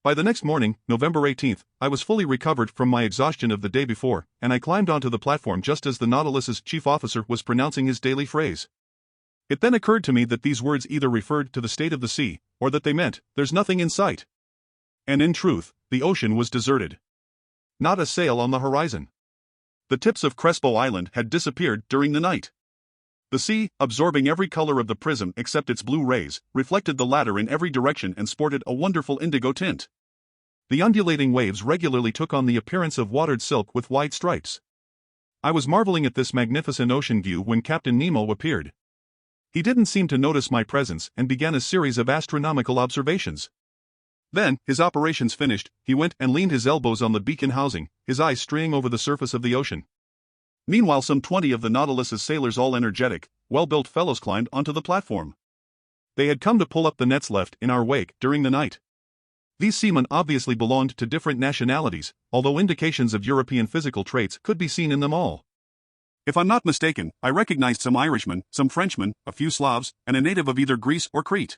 By the next morning, November 18th, I was fully recovered from my exhaustion of the day before, and I climbed onto the platform just as the Nautilus's chief officer was pronouncing his daily phrase. It then occurred to me that these words either referred to the state of the sea, or that they meant, "There's nothing in sight." And in truth, the ocean was deserted. Not a sail on the horizon. The tips of Crespo Island had disappeared during the night. The sea, absorbing every color of the prism except its blue rays, reflected the latter in every direction and sported a wonderful indigo tint. The undulating waves regularly took on the appearance of watered silk with wide stripes. I was marveling at this magnificent ocean view when Captain Nemo appeared. He didn't seem to notice my presence and began a series of astronomical observations. Then, his operations finished, he went and leaned his elbows on the beacon housing, his eyes straying over the surface of the ocean. Meanwhile, some 20 of the Nautilus's sailors, all energetic, well-built fellows, climbed onto the platform. They had come to pull up the nets left in our wake during the night. These seamen obviously belonged to different nationalities, although indications of European physical traits could be seen in them all. If I'm not mistaken, I recognized some Irishmen, some Frenchmen, a few Slavs, and a native of either Greece or Crete.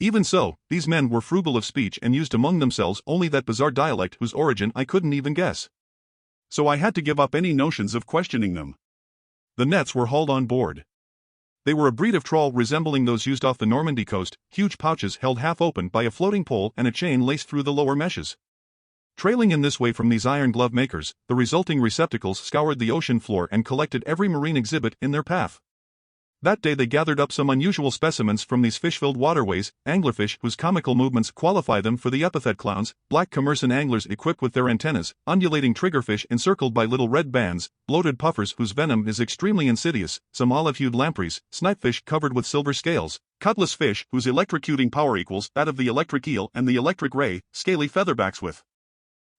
Even so, these men were frugal of speech and used among themselves only that bizarre dialect whose origin I couldn't even guess. So I had to give up any notions of questioning them. The nets were hauled on board. They were a breed of trawl resembling those used off the Normandy coast, huge pouches held half open by a floating pole and a chain laced through the lower meshes. Trailing in this way from these iron glove makers, the resulting receptacles scoured the ocean floor and collected every marine exhibit in their path. That day they gathered up some unusual specimens from these fish-filled waterways, anglerfish whose comical movements qualify them for the epithet clowns, black commerson anglers equipped with their antennas, undulating triggerfish encircled by little red bands, bloated puffers whose venom is extremely insidious, some olive-hued lampreys, snipefish covered with silver scales, cutlass fish whose electrocuting power equals that of the electric eel and the electric ray, scaly featherbacks with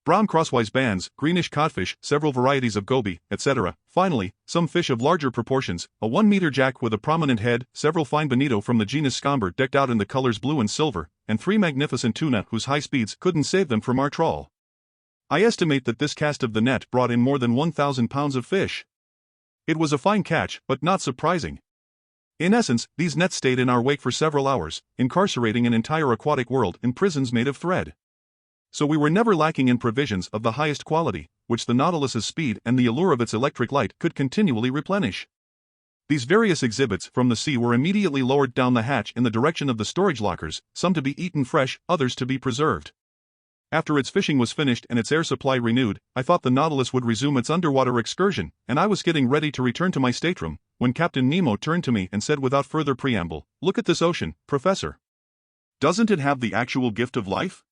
brown crosswise bands, greenish codfish, several varieties of goby, etc. Finally, some fish of larger proportions, a 1-meter jack with a prominent head, several fine bonito from the genus Scomber decked out in the colors blue and silver, and 3 magnificent tuna whose high speeds couldn't save them from our trawl. I estimate that this cast of the net brought in more than 1,000 pounds of fish. It was a fine catch, but not surprising. In essence, these nets stayed in our wake for several hours, incarcerating an entire aquatic world in prisons made of thread. So we were never lacking in provisions of the highest quality, which the Nautilus's speed and the allure of its electric light could continually replenish. These various exhibits from the sea were immediately lowered down the hatch in the direction of the storage lockers, some to be eaten fresh, others to be preserved. After its fishing was finished and its air supply renewed, I thought the Nautilus would resume its underwater excursion, and I was getting ready to return to my stateroom, when Captain Nemo turned to me and said without further preamble, "Look at this ocean, Professor. Doesn't it have the actual gift of life?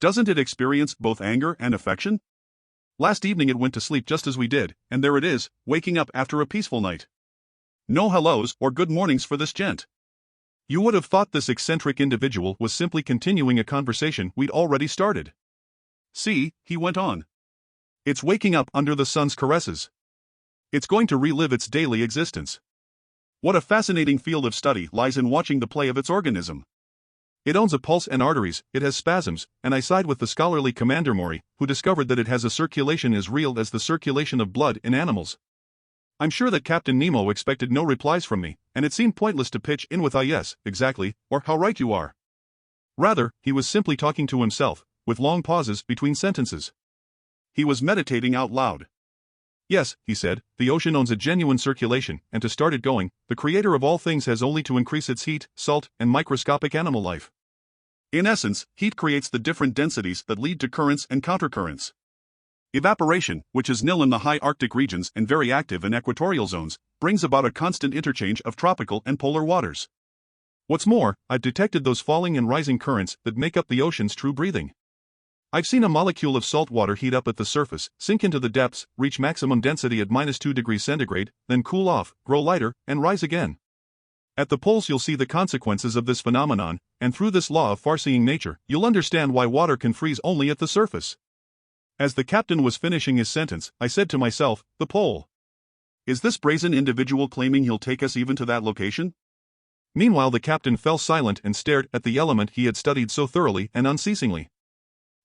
Doesn't it experience both anger and affection? Last evening it went to sleep just as we did, and there it is, waking up after a peaceful night. No hellos or good mornings for this gent." You would have thought this eccentric individual was simply continuing a conversation we'd already started. "See," he went on. "It's waking up under the sun's caresses. It's going to relive its daily existence. What a fascinating field of study lies in watching the play of its organism. It owns a pulse and arteries, it has spasms, and I side with the scholarly Commander Maury, who discovered that it has a circulation as real as the circulation of blood in animals." I'm sure that Captain Nemo expected no replies from me, and it seemed pointless to pitch in with "Ah yes, exactly," or "how right you are." Rather, he was simply talking to himself, with long pauses between sentences. He was meditating out loud. Yes, he said, the ocean owns a genuine circulation, and to start it going, the creator of all things has only to increase its heat, salt, and microscopic animal life. In essence, heat creates the different densities that lead to currents and countercurrents. Evaporation, which is nil in the high Arctic regions and very active in equatorial zones, brings about a constant interchange of tropical and polar waters. What's more, I've detected those falling and rising currents that make up the ocean's true breathing. I've seen a molecule of salt water heat up at the surface, sink into the depths, reach maximum density at -2 degrees centigrade, then cool off, grow lighter, and rise again. At the poles you'll see the consequences of this phenomenon, and through this law of far-seeing nature, you'll understand why water can freeze only at the surface. As the captain was finishing his sentence, I said to myself, the pole. Is this brazen individual claiming he'll take us even to that location? Meanwhile the captain fell silent and stared at the element he had studied so thoroughly and unceasingly.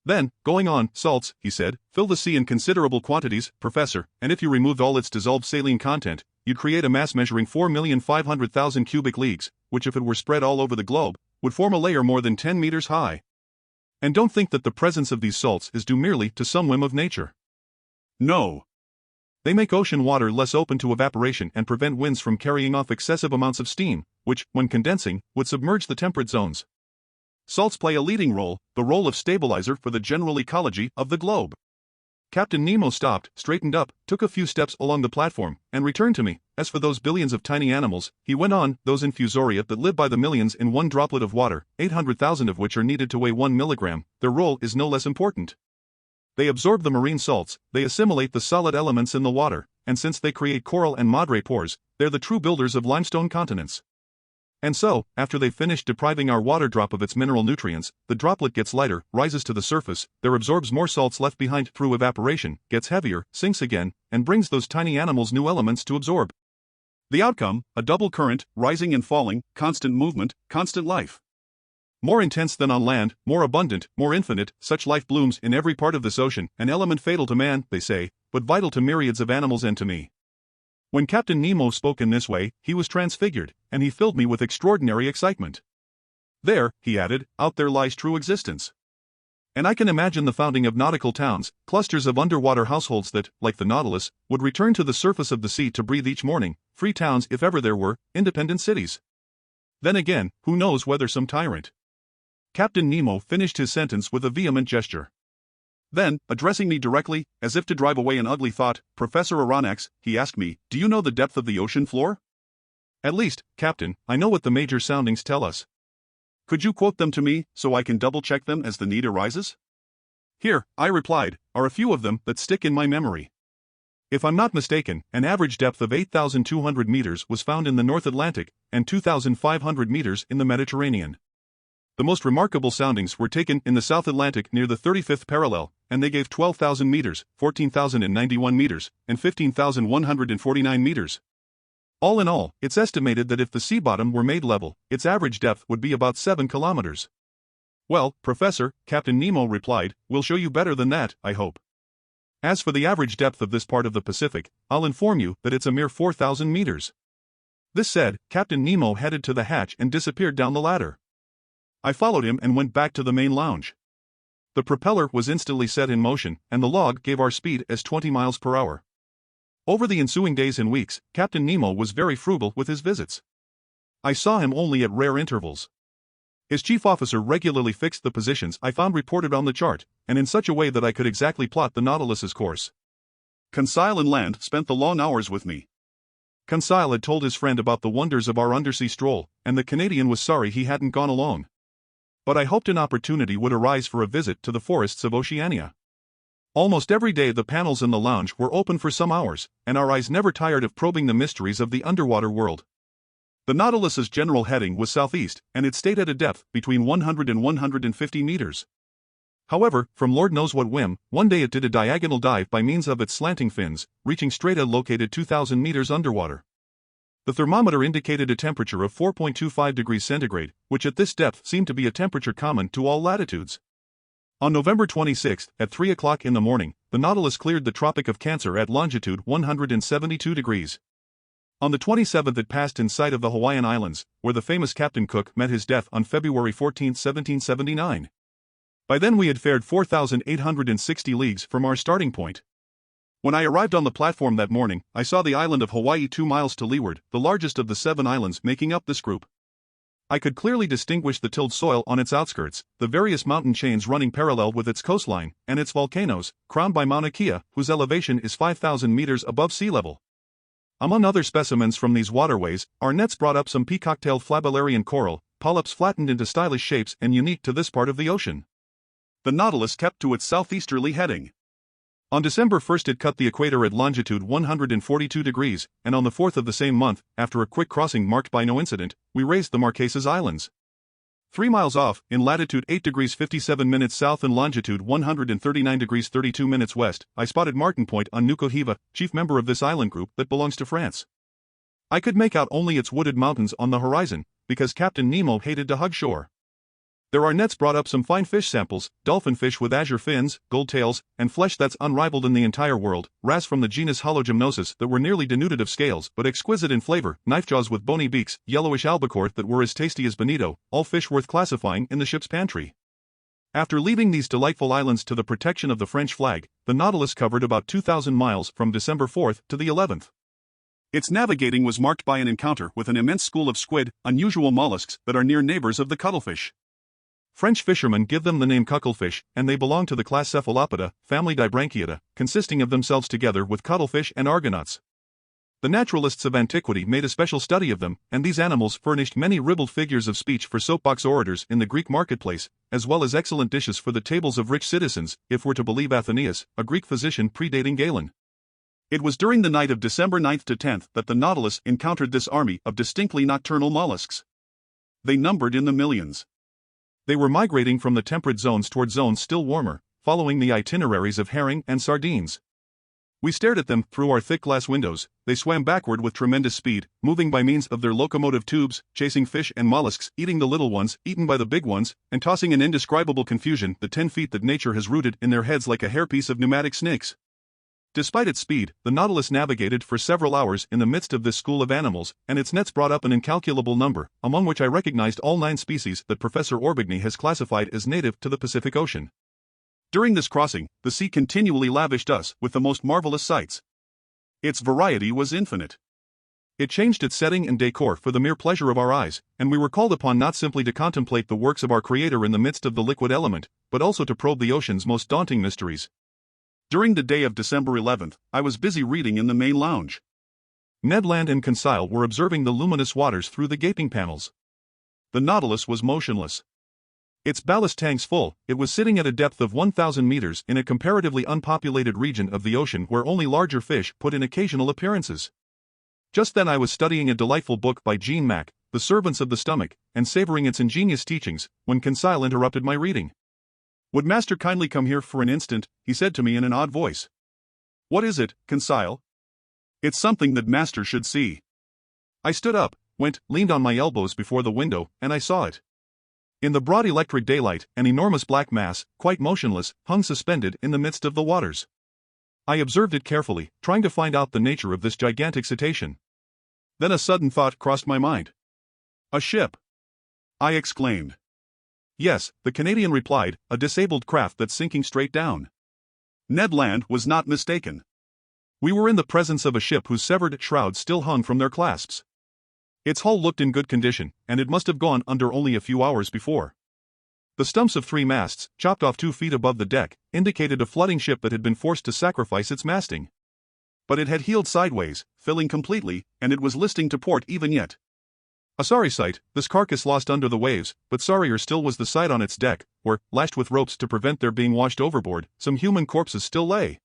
Then, going on, salts, he said, fill the sea in considerable quantities, Professor, and if you removed all its dissolved saline content, you'd create a mass measuring 4,500,000 cubic leagues, which if it were spread all over the globe, would form a layer more than 10 meters high. And don't think that the presence of these salts is due merely to some whim of nature. No. They make ocean water less open to evaporation and prevent winds from carrying off excessive amounts of steam, which, when condensing, would submerge the temperate zones. Salts play a leading role, the role of stabilizer for the general ecology of the globe. Captain Nemo stopped, straightened up, took a few steps along the platform, and returned to me. As for those billions of tiny animals, he went on, those infusoria that live by the millions in one droplet of water, 800,000 of which are needed to weigh 1 milligram, their role is no less important. They absorb the marine salts, they assimilate the solid elements in the water, and since they create coral and madrepores, they're the true builders of limestone continents. And so, after they've finished depriving our water drop of its mineral nutrients, the droplet gets lighter, rises to the surface, there absorbs more salts left behind through evaporation, gets heavier, sinks again, and brings those tiny animals new elements to absorb. The outcome, a double current, rising and falling, constant movement, constant life. More intense than on land, more abundant, more infinite, such life blooms in every part of this ocean, an element fatal to man, they say, but vital to myriads of animals and to me. When Captain Nemo spoke in this way, he was transfigured, and he filled me with extraordinary excitement. There, he added, out there lies true existence. And I can imagine the founding of nautical towns, clusters of underwater households that, like the Nautilus, would return to the surface of the sea to breathe each morning, free towns if ever there were, independent cities. Then again, who knows whether some tyrant. Captain Nemo finished his sentence with a vehement gesture. Then, addressing me directly, as if to drive away an ugly thought, Professor Aronnax, he asked me, do you know the depth of the ocean floor? At least, Captain, I know what the major soundings tell us. Could you quote them to me, so I can double-check them as the need arises? Here, I replied, are a few of them that stick in my memory. If I'm not mistaken, an average depth of 8,200 meters was found in the North Atlantic, and 2,500 meters in the Mediterranean. The most remarkable soundings were taken in the South Atlantic near the 35th parallel, and they gave 12,000 meters, 14,091 meters, and 15,149 meters. All in all, it's estimated that if the sea bottom were made level, its average depth would be about 7 kilometers. Well, Professor, Captain Nemo replied, we'll show you better than that, I hope. As for the average depth of this part of the Pacific, I'll inform you that it's a mere 4,000 meters. This said, Captain Nemo headed to the hatch and disappeared down the ladder. I followed him and went back to the main lounge. The propeller was instantly set in motion, and the log gave our speed as 20 miles per hour. Over the ensuing days and weeks, Captain Nemo was very frugal with his visits. I saw him only at rare intervals. His chief officer regularly fixed the positions I found reported on the chart, and in such a way that I could exactly plot the Nautilus's course. Conseil and Land spent the long hours with me. Conseil had told his friend about the wonders of our undersea stroll, and the Canadian was sorry he hadn't gone along. But I hoped an opportunity would arise for a visit to the forests of Oceania. Almost every day the panels in the lounge were open for some hours, and our eyes never tired of probing the mysteries of the underwater world. The Nautilus's general heading was southeast, and it stayed at a depth between 100 and 150 meters. However, from Lord knows what whim, one day it did a diagonal dive by means of its slanting fins, reaching straight located 2,000 meters underwater. The thermometer indicated a temperature of 4.25 degrees centigrade, which at this depth seemed to be a temperature common to all latitudes. On November 26, at 3 o'clock in the morning, the Nautilus cleared the Tropic of Cancer at longitude 172 degrees. On the 27th it passed in sight of the Hawaiian Islands, where the famous Captain Cook met his death on February 14, 1779. By then we had fared 4,860 leagues from our starting point. When I arrived on the platform that morning, I saw the island of Hawaii 2 miles to leeward, the largest of the 7 islands making up this group. I could clearly distinguish the tilled soil on its outskirts, the various mountain chains running parallel with its coastline, and its volcanoes, crowned by Mauna Kea, whose elevation is 5,000 meters above sea level. Among other specimens from these waterways, our nets brought up some peacock-tailed flabellarian coral, polyps flattened into stylish shapes and unique to this part of the ocean. The Nautilus kept to its southeasterly heading. On December 1st it cut the equator at longitude 142 degrees, and on the 4th of the same month, after a quick crossing marked by no incident, we raised the Marquesas Islands. 3 miles off, in latitude 8 degrees 57 minutes south and longitude 139 degrees 32 minutes west, I spotted Martin Point on Nukuhiva, chief member of this island group that belongs to France. I could make out only its wooded mountains on the horizon, because Captain Nemo hated to hug shore. There our nets brought up some fine fish samples, dolphin fish with azure fins, gold tails, and flesh that's unrivaled in the entire world, wrasse from the genus Hologymnosus that were nearly denuded of scales but exquisite in flavor, knife jaws with bony beaks, yellowish albacore that were as tasty as bonito, all fish worth classifying in the ship's pantry. After leaving these delightful islands to the protection of the French flag, the Nautilus covered about 2,000 miles from December 4th to the 11th. Its navigating was marked by an encounter with an immense school of squid, unusual mollusks that are near neighbors of the cuttlefish. French fishermen give them the name cuttlefish, and they belong to the class Cephalopoda, family Dibranchiata, consisting of themselves together with cuttlefish and argonauts. The naturalists of antiquity made a special study of them, and these animals furnished many ribald figures of speech for soapbox orators in the Greek marketplace, as well as excellent dishes for the tables of rich citizens, if we're to believe Athenaeus, a Greek physician predating Galen. It was during the night of December 9th to 10th that the Nautilus encountered this army of distinctly nocturnal mollusks. They numbered in the millions. They were migrating from the temperate zones toward zones still warmer, following the itineraries of herring and sardines. We stared at them through our thick glass windows. They swam backward with tremendous speed, moving by means of their locomotive tubes, chasing fish and mollusks, eating the little ones, eaten by the big ones, and tossing in indescribable confusion the 10 feet that nature has rooted in their heads like a hairpiece of pneumatic snakes. Despite its speed, the Nautilus navigated for several hours in the midst of this school of animals, and its nets brought up an incalculable number, among which I recognized all 9 species that Professor Orbigny has classified as native to the Pacific Ocean. During this crossing, the sea continually lavished us with the most marvelous sights. Its variety was infinite. It changed its setting and decor for the mere pleasure of our eyes, and we were called upon not simply to contemplate the works of our Creator in the midst of the liquid element, but also to probe the ocean's most daunting mysteries. During the day of December 11th, I was busy reading in the main lounge. Ned Land and Conseil were observing the luminous waters through the gaping panels. The Nautilus was motionless. Its ballast tanks full, it was sitting at a depth of 1,000 meters in a comparatively unpopulated region of the ocean where only larger fish put in occasional appearances. Just then I was studying a delightful book by Jean Mack, The Servants of the Stomach, and savoring its ingenious teachings, when Conseil interrupted my reading. "Would Master kindly come here for an instant?" he said to me in an odd voice. "What is it, Conseil?" "It's something that Master should see." I stood up, leaned on my elbows before the window, and I saw it. In the broad electric daylight, an enormous black mass, quite motionless, hung suspended in the midst of the waters. I observed it carefully, trying to find out the nature of this gigantic cetacean. Then a sudden thought crossed my mind. "A ship!" I exclaimed. "Yes," the Canadian replied, "a disabled craft that's sinking straight down." Ned Land was not mistaken. We were in the presence of a ship whose severed shrouds still hung from their clasps. Its hull looked in good condition, and it must have gone under only a few hours before. The stumps of 3 masts, chopped off 2 feet above the deck, indicated a flooding ship that had been forced to sacrifice its masting. But it had heeled sideways, filling completely, and it was listing to port even yet. A sorry sight, this carcass lost under the waves, but sorrier still was the sight on its deck, where, lashed with ropes to prevent their being washed overboard, some human corpses still lay.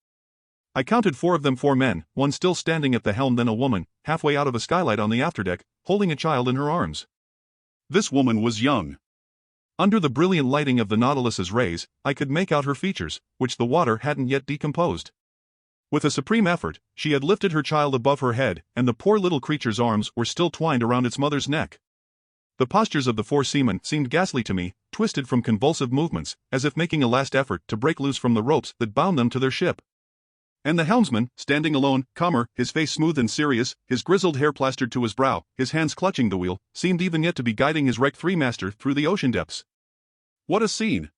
I counted 4 of them, 4 men, one still standing at the helm, then a woman, halfway out of a skylight on the afterdeck, holding a child in her arms. This woman was young. Under the brilliant lighting of the Nautilus's rays, I could make out her features, which the water hadn't yet decomposed. With a supreme effort, she had lifted her child above her head, and the poor little creature's arms were still twined around its mother's neck. The postures of the 4 seamen seemed ghastly to me, twisted from convulsive movements, as if making a last effort to break loose from the ropes that bound them to their ship. And the helmsman, standing alone, calmer, his face smooth and serious, his grizzled hair plastered to his brow, his hands clutching the wheel, seemed even yet to be guiding his wrecked 3-master through the ocean depths. What a scene!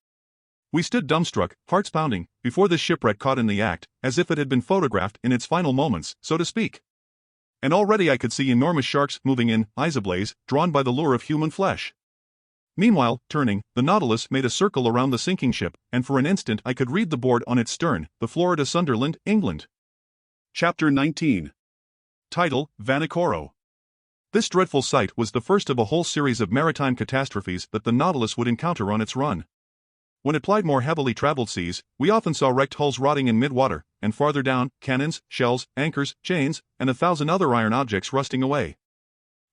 We stood dumbstruck, hearts pounding, before this shipwreck caught in the act, as if it had been photographed in its final moments, so to speak. And already I could see enormous sharks moving in, eyes ablaze, drawn by the lure of human flesh. Meanwhile, turning, the Nautilus made a circle around the sinking ship, and for an instant I could read the board on its stern, the Florida Sunderland, England. Chapter 19. Title, Vanikoro. This dreadful sight was the first of a whole series of maritime catastrophes that the Nautilus would encounter on its run. When it plied more heavily traveled seas, we often saw wrecked hulls rotting in mid-water, and farther down, cannons, shells, anchors, chains, and 1,000 other iron objects rusting away.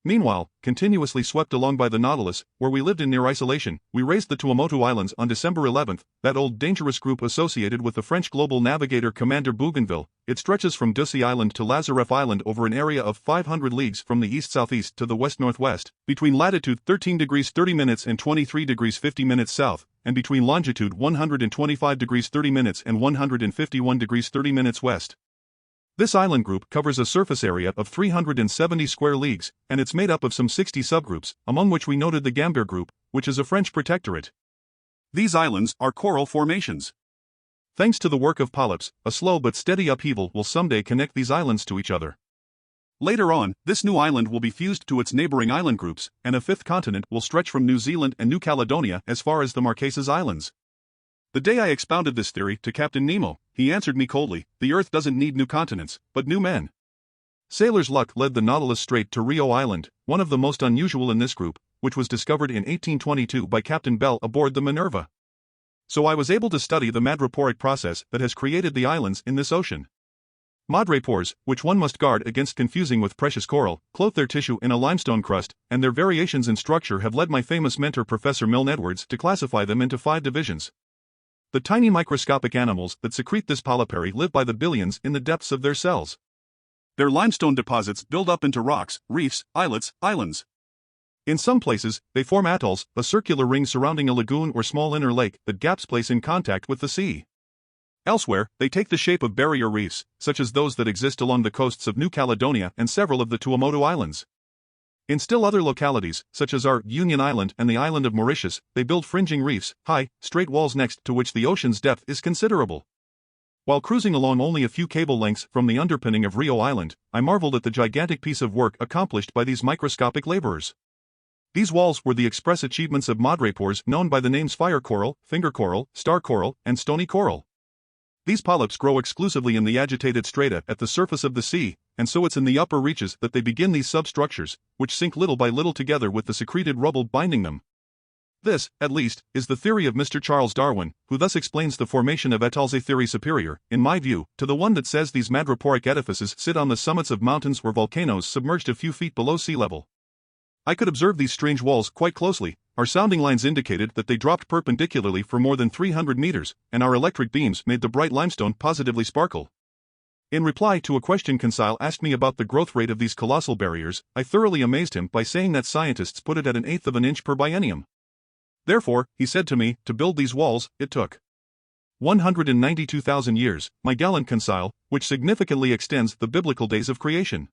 Meanwhile, continuously swept along by the Nautilus, where we lived in near isolation, we raised the Tuamotu Islands on December 11th, that old dangerous group associated with the French global navigator Commander Bougainville. It stretches from Ducie Island to Lazareff Island over an area of 500 leagues from the east-southeast to the west-northwest, between latitude 13 degrees 30 minutes and 23 degrees 50 minutes south, and between longitude 125 degrees 30 minutes and 151 degrees 30 minutes west. This island group covers a surface area of 370 square leagues, and it's made up of some 60 subgroups, among which we noted the Gambier group, which is a French protectorate. These islands are coral formations. Thanks to the work of polyps, a slow but steady upheaval will someday connect these islands to each other. Later on, this new island will be fused to its neighboring island groups, and a fifth continent will stretch from New Zealand and New Caledonia as far as the Marquesas Islands. The day I expounded this theory to Captain Nemo, he answered me coldly, "The Earth doesn't need new continents, but new men." Sailor's luck led the Nautilus straight to Rio Island, one of the most unusual in this group, which was discovered in 1822 by Captain Bell aboard the Minerva. So I was able to study the madreporic process that has created the islands in this ocean. Madrepores, which one must guard against confusing with precious coral, clothe their tissue in a limestone crust, and their variations in structure have led my famous mentor Professor Milne Edwards to classify them into 5 divisions. The tiny microscopic animals that secrete this polypary live by the billions in the depths of their cells. Their limestone deposits build up into rocks, reefs, islets, islands. In some places, they form atolls, a circular ring surrounding a lagoon or small inner lake that gaps place in contact with the sea. Elsewhere, they take the shape of barrier reefs, such as those that exist along the coasts of New Caledonia and several of the Tuamotu Islands. In still other localities, such as our Union Island and the island of Mauritius, they build fringing reefs, high, straight walls next to which the ocean's depth is considerable. While cruising along only a few cable lengths from the underpinning of Rio Island, I marveled at the gigantic piece of work accomplished by these microscopic laborers. These walls were the express achievements of madrepores known by the names fire coral, finger coral, star coral, and stony coral. These polyps grow exclusively in the agitated strata at the surface of the sea, and so it's in the upper reaches that they begin these substructures, which sink little by little together with the secreted rubble binding them. This, at least, is the theory of Mr. Charles Darwin, who thus explains the formation of atolls, a theory superior, in my view, to the one that says these madreporic edifices sit on the summits of mountains or volcanoes submerged a few feet below sea level. I could observe these strange walls quite closely. Our sounding lines indicated that they dropped perpendicularly for more than 300 meters, and our electric beams made the bright limestone positively sparkle. In reply to a question Conseil asked me about the growth rate of these colossal barriers, I thoroughly amazed him by saying that scientists put it at 1/8 of an inch per biennium. Therefore, he said to me, to build these walls, it took 192,000 years, my gallant Conseil, which significantly extends the biblical days of creation.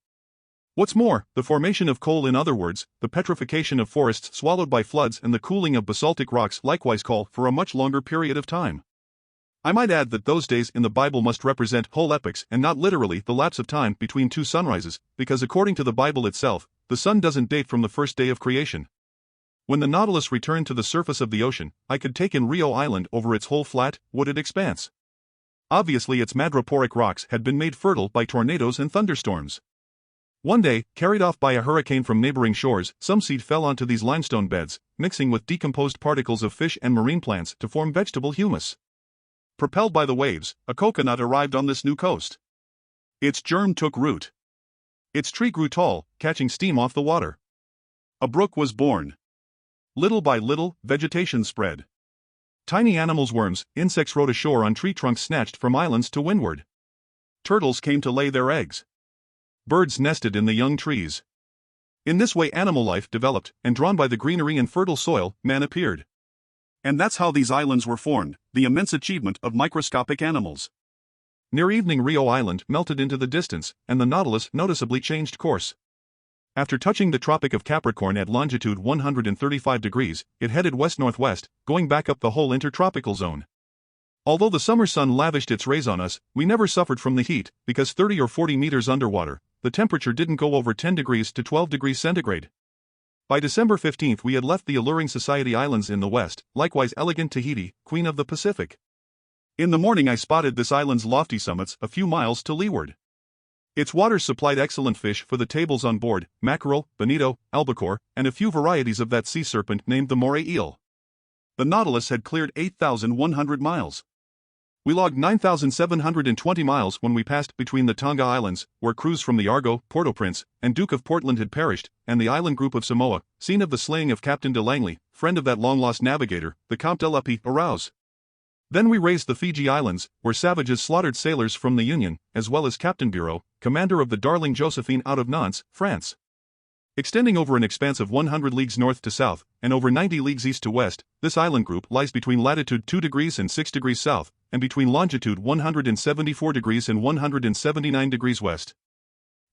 What's more, the formation of coal, in other words, the petrification of forests swallowed by floods and the cooling of basaltic rocks likewise call for a much longer period of time. I might add that those days in the Bible must represent whole epochs and not literally the lapse of time between two sunrises, because according to the Bible itself, the sun doesn't date from the first day of creation. When the Nautilus returned to the surface of the ocean, I could take in Rio Island over its whole flat, wooded expanse. Obviously its madreporic rocks had been made fertile by tornadoes and thunderstorms. One day, carried off by a hurricane from neighboring shores, some seed fell onto these limestone beds, mixing with decomposed particles of fish and marine plants to form vegetable humus. Propelled by the waves, a coconut arrived on this new coast. Its germ took root. Its tree grew tall, catching steam off the water. A brook was born. Little by little, vegetation spread. Tiny animals, worms, insects rode ashore on tree trunks snatched from islands to windward. Turtles came to lay their eggs. Birds nested in the young trees. In this way animal life developed, and drawn by the greenery and fertile soil, man appeared. And that's how these islands were formed, the immense achievement of microscopic animals. Near evening Rio Island melted into the distance, and the Nautilus noticeably changed course. After touching the Tropic of Capricorn at longitude 135 degrees, it headed west-northwest, going back up the whole intertropical zone. Although the summer sun lavished its rays on us, we never suffered from the heat, because 30 or 40 meters underwater, the temperature didn't go over 10 degrees to 12 degrees centigrade. By December 15th we had left the alluring Society Islands in the west, likewise elegant Tahiti, Queen of the Pacific. In the morning I spotted this island's lofty summits a few miles to leeward. Its waters supplied excellent fish for the tables on board, mackerel, bonito, albacore, and a few varieties of that sea serpent named the moray eel. The Nautilus had cleared 8,100 miles. We logged 9,720 miles when we passed between the Tonga Islands, where crews from the Argo, Port-au-Prince, and Duke of Portland had perished, and the island group of Samoa, scene of the slaying of Captain de Langley, friend of that long-lost navigator, the Count de la Arouse. Then we raised the Fiji Islands, where savages slaughtered sailors from the Union, as well as Captain Bureau, commander of the Darling Josephine out of Nantes, France. Extending over an expanse of 100 leagues north to south, and over 90 leagues east to west, this island group lies between latitude 2 degrees and 6 degrees south, and between longitude 174 degrees and 179 degrees west.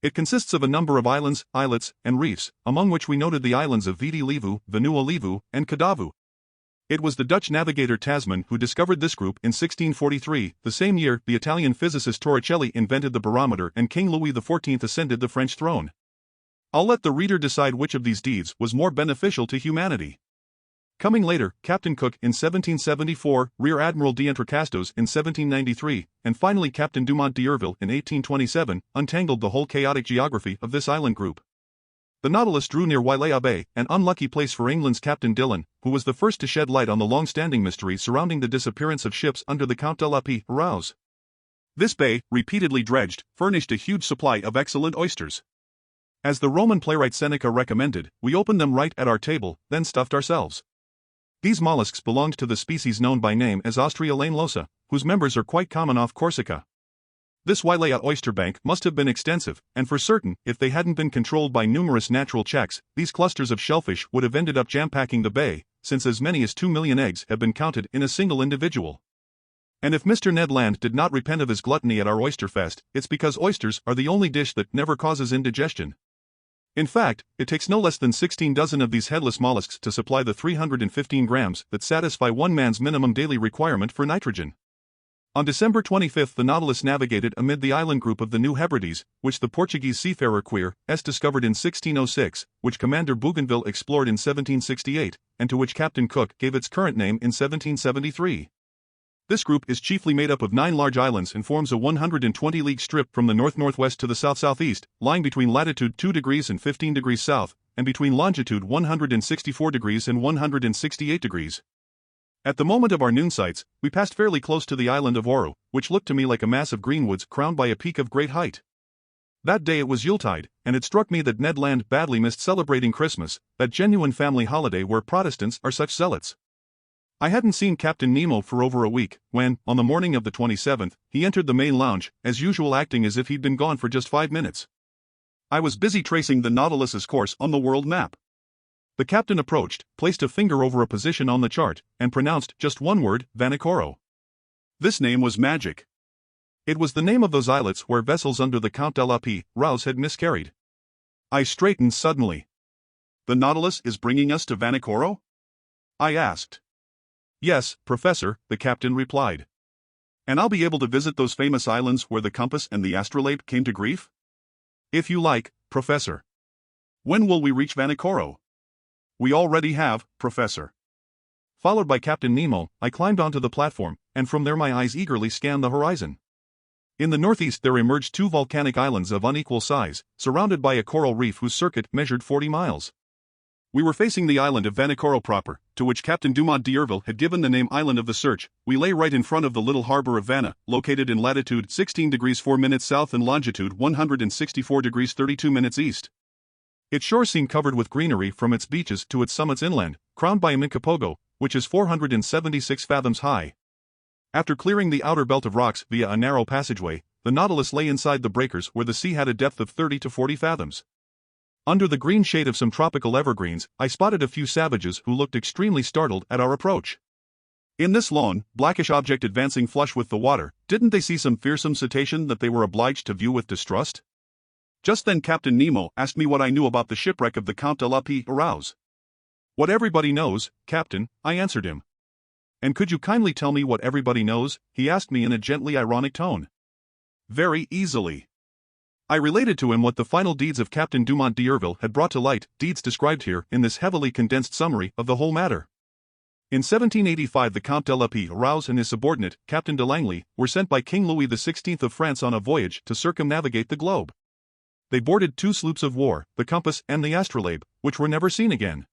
It consists of a number of islands, islets, and reefs, among which we noted the islands of Viti Levu, Vanua Levu, and Kadavu. It was the Dutch navigator Tasman who discovered this group in 1643, the same year the Italian physicist Torricelli invented the barometer and King Louis XIV ascended the French throne. I'll let the reader decide which of these deeds was more beneficial to humanity. Coming later, Captain Cook in 1774, Rear Admiral d'Entrecasteaux in 1793, and finally Captain Dumont d'Urville in 1827, untangled the whole chaotic geography of this island group. The Nautilus drew near Wailea Bay, an unlucky place for England's Captain Dillon, who was the first to shed light on the long-standing mystery surrounding the disappearance of ships under the Count de la Arouse. This bay, repeatedly dredged, furnished a huge supply of excellent oysters. As the Roman playwright Seneca recommended, we opened them right at our table, then stuffed ourselves. These mollusks belonged to the species known by name as Ostrea lanelosa, whose members are quite common off Corsica. This Wailea oyster bank must have been extensive, and for certain, if they hadn't been controlled by numerous natural checks, these clusters of shellfish would have ended up jam-packing the bay, since as many as 2 million eggs have been counted in a single individual. And if Mr. Ned Land did not repent of his gluttony at our oyster fest, it's because oysters are the only dish that never causes indigestion. In fact, it takes no less than 16 dozen of these headless mollusks to supply the 315 grams that satisfy one man's minimum daily requirement for nitrogen. On December 25 the Nautilus navigated amid the island group of the New Hebrides, which the Portuguese seafarer Queer discovered in 1606, which Commander Bougainville explored in 1768, and to which Captain Cook gave its current name in 1773. This group is chiefly made up of 9 large islands and forms a 120-league strip from the north-northwest to the south-southeast, lying between latitude 2 degrees and 15 degrees south, and between longitude 164 degrees and 168 degrees. At the moment of our noon sights, we passed fairly close to the island of Oru, which looked to me like a mass of greenwoods crowned by a peak of great height. That day it was Yuletide, and it struck me that Ned Land badly missed celebrating Christmas, that genuine family holiday where Protestants are such zealots. I hadn't seen Captain Nemo for over a week, when, on the morning of the 27th, he entered the main lounge, as usual acting as if he'd been gone for just 5 minutes. I was busy tracing the Nautilus's course on the world map. The captain approached, placed a finger over a position on the chart, and pronounced just one word, Vanikoro. This name was magic. It was the name of those islets where vessels under the Count de la Arouse had miscarried. I straightened suddenly. The Nautilus is bringing us to Vanikoro? I asked. Yes, Professor, the captain replied. And I'll be able to visit those famous islands where the compass and the astrolabe came to grief? If you like, Professor. When will we reach Vanikoro? We already have, Professor. Followed by Captain Nemo, I climbed onto the platform, and from there my eyes eagerly scanned the horizon. In the northeast there emerged 2 volcanic islands of unequal size, surrounded by a coral reef whose circuit measured 40 miles. We were facing the island of Vanikoro proper, to which Captain Dumont d'Urville had given the name Island of the Search. We lay right in front of the little harbor of Vana, located in latitude 16 degrees 4 minutes south and longitude 164 degrees 32 minutes east. Its shore seemed covered with greenery from its beaches to its summits inland, crowned by a Mincapogo, which is 476 fathoms high. After clearing the outer belt of rocks via a narrow passageway, the Nautilus lay inside the breakers where the sea had a depth of 30 to 40 fathoms. Under the green shade of some tropical evergreens, I spotted a few savages who looked extremely startled at our approach. In this lone, blackish object advancing flush with the water, didn't they see some fearsome cetacean that they were obliged to view with distrust? Just then Captain Nemo asked me what I knew about the shipwreck of the Count de la Arouse. What everybody knows, Captain, I answered him. "And could you kindly tell me what everybody knows?" he asked me in a gently ironic tone. Very easily. I related to him what the final deeds of Captain Dumont d'Urville had brought to light, deeds described here in this heavily condensed summary of the whole matter. In 1785 the Count de la Rouse and his subordinate, Captain de Langley, were sent by King Louis XVI of France on a voyage to circumnavigate the globe. They boarded 2 sloops of war, the Compass and the Astrolabe, which were never seen again.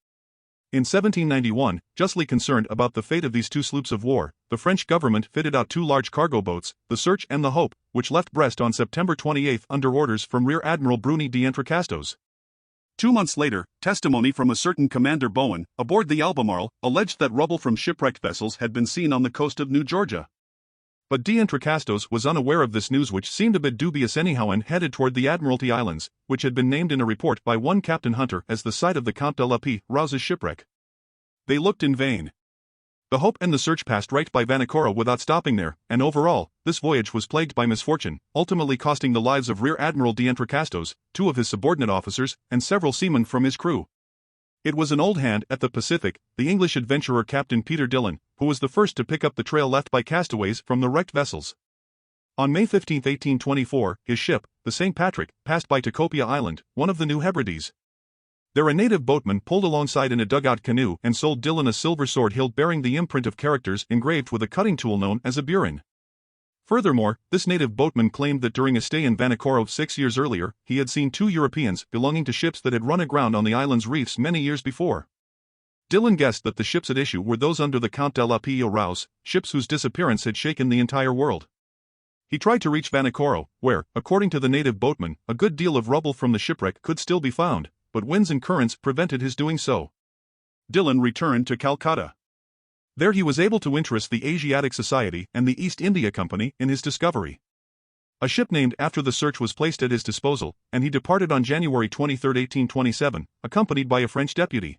In 1791, justly concerned about the fate of these 2 sloops of war, the French government fitted out 2 large cargo boats, the Search and the Hope, which left Brest on September 28 under orders from Rear Admiral Bruni d'Entrecasteaux. 2 months later, testimony from a certain Commander Bowen, aboard the Albemarle, alleged that rubble from shipwrecked vessels had been seen on the coast of New Georgia. But d'Entrecasteaux was unaware of this news, which seemed a bit dubious anyhow, and headed toward the Admiralty Islands, which had been named in a report by one Captain Hunter as the site of the Count de la Rouse's shipwreck. They looked in vain. The Hope and the Search passed right by Vanikoro without stopping there, and overall, this voyage was plagued by misfortune, ultimately costing the lives of Rear Admiral d'Entrecasteaux, 2 of his subordinate officers, and several seamen from his crew. It was an old hand at the Pacific, the English adventurer Captain Peter Dillon, who was the first to pick up the trail left by castaways from the wrecked vessels. On May 15, 1824, his ship, the St. Patrick, passed by Tikopia Island, one of the New Hebrides. There a native boatman pulled alongside in a dugout canoe and sold Dillon a silver sword hilt bearing the imprint of characters engraved with a cutting tool known as a burin. Furthermore, this native boatman claimed that during a stay in Vanikoro 6 years earlier, he had seen 2 Europeans belonging to ships that had run aground on the island's reefs many years before. Dillon guessed that the ships at issue were those under the Count de la Rouse, ships whose disappearance had shaken the entire world. He tried to reach Vanikoro, where, according to the native boatman, a good deal of rubble from the shipwreck could still be found, but winds and currents prevented his doing so. Dillon returned to Calcutta. There he was able to interest the Asiatic Society and the East India Company in his discovery. A ship named after the Search was placed at his disposal, and he departed on January 23, 1827, accompanied by a French deputy.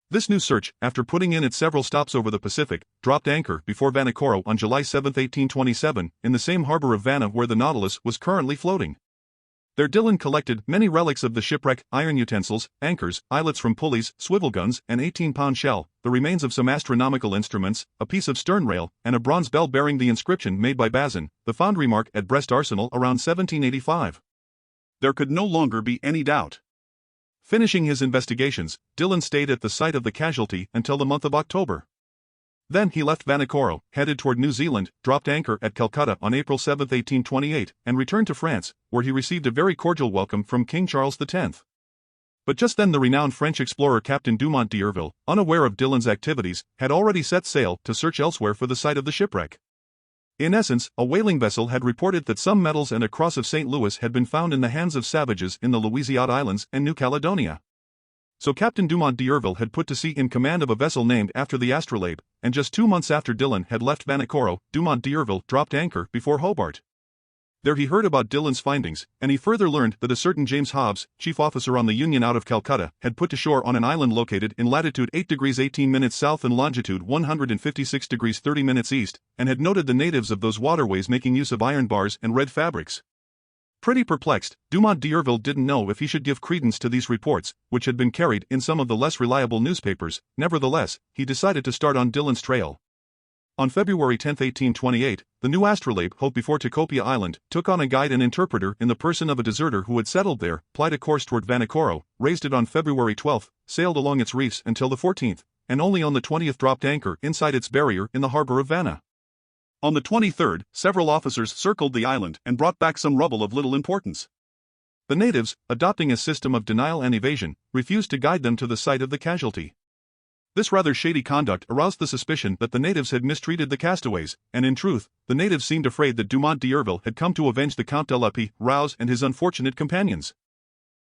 This new Search, after putting in at several stops over the Pacific, dropped anchor before Vanikoro on July 7, 1827, in the same harbor of Vanna where the Nautilus was currently floating. There Dillon collected many relics of the shipwreck, iron utensils, anchors, eyelets from pulleys, swivel guns, an 18-pound shell, the remains of some astronomical instruments, a piece of stern rail, and a bronze bell bearing the inscription made by Bazin, the foundry mark at Brest Arsenal around 1785. There could no longer be any doubt. Finishing his investigations, Dillon stayed at the site of the casualty until the month of October. Then he left Vanikoro, headed toward New Zealand, dropped anchor at Calcutta on April 7, 1828, and returned to France, where he received a very cordial welcome from King Charles X. But just then the renowned French explorer Captain Dumont d'Urville, unaware of Dillon's activities, had already set sail to search elsewhere for the site of the shipwreck. In essence, a whaling vessel had reported that some medals and a cross of St. Louis had been found in the hands of savages in the Louisiade Islands and New Caledonia. So Captain Dumont d'Urville had put to sea in command of a vessel named after the Astrolabe, and just 2 months after Dillon had left Vanikoro, Dumont d'Urville dropped anchor before Hobart. There he heard about Dillon's findings, and he further learned that a certain James Hobbs, chief officer on the Union out of Calcutta, had put to shore on an island located in latitude 8 degrees 18 minutes south and longitude 156 degrees 30 minutes east, and had noted the natives of those waterways making use of iron bars and red fabrics. Pretty perplexed, Dumont d'Urville didn't know if he should give credence to these reports, which had been carried in some of the less reliable newspapers. Nevertheless, he decided to start on Dillon's trail. On February 10, 1828, the new Astrolabe Hope before Tikopia Island took on a guide and interpreter in the person of a deserter who had settled there, plied a course toward Vanikoro, raised it on February 12, sailed along its reefs until the 14th, and only on the 20th dropped anchor inside its barrier in the harbor of Vanna. On the 23rd, several officers circled the island and brought back some rubble of little importance. The natives, adopting a system of denial and evasion, refused to guide them to the site of the casualty. This rather shady conduct aroused the suspicion that the natives had mistreated the castaways, and in truth, the natives seemed afraid that Dumont d'Urville had come to avenge the Count de la Rouse and his unfortunate companions.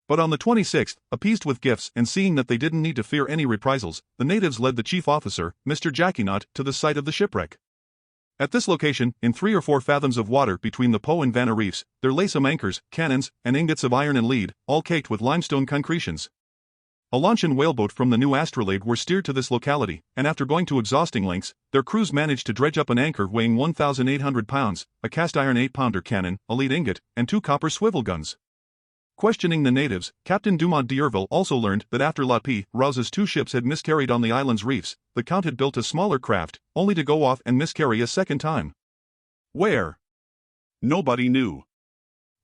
But on the 26th, appeased with gifts and seeing that they didn't need to fear any reprisals, the natives led the chief officer, Mr. Jacquinot, to the site of the shipwreck. At this location, in 3 or 4 fathoms of water between the Po and Vanna reefs, there lay some anchors, cannons, and ingots of iron and lead, all caked with limestone concretions. A launch and whaleboat from the new Astrolabe were steered to this locality, and after going to exhausting lengths, their crews managed to dredge up an anchor weighing 1,800 pounds, a cast-iron 8-pounder cannon, a lead ingot, and 2 copper swivel guns. Questioning the natives, Captain Dumont d'Urville also learned that after La P. Rouse's 2 ships had miscarried on the island's reefs, the Count had built a smaller craft, only to go off and miscarry a second time. Where? Nobody knew.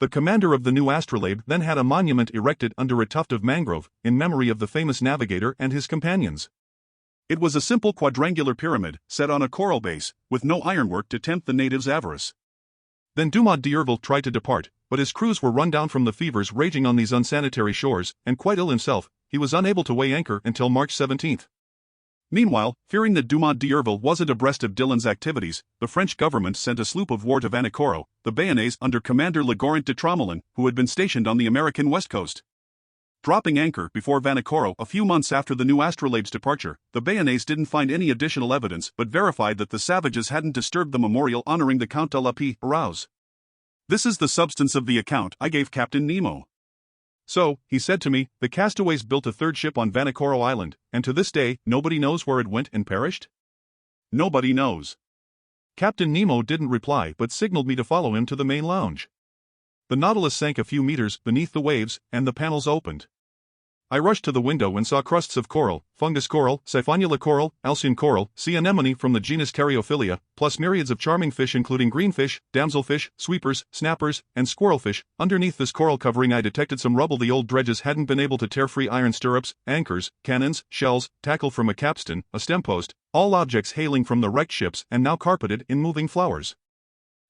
The commander of the new astrolabe then had a monument erected under a tuft of mangrove, in memory of the famous navigator and his companions. It was a simple quadrangular pyramid, set on a coral base, with no ironwork to tempt the natives' avarice. Then Dumont d'Urville tried to depart, but his crews were run down from the fevers raging on these unsanitary shores, and quite ill himself, he was unable to weigh anchor until March 17. Meanwhile, fearing that Dumont d'Urville wasn't abreast of Dillon's activities, the French government sent a sloop of war to Vanikoro, the Bayonnaise under Commander Legourant de Tromelin, who had been stationed on the American west coast. Dropping anchor before Vanikoro a few months after the new astrolabe's departure, the Bayonnaise didn't find any additional evidence but verified that the savages hadn't disturbed the memorial honoring the Count de la P. Rouse. This is the substance of the account I gave Captain Nemo. So, he said to me, the castaways built a 3rd ship on Vanikoro Island, and to this day, nobody knows where it went and perished? Nobody knows. Captain Nemo didn't reply but signaled me to follow him to the main lounge. The Nautilus sank a few meters beneath the waves, and the panels opened. I rushed to the window and saw crusts of coral, fungus coral, Siphonula coral, Alcyon coral, sea anemone from the genus Caryophylla, plus myriads of charming fish including greenfish, damselfish, sweepers, snappers, and squirrelfish. Underneath this coral covering I detected some rubble the old dredges hadn't been able to tear free: iron stirrups, anchors, cannons, shells, tackle from a capstan, a stem post, all objects hailing from the wrecked ships and now carpeted in moving flowers.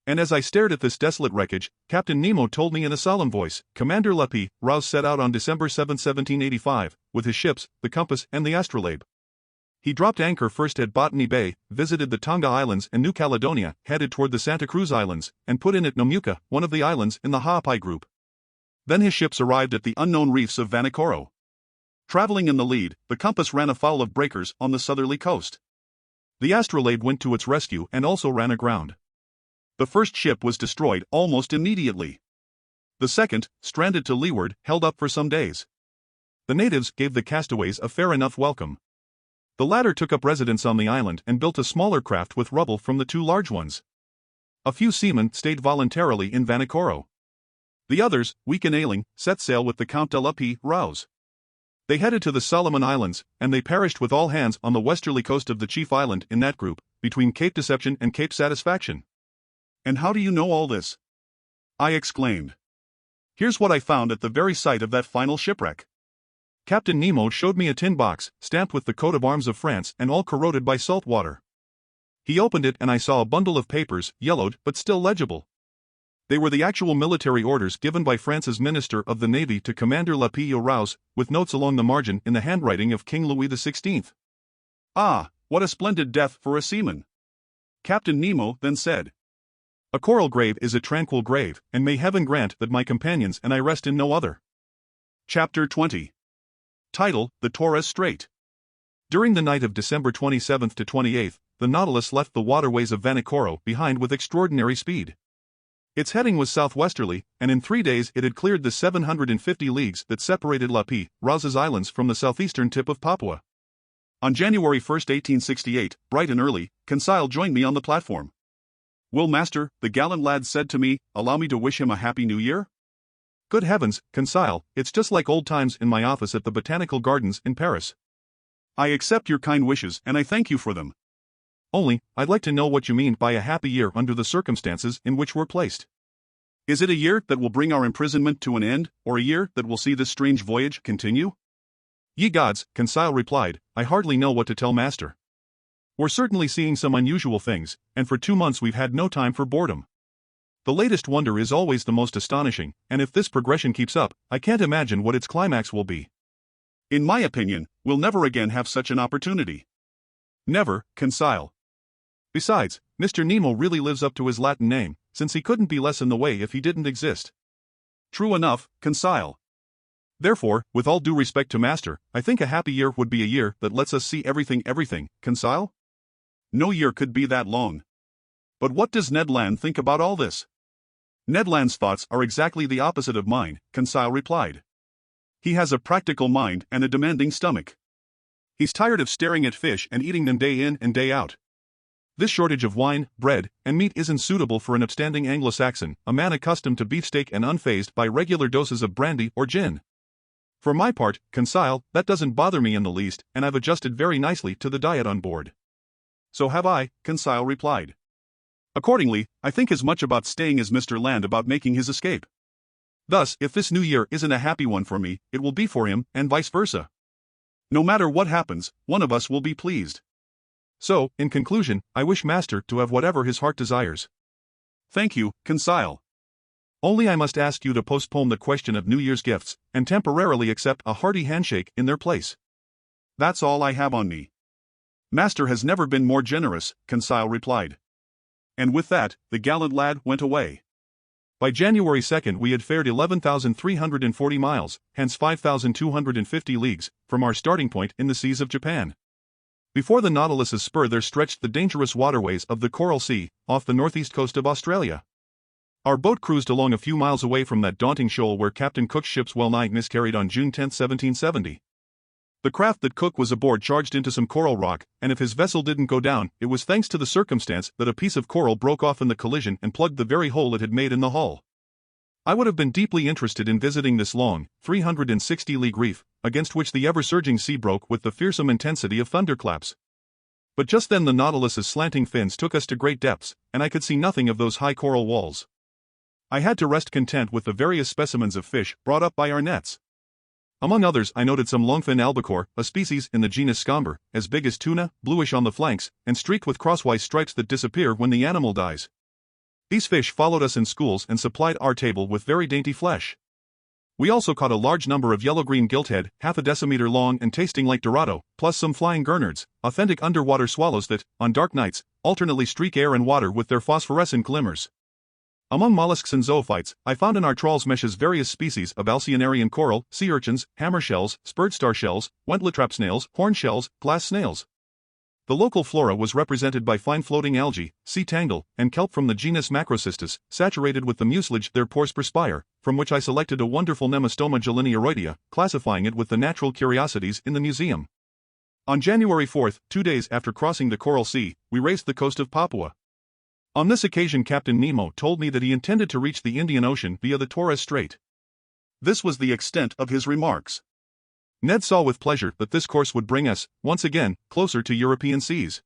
And as I stared at this desolate wreckage, Captain Nemo told me in a solemn voice, Commander La P. Rouse set out on December 7, 1785, with his ships, the Compass and the Astrolabe. He dropped anchor first at Botany Bay, visited the Tonga Islands and New Caledonia, headed toward the Santa Cruz Islands, and put in at Nomuka, one of the islands in the Ha'apai group. Then his ships arrived at the unknown reefs of Vanikoro. Traveling in the lead, the Compass ran afoul of breakers on the southerly coast. The Astrolabe went to its rescue and also ran aground. The first ship was destroyed almost immediately. The second, stranded to leeward, held up for some days. The natives gave the castaways a fair enough welcome. The latter took up residence on the island and built a smaller craft with rubble from the 2 large ones. A few seamen stayed voluntarily in Vanikoro. The others, weak and ailing, set sail with the Count de la P. Rouse. They headed to the Solomon Islands, and they perished with all hands on the westerly coast of the chief island in that group, between Cape Deception and Cape Satisfaction. And how do you know all this? I exclaimed. Here's what I found at the very site of that final shipwreck. Captain Nemo showed me a tin box, stamped with the coat of arms of France and all corroded by salt water. He opened it and I saw a bundle of papers, yellowed but still legible. They were the actual military orders given by France's Minister of the Navy to Commander La P. Rouse, with notes along the margin in the handwriting of King Louis XVI. Ah, what a splendid death for a seaman! Captain Nemo then said. A coral grave is a tranquil grave, and may heaven grant that my companions and I rest in no other. Chapter 20. Title: The Torres Strait. During the night of December 27 to 28, the Nautilus left the waterways of Vanikoro behind with extraordinary speed. Its heading was southwesterly, and in 3 days it had cleared the 750 leagues that separated La P. Rouse's Islands from the southeastern tip of Papua. On January 1, 1868, bright and early, Conseil joined me on the platform. "Will master," the gallant lad said to me, "allow me to wish him a happy new year?" "Good heavens, Conseil, it's just like old times in my office at the Botanical Gardens in Paris." "I accept your kind wishes and I thank you for them. Only, I'd like to know what you mean by a happy year under the circumstances in which we're placed. Is it a year that will bring our imprisonment to an end, or a year that will see this strange voyage continue?" "Ye gods," Conseil replied, "I hardly know what to tell master. We're certainly seeing some unusual things, and for 2 months we've had no time for boredom. The latest wonder is always the most astonishing, and if this progression keeps up, I can't imagine what its climax will be. In my opinion, we'll never again have such an opportunity." "Never, Conseil. Besides, Mr. Nemo really lives up to his Latin name, since he couldn't be less in the way if he didn't exist." "True enough, Conseil. Therefore, with all due respect to master, I think a happy year would be a year that lets us see everything, Conseil? No year could be that long. But what does Ned Land think about all this?" "Ned Land's thoughts are exactly the opposite of mine," Conseil replied. "He has a practical mind and a demanding stomach. He's tired of staring at fish and eating them day in and day out. This shortage of wine, bread, and meat isn't suitable for an upstanding Anglo-Saxon, a man accustomed to beefsteak and unfazed by regular doses of brandy or gin. For my part, Conseil, that doesn't bother me in the least, and I've adjusted very nicely to the diet on board. So have I, Conseil replied. Accordingly, I think as much about staying as Mr. Land about making his escape. Thus, if this new year isn't a happy one for me, it will be for him, and vice versa. No matter what happens, one of us will be pleased. So, in conclusion, I wish Master to have whatever his heart desires. Thank you, Conseil. Only I must ask you to postpone the question of New Year's gifts, and temporarily accept a hearty handshake in their place. That's all I have on me. Master has never been more generous, Conseil replied. And with that, the gallant lad went away. By January 2nd we had fared 11,340 miles, hence 5,250 leagues, from our starting point in the seas of Japan. Before the Nautilus's spur there stretched the dangerous waterways of the Coral Sea, off the northeast coast of Australia. Our boat cruised along a few miles away from that daunting shoal where Captain Cook's ships well-nigh miscarried on June 10, 1770. The craft that Cook was aboard charged into some coral rock, and if his vessel didn't go down, it was thanks to the circumstance that a piece of coral broke off in the collision and plugged the very hole it had made in the hull. I would have been deeply interested in visiting this long, 360-league reef, against which the ever-surging sea broke with the fearsome intensity of thunderclaps. But just then the Nautilus's slanting fins took us to great depths, and I could see nothing of those high coral walls. I had to rest content with the various specimens of fish brought up by our nets. Among others I noted some longfin albacore, a species in the genus Scomber, as big as tuna, bluish on the flanks, and streaked with crosswise stripes that disappear when the animal dies. These fish followed us in schools and supplied our table with very dainty flesh. We also caught a large number of yellow-green gilthead, half a decimeter long and tasting like Dorado, plus some flying gurnards, authentic underwater swallows that, on dark nights, alternately streak air and water with their phosphorescent glimmers. Among mollusks and zoophytes, I found in our trawls meshes various species of alcyonarian coral, sea urchins, hammer shells, spurred star shells, wentletrap snails, horn shells, glass snails. The local flora was represented by fine floating algae, sea tangle, and kelp from the genus Macrocystis, saturated with the mucilage their pores perspire, from which I selected a wonderful Nemastoma gelinearoidea, classifying it with the natural curiosities in the museum. On January 4th, 2 days after crossing the Coral Sea, we raced the coast of Papua. On this occasion Captain Nemo told me that he intended to reach the Indian Ocean via the Torres Strait. This was the extent of his remarks. Ned saw with pleasure that this course would bring us, once again, closer to European seas.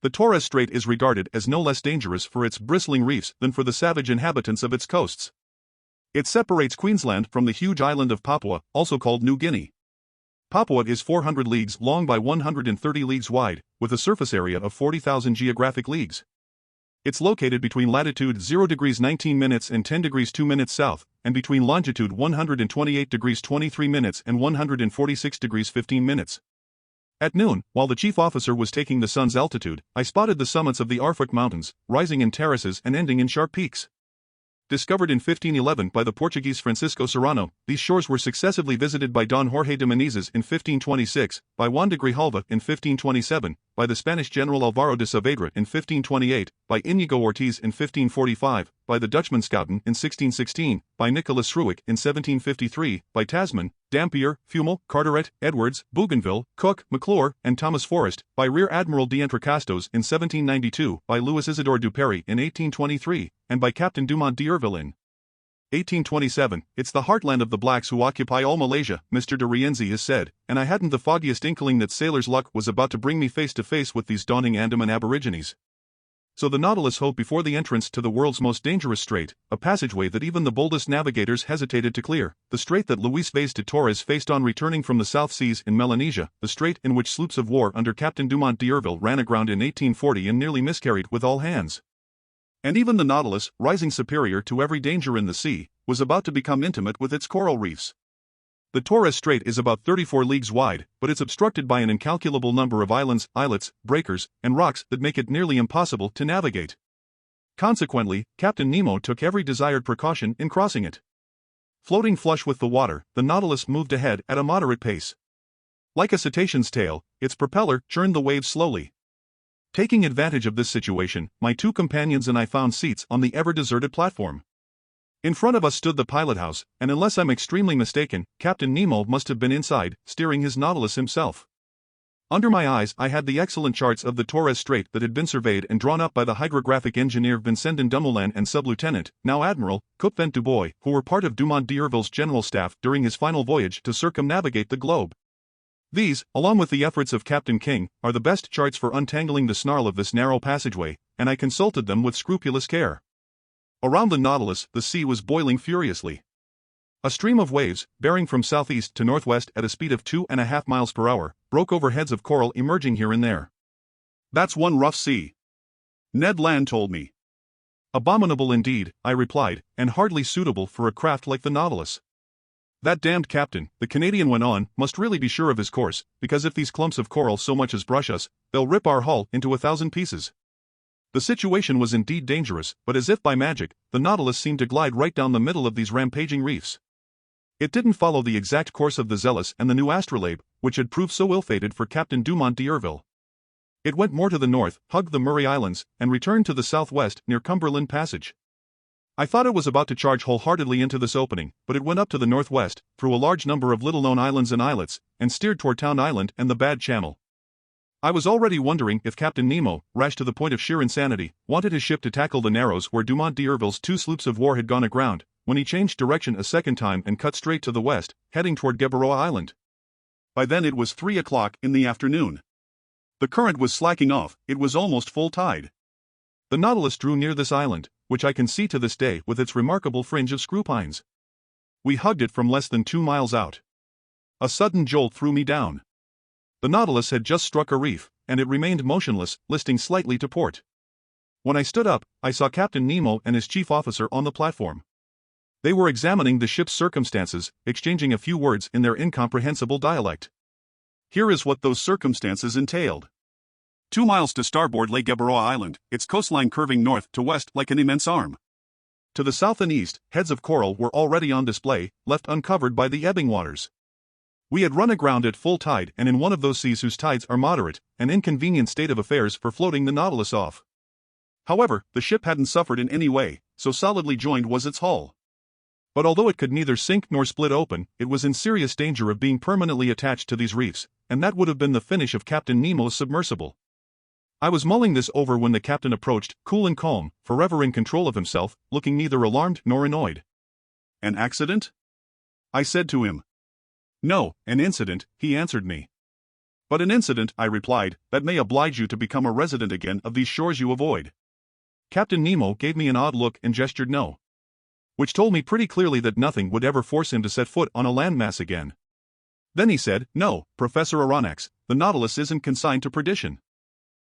The Torres Strait is regarded as no less dangerous for its bristling reefs than for the savage inhabitants of its coasts. It separates Queensland from the huge island of Papua, also called New Guinea. Papua is 400 leagues long by 130 leagues wide, with a surface area of 40,000 geographic leagues. It's located between latitude 0 degrees 19 minutes and 10 degrees 2 minutes south, and between longitude 128 degrees 23 minutes and 146 degrees 15 minutes. At noon, while the chief officer was taking the sun's altitude, I spotted the summits of the Arfuk Mountains, rising in terraces and ending in sharp peaks. Discovered in 1511 by the Portuguese Francisco Serrano, these shores were successively visited by Don Jorge de Menezes in 1526, by Juan de Grijalva in 1527, by the Spanish General Alvaro de Saavedra in 1528, by Inigo Ortiz in 1545, by the Dutchman Schouten in 1616, by Nicolas Sruick in 1753, by Tasman, Dampier, Fumel, Carteret, Edwards, Bougainville, Cook, McClure, and Thomas Forrest, by Rear Admiral d'Entrecasteaux in 1792, by Louis Isidore Duperrey in 1823, and by Captain Dumont d'Urville in 1827. It's the heartland of the blacks who occupy all Malaysia, Mr. de Rienzi has said, and I hadn't the foggiest inkling that sailor's luck was about to bring me face to face with these daunting Andaman aborigines. So the Nautilus hove before the entrance to the world's most dangerous strait, a passageway that even the boldest navigators hesitated to clear, the strait that Luis Vaz de Torres faced on returning from the South Seas in Melanesia, the strait in which sloops of war under Captain Dumont d'Urville ran aground in 1840 and nearly miscarried with all hands. And even the Nautilus, rising superior to every danger in the sea, was about to become intimate with its coral reefs. The Torres Strait is about 34 leagues wide, but it's obstructed by an incalculable number of islands, islets, breakers, and rocks that make it nearly impossible to navigate. Consequently, Captain Nemo took every desired precaution in crossing it. Floating flush with the water, the Nautilus moved ahead at a moderate pace. Like a cetacean's tail, its propeller churned the waves slowly. Taking advantage of this situation, my two companions and I found seats on the ever-deserted platform. In front of us stood the pilot house, and unless I'm extremely mistaken, Captain Nemo must have been inside, steering his Nautilus himself. Under my eyes I had the excellent charts of the Torres Strait that had been surveyed and drawn up by the hydrographic engineer Vincent Dumoulin and Sub-Lieutenant, now Admiral, Coupvent Dubois, who were part of Dumont d'Urville's general staff during his final voyage to circumnavigate the globe. These, along with the efforts of Captain King, are the best charts for untangling the snarl of this narrow passageway, and I consulted them with scrupulous care. Around the Nautilus the sea was boiling furiously. A stream of waves, bearing from southeast to northwest at a speed of 2.5 miles per hour, broke over heads of coral emerging here and there. "That's one rough sea," Ned Land told me. "Abominable indeed," I replied, "and hardly suitable for a craft like the Nautilus." "That damned captain," the Canadian went on, "must really be sure of his course, because if these clumps of coral so much as brush us, they'll rip our hull into 1,000 pieces." The situation was indeed dangerous, but as if by magic, the Nautilus seemed to glide right down the middle of these rampaging reefs. It didn't follow the exact course of the Zealous and the new Astrolabe, which had proved so ill-fated for Captain Dumont d'Urville. It went more to the north, hugged the Murray Islands, and returned to the southwest near Cumberland Passage. I thought it was about to charge wholeheartedly into this opening, but it went up to the northwest, through a large number of little-known islands and islets, and steered toward Town Island and the Bad Channel. I was already wondering if Captain Nemo, rash to the point of sheer insanity, wanted his ship to tackle the Narrows where Dumont d'Urville's 2 sloops of war had gone aground, when he changed direction a second time and cut straight to the west, heading toward Gueboroa Island. By then it was 3 o'clock in the afternoon. The current was slacking off, it was almost full tide. The Nautilus drew near this island, which I can see to this day with its remarkable fringe of screw pines. We hugged it from less than 2 miles out. A sudden jolt threw me down. The Nautilus had just struck a reef, and it remained motionless, listing slightly to port. When I stood up, I saw Captain Nemo and his chief officer on the platform. They were examining the ship's circumstances, exchanging a few words in their incomprehensible dialect. Here is what those circumstances entailed. 2 miles to starboard lay Gueboroa Island, its coastline curving north to west like an immense arm. To the south and east, heads of coral were already on display, left uncovered by the ebbing waters. We had run aground at full tide and in one of those seas whose tides are moderate, an inconvenient state of affairs for floating the Nautilus off. However, the ship hadn't suffered in any way, so solidly joined was its hull. But although it could neither sink nor split open, it was in serious danger of being permanently attached to these reefs, and that would have been the finish of Captain Nemo's submersible. I was mulling this over when the captain approached, cool and calm, forever in control of himself, looking neither alarmed nor annoyed. "An accident?" I said to him. "No, an incident," he answered me. "But an incident," I replied, "that may oblige you to become a resident again of these shores you avoid." Captain Nemo gave me an odd look and gestured no. Which told me pretty clearly that nothing would ever force him to set foot on a landmass again. Then he said, "No, Professor Aronnax, the Nautilus isn't consigned to perdition.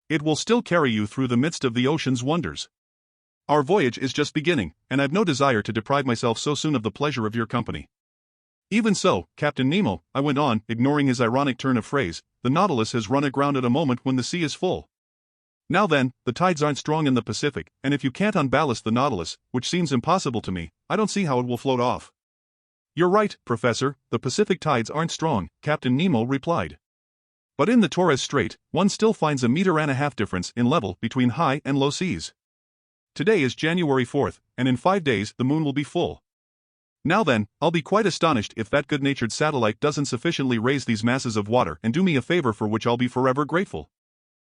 It will still carry you through the midst of the ocean's wonders. Our voyage is just beginning, and I've no desire to deprive myself so soon of the pleasure of your company." "Even so, Captain Nemo," I went on, ignoring his ironic turn of phrase, "the Nautilus has run aground at a moment when the sea is full. Now then, the tides aren't strong in the Pacific, and if you can't unballast the Nautilus, which seems impossible to me, I don't see how it will float off." "You're right, Professor, the Pacific tides aren't strong," Captain Nemo replied. "But in the Torres Strait, one still finds a 1.5 meters difference in level between high and low seas. Today is January 4th, and in 5 days the moon will be full. Now then, I'll be quite astonished if that good-natured satellite doesn't sufficiently raise these masses of water and do me a favor for which I'll be forever grateful."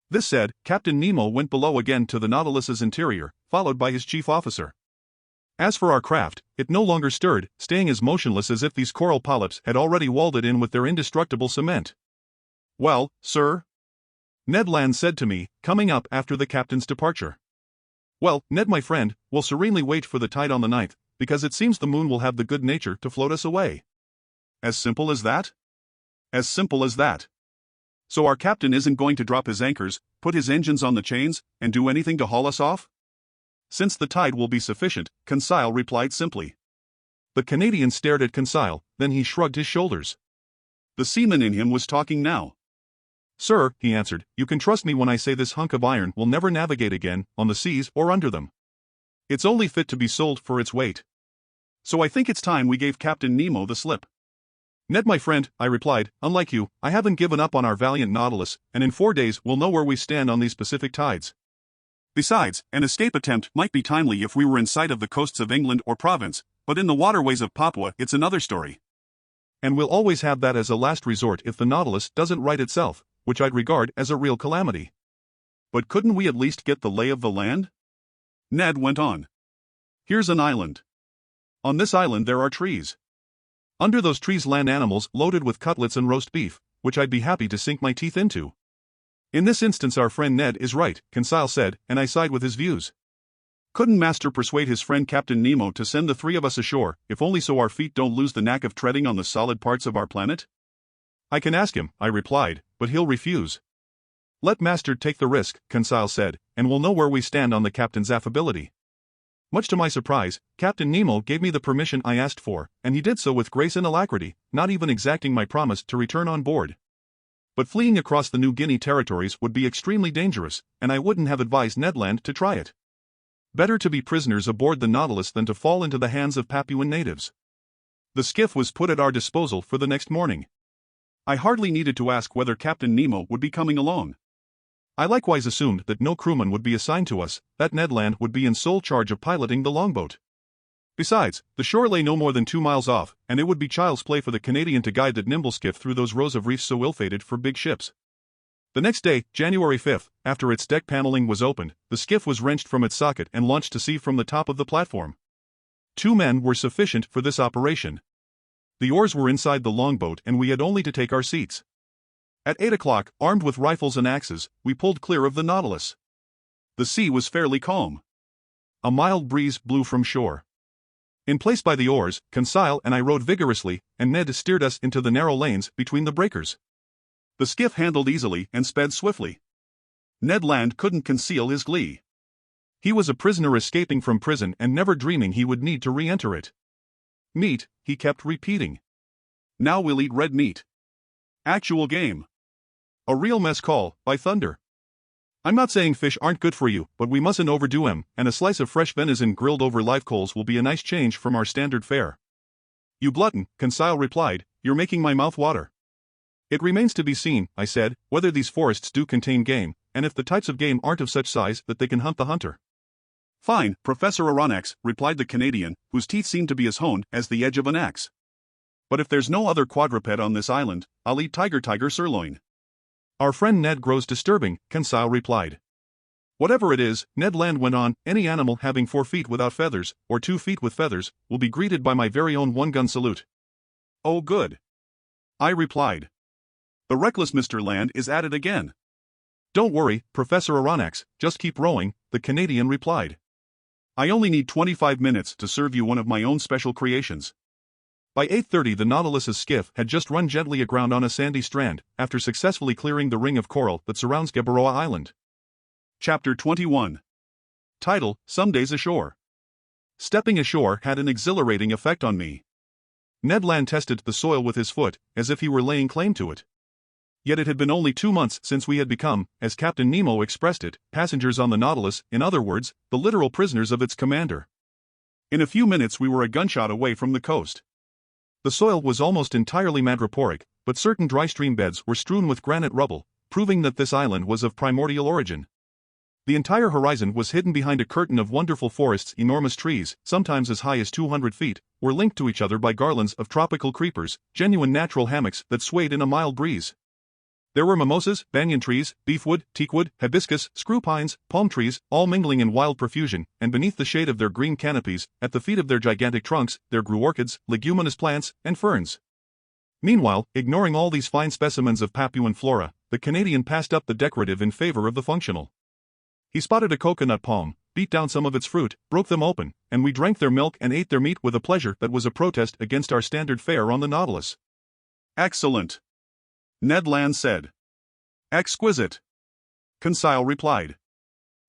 This said, Captain Nemo went below again to the Nautilus's interior, followed by his chief officer. As for our craft, it no longer stirred, staying as motionless as if these coral polyps had already walled it in with their indestructible cement. "Well, sir?" Ned Land said to me, coming up after the captain's departure. "Well, Ned my friend, we'll serenely wait for the tide on the 9th, because it seems the moon will have the good nature to float us away." "As simple as that?" "As simple as that. So our captain isn't going to drop his anchors, put his engines on the chains, and do anything to haul us off?" "Since the tide will be sufficient," Conseil replied simply. The Canadian stared at Conseil, then he shrugged his shoulders. The seaman in him was talking now. "Sir," he answered, "you can trust me when I say this hunk of iron will never navigate again, on the seas or under them. It's only fit to be sold for its weight. So I think it's time we gave Captain Nemo the slip." "Ned my friend," I replied, "unlike you, I haven't given up on our valiant Nautilus, and in 4 days we'll know where we stand on these Pacific tides. Besides, an escape attempt might be timely if we were in sight of the coasts of England or Provence, but in the waterways of Papua it's another story. And we'll always have that as a last resort if the Nautilus doesn't right itself, which I'd regard as a real calamity. But couldn't we at least get the lay of the land? Ned went on. Here's an island. On this island there are trees. Under those trees land animals loaded with cutlets and roast beef, which I'd be happy to sink my teeth into. In this instance our friend Ned is right, Conseil said, and I side with his views. Couldn't Master persuade his friend Captain Nemo to send the three of us ashore, if only so our feet don't lose the knack of treading on the solid parts of our planet? I can ask him, I replied, but he'll refuse. Let Master take the risk, Conseil said, and we'll know where we stand on the captain's affability. Much to my surprise, Captain Nemo gave me the permission I asked for, and he did so with grace and alacrity, not even exacting my promise to return on board. But fleeing across the New Guinea territories would be extremely dangerous, and I wouldn't have advised Ned Land to try it. Better to be prisoners aboard the Nautilus than to fall into the hands of Papuan natives. The skiff was put at our disposal for the next morning. I hardly needed to ask whether Captain Nemo would be coming along. I likewise assumed that no crewman would be assigned to us, that Ned Land would be in sole charge of piloting the longboat. Besides, the shore lay no more than 2 miles off, and it would be child's play for the Canadian to guide that nimble skiff through those rows of reefs so ill-fated for big ships. The next day, January 5th, after its deck paneling was opened, the skiff was wrenched from its socket and launched to sea from the top of the platform. 2 men were sufficient for this operation. The oars were inside the longboat and we had only to take our seats. At 8 o'clock, armed with rifles and axes, we pulled clear of the Nautilus. The sea was fairly calm. A mild breeze blew from shore. In place by the oars, Conseil and I rowed vigorously, and Ned steered us into the narrow lanes between the breakers. The skiff handled easily and sped swiftly. Ned Land couldn't conceal his glee. He was a prisoner escaping from prison and never dreaming he would need to re-enter it. Meat, he kept repeating. Now we'll eat red meat. Actual game. A real mess call, by thunder. I'm not saying fish aren't good for you, but we mustn't overdo 'em, and a slice of fresh venison grilled over live coals will be a nice change from our standard fare. You glutton, Conseil replied, you're making my mouth water. It remains to be seen, I said, whether these forests do contain game, and if the types of game aren't of such size that they can hunt the hunter. Fine, Professor Aronnax, replied the Canadian, whose teeth seemed to be as honed as the edge of an axe. But if there's no other quadruped on this island, I'll eat tiger sirloin. Our friend Ned grows disturbing, Conseil replied. Whatever it is, Ned Land went on, any animal having 4 feet without feathers, or 2 feet with feathers, will be greeted by my very own one-gun salute. Oh good. I replied. The reckless Mr. Land is at it again. Don't worry, Professor Aronnax, just keep rowing, the Canadian replied. I only need 25 minutes to serve you one of my own special creations. By 8:30 the Nautilus's skiff had just run gently aground on a sandy strand, after successfully clearing the ring of coral that surrounds Gabaroa Island. Chapter 21. Title, Some Days Ashore. Stepping ashore had an exhilarating effect on me. Ned Land tested the soil with his foot, as if he were laying claim to it. Yet it had been only 2 months since we had become, as Captain Nemo expressed it, passengers on the Nautilus, in other words, the literal prisoners of its commander. In a few minutes we were a gunshot away from the coast. The soil was almost entirely madreporic, but certain dry stream beds were strewn with granite rubble, proving that this island was of primordial origin. The entire horizon was hidden behind a curtain of wonderful forests. Enormous trees, sometimes as high as 200 feet, were linked to each other by garlands of tropical creepers, genuine natural hammocks that swayed in a mild breeze. There were mimosas, banyan trees, beefwood, teakwood, hibiscus, screw pines, palm trees, all mingling in wild profusion, and beneath the shade of their green canopies, at the feet of their gigantic trunks, there grew orchids, leguminous plants, and ferns. Meanwhile, ignoring all these fine specimens of Papuan flora, the Canadian passed up the decorative in favor of the functional. He spotted a coconut palm, beat down some of its fruit, broke them open, and we drank their milk and ate their meat with a pleasure that was a protest against our standard fare on the Nautilus. Excellent, Ned Land said. Exquisite, Conseil replied.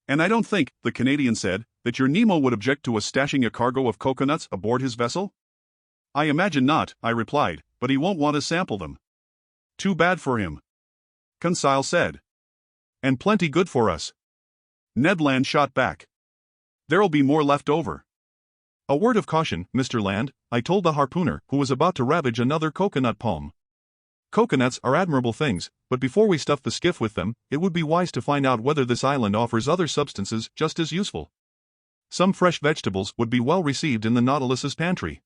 And I don't think, the Canadian said, that your Nemo would object to us stashing a cargo of coconuts aboard his vessel? I imagine not, I replied, but he won't want to sample them. Too bad for him, Conseil said. And plenty good for us, Ned Land shot back. There'll be more left over. A word of caution, Mr. Land, I told the harpooner, who was about to ravage another coconut palm. Coconuts are admirable things, but before we stuff the skiff with them, it would be wise to find out whether this island offers other substances just as useful. Some fresh vegetables would be well received in the Nautilus's pantry.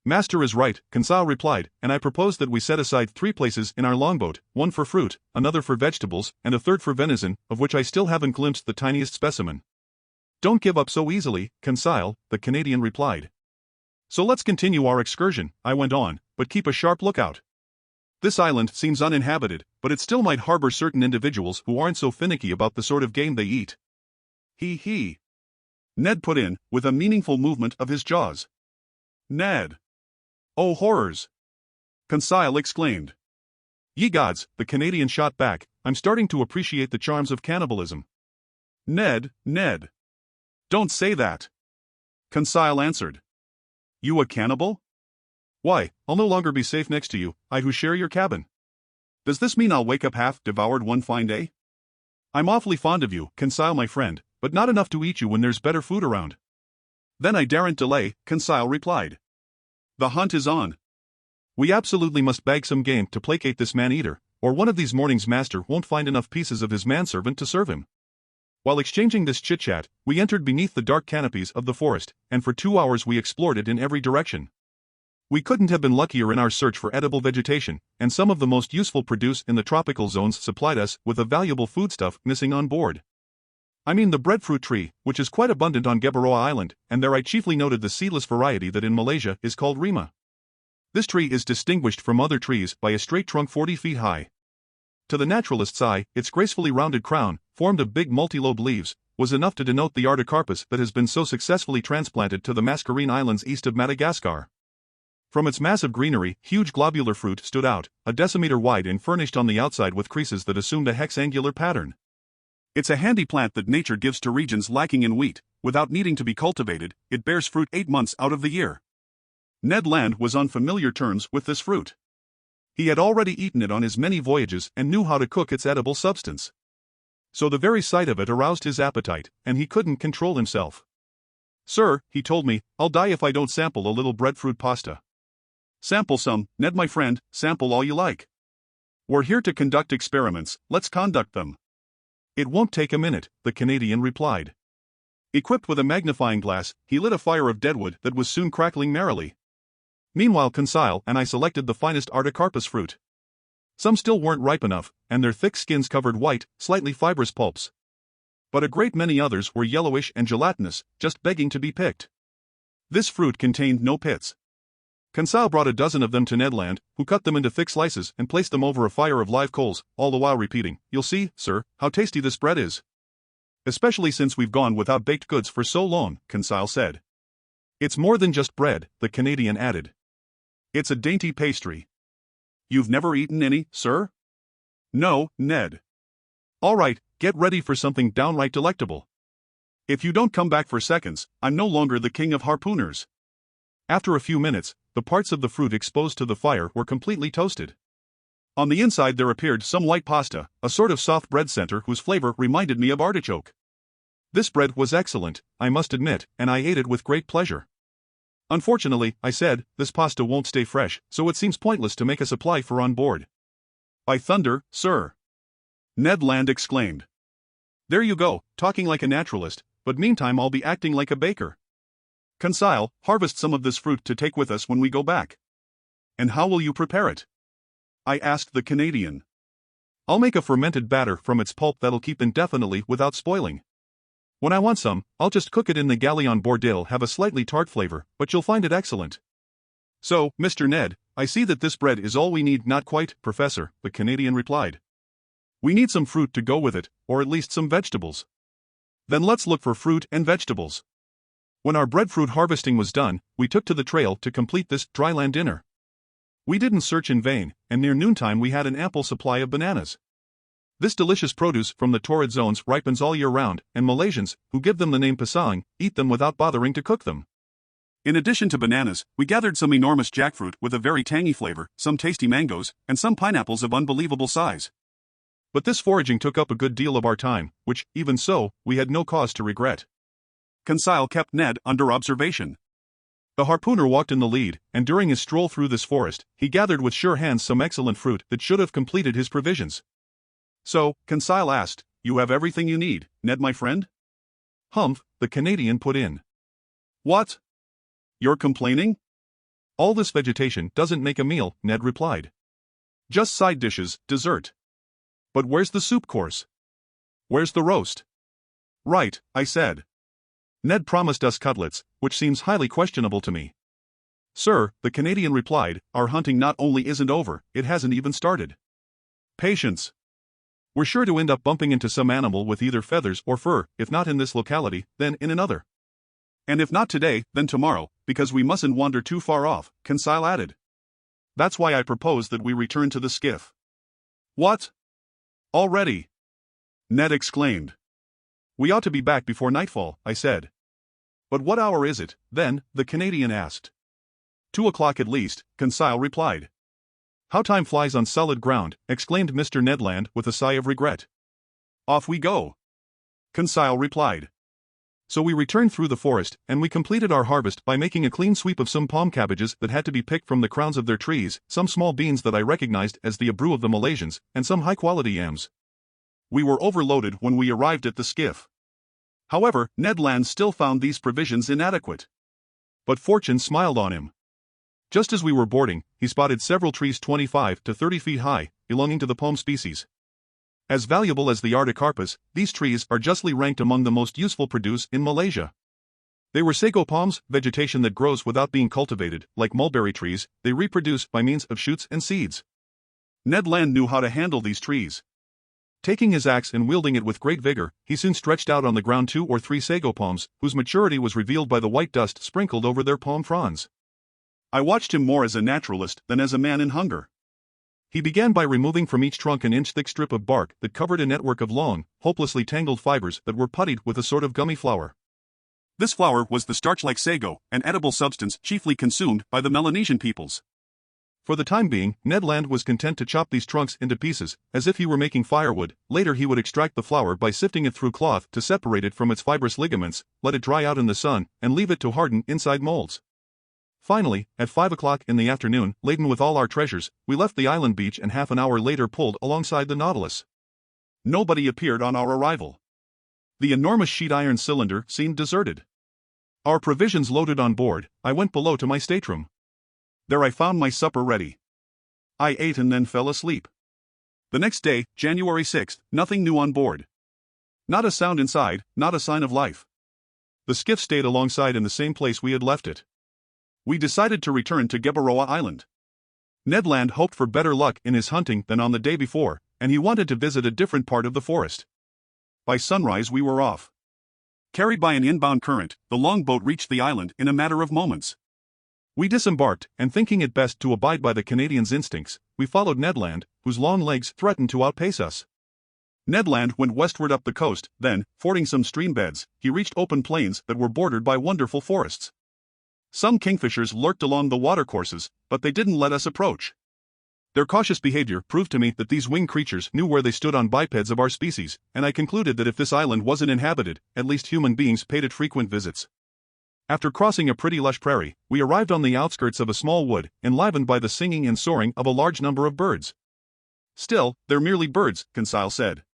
Master is right, Conseil replied, and I propose that we set aside 3 places in our longboat, one for fruit, another for vegetables, and a third for venison, of which I still haven't glimpsed the tiniest specimen. Don't give up so easily, Conseil, the Canadian replied. So let's continue our excursion, I went on, but keep a sharp lookout. This island seems uninhabited, but it still might harbor certain individuals who aren't so finicky about the sort of game they eat. He. Ned put in, with a meaningful movement of his jaws. Ned. Oh horrors! Conseil exclaimed. Ye gods, the Canadian shot back, I'm starting to appreciate the charms of cannibalism. Ned. Don't say that. Conseil answered. You a cannibal? Why, I'll no longer be safe next to you, I who share your cabin. Does this mean I'll wake up half devoured one fine day? I'm awfully fond of you, Conseil my friend, but not enough to eat you when there's better food around. Then I daren't delay, Conseil replied. The hunt is on. We absolutely must bag some game to placate this man-eater, or one of these mornings master won't find enough pieces of his manservant to serve him. While exchanging this chit-chat, we entered beneath the dark canopies of the forest, and for 2 hours we explored it in every direction. We couldn't have been luckier in our search for edible vegetation, and some of the most useful produce in the tropical zones supplied us with a valuable foodstuff missing on board. I mean the breadfruit tree, which is quite abundant on Geberoa Island, and there I chiefly noted the seedless variety that in Malaysia is called rima. This tree is distinguished from other trees by a straight trunk 40 feet high. To the naturalist's eye, its gracefully rounded crown, formed of big multi-lobed leaves, was enough to denote the artocarpus that has been so successfully transplanted to the Mascarene Islands east of Madagascar. From its massive greenery, huge globular fruit stood out, a decimeter wide and furnished on the outside with creases that assumed a hexangular pattern. It's a handy plant that nature gives to regions lacking in wheat. Without needing to be cultivated, it bears fruit 8 months out of the year. Ned Land was on familiar terms with this fruit. He had already eaten it on his many voyages and knew how to cook its edible substance. So the very sight of it aroused his appetite, and he couldn't control himself. Sir, he told me, I'll die if I don't sample a little breadfruit pasta. Sample some, Ned my friend, sample all you like. We're here to conduct experiments, let's conduct them. It won't take a minute, the Canadian replied. Equipped with a magnifying glass, he lit a fire of deadwood that was soon crackling merrily. Meanwhile Conseil and I selected the finest artocarpus fruit. Some still weren't ripe enough, and their thick skins covered white, slightly fibrous pulps. But a great many others were yellowish and gelatinous, just begging to be picked. This fruit contained no pits. Conseil brought a dozen of them to Ned Land, who cut them into thick slices and placed them over a fire of live coals, all the while repeating, "You'll see, sir, how tasty this bread is." Especially since we've gone without baked goods for so long, Conseil said. It's more than just bread, the Canadian added. It's a dainty pastry. You've never eaten any, sir? No, Ned. All right, get ready for something downright delectable. If you don't come back for seconds, I'm no longer the king of harpooners. After a few minutes, the parts of the fruit exposed to the fire were completely toasted. On the inside there appeared some white pasta, a sort of soft bread center whose flavor reminded me of artichoke. This bread was excellent, I must admit, and I ate it with great pleasure. Unfortunately, I said, this pasta won't stay fresh, so it seems pointless to make a supply for on board. By thunder, sir! Ned Land exclaimed. There you go, talking like a naturalist, but meantime I'll be acting like a baker. Conseil, harvest some of this fruit to take with us when we go back. And how will you prepare it? I asked the Canadian. I'll make a fermented batter from its pulp that'll keep indefinitely without spoiling. When I want some, I'll just cook it in the galley on board. It'll have a slightly tart flavor, but you'll find it excellent. So, Mr. Ned, I see that this bread is all we need. Not quite, Professor, the Canadian replied. We need some fruit to go with it, or at least some vegetables. Then let's look for fruit and vegetables. When our breadfruit harvesting was done, we took to the trail to complete this dryland dinner. We didn't search in vain, and near noontime we had an ample supply of bananas. This delicious produce from the torrid zones ripens all year round, and Malaysians, who give them the name pisang, eat them without bothering to cook them. In addition to bananas, we gathered some enormous jackfruit with a very tangy flavor, some tasty mangoes, and some pineapples of unbelievable size. But this foraging took up a good deal of our time, which, even so, we had no cause to regret. Conseil kept Ned under observation. The harpooner walked in the lead, and during his stroll through this forest, he gathered with sure hands some excellent fruit that should have completed his provisions. So, Conseil asked, you have everything you need, Ned my friend? Humph, the Canadian put in. What? You're complaining? All this vegetation doesn't make a meal, Ned replied. Just side dishes, dessert. But where's the soup course? Where's the roast? Right, I said. Ned promised us cutlets, which seems highly questionable to me. Sir, the Canadian replied, our hunting not only isn't over, it hasn't even started. Patience. We're sure to end up bumping into some animal with either feathers or fur, if not in this locality, then in another. And if not today, then tomorrow, because we mustn't wander too far off, Conseil added. That's why I propose that we return to the skiff. What? Already? Ned exclaimed. We ought to be back before nightfall, I said. But what hour is it, then? The Canadian asked. 2 o'clock at least, Conseil replied. How time flies on solid ground, exclaimed Mr. Ned Land with a sigh of regret. Off we go, Conseil replied. So we returned through the forest, and we completed our harvest by making a clean sweep of some palm cabbages that had to be picked from the crowns of their trees, some small beans that I recognized as the abrou of the Malaysians, and some high-quality yams. We were overloaded when we arrived at the skiff. However, Ned Land still found these provisions inadequate. But fortune smiled on him. Just as we were boarding, he spotted several trees 25 to 30 feet high, belonging to the palm species. As valuable as the Artocarpus, these trees are justly ranked among the most useful produce in Malaysia. They were sago palms, vegetation that grows without being cultivated, like mulberry trees, they reproduce by means of shoots and seeds. Ned Land knew how to handle these trees. Taking his axe and wielding it with great vigor, he soon stretched out on the ground 2 or 3 sago palms, whose maturity was revealed by the white dust sprinkled over their palm fronds. I watched him more as a naturalist than as a man in hunger. He began by removing from each trunk an inch-thick strip of bark that covered a network of long, hopelessly tangled fibers that were puttied with a sort of gummy flour. This flour was the starch-like sago, an edible substance chiefly consumed by the Melanesian peoples. For the time being, Ned Land was content to chop these trunks into pieces, as if he were making firewood. Later he would extract the flour by sifting it through cloth to separate it from its fibrous ligaments, let it dry out in the sun, and leave it to harden inside molds. Finally, at 5 o'clock in the afternoon, laden with all our treasures, we left the island beach and half an hour later pulled alongside the Nautilus. Nobody appeared on our arrival. The enormous sheet iron cylinder seemed deserted. Our provisions loaded on board, I went below to my stateroom. There I found my supper ready. I ate and then fell asleep. The next day, January 6th, nothing new on board. Not a sound inside, not a sign of life. The skiff stayed alongside in the same place we had left it. We decided to return to Gueboroa Island. Ned Land hoped for better luck in his hunting than on the day before, and he wanted to visit a different part of the forest. By sunrise we were off. Carried by an inbound current, the longboat reached the island in a matter of moments. We disembarked, and thinking it best to abide by the Canadian's instincts, we followed Ned Land, whose long legs threatened to outpace us. Ned Land went westward up the coast, then, fording some stream beds, he reached open plains that were bordered by wonderful forests. Some kingfishers lurked along the watercourses, but they didn't let us approach. Their cautious behavior proved to me that these winged creatures knew where they stood on bipeds of our species, and I concluded that if this island wasn't inhabited, at least human beings paid it frequent visits. After crossing a pretty lush prairie, we arrived on the outskirts of a small wood, enlivened by the singing and soaring of a large number of birds. Still, they're merely birds, Conseil said.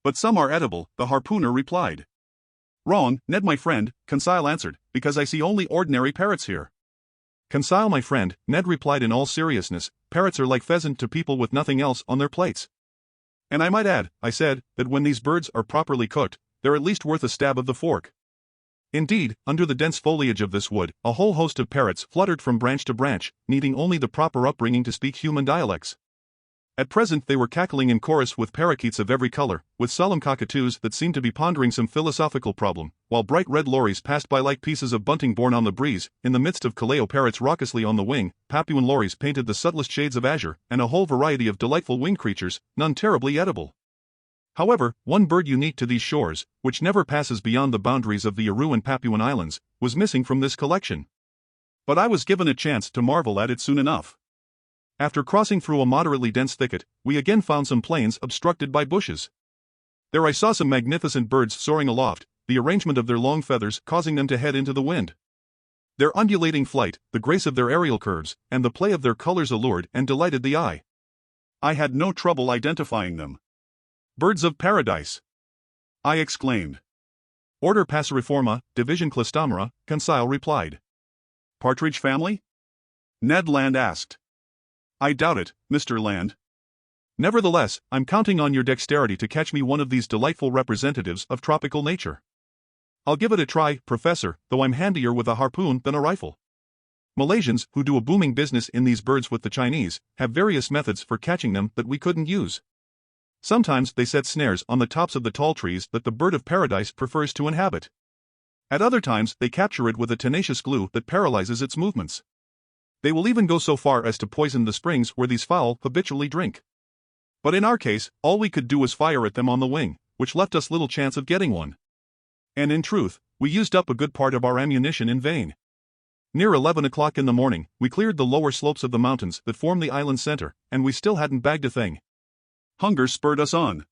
But some are edible, the harpooner replied. Wrong, Ned my friend, Conseil answered, because I see only ordinary parrots here. Conseil my friend, Ned replied in all seriousness, parrots are like pheasant to people with nothing else on their plates. And I might add, I said, that when these birds are properly cooked, they're at least worth a stab of the fork. Indeed, under the dense foliage of this wood, a whole host of parrots fluttered from branch to branch, needing only the proper upbringing to speak human dialects. At present they were cackling in chorus with parakeets of every color, with solemn cockatoos that seemed to be pondering some philosophical problem, while bright red lories passed by like pieces of bunting borne on the breeze. In the midst of Kaleo parrots raucously on the wing, Papuan lories painted the subtlest shades of azure, and a whole variety of delightful winged creatures, none terribly edible. However, one bird unique to these shores, which never passes beyond the boundaries of the Aru and Papuan Islands, was missing from this collection. But I was given a chance to marvel at it soon enough. After crossing through a moderately dense thicket, we again found some plains obstructed by bushes. There I saw some magnificent birds soaring aloft, the arrangement of their long feathers causing them to head into the wind. Their undulating flight, the grace of their aerial curves, and the play of their colors allured and delighted the eye. I had no trouble identifying them. Birds of paradise! I exclaimed. Order Passeriforma, Division Clystomera, Conseil replied. Partridge family? Ned Land asked. I doubt it, Mr. Land. Nevertheless, I'm counting on your dexterity to catch me one of these delightful representatives of tropical nature. I'll give it a try, Professor, though I'm handier with a harpoon than a rifle. Malaysians, who do a booming business in these birds with the Chinese, have various methods for catching them that we couldn't use. Sometimes they set snares on the tops of the tall trees that the bird of paradise prefers to inhabit. At other times they capture it with a tenacious glue that paralyzes its movements. They will even go so far as to poison the springs where these fowl habitually drink. But in our case, all we could do was fire at them on the wing, which left us little chance of getting one. And in truth, we used up a good part of our ammunition in vain. Near 11 o'clock in the morning, we cleared the lower slopes of the mountains that form the island's center, and we still hadn't bagged a thing. Hunger spurred us on.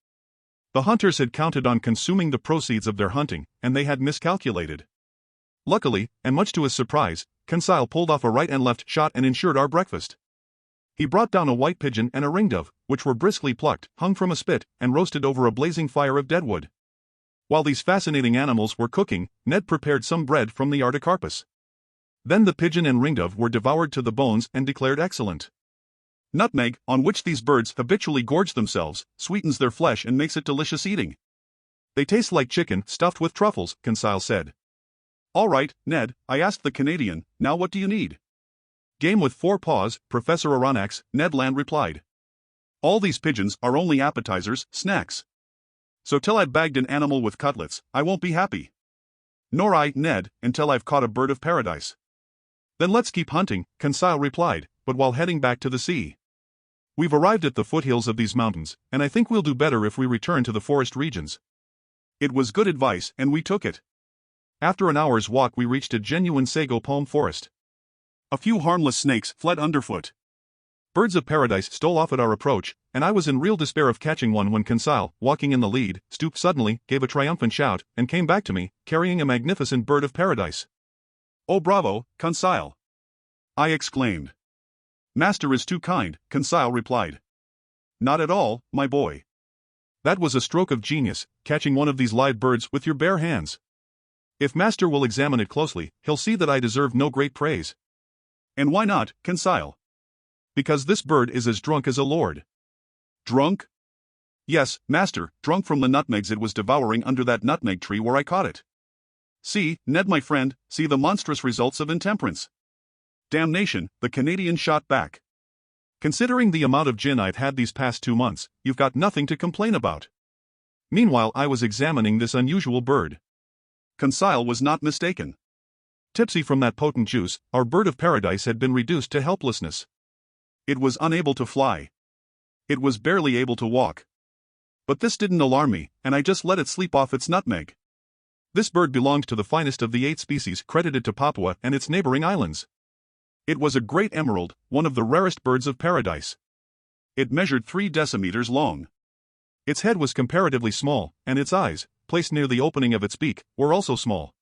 The hunters had counted on consuming the proceeds of their hunting, and they had miscalculated. Luckily, and much to his surprise, Conseil pulled off a right and left shot and ensured our breakfast. He brought down a white pigeon and a ringdove, which were briskly plucked, hung from a spit, and roasted over a blazing fire of deadwood. While these fascinating animals were cooking, Ned prepared some bread from the artocarpus. Then the pigeon and ringdove were devoured to the bones and declared excellent. Nutmeg, on which these birds habitually gorge themselves, sweetens their flesh and makes it delicious eating. They taste like chicken stuffed with truffles, Conseil said. All right, Ned, I asked the Canadian, now what do you need? Game with 4 paws, Professor Aronnax, Ned Land replied. All these pigeons are only appetizers, snacks. So till I've bagged an animal with cutlets, I won't be happy. Nor I, Ned, until I've caught a bird of paradise. Then let's keep hunting, Conseil replied, but while heading back to the sea. We've arrived at the foothills of these mountains, and I think we'll do better if we return to the forest regions. It was good advice, and we took it. After an hour's walk we reached a genuine sago palm forest. A few harmless snakes fled underfoot. Birds of paradise stole off at our approach, and I was in real despair of catching one when Conseil, walking in the lead, stooped suddenly, gave a triumphant shout, and came back to me, carrying a magnificent bird of paradise. Oh bravo, Conseil! I exclaimed. Master is too kind, Conseil replied. Not at all, my boy. That was a stroke of genius, catching one of these live birds with your bare hands. If Master will examine it closely, he'll see that I deserve no great praise. And why not, Conseil? Because this bird is as drunk as a lord. Drunk? Yes, Master, drunk from the nutmegs it was devouring under that nutmeg tree where I caught it. See, Ned my friend, see the monstrous results of intemperance. Damnation, the Canadian shot back. Considering the amount of gin I've had these past 2 months, you've got nothing to complain about. Meanwhile I was examining this unusual bird. Conseil was not mistaken. Tipsy from that potent juice, our bird of paradise had been reduced to helplessness. It was unable to fly. It was barely able to walk. But this didn't alarm me, and I just let it sleep off its nutmeg. This bird belonged to the finest of the 8 species credited to Papua and its neighboring islands. It was a great emerald, one of the rarest birds of paradise. It measured 3 decimeters long. Its head was comparatively small, and its eyes, placed near the opening of its beak, were also small.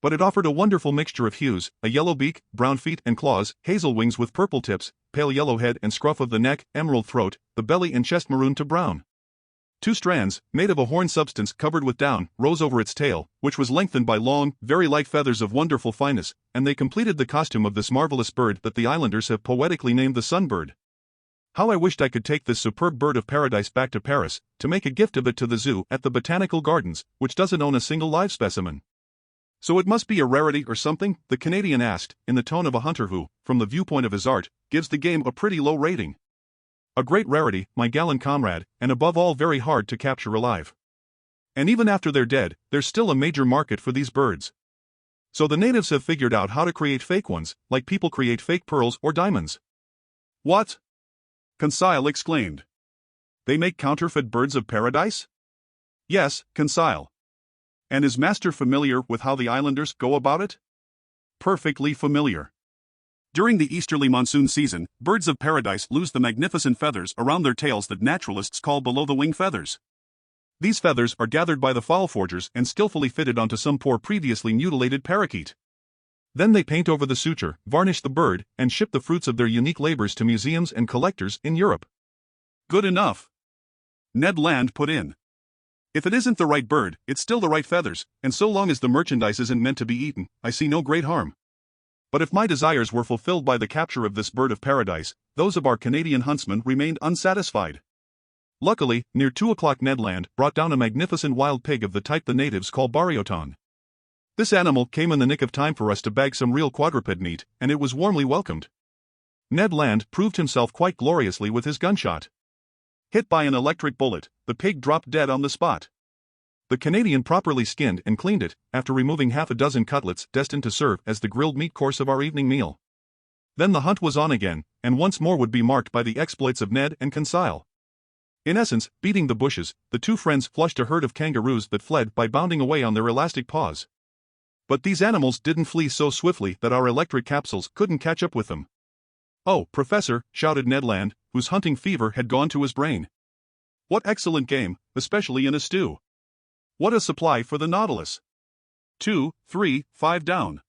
But it offered a wonderful mixture of hues, a yellow beak, brown feet and claws, hazel wings with purple tips, pale yellow head and scruff of the neck, emerald throat, the belly and chest maroon to brown. 2 strands, made of a horn substance covered with down, rose over its tail, which was lengthened by long, very light feathers of wonderful fineness, and they completed the costume of this marvelous bird that the islanders have poetically named the sunbird. How I wished I could take this superb bird of paradise back to Paris, to make a gift of it to the zoo at the Botanical Gardens, which doesn't own a single live specimen. So it must be a rarity or something? The Canadian asked, in the tone of a hunter who, from the viewpoint of his art, gives the game a pretty low rating. A great rarity, my gallant comrade, and above all very hard to capture alive. And even after they're dead, there's still a major market for these birds. So the natives have figured out how to create fake ones, like people create fake pearls or diamonds. What? Conseil exclaimed. They make counterfeit birds of paradise? Yes, Conseil. And is Master familiar with how the islanders go about it? Perfectly familiar. During the easterly monsoon season, birds of paradise lose the magnificent feathers around their tails that naturalists call below-the-wing feathers. These feathers are gathered by the fowl forgers and skillfully fitted onto some poor previously mutilated parakeet. Then they paint over the suture, varnish the bird, and ship the fruits of their unique labors to museums and collectors in Europe. Good enough. Ned Land put in. If it isn't the right bird, it's still the right feathers, and so long as the merchandise isn't meant to be eaten, I see no great harm. But if my desires were fulfilled by the capture of this bird of paradise, those of our Canadian huntsman remained unsatisfied. Luckily, near 2 o'clock Ned Land brought down a magnificent wild pig of the type the natives call barioton. This animal came in the nick of time for us to bag some real quadruped meat, and it was warmly welcomed. Ned Land proved himself quite gloriously with his gunshot. Hit by an electric bullet, the pig dropped dead on the spot. The Canadian properly skinned and cleaned it, after removing half a dozen cutlets destined to serve as the grilled meat course of our evening meal. Then the hunt was on again, and once more would be marked by the exploits of Ned and Conseil. In essence, beating the bushes, the two friends flushed a herd of kangaroos that fled by bounding away on their elastic paws. But these animals didn't flee so swiftly that our electric capsules couldn't catch up with them. "Oh, Professor," shouted Ned Land, whose hunting fever had gone to his brain. "What excellent game, especially in a stew. What a supply for the Nautilus. 2, 3, 5 down.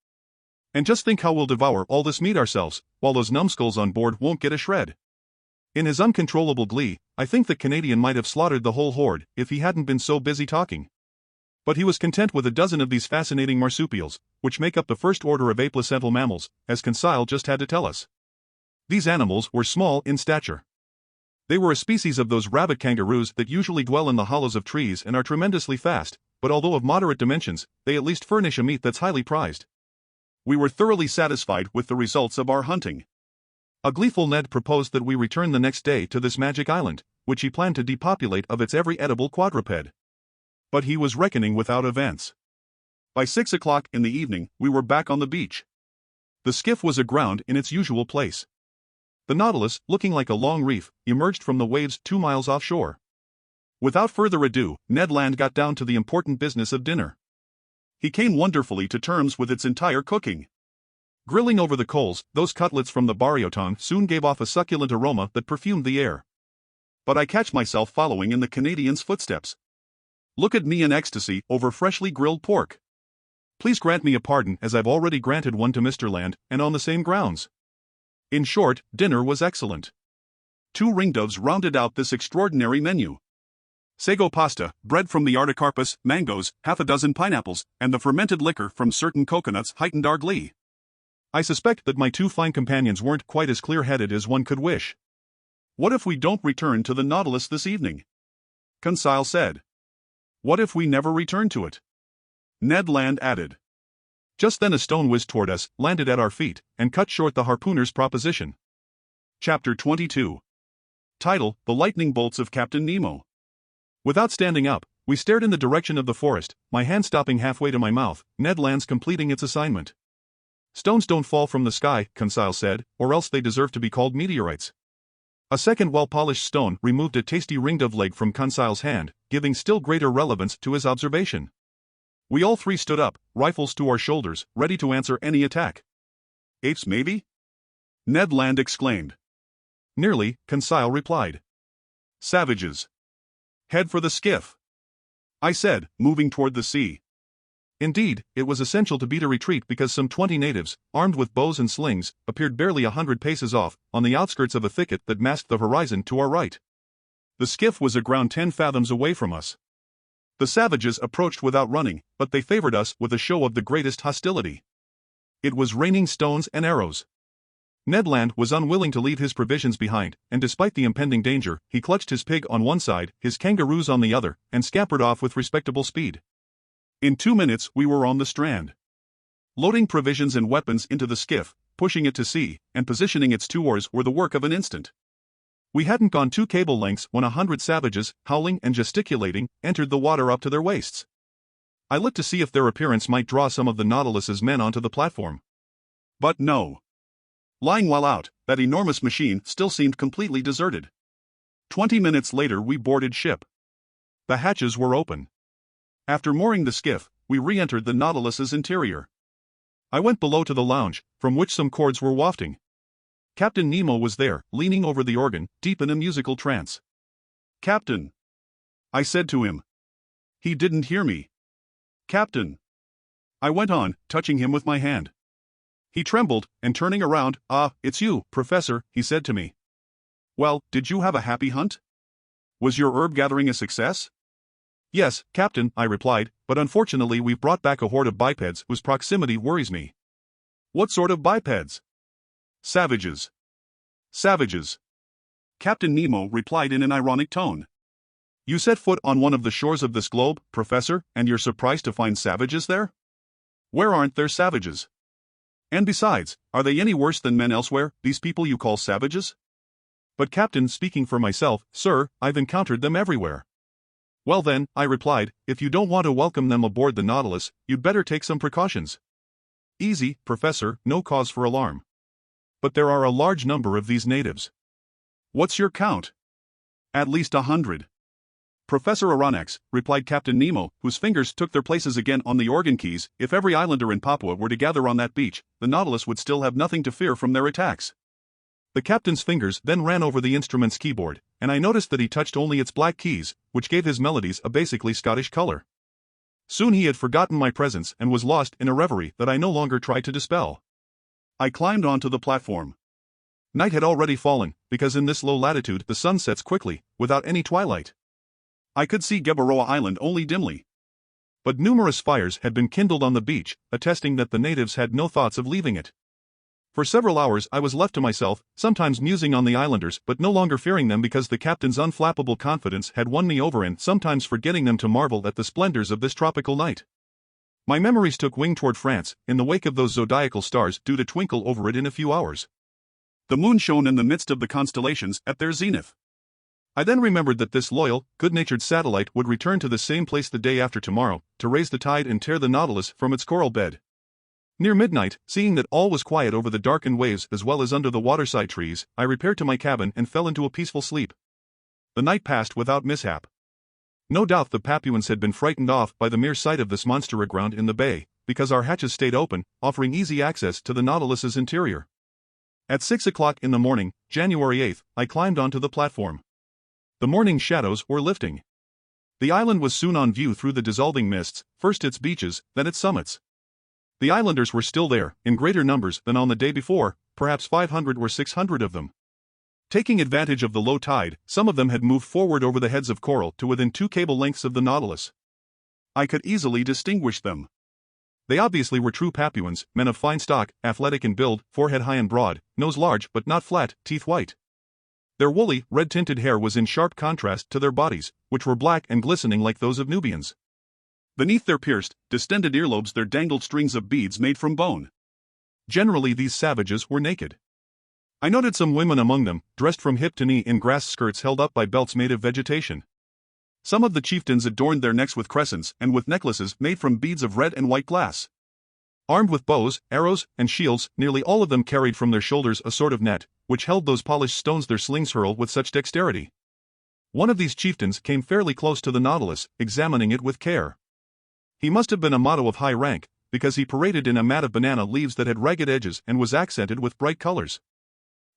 And just think how we'll devour all this meat ourselves, while those numbskulls on board won't get a shred." In his uncontrollable glee, I think the Canadian might have slaughtered the whole horde if he hadn't been so busy talking. But he was content with a dozen of these fascinating marsupials, which make up the first order of aplacental mammals, as Conseil just had to tell us. These animals were small in stature. They were a species of those rabbit kangaroos that usually dwell in the hollows of trees and are tremendously fast, but although of moderate dimensions, they at least furnish a meat that's highly prized. We were thoroughly satisfied with the results of our hunting. A gleeful Ned proposed that we return the next day to this magic island, which he planned to depopulate of its every edible quadruped. But he was reckoning without events. By 6 o'clock in the evening, we were back on the beach. The skiff was aground in its usual place. The Nautilus, looking like a long reef, emerged from the waves 2 miles offshore. Without further ado, Ned Land got down to the important business of dinner. He came wonderfully to terms with its entire cooking. Grilling over the coals, those cutlets from the barioton soon gave off a succulent aroma that perfumed the air. But I catch myself following in the Canadian's footsteps. Look at me in ecstasy over freshly grilled pork. Please grant me a pardon, as I've already granted one to Mr. Land, and on the same grounds. In short, dinner was excellent. 2 ringdoves rounded out this extraordinary menu. Sago pasta, bread from the artocarpus, mangoes, half a dozen pineapples, and the fermented liquor from certain coconuts heightened our glee. I suspect that my 2 fine companions weren't quite as clear-headed as one could wish. "What if we don't return to the Nautilus this evening?" Conseil said. "What if we never return to it?" Ned Land added. Just then a stone whizzed toward us, landed at our feet, and cut short the harpooner's proposition. Chapter 22. Title: The Lightning Bolts of Captain Nemo. Without standing up, we stared in the direction of the forest, my hand stopping halfway to my mouth, Ned Land's completing its assignment. "Stones don't fall from the sky," Conseil said, "or else they deserve to be called meteorites." A second well-polished stone removed a tasty ringdove leg from Conseil's hand, giving still greater relevance to his observation. We all 3 stood up, rifles to our shoulders, ready to answer any attack. "Apes maybe?" Ned Land exclaimed. "Nearly," Conseil replied. "Savages. Head for the skiff," I said, moving toward the sea. Indeed, it was essential to beat a retreat because some 20 natives, armed with bows and slings, appeared barely 100 paces off, on the outskirts of a thicket that masked the horizon to our right. The skiff was aground 10 fathoms away from us. The savages approached without running, but they favored us with a show of the greatest hostility. It was raining stones and arrows. Ned Land was unwilling to leave his provisions behind, and despite the impending danger, he clutched his pig on one side, his kangaroos on the other, and scampered off with respectable speed. In 2 minutes we were on the strand. Loading provisions and weapons into the skiff, pushing it to sea, and positioning its 2 oars were the work of an instant. We hadn't gone 2 cable lengths when 100 savages, howling and gesticulating, entered the water up to their waists. I looked to see if their appearance might draw some of the Nautilus's men onto the platform. But no. Lying well out, that enormous machine still seemed completely deserted. 20 minutes later we boarded ship. The hatches were open. After mooring the skiff, we re-entered the Nautilus's interior. I went below to the lounge, from which some chords were wafting. Captain Nemo was there, leaning over the organ, deep in a musical trance. "Captain," I said to him. He didn't hear me. "Captain," I went on, touching him with my hand. He trembled, and turning around, "Ah, it's you, Professor," he said to me. "Well, did you have a happy hunt? Was your herb gathering a success?" "Yes, Captain," I replied, "but unfortunately we've brought back a horde of bipeds whose proximity worries me." What sort of bipeds? Savages. Savages. Captain Nemo replied in an ironic tone. You set foot on one of the shores of this globe, Professor, and you're surprised to find savages there? Where aren't there savages? And besides, are they any worse than men elsewhere, these people you call savages? But Captain, speaking for myself, sir, I've encountered them everywhere. Well then, I replied, if you don't want to welcome them aboard the Nautilus, you'd better take some precautions. Easy, Professor, no cause for alarm. But there are a large number of these natives. What's your count? At least 100. Professor Aronnax, replied Captain Nemo, whose fingers took their places again on the organ keys, if every islander in Papua were to gather on that beach, the Nautilus would still have nothing to fear from their attacks. The captain's fingers then ran over the instrument's keyboard, and I noticed that he touched only its black keys, which gave his melodies a basically Scottish color. Soon he had forgotten my presence and was lost in a reverie that I no longer tried to dispel. I climbed onto the platform. Night had already fallen, because in this low latitude the sun sets quickly, without any twilight. I could see Gueboroa Island only dimly. But numerous fires had been kindled on the beach, attesting that the natives had no thoughts of leaving it. For several hours I was left to myself, sometimes musing on the islanders but no longer fearing them because the captain's unflappable confidence had won me over, and sometimes forgetting them to marvel at the splendors of this tropical night. My memories took wing toward France, in the wake of those zodiacal stars due to twinkle over it in a few hours. The moon shone in the midst of the constellations at their zenith. I then remembered that this loyal, good-natured satellite would return to the same place the day after tomorrow, to raise the tide and tear the Nautilus from its coral bed. Near midnight, seeing that all was quiet over the darkened waves as well as under the waterside trees, I repaired to my cabin and fell into a peaceful sleep. The night passed without mishap. No doubt the Papuans had been frightened off by the mere sight of this monster aground in the bay, because our hatches stayed open, offering easy access to the Nautilus's interior. At 6 o'clock in the morning, January 8th, I climbed onto the platform. The morning shadows were lifting. The island was soon on view through the dissolving mists, first its beaches, then its summits. The islanders were still there, in greater numbers than on the day before, perhaps 500 or 600 of them. Taking advantage of the low tide, some of them had moved forward over the heads of coral to within 2 cable lengths of the Nautilus. I could easily distinguish them. They obviously were true Papuans, men of fine stock, athletic in build, forehead high and broad, nose large but not flat, teeth white. Their woolly, red-tinted hair was in sharp contrast to their bodies, which were black and glistening like those of Nubians. Beneath their pierced, distended earlobes there dangled strings of beads made from bone. Generally these savages were naked. I noted some women among them, dressed from hip to knee in grass skirts held up by belts made of vegetation. Some of the chieftains adorned their necks with crescents and with necklaces made from beads of red and white glass. Armed with bows, arrows, and shields, nearly all of them carried from their shoulders a sort of net, which held those polished stones their slings hurl with such dexterity. One of these chieftains came fairly close to the Nautilus, examining it with care. He must have been a Mado of high rank, because he paraded in a mat of banana leaves that had ragged edges and was accented with bright colors.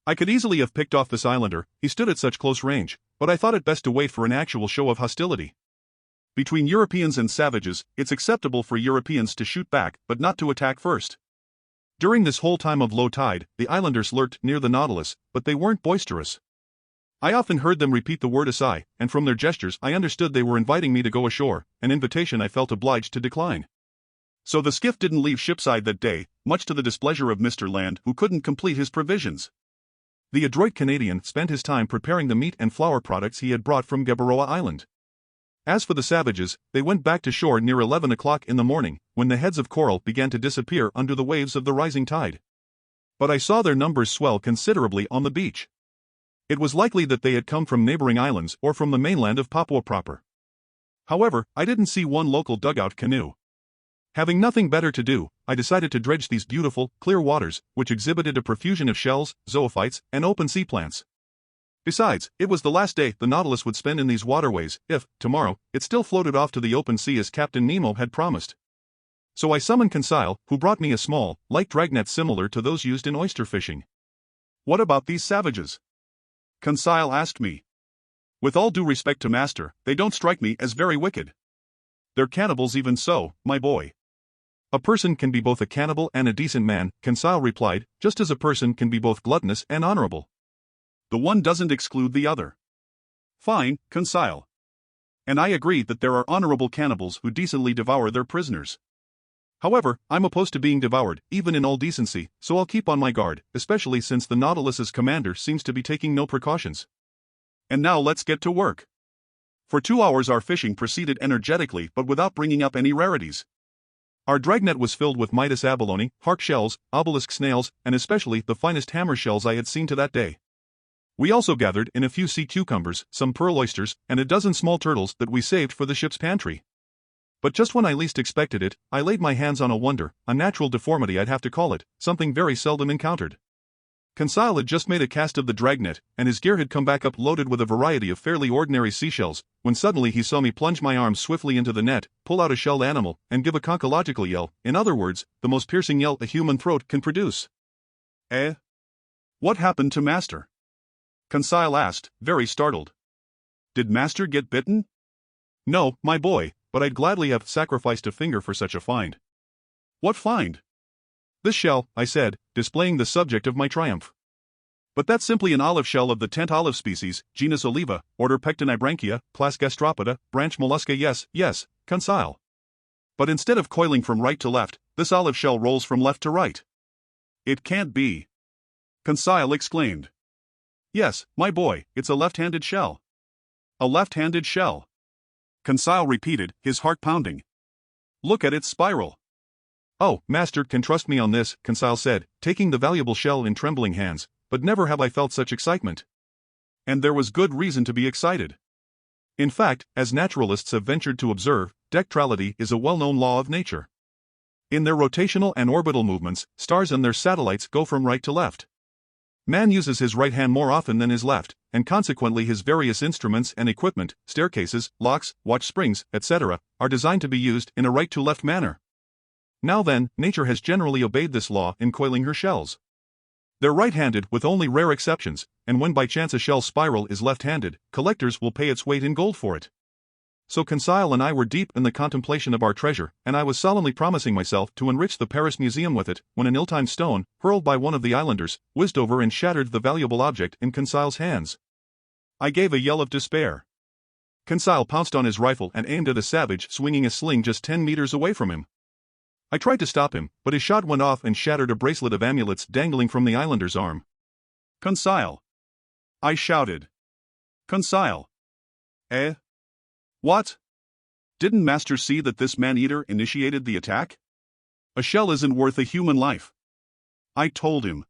I could easily have picked off this islander, he stood at such close range, but I thought it best to wait for an actual show of hostility. Between Europeans and savages, it's acceptable for Europeans to shoot back but not to attack first. During this whole time of low tide, the islanders lurked near the Nautilus, but they weren't boisterous. I often heard them repeat the word asai, and from their gestures I understood they were inviting me to go ashore, an invitation I felt obliged to decline. So the skiff didn't leave shipside that day, much to the displeasure of Mr. Land, who couldn't complete his provisions. The adroit Canadian spent his time preparing the meat and flour products he had brought from Gueboroa Island. As for the savages, they went back to shore near 11 o'clock in the morning, when the heads of coral began to disappear under the waves of the rising tide. But I saw their numbers swell considerably on the beach. It was likely that they had come from neighboring islands or from the mainland of Papua proper. However, I didn't see one local dugout canoe. Having nothing better to do, I decided to dredge these beautiful, clear waters, which exhibited a profusion of shells, zoophytes, and open sea plants. Besides, it was the last day the Nautilus would spend in these waterways, if, tomorrow, it still floated off to the open sea as Captain Nemo had promised. So I summoned Conseil, who brought me a small, light dragnet similar to those used in oyster fishing. "What about these savages?" Conseil asked me. "With all due respect to master, they don't strike me as very wicked." "They're cannibals even so, my boy." "A person can be both a cannibal and a decent man," Conseil replied, "just as a person can be both gluttonous and honorable. The one doesn't exclude the other." "Fine, Conseil. And I agree that there are honorable cannibals who decently devour their prisoners. However, I'm opposed to being devoured, even in all decency, so I'll keep on my guard, especially since the Nautilus's commander seems to be taking no precautions. And now let's get to work. For 2 hours our fishing proceeded energetically but without bringing up any rarities. Our dragnet was filled with Midas abalone, hark shells, obelisk snails, and especially the finest hammer shells I had seen to that day. We also gathered in a few sea cucumbers, some pearl oysters, and a dozen small turtles that we saved for the ship's pantry. But just when I least expected it, I laid my hands on a wonder, a natural deformity I'd have to call it, something very seldom encountered. Conseil had just made a cast of the dragnet, and his gear had come back up loaded with a variety of fairly ordinary seashells, when suddenly he saw me plunge my arms swiftly into the net, pull out a shelled animal, and give a conchological yell, in other words, the most piercing yell a human throat can produce. "Eh? What happened to Master?" Conseil asked, very startled. "Did Master get bitten?" "No, my boy, but I'd gladly have sacrificed a finger for such a find." "What find?" "This shell," I said, displaying the subject of my triumph. "But that's simply an olive shell of the tent olive species, genus Oliva, order Pectinibranchia, class Gastropoda, branch Mollusca. Yes, Conseil. But instead of coiling from right to left, this olive shell rolls from left to right." "It can't be!" Conseil exclaimed. "Yes, my boy, it's a left-handed shell." "A left-handed shell?" Conseil repeated, his heart pounding. "Look at its spiral." "Oh, Master can trust me on this," Conseil said, taking the valuable shell in trembling hands, "but never have I felt such excitement." And there was good reason to be excited. In fact, as naturalists have ventured to observe, dectrality is a well-known law of nature. In their rotational and orbital movements, stars and their satellites go from right to left. Man uses his right hand more often than his left, and consequently his various instruments and equipment, staircases, locks, watch springs, etc., are designed to be used in a right-to-left manner. Now then, nature has generally obeyed this law in coiling her shells. They're right-handed with only rare exceptions, and when by chance a shell spiral is left-handed, collectors will pay its weight in gold for it. So Conseil and I were deep in the contemplation of our treasure, and I was solemnly promising myself to enrich the Paris Museum with it, when an ill-timed stone, hurled by one of the islanders, whizzed over and shattered the valuable object in Conseil's hands. I gave a yell of despair. Conseil pounced on his rifle and aimed at a savage swinging a sling just 10 meters away from him. I tried to stop him, but his shot went off and shattered a bracelet of amulets dangling from the islander's arm. "Conseil!" I shouted. "Conseil!" "Eh? What? Didn't Master see that this man-eater initiated the attack? A shell isn't worth a human life." I told him.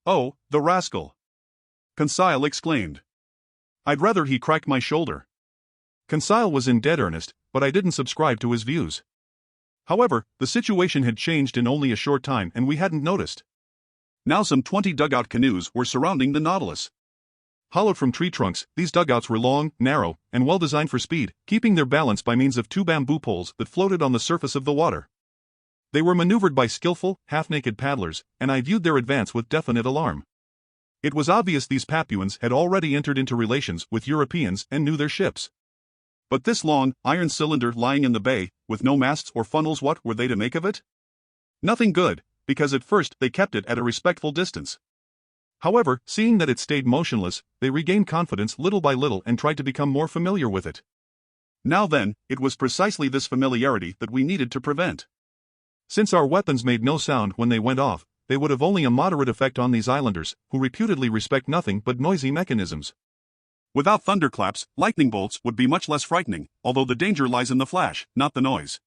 "Oh, the rascal!" Conseil exclaimed. "I'd rather he cracked my shoulder." Conseil was in dead earnest, but I didn't subscribe to his views. However, the situation had changed in only a short time and we hadn't noticed. Now some 20 dugout canoes were surrounding the Nautilus. Hollowed from tree trunks, these dugouts were long, narrow, and well designed for speed, keeping their balance by means of 2 bamboo poles that floated on the surface of the water. They were maneuvered by skillful, half-naked paddlers, and I viewed their advance with definite alarm. It was obvious these Papuans had already entered into relations with Europeans and knew their ships. But this long, iron cylinder lying in the bay, with no masts or funnels, what were they to make of it? Nothing good, because at first they kept it at a respectful distance. However, seeing that it stayed motionless, they regained confidence little by little and tried to become more familiar with it. Now then, it was precisely this familiarity that we needed to prevent. Since our weapons made no sound when they went off, they would have only a moderate effect on these islanders, who reputedly respect nothing but noisy mechanisms. Without thunderclaps, lightning bolts would be much less frightening, although the danger lies in the flash, not the noise.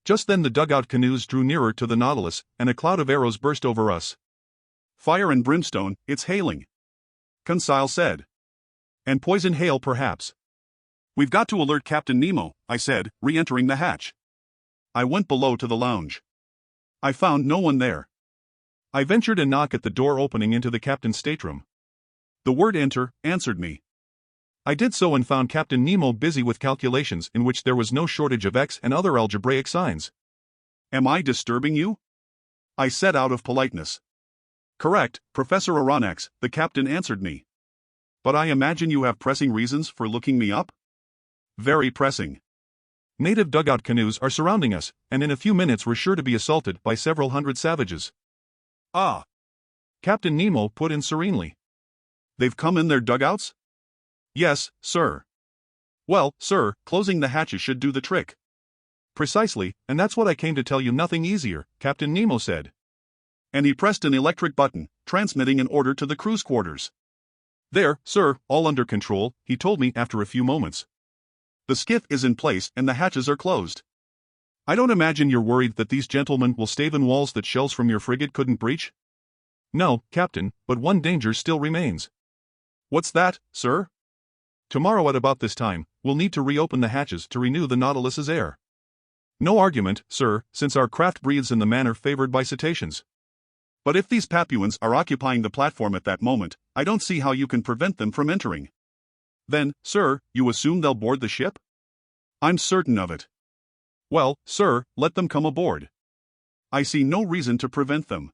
Just then the dugout canoes drew nearer to the Nautilus, and a cloud of arrows burst over us. "Fire and brimstone, it's hailing," Conseil said. "And poison hail perhaps." "We've got to alert Captain Nemo," I said, re-entering the hatch. I went below to the lounge. I found no one there. I ventured a knock at the door opening into the captain's stateroom. The word "enter" answered me. I did so and found Captain Nemo busy with calculations in which there was no shortage of X and other algebraic signs. "Am I disturbing you?" I said out of politeness. "Correct, Professor Aronnax," the captain answered me. "But I imagine you have pressing reasons for looking me up?" "Very pressing. Native dugout canoes are surrounding us, and in a few minutes we're sure to be assaulted by several hundred savages." "Ah," Captain Nemo put in serenely. "They've come in their dugouts?" "Yes, sir." "Well, sir, closing the hatches should do the trick." Precisely, and that's what I came to tell you. Nothing easier, Captain Nemo said. And he pressed an electric button, transmitting an order to the crew's quarters. There, sir, all under control, he told me after a few moments. The skiff is in place and the hatches are closed. I don't imagine you're worried that these gentlemen will stave in walls that shells from your frigate couldn't breach? No, Captain, but one danger still remains. What's that, sir? Tomorrow at about this time, we'll need to reopen the hatches to renew the Nautilus's air. No argument, sir, since our craft breathes in the manner favored by cetaceans. But if these Papuans are occupying the platform at that moment, I don't see how you can prevent them from entering. Then, sir, you assume they'll board the ship? I'm certain of it. Well, sir, let them come aboard. I see no reason to prevent them.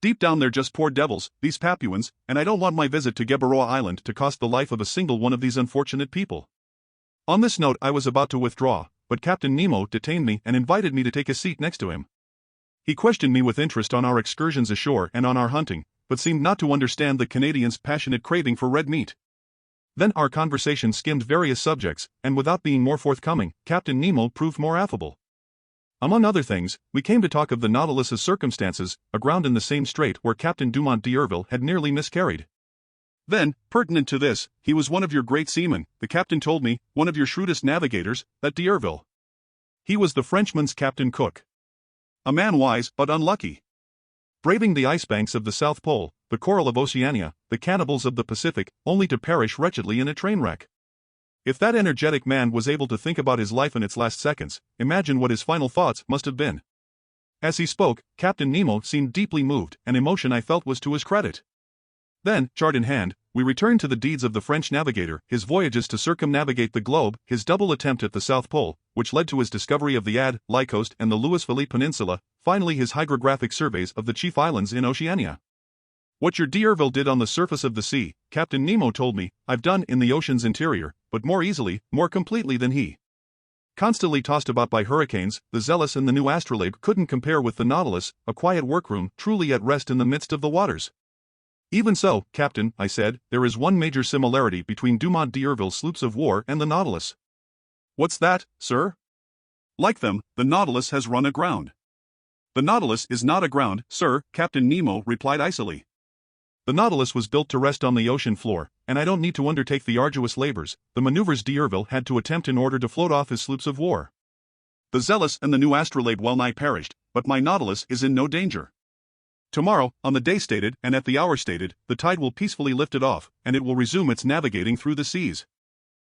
Deep down they're just poor devils, these Papuans, and I don't want my visit to Gueboroa Island to cost the life of a single one of these unfortunate people. On this note I was about to withdraw, but Captain Nemo detained me and invited me to take a seat next to him. He questioned me with interest on our excursions ashore and on our hunting, but seemed not to understand the Canadian's passionate craving for red meat. Then our conversation skimmed various subjects, and without being more forthcoming, Captain Nemo proved more affable. Among other things, we came to talk of the Nautilus's circumstances, aground in the same strait where Captain Dumont d'Urville had nearly miscarried. Then, pertinent to this, he was one of your great seamen, the captain told me, one of your shrewdest navigators, that d'Urville. He was the Frenchman's Captain Cook. A man wise but unlucky. Braving the ice banks of the South Pole, the coral of Oceania, the cannibals of the Pacific, only to perish wretchedly in a train wreck. If that energetic man was able to think about his life in its last seconds, imagine what his final thoughts must have been. As he spoke, Captain Nemo seemed deeply moved, an emotion I felt was to his credit. Then, chart in hand, we returned to the deeds of the French navigator, his voyages to circumnavigate the globe, his double attempt at the South Pole, which led to his discovery of the Ad-Li coast and the Louis-Philippe Peninsula, finally his hydrographic surveys of the chief islands in Oceania. What your d'Urville did on the surface of the sea, Captain Nemo told me, I've done in the ocean's interior, but more easily, more completely than he. Constantly tossed about by hurricanes, the Zealous and the new Astrolabe couldn't compare with the Nautilus, a quiet workroom truly at rest in the midst of the waters. Even so, Captain, I said, there is one major similarity between Dumont d'Urville's sloops of war and the Nautilus. What's that, sir? Like them, the Nautilus has run aground. The Nautilus is not aground, sir, Captain Nemo replied icily. The Nautilus was built to rest on the ocean floor, and I don't need to undertake the arduous labors, the maneuvers d'Urville had to attempt in order to float off his sloops of war. The Zealous and the new Astrolabe well nigh perished, but my Nautilus is in no danger. Tomorrow, on the day stated and at the hour stated, the tide will peacefully lift it off, and it will resume its navigating through the seas.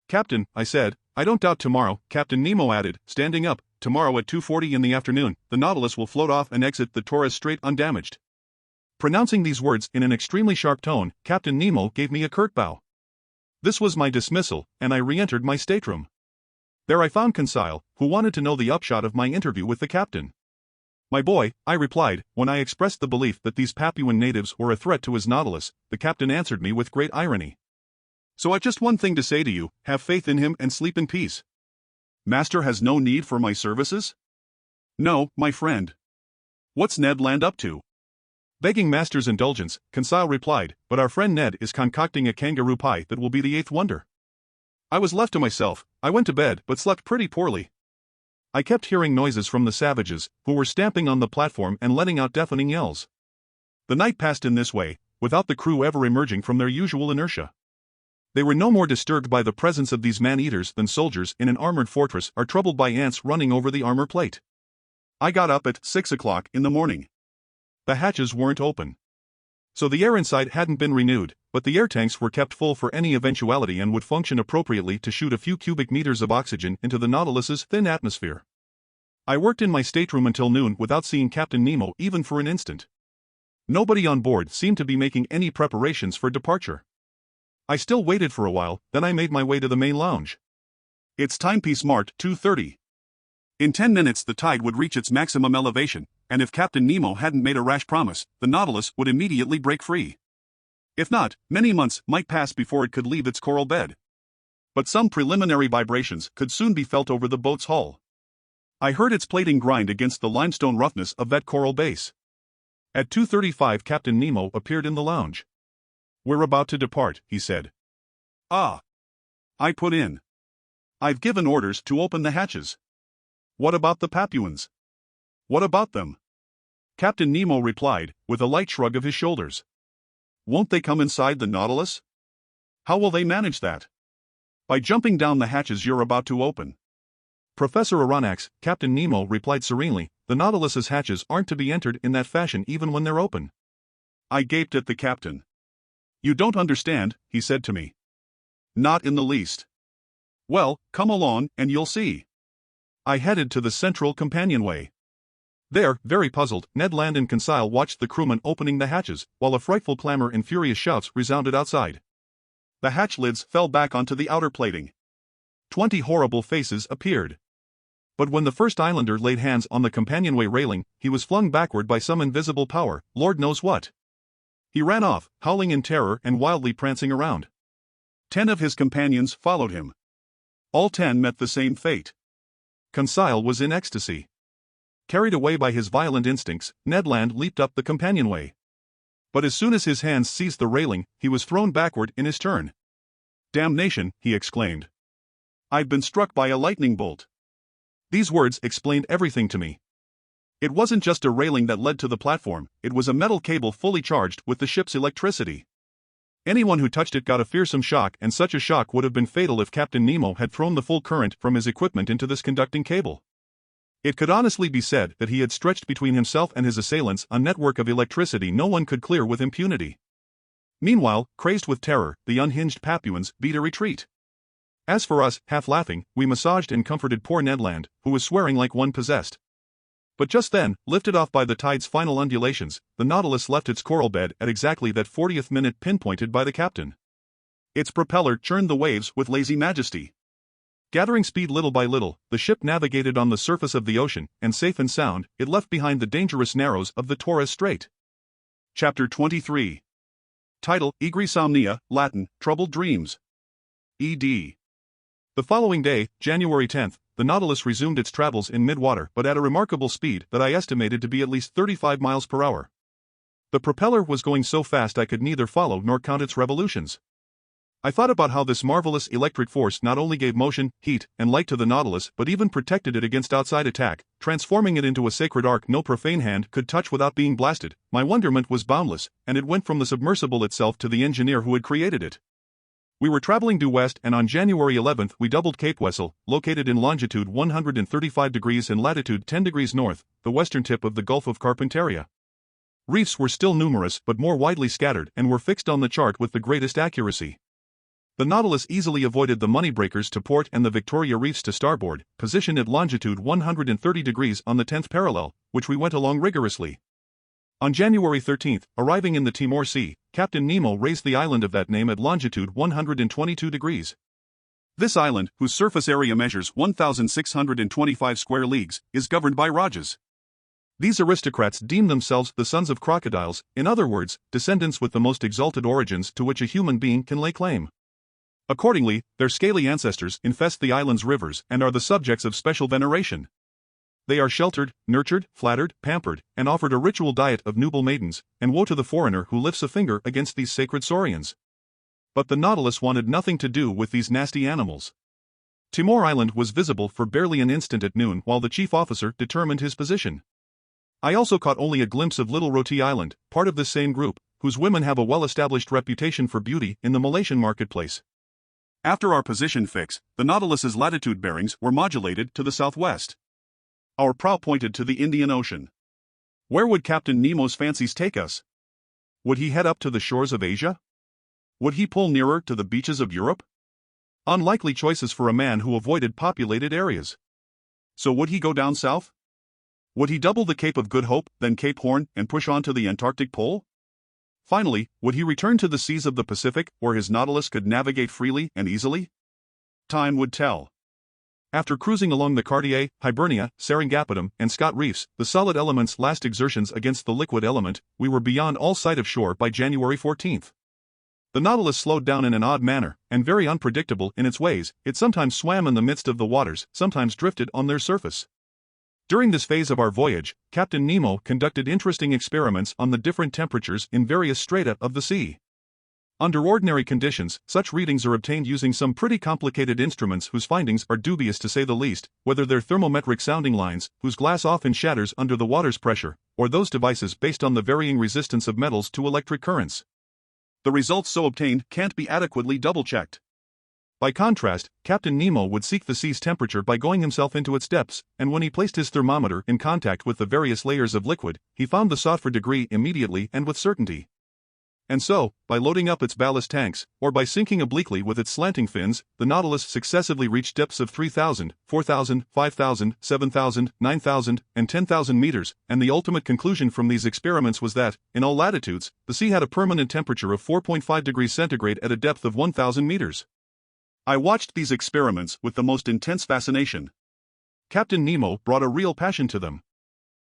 Captain, I said, I don't doubt tomorrow, Captain Nemo added, standing up, tomorrow at 2:40 in the afternoon, the Nautilus will float off and exit the Torres Strait undamaged. Pronouncing these words in an extremely sharp tone, Captain Nemo gave me a curt bow. This was my dismissal, and I re-entered my stateroom. There I found Conseil, who wanted to know the upshot of my interview with the captain. My boy, I replied, when I expressed the belief that these Papuan natives were a threat to his Nautilus, the captain answered me with great irony. So I've just one thing to say to you, have faith in him and sleep in peace. Master has no need for my services? No, my friend. What's Ned Land up to? Begging Master's indulgence, Conseil replied, but our friend Ned is concocting a kangaroo pie that will be the 8th wonder. I was left to myself, I went to bed but slept pretty poorly. I kept hearing noises from the savages, who were stamping on the platform and letting out deafening yells. The night passed in this way, without the crew ever emerging from their usual inertia. They were no more disturbed by the presence of these man-eaters than soldiers in an armored fortress are troubled by ants running over the armor plate. I got up at 6 o'clock in the morning. The hatches weren't open. So the air inside hadn't been renewed, but the air tanks were kept full for any eventuality and would function appropriately to shoot a few cubic meters of oxygen into the Nautilus's thin atmosphere. I worked in my stateroom until noon without seeing Captain Nemo even for an instant. Nobody on board seemed to be making any preparations for departure. I still waited for a while, then I made my way to the main lounge. Its timepiece marked 2:30. In 10 minutes the tide would reach its maximum elevation, and if Captain Nemo hadn't made a rash promise, the Nautilus would immediately break free. If not, many months might pass before it could leave its coral bed. But some preliminary vibrations could soon be felt over the boat's hull. I heard its plating grind against the limestone roughness of that coral base. At 2:35 Captain Nemo appeared in the lounge. We're about to depart, he said. Ah. I put in. I've given orders to open the hatches. What about the Papuans? What about them? Captain Nemo replied, with a light shrug of his shoulders. Won't they come inside the Nautilus? How will they manage that? By jumping down the hatches you're about to open. Professor Aronnax, Captain Nemo replied serenely, the Nautilus's hatches aren't to be entered in that fashion even when they're open. I gaped at the captain. You don't understand, he said to me. Not in the least. Well, come along, and you'll see. I headed to the central companionway. There, very puzzled, Ned Land and Conseil watched the crewmen opening the hatches, while a frightful clamor and furious shouts resounded outside. The hatch lids fell back onto the outer plating. 20 horrible faces appeared. But when the first islander laid hands on the companionway railing, he was flung backward by some invisible power, Lord knows what. He ran off, howling in terror and wildly prancing around. 10 of his companions followed him. All 10 met the same fate. Conseil was in ecstasy. Carried away by his violent instincts, Ned Land leaped up the companionway. But as soon as his hands seized the railing, he was thrown backward in his turn. Damnation, he exclaimed. I'd been struck by a lightning bolt. These words explained everything to me. It wasn't just a railing that led to the platform, it was a metal cable fully charged with the ship's electricity. Anyone who touched it got a fearsome shock, and such a shock would have been fatal if Captain Nemo had thrown the full current from his equipment into this conducting cable. It could honestly be said that he had stretched between himself and his assailants a network of electricity no one could clear with impunity. Meanwhile, crazed with terror, the unhinged Papuans beat a retreat. As for us, half laughing, we massaged and comforted poor Ned Land, who was swearing like one possessed. But just then, lifted off by the tide's final undulations, the Nautilus left its coral bed at exactly that 40th minute pinpointed by the captain. Its propeller churned the waves with lazy majesty. Gathering speed little by little, the ship navigated on the surface of the ocean, and safe and sound, it left behind the dangerous narrows of the Torres Strait. Chapter 23. Title: Egrisomnia, Latin, Troubled Dreams. ed. The following day, January 10th, the Nautilus resumed its travels in midwater, but at a remarkable speed that I estimated to be at least 35 miles per hour. The propeller was going so fast I could neither follow nor count its revolutions. I thought about how this marvelous electric force not only gave motion, heat, and light to the Nautilus but even protected it against outside attack, transforming it into a sacred ark no profane hand could touch without being blasted. My wonderment was boundless, and it went from the submersible itself to the engineer who had created it. We were traveling due west, and on January 11th we doubled Cape Wessel, located in longitude 135 degrees and latitude 10 degrees north, the western tip of the Gulf of Carpentaria. Reefs were still numerous but more widely scattered and were fixed on the chart with the greatest accuracy. The Nautilus easily avoided the money breakers to port and the Victoria Reefs to starboard, positioned at longitude 130 degrees on the 10th parallel, which we went along rigorously. On January 13th, arriving in the Timor Sea, Captain Nemo raised the island of that name at longitude 122 degrees. This island, whose surface area measures 1,625 square leagues, is governed by Rajas. These aristocrats deem themselves the sons of crocodiles, in other words, descendants with the most exalted origins to which a human being can lay claim. Accordingly, their scaly ancestors infest the island's rivers and are the subjects of special veneration. They are sheltered, nurtured, flattered, pampered, and offered a ritual diet of nubile maidens, and woe to the foreigner who lifts a finger against these sacred saurians. But the Nautilus wanted nothing to do with these nasty animals. Timor Island was visible for barely an instant at noon while the chief officer determined his position. I also caught only a glimpse of Little Roti Island, part of this same group, whose women have a well-established reputation for beauty in the Malaysian marketplace. After our position fix, the Nautilus's latitude bearings were modulated to the southwest. Our prow pointed to the Indian Ocean. Where would Captain Nemo's fancies take us? Would he head up to the shores of Asia? Would he pull nearer to the beaches of Europe? Unlikely choices for a man who avoided populated areas. So would he go down south? Would he double the Cape of Good Hope, then Cape Horn, and push on to the Antarctic Pole? Finally, would he return to the seas of the Pacific, where his Nautilus could navigate freely and easily? Time would tell. After cruising along the Cartier, Hibernia, Seringapatam, and Scott Reefs, the solid element's last exertions against the liquid element, we were beyond all sight of shore by January 14th. The Nautilus slowed down in an odd manner, and very unpredictable in its ways. It sometimes swam in the midst of the waters, sometimes drifted on their surface. During this phase of our voyage, Captain Nemo conducted interesting experiments on the different temperatures in various strata of the sea. Under ordinary conditions, such readings are obtained using some pretty complicated instruments whose findings are dubious to say the least, whether they're thermometric sounding lines, whose glass often shatters under the water's pressure, or those devices based on the varying resistance of metals to electric currents. The results so obtained can't be adequately double-checked. By contrast, Captain Nemo would seek the sea's temperature by going himself into its depths, and when he placed his thermometer in contact with the various layers of liquid, he found the sought-for degree immediately and with certainty. And so, by loading up its ballast tanks, or by sinking obliquely with its slanting fins, the Nautilus successively reached depths of 3,000, 4,000, 5,000, 7,000, 9,000, and 10,000 meters, and the ultimate conclusion from these experiments was that, in all latitudes, the sea had a permanent temperature of 4.5 degrees centigrade at a depth of 1,000 meters. I watched these experiments with the most intense fascination. Captain Nemo brought a real passion to them.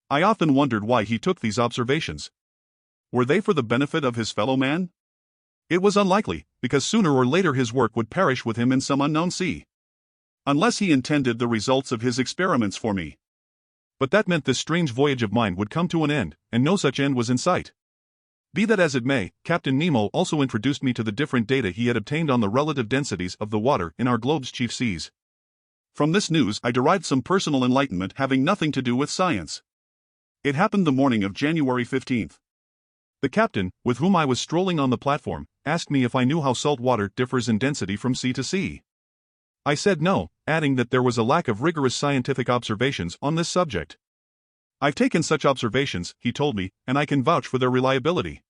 I often wondered why he took these observations. Were they for the benefit of his fellow man? It was unlikely, because sooner or later his work would perish with him in some unknown sea. Unless he intended the results of his experiments for me. But that meant this strange voyage of mine would come to an end, and no such end was in sight. Be that as it may, Captain Nemo also introduced me to the different data he had obtained on the relative densities of the water in our globe's chief seas. From this news I derived some personal enlightenment having nothing to do with science. It happened the morning of January 15th. The captain, with whom I was strolling on the platform, asked me if I knew how salt water differs in density from sea to sea. I said no, adding that there was a lack of rigorous scientific observations on this subject. I've taken such observations, he told me, and I can vouch for their reliability.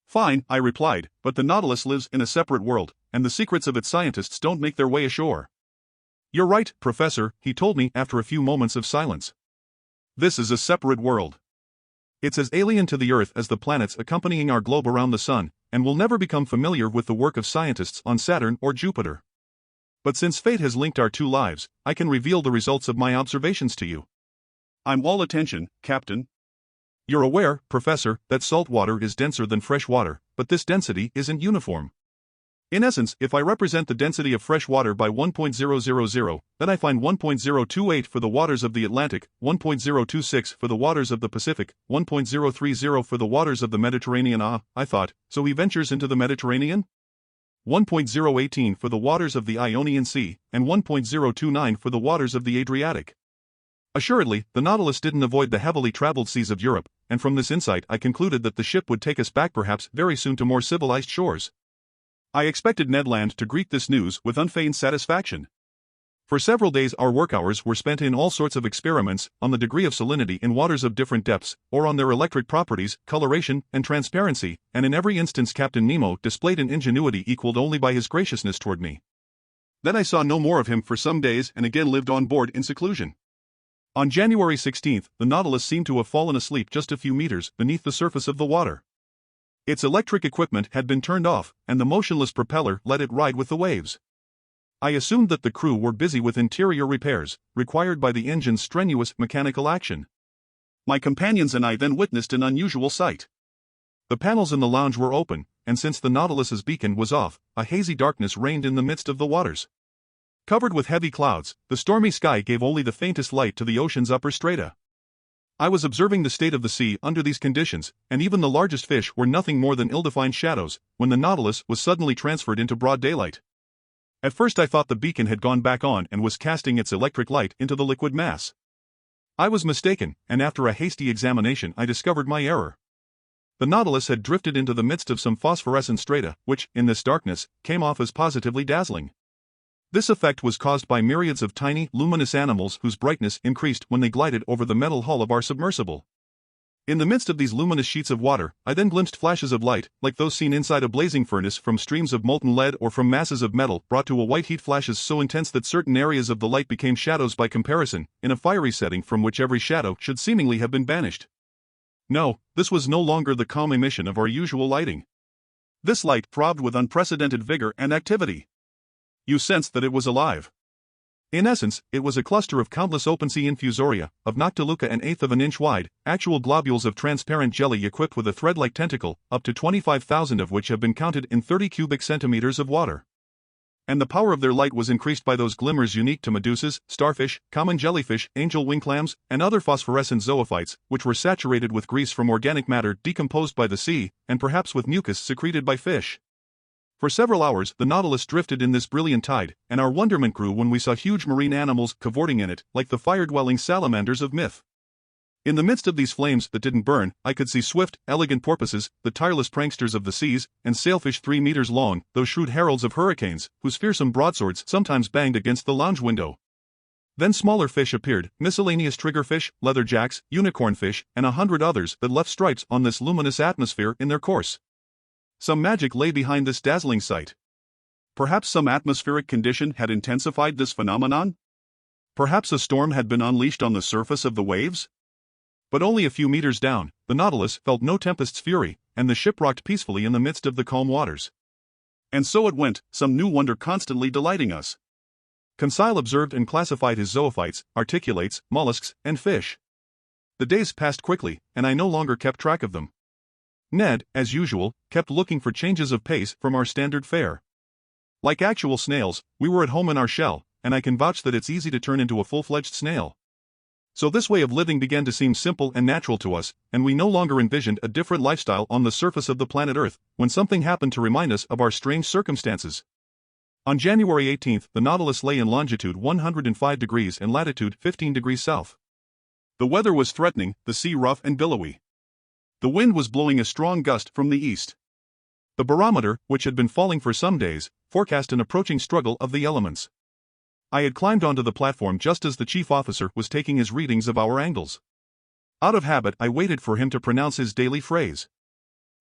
Fine, I replied, but the Nautilus lives in a separate world, and the secrets of its scientists don't make their way ashore. You're right, Professor, he told me after a few moments of silence. This is a separate world. It's as alien to the Earth as the planets accompanying our globe around the Sun, and will never become familiar with the work of scientists on Saturn or Jupiter. But since fate has linked our two lives, I can reveal the results of my observations to you. I'm all attention, Captain. You're aware, Professor, that salt water is denser than fresh water, but this density isn't uniform. In essence, if I represent the density of fresh water by 1.000, then I find 1.028 for the waters of the Atlantic, 1.026 for the waters of the Pacific, 1.030 for the waters of the Mediterranean. I thought, so he ventures into the Mediterranean? 1.018 for the waters of the Ionian Sea, and 1.029 for the waters of the Adriatic. Assuredly, the Nautilus didn't avoid the heavily traveled seas of Europe, and from this insight I concluded that the ship would take us back perhaps very soon to more civilized shores. I expected Ned Land to greet this news with unfeigned satisfaction. For several days our work hours were spent in all sorts of experiments on the degree of salinity in waters of different depths, or on their electric properties, coloration, and transparency, and in every instance Captain Nemo displayed an ingenuity equaled only by his graciousness toward me. Then I saw no more of him for some days and again lived on board in seclusion. On January 16th, the Nautilus seemed to have fallen asleep just a few meters beneath the surface of the water. Its electric equipment had been turned off, and the motionless propeller let it ride with the waves. I assumed that the crew were busy with interior repairs, required by the engine's strenuous mechanical action. My companions and I then witnessed an unusual sight. The panels in the lounge were open, and since the Nautilus's beacon was off, a hazy darkness reigned in the midst of the waters. Covered with heavy clouds, the stormy sky gave only the faintest light to the ocean's upper strata. I was observing the state of the sea under these conditions, and even the largest fish were nothing more than ill-defined shadows, when the Nautilus was suddenly transferred into broad daylight. At first I thought the beacon had gone back on and was casting its electric light into the liquid mass. I was mistaken, and after a hasty examination I discovered my error. The Nautilus had drifted into the midst of some phosphorescent strata, which, in this darkness, came off as positively dazzling. This effect was caused by myriads of tiny, luminous animals whose brightness increased when they glided over the metal hull of our submersible. In the midst of these luminous sheets of water, I then glimpsed flashes of light, like those seen inside a blazing furnace from streams of molten lead or from masses of metal brought to a white heat, flashes so intense that certain areas of the light became shadows by comparison, in a fiery setting from which every shadow should seemingly have been banished. No, this was no longer the calm emission of our usual lighting. This light throbbed with unprecedented vigor and activity. You sensed that it was alive. In essence, it was a cluster of countless open-sea infusoria, of Noctiluca an eighth of an inch wide, actual globules of transparent jelly equipped with a thread-like tentacle, up to 25,000 of which have been counted in 30 cubic centimeters of water. And the power of their light was increased by those glimmers unique to medusas, starfish, common jellyfish, angel wing clams, and other phosphorescent zoophytes, which were saturated with grease from organic matter decomposed by the sea, and perhaps with mucus secreted by fish. For several hours the Nautilus drifted in this brilliant tide, and our wonderment grew when we saw huge marine animals cavorting in it, like the fire-dwelling salamanders of myth. In the midst of these flames that didn't burn, I could see swift, elegant porpoises, the tireless pranksters of the seas, and sailfish 3 meters long, those shrewd heralds of hurricanes, whose fearsome broadswords sometimes banged against the lounge window. Then smaller fish appeared, miscellaneous triggerfish, leatherjacks, unicornfish, and 100 others that left stripes on this luminous atmosphere in their course. Some magic lay behind this dazzling sight. Perhaps some atmospheric condition had intensified this phenomenon? Perhaps a storm had been unleashed on the surface of the waves? But only a few meters down, the Nautilus felt no tempest's fury, and the ship rocked peacefully in the midst of the calm waters. And so it went, some new wonder constantly delighting us. Conseil observed and classified his zoophytes, articulates, mollusks, and fish. The days passed quickly, and I no longer kept track of them. Ned, as usual, kept looking for changes of pace from our standard fare. Like actual snails, we were at home in our shell, and I can vouch that it's easy to turn into a full-fledged snail. So this way of living began to seem simple and natural to us, and we no longer envisioned a different lifestyle on the surface of the planet Earth, when something happened to remind us of our strange circumstances. On January 18th, the Nautilus lay in longitude 105 degrees and latitude 15 degrees south. The weather was threatening, the sea rough and billowy. The wind was blowing a strong gust from the east. The barometer, which had been falling for some days, forecast an approaching struggle of the elements. I had climbed onto the platform just as the chief officer was taking his readings of our angles. Out of habit I waited for him to pronounce his daily phrase.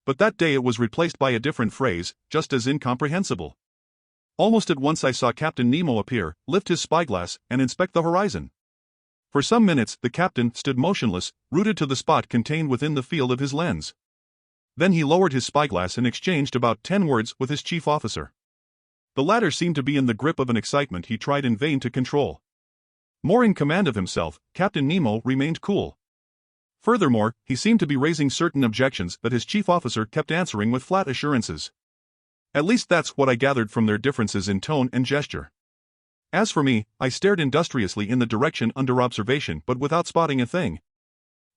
But that day it was replaced by a different phrase, just as incomprehensible. Almost at once I saw Captain Nemo appear, lift his spyglass, and inspect the horizon. For some minutes the captain stood motionless, rooted to the spot contained within the field of his lens. Then he lowered his spyglass and exchanged about 10 words with his chief officer. The latter seemed to be in the grip of an excitement he tried in vain to control. More in command of himself, Captain Nemo remained cool. Furthermore, he seemed to be raising certain objections that his chief officer kept answering with flat assurances. At least that's what I gathered from their differences in tone and gesture. As for me, I stared industriously in the direction under observation but without spotting a thing.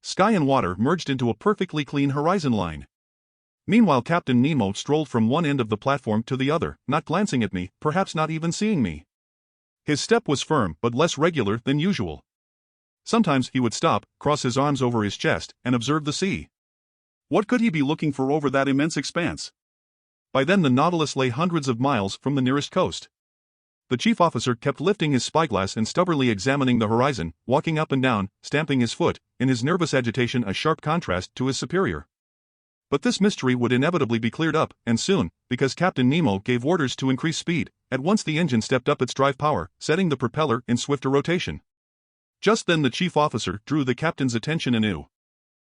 Sky and water merged into a perfectly clean horizon line. Meanwhile Captain Nemo strolled from one end of the platform to the other, not glancing at me, perhaps not even seeing me. His step was firm but less regular than usual. Sometimes he would stop, cross his arms over his chest, and observe the sea. What could he be looking for over that immense expanse? By then the Nautilus lay hundreds of miles from the nearest coast. The chief officer kept lifting his spyglass and stubbornly examining the horizon, walking up and down, stamping his foot, in his nervous agitation a sharp contrast to his superior. But this mystery would inevitably be cleared up, and soon, because Captain Nemo gave orders to increase speed. At once the engine stepped up its drive power, setting the propeller in swifter rotation. Just then the chief officer drew the captain's attention anew.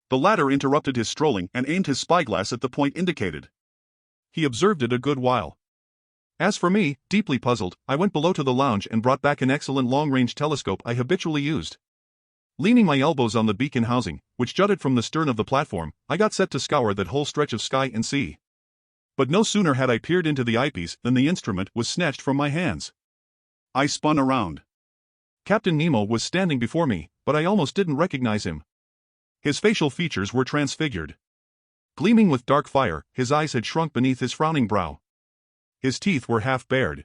The latter interrupted his strolling and aimed his spyglass at the point indicated. He observed it a good while. As for me, deeply puzzled, I went below to the lounge and brought back an excellent long-range telescope I habitually used. Leaning my elbows on the beacon housing, which jutted from the stern of the platform, I got set to scour that whole stretch of sky and sea. But no sooner had I peered into the eyepiece than the instrument was snatched from my hands. I spun around. Captain Nemo was standing before me, but I almost didn't recognize him. His facial features were transfigured. Gleaming with dark fire, his eyes had shrunk beneath his frowning brow. His teeth were half bared.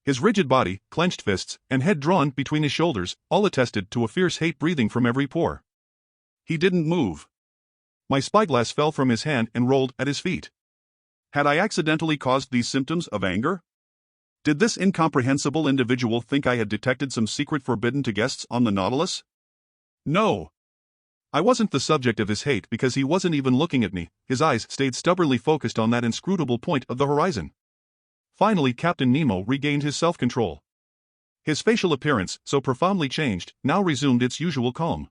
His rigid body, clenched fists, and head drawn between his shoulders, all attested to a fierce hate breathing from every pore. He didn't move. My spyglass fell from his hand and rolled at his feet. Had I accidentally caused these symptoms of anger? Did this incomprehensible individual think I had detected some secret forbidden to guests on the Nautilus? No. I wasn't the subject of his hate because he wasn't even looking at me, his eyes stayed stubbornly focused on that inscrutable point of the horizon. Finally Captain Nemo regained his self-control. His facial appearance, so profoundly changed, now resumed its usual calm.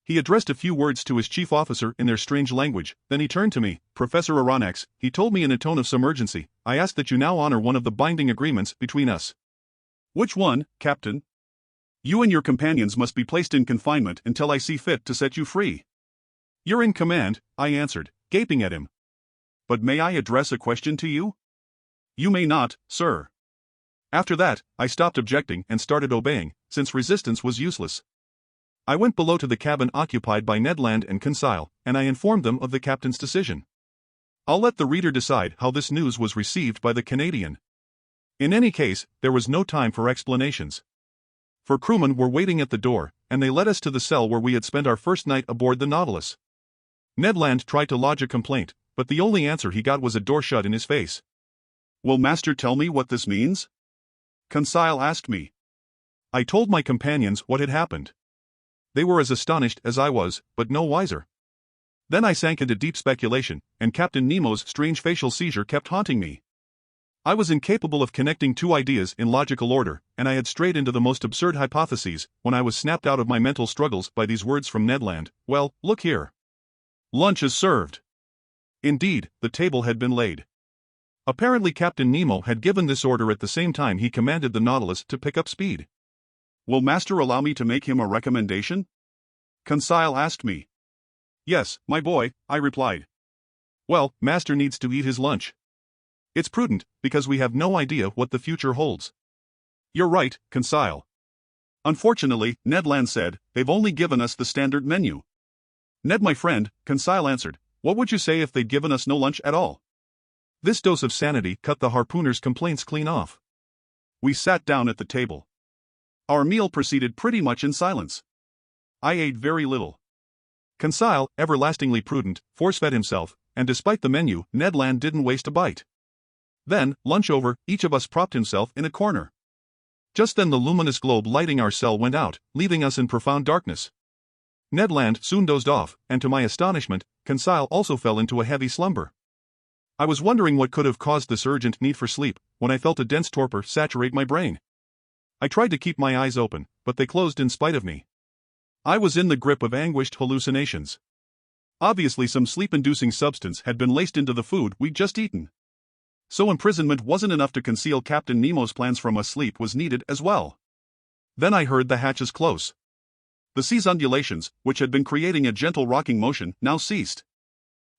He addressed a few words to his chief officer in their strange language, then he turned to me. Professor Aronnax, he told me in a tone of some urgency, I ask that you now honor one of the binding agreements between us. Which one, Captain? You and your companions must be placed in confinement until I see fit to set you free. You're in command, I answered, gaping at him. But may I address a question to you? You may not, sir. After that, I stopped objecting and started obeying, since resistance was useless. I went below to the cabin occupied by Ned Land and Conseil, and I informed them of the captain's decision. I'll let the reader decide how this news was received by the Canadian. In any case, there was no time for explanations. For crewmen were waiting at the door, and they led us to the cell where we had spent our first night aboard the Nautilus. Ned Land tried to lodge a complaint, but the only answer he got was a door shut in his face. "Will Master tell me what this means?" Conseil asked me. I told my companions what had happened. They were as astonished as I was, but no wiser. Then I sank into deep speculation, and Captain Nemo's strange facial seizure kept haunting me. I was incapable of connecting two ideas in logical order, and I had strayed into the most absurd hypotheses when I was snapped out of my mental struggles by these words from Ned Land. "Well, look here. Lunch is served." Indeed, the table had been laid. Apparently Captain Nemo had given this order at the same time he commanded the Nautilus to pick up speed. "Will Master allow me to make him a recommendation?" Conseil asked me. "Yes, my boy," I replied. "Well, Master needs to eat his lunch. It's prudent, because we have no idea what the future holds." "You're right, Conseil. Unfortunately," Ned Land said, "they've only given us the standard menu." "Ned, my friend," Conseil answered, "what would you say if they'd given us no lunch at all?" This dose of sanity cut the harpooner's complaints clean off. We sat down at the table. Our meal proceeded pretty much in silence. I ate very little. Conseil, everlastingly prudent, force-fed himself, and despite the menu, Ned Land didn't waste a bite. Then, lunch over, each of us propped himself in a corner. Just then the luminous globe lighting our cell went out, leaving us in profound darkness. Ned Land soon dozed off, and to my astonishment, Conseil also fell into a heavy slumber. I was wondering what could have caused this urgent need for sleep, when I felt a dense torpor saturate my brain. I tried to keep my eyes open, but they closed in spite of me. I was in the grip of anguished hallucinations. Obviously some sleep-inducing substance had been laced into the food we'd just eaten. So imprisonment wasn't enough to conceal Captain Nemo's plans from us, sleep was needed as well. Then I heard the hatches close. The sea's undulations, which had been creating a gentle rocking motion, now ceased.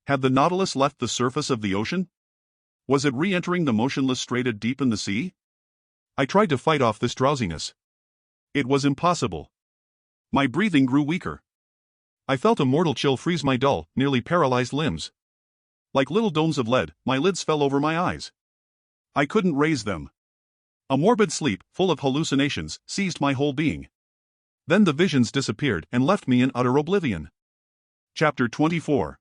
Had the Nautilus left the surface of the ocean? Was it re-entering the motionless strata deep in the sea? I tried to fight off this drowsiness. It was impossible. My breathing grew weaker. I felt a mortal chill freeze my dull, nearly paralyzed limbs. Like little domes of lead, my lids fell over my eyes. I couldn't raise them. A morbid sleep, full of hallucinations, seized my whole being. Then the visions disappeared and left me in utter oblivion. Chapter 24.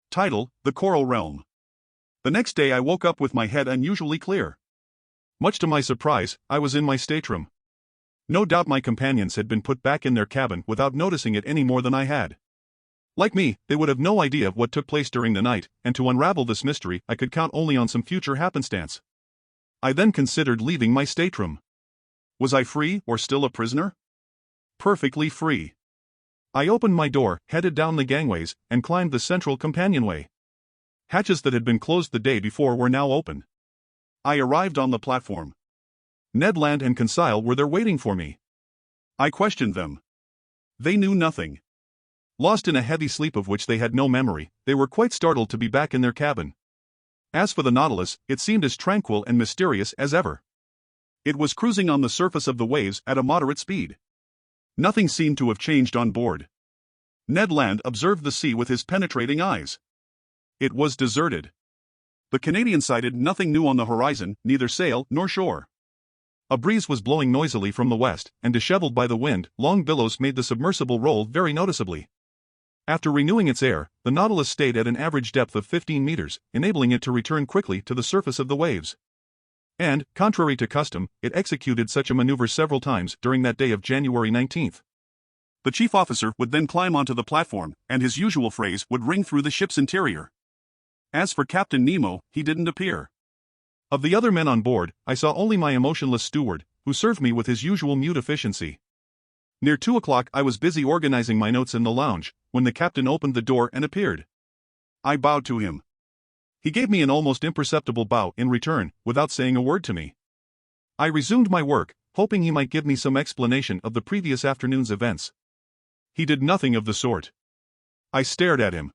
Title: The Coral Realm. The next day I woke up with my head unusually clear. Much to my surprise, I was in my stateroom. No doubt my companions had been put back in their cabin without noticing it any more than I had. Like me, they would have no idea of what took place during the night, and to unravel this mystery I could count only on some future happenstance. I then considered leaving my stateroom. Was I free or still a prisoner? Perfectly free. I opened my door, headed down the gangways, and climbed the central companionway. Hatches that had been closed the day before were now open. I arrived on the platform. Ned Land and Conseil were there waiting for me. I questioned them. They knew nothing. Lost in a heavy sleep of which they had no memory, they were quite startled to be back in their cabin. As for the Nautilus, it seemed as tranquil and mysterious as ever. It was cruising on the surface of the waves at a moderate speed. Nothing seemed to have changed on board. Ned Land observed the sea with his penetrating eyes. It was deserted. The Canadian sighted nothing new on the horizon, neither sail nor shore. A breeze was blowing noisily from the west, and disheveled by the wind, long billows made the submersible roll very noticeably. After renewing its air, the Nautilus stayed at an average depth of 15 meters, enabling it to return quickly to the surface of the waves. And, contrary to custom, it executed such a maneuver several times during that day of January 19th. The chief officer would then climb onto the platform, and his usual phrase would ring through the ship's interior. As for Captain Nemo, he didn't appear. Of the other men on board, I saw only my emotionless steward, who served me with his usual mute efficiency. Near 2 o'clock I was busy organizing my notes in the lounge, when the captain opened the door and appeared. I bowed to him. He gave me an almost imperceptible bow in return, without saying a word to me. I resumed my work, hoping he might give me some explanation of the previous afternoon's events. He did nothing of the sort. I stared at him.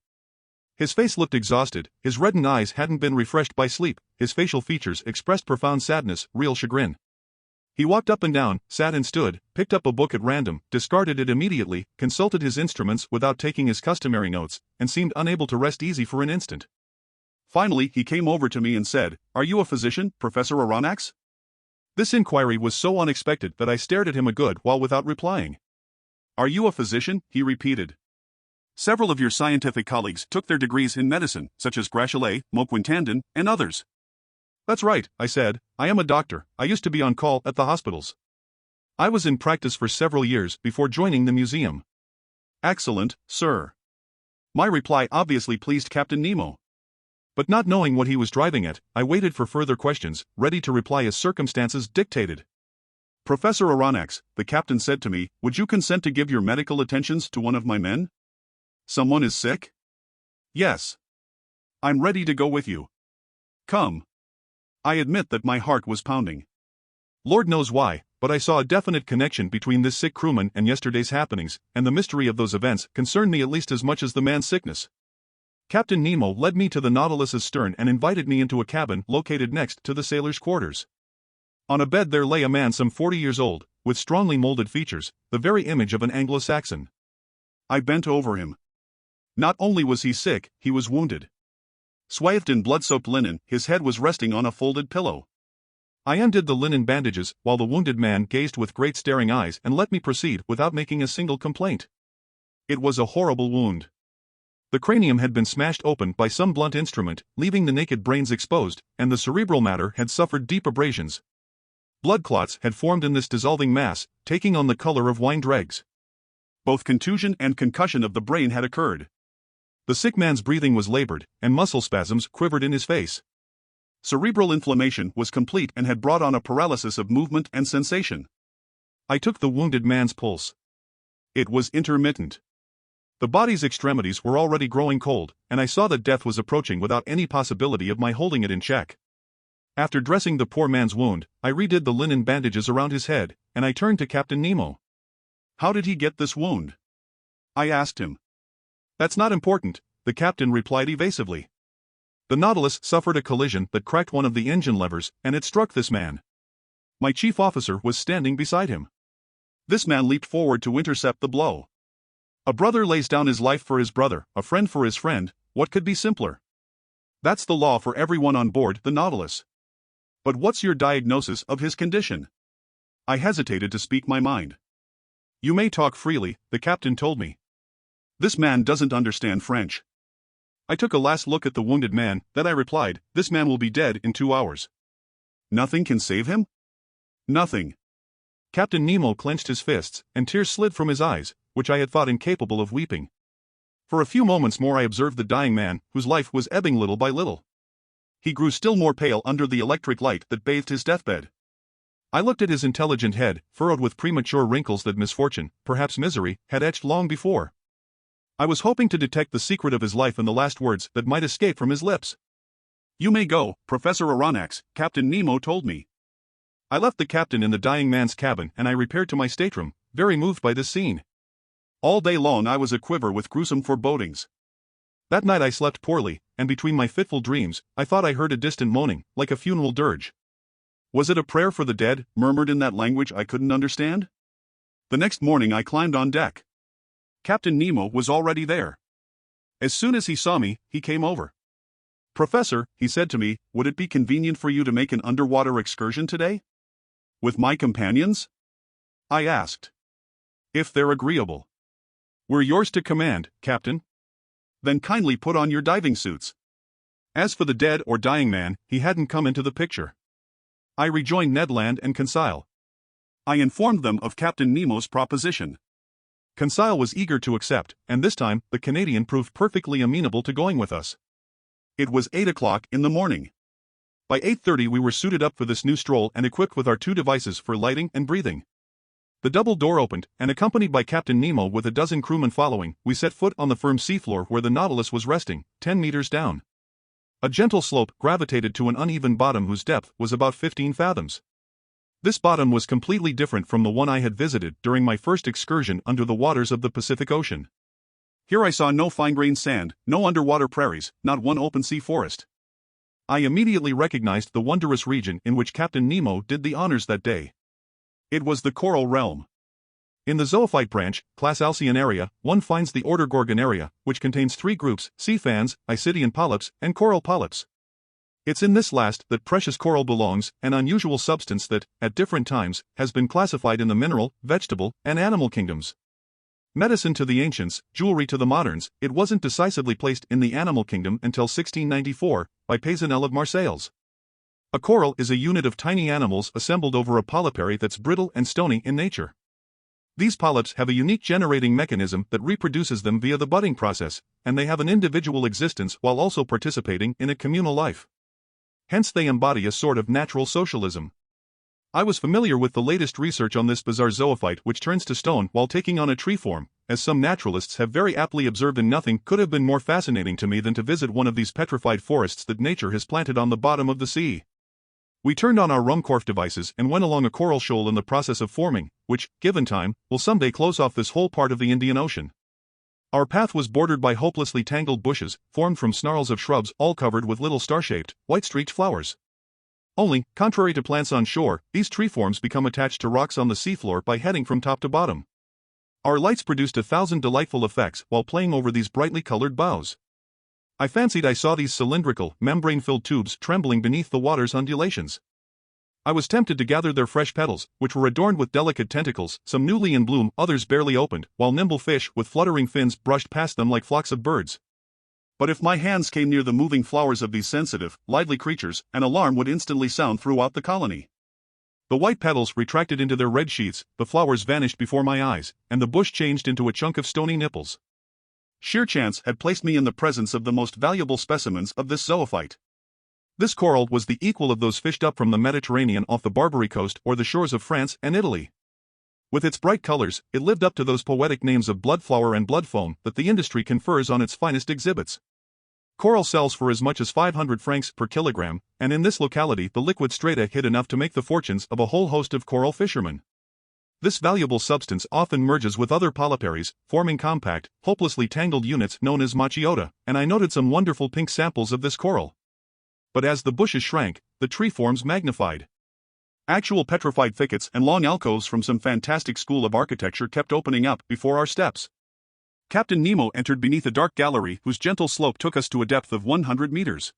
His face looked exhausted, his reddened eyes hadn't been refreshed by sleep, his facial features expressed profound sadness, real chagrin. He walked up and down, sat and stood, picked up a book at random, discarded it immediately, consulted his instruments without taking his customary notes, and seemed unable to rest easy for an instant. Finally, he came over to me and said, "Are you a physician, Professor Aronnax?" This inquiry was so unexpected that I stared at him a good while without replying. "Are you a physician?" he repeated. "Several of your scientific colleagues took their degrees in medicine, such as Gracheliet, Moquintandon, and others." "That's right," I said. "I am a doctor. I used to be on call at the hospitals. I was in practice for several years before joining the museum." "Excellent, sir." My reply obviously pleased Captain Nemo. But not knowing what he was driving at, I waited for further questions, ready to reply as circumstances dictated. "Professor Aronnax," the captain said to me, "would you consent to give your medical attentions to one of my men? Someone is sick?" "Yes. I'm ready to go with you. Come." I admit that my heart was pounding. Lord knows why, but I saw a definite connection between this sick crewman and yesterday's happenings, and the mystery of those events concerned me at least as much as the man's sickness. Captain Nemo led me to the Nautilus's stern and invited me into a cabin located next to the sailors' quarters. On a bed there lay a man some 40 years old, with strongly molded features, the very image of an Anglo-Saxon. I bent over him. Not only was he sick, he was wounded. Swathed in blood-soaked linen, his head was resting on a folded pillow. I undid the linen bandages while the wounded man gazed with great staring eyes and let me proceed without making a single complaint. It was a horrible wound. The cranium had been smashed open by some blunt instrument, leaving the naked brains exposed, and the cerebral matter had suffered deep abrasions. Blood clots had formed in this dissolving mass, taking on the color of wine dregs. Both contusion and concussion of the brain had occurred. The sick man's breathing was labored, and muscle spasms quivered in his face. Cerebral inflammation was complete and had brought on a paralysis of movement and sensation. I took the wounded man's pulse. It was intermittent. The body's extremities were already growing cold, and I saw that death was approaching without any possibility of my holding it in check. After dressing the poor man's wound, I redid the linen bandages around his head, and I turned to Captain Nemo. "How did he get this wound?" I asked him. "That's not important," the captain replied evasively. "The Nautilus suffered a collision that cracked one of the engine levers, and it struck this man. My chief officer was standing beside him. This man leaped forward to intercept the blow. A brother lays down his life for his brother, a friend for his friend. What could be simpler? That's the law for everyone on board the Nautilus. But what's your diagnosis of his condition?" I hesitated to speak my mind. "You may talk freely," the captain told me. "This man doesn't understand French." I took a last look at the wounded man, then I replied, "This man will be dead in 2 hours. Nothing can save him?" "Nothing." Captain Nemo clenched his fists, and tears slid from his eyes, which I had thought incapable of weeping. For a few moments more I observed the dying man, whose life was ebbing little by little. He grew still more pale under the electric light that bathed his deathbed. I looked at his intelligent head, furrowed with premature wrinkles that misfortune, perhaps misery, had etched long before. I was hoping to detect the secret of his life in the last words that might escape from his lips. "You may go, Professor Aronnax," Captain Nemo told me. I left the captain in the dying man's cabin and I repaired to my stateroom, very moved by this scene. All day long I was aquiver with gruesome forebodings. That night I slept poorly, and between my fitful dreams, I thought I heard a distant moaning, like a funeral dirge. Was it a prayer for the dead, murmured in that language I couldn't understand? The next morning I climbed on deck. Captain Nemo was already there. As soon as he saw me, he came over. "Professor," he said to me, "would it be convenient for you to make an underwater excursion today?" "With my companions?" I asked. "If they're agreeable." "We're yours to command, Captain." "Then kindly put on your diving suits." As for the dead or dying man, he hadn't come into the picture. I rejoined Ned Land and Conseil. I informed them of Captain Nemo's proposition. Conseil was eager to accept, and this time, the Canadian proved perfectly amenable to going with us. It was 8 o'clock in the morning. By 8:30 we were suited up for this new stroll and equipped with our 2 devices for lighting and breathing. The double door opened, and accompanied by Captain Nemo with a dozen crewmen following, we set foot on the firm seafloor where the Nautilus was resting, 10 meters down. A gentle slope gravitated to an uneven bottom whose depth was about 15 fathoms. This bottom was completely different from the one I had visited during my first excursion under the waters of the Pacific Ocean. Here I saw no fine-grained sand, no underwater prairies, not one open-sea forest. I immediately recognized the wondrous region in which Captain Nemo did the honors that day. It was the coral realm. In the zoophyte branch, class Alcyonaria, one finds the order Gorgonaria, which contains 3 groups: sea fans, Isidian polyps, and coral polyps. It's in this last that precious coral belongs, an unusual substance that, at different times, has been classified in the mineral, vegetable, and animal kingdoms. Medicine to the ancients, jewelry to the moderns, it wasn't decisively placed in the animal kingdom until 1694, by Peysanel of Marseilles. A coral is a unit of tiny animals assembled over a polypary that's brittle and stony in nature. These polyps have a unique generating mechanism that reproduces them via the budding process, and they have an individual existence while also participating in a communal life. Hence they embody a sort of natural socialism. I was familiar with the latest research on this bizarre zoophyte which turns to stone while taking on a tree form, as some naturalists have very aptly observed, and nothing could have been more fascinating to me than to visit one of these petrified forests that nature has planted on the bottom of the sea. We turned on our Ruhmkorff devices and went along a coral shoal in the process of forming, which, given time, will someday close off this whole part of the Indian Ocean. Our path was bordered by hopelessly tangled bushes, formed from snarls of shrubs all covered with little star-shaped, white-streaked flowers. Only, contrary to plants on shore, these tree forms become attached to rocks on the seafloor by heading from top to bottom. Our lights produced 1,000 delightful effects while playing over these brightly colored boughs. I fancied I saw these cylindrical, membrane-filled tubes trembling beneath the water's undulations. I was tempted to gather their fresh petals, which were adorned with delicate tentacles, some newly in bloom, others barely opened, while nimble fish with fluttering fins brushed past them like flocks of birds. But if my hands came near the moving flowers of these sensitive, lively creatures, an alarm would instantly sound throughout the colony. The white petals retracted into their red sheaths, the flowers vanished before my eyes, and the bush changed into a chunk of stony nipples. Sheer chance had placed me in the presence of the most valuable specimens of this zoophyte. This coral was the equal of those fished up from the Mediterranean off the Barbary coast or the shores of France and Italy. With its bright colors, it lived up to those poetic names of bloodflower and bloodfoam that the industry confers on its finest exhibits. Coral sells for as much as 500 francs per kilogram, and in this locality the liquid strata hid enough to make the fortunes of a whole host of coral fishermen. This valuable substance often merges with other polyparies, forming compact, hopelessly tangled units known as machiota, and I noted some wonderful pink samples of this coral. But as the bushes shrank, the tree forms magnified. Actual petrified thickets and long alcoves from some fantastic school of architecture kept opening up before our steps. Captain Nemo entered beneath a dark gallery whose gentle slope took us to a depth of 100 meters.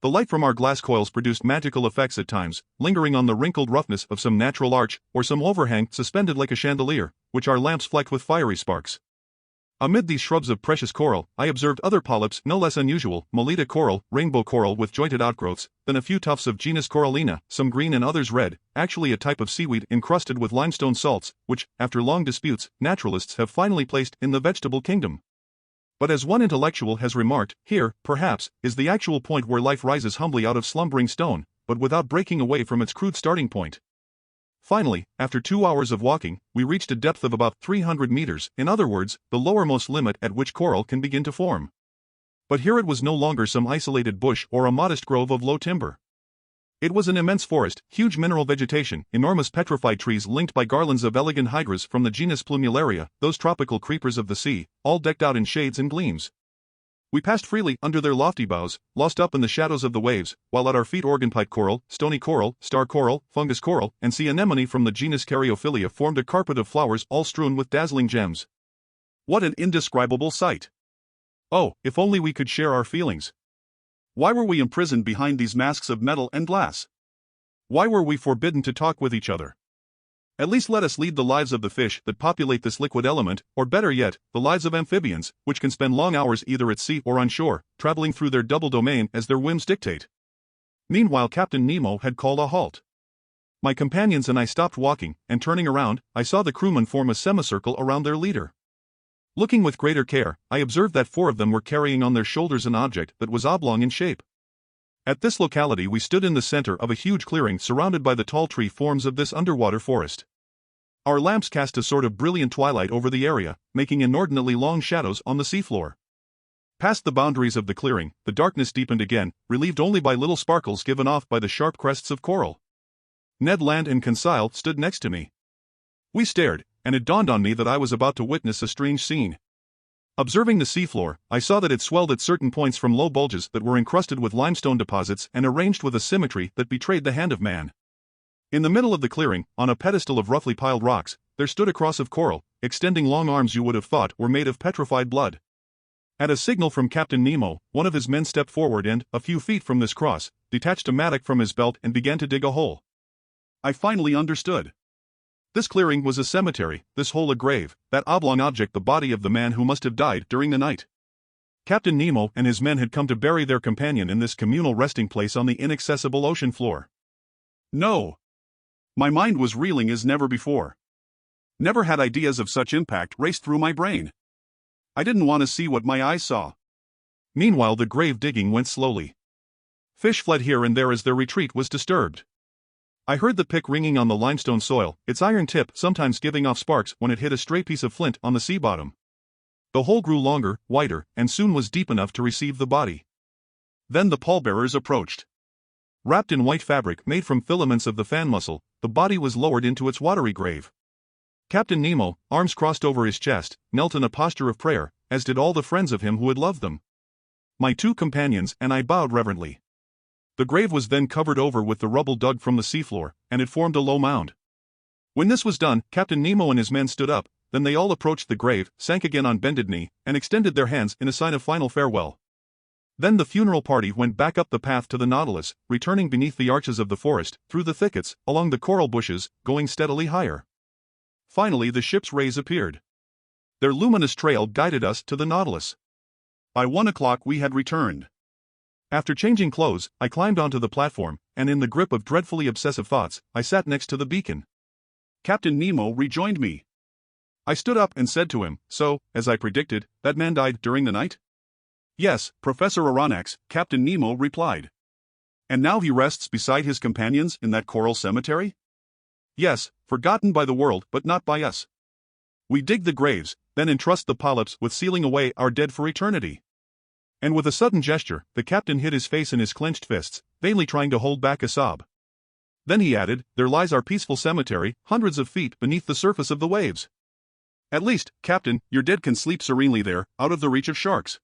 The light from our glass coils produced magical effects at times, lingering on the wrinkled roughness of some natural arch, or some overhang suspended like a chandelier, which our lamps flecked with fiery sparks. Amid these shrubs of precious coral, I observed other polyps no less unusual: Melita coral, rainbow coral with jointed outgrowths, then a few tufts of genus Corallina, some green and others red, actually a type of seaweed encrusted with limestone salts, which, after long disputes, naturalists have finally placed in the vegetable kingdom. But as one intellectual has remarked, here, perhaps, is the actual point where life rises humbly out of slumbering stone, but without breaking away from its crude starting point. Finally, after 2 hours of walking, we reached a depth of about 300 meters, in other words, the lowermost limit at which coral can begin to form. But here it was no longer some isolated bush or a modest grove of low timber. It was an immense forest, huge mineral vegetation, enormous petrified trees linked by garlands of elegant hydras from the genus Plumularia, those tropical creepers of the sea, all decked out in shades and gleams. We passed freely under their lofty boughs, lost up in the shadows of the waves, while at our feet organpipe coral, stony coral, star coral, fungus coral, and sea anemone from the genus Caryophylla formed a carpet of flowers all strewn with dazzling gems. What an indescribable sight! Oh, if only we could share our feelings! Why were we imprisoned behind these masks of metal and glass? Why were we forbidden to talk with each other? At least let us lead the lives of the fish that populate this liquid element, or better yet, the lives of amphibians, which can spend long hours either at sea or on shore, traveling through their double domain as their whims dictate. Meanwhile, Captain Nemo had called a halt. My companions and I stopped walking, and turning around, I saw the crewmen form a semicircle around their leader. Looking with greater care, I observed that 4 of them were carrying on their shoulders an object that was oblong in shape. At this locality we stood in the center of a huge clearing surrounded by the tall tree forms of this underwater forest. Our lamps cast a sort of brilliant twilight over the area, making inordinately long shadows on the seafloor. Past the boundaries of the clearing, the darkness deepened again, relieved only by little sparkles given off by the sharp crests of coral. Ned Land and Conseil stood next to me. We stared, and it dawned on me that I was about to witness a strange scene. Observing the seafloor, I saw that it swelled at certain points from low bulges that were encrusted with limestone deposits and arranged with a symmetry that betrayed the hand of man. In the middle of the clearing, on a pedestal of roughly piled rocks, there stood a cross of coral, extending long arms you would have thought were made of petrified blood. At a signal from Captain Nemo, one of his men stepped forward and, a few feet from this cross, detached a mattock from his belt and began to dig a hole. I finally understood. This clearing was a cemetery, this hole a grave, that oblong object the body of the man who must have died during the night. Captain Nemo and his men had come to bury their companion in this communal resting place on the inaccessible ocean floor. No. My mind was reeling as never before. Never had ideas of such impact raced through my brain. I didn't want to see what my eyes saw. Meanwhile, the grave digging went slowly. Fish fled here and there as their retreat was disturbed. I heard the pick ringing on the limestone soil, its iron tip sometimes giving off sparks when it hit a stray piece of flint on the sea bottom. The hole grew longer, wider, and soon was deep enough to receive the body. Then the pallbearers approached. Wrapped in white fabric made from filaments of the fan mussel, the body was lowered into its watery grave. Captain Nemo, arms crossed over his chest, knelt in a posture of prayer, as did all the friends of him who had loved them. My two companions and I bowed reverently. The grave was then covered over with the rubble dug from the seafloor, and it formed a low mound. When this was done, Captain Nemo and his men stood up, then they all approached the grave, sank again on bended knee, and extended their hands in a sign of final farewell. Then the funeral party went back up the path to the Nautilus, returning beneath the arches of the forest, through the thickets, along the coral bushes, going steadily higher. Finally the ship's rays appeared. Their luminous trail guided us to the Nautilus. By 1 o'clock we had returned. After changing clothes, I climbed onto the platform, and in the grip of dreadfully obsessive thoughts, I sat next to the beacon. Captain Nemo rejoined me. I stood up and said to him, "So, as I predicted, that man died during the night?" "Yes, Professor Aronnax," Captain Nemo replied. "And now he rests beside his companions in that coral cemetery?" "Yes, forgotten by the world but not by us. We dig the graves, then entrust the polyps with sealing away our dead for eternity." And with a sudden gesture, the captain hid his face in his clenched fists, vainly trying to hold back a sob. Then he added, "There lies our peaceful cemetery, hundreds of feet beneath the surface of the waves. At least, Captain, your dead can sleep serenely there, out of the reach of sharks."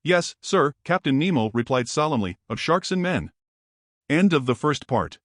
"Yes, sir," Captain Nemo replied solemnly, "of sharks and men." End of the first part.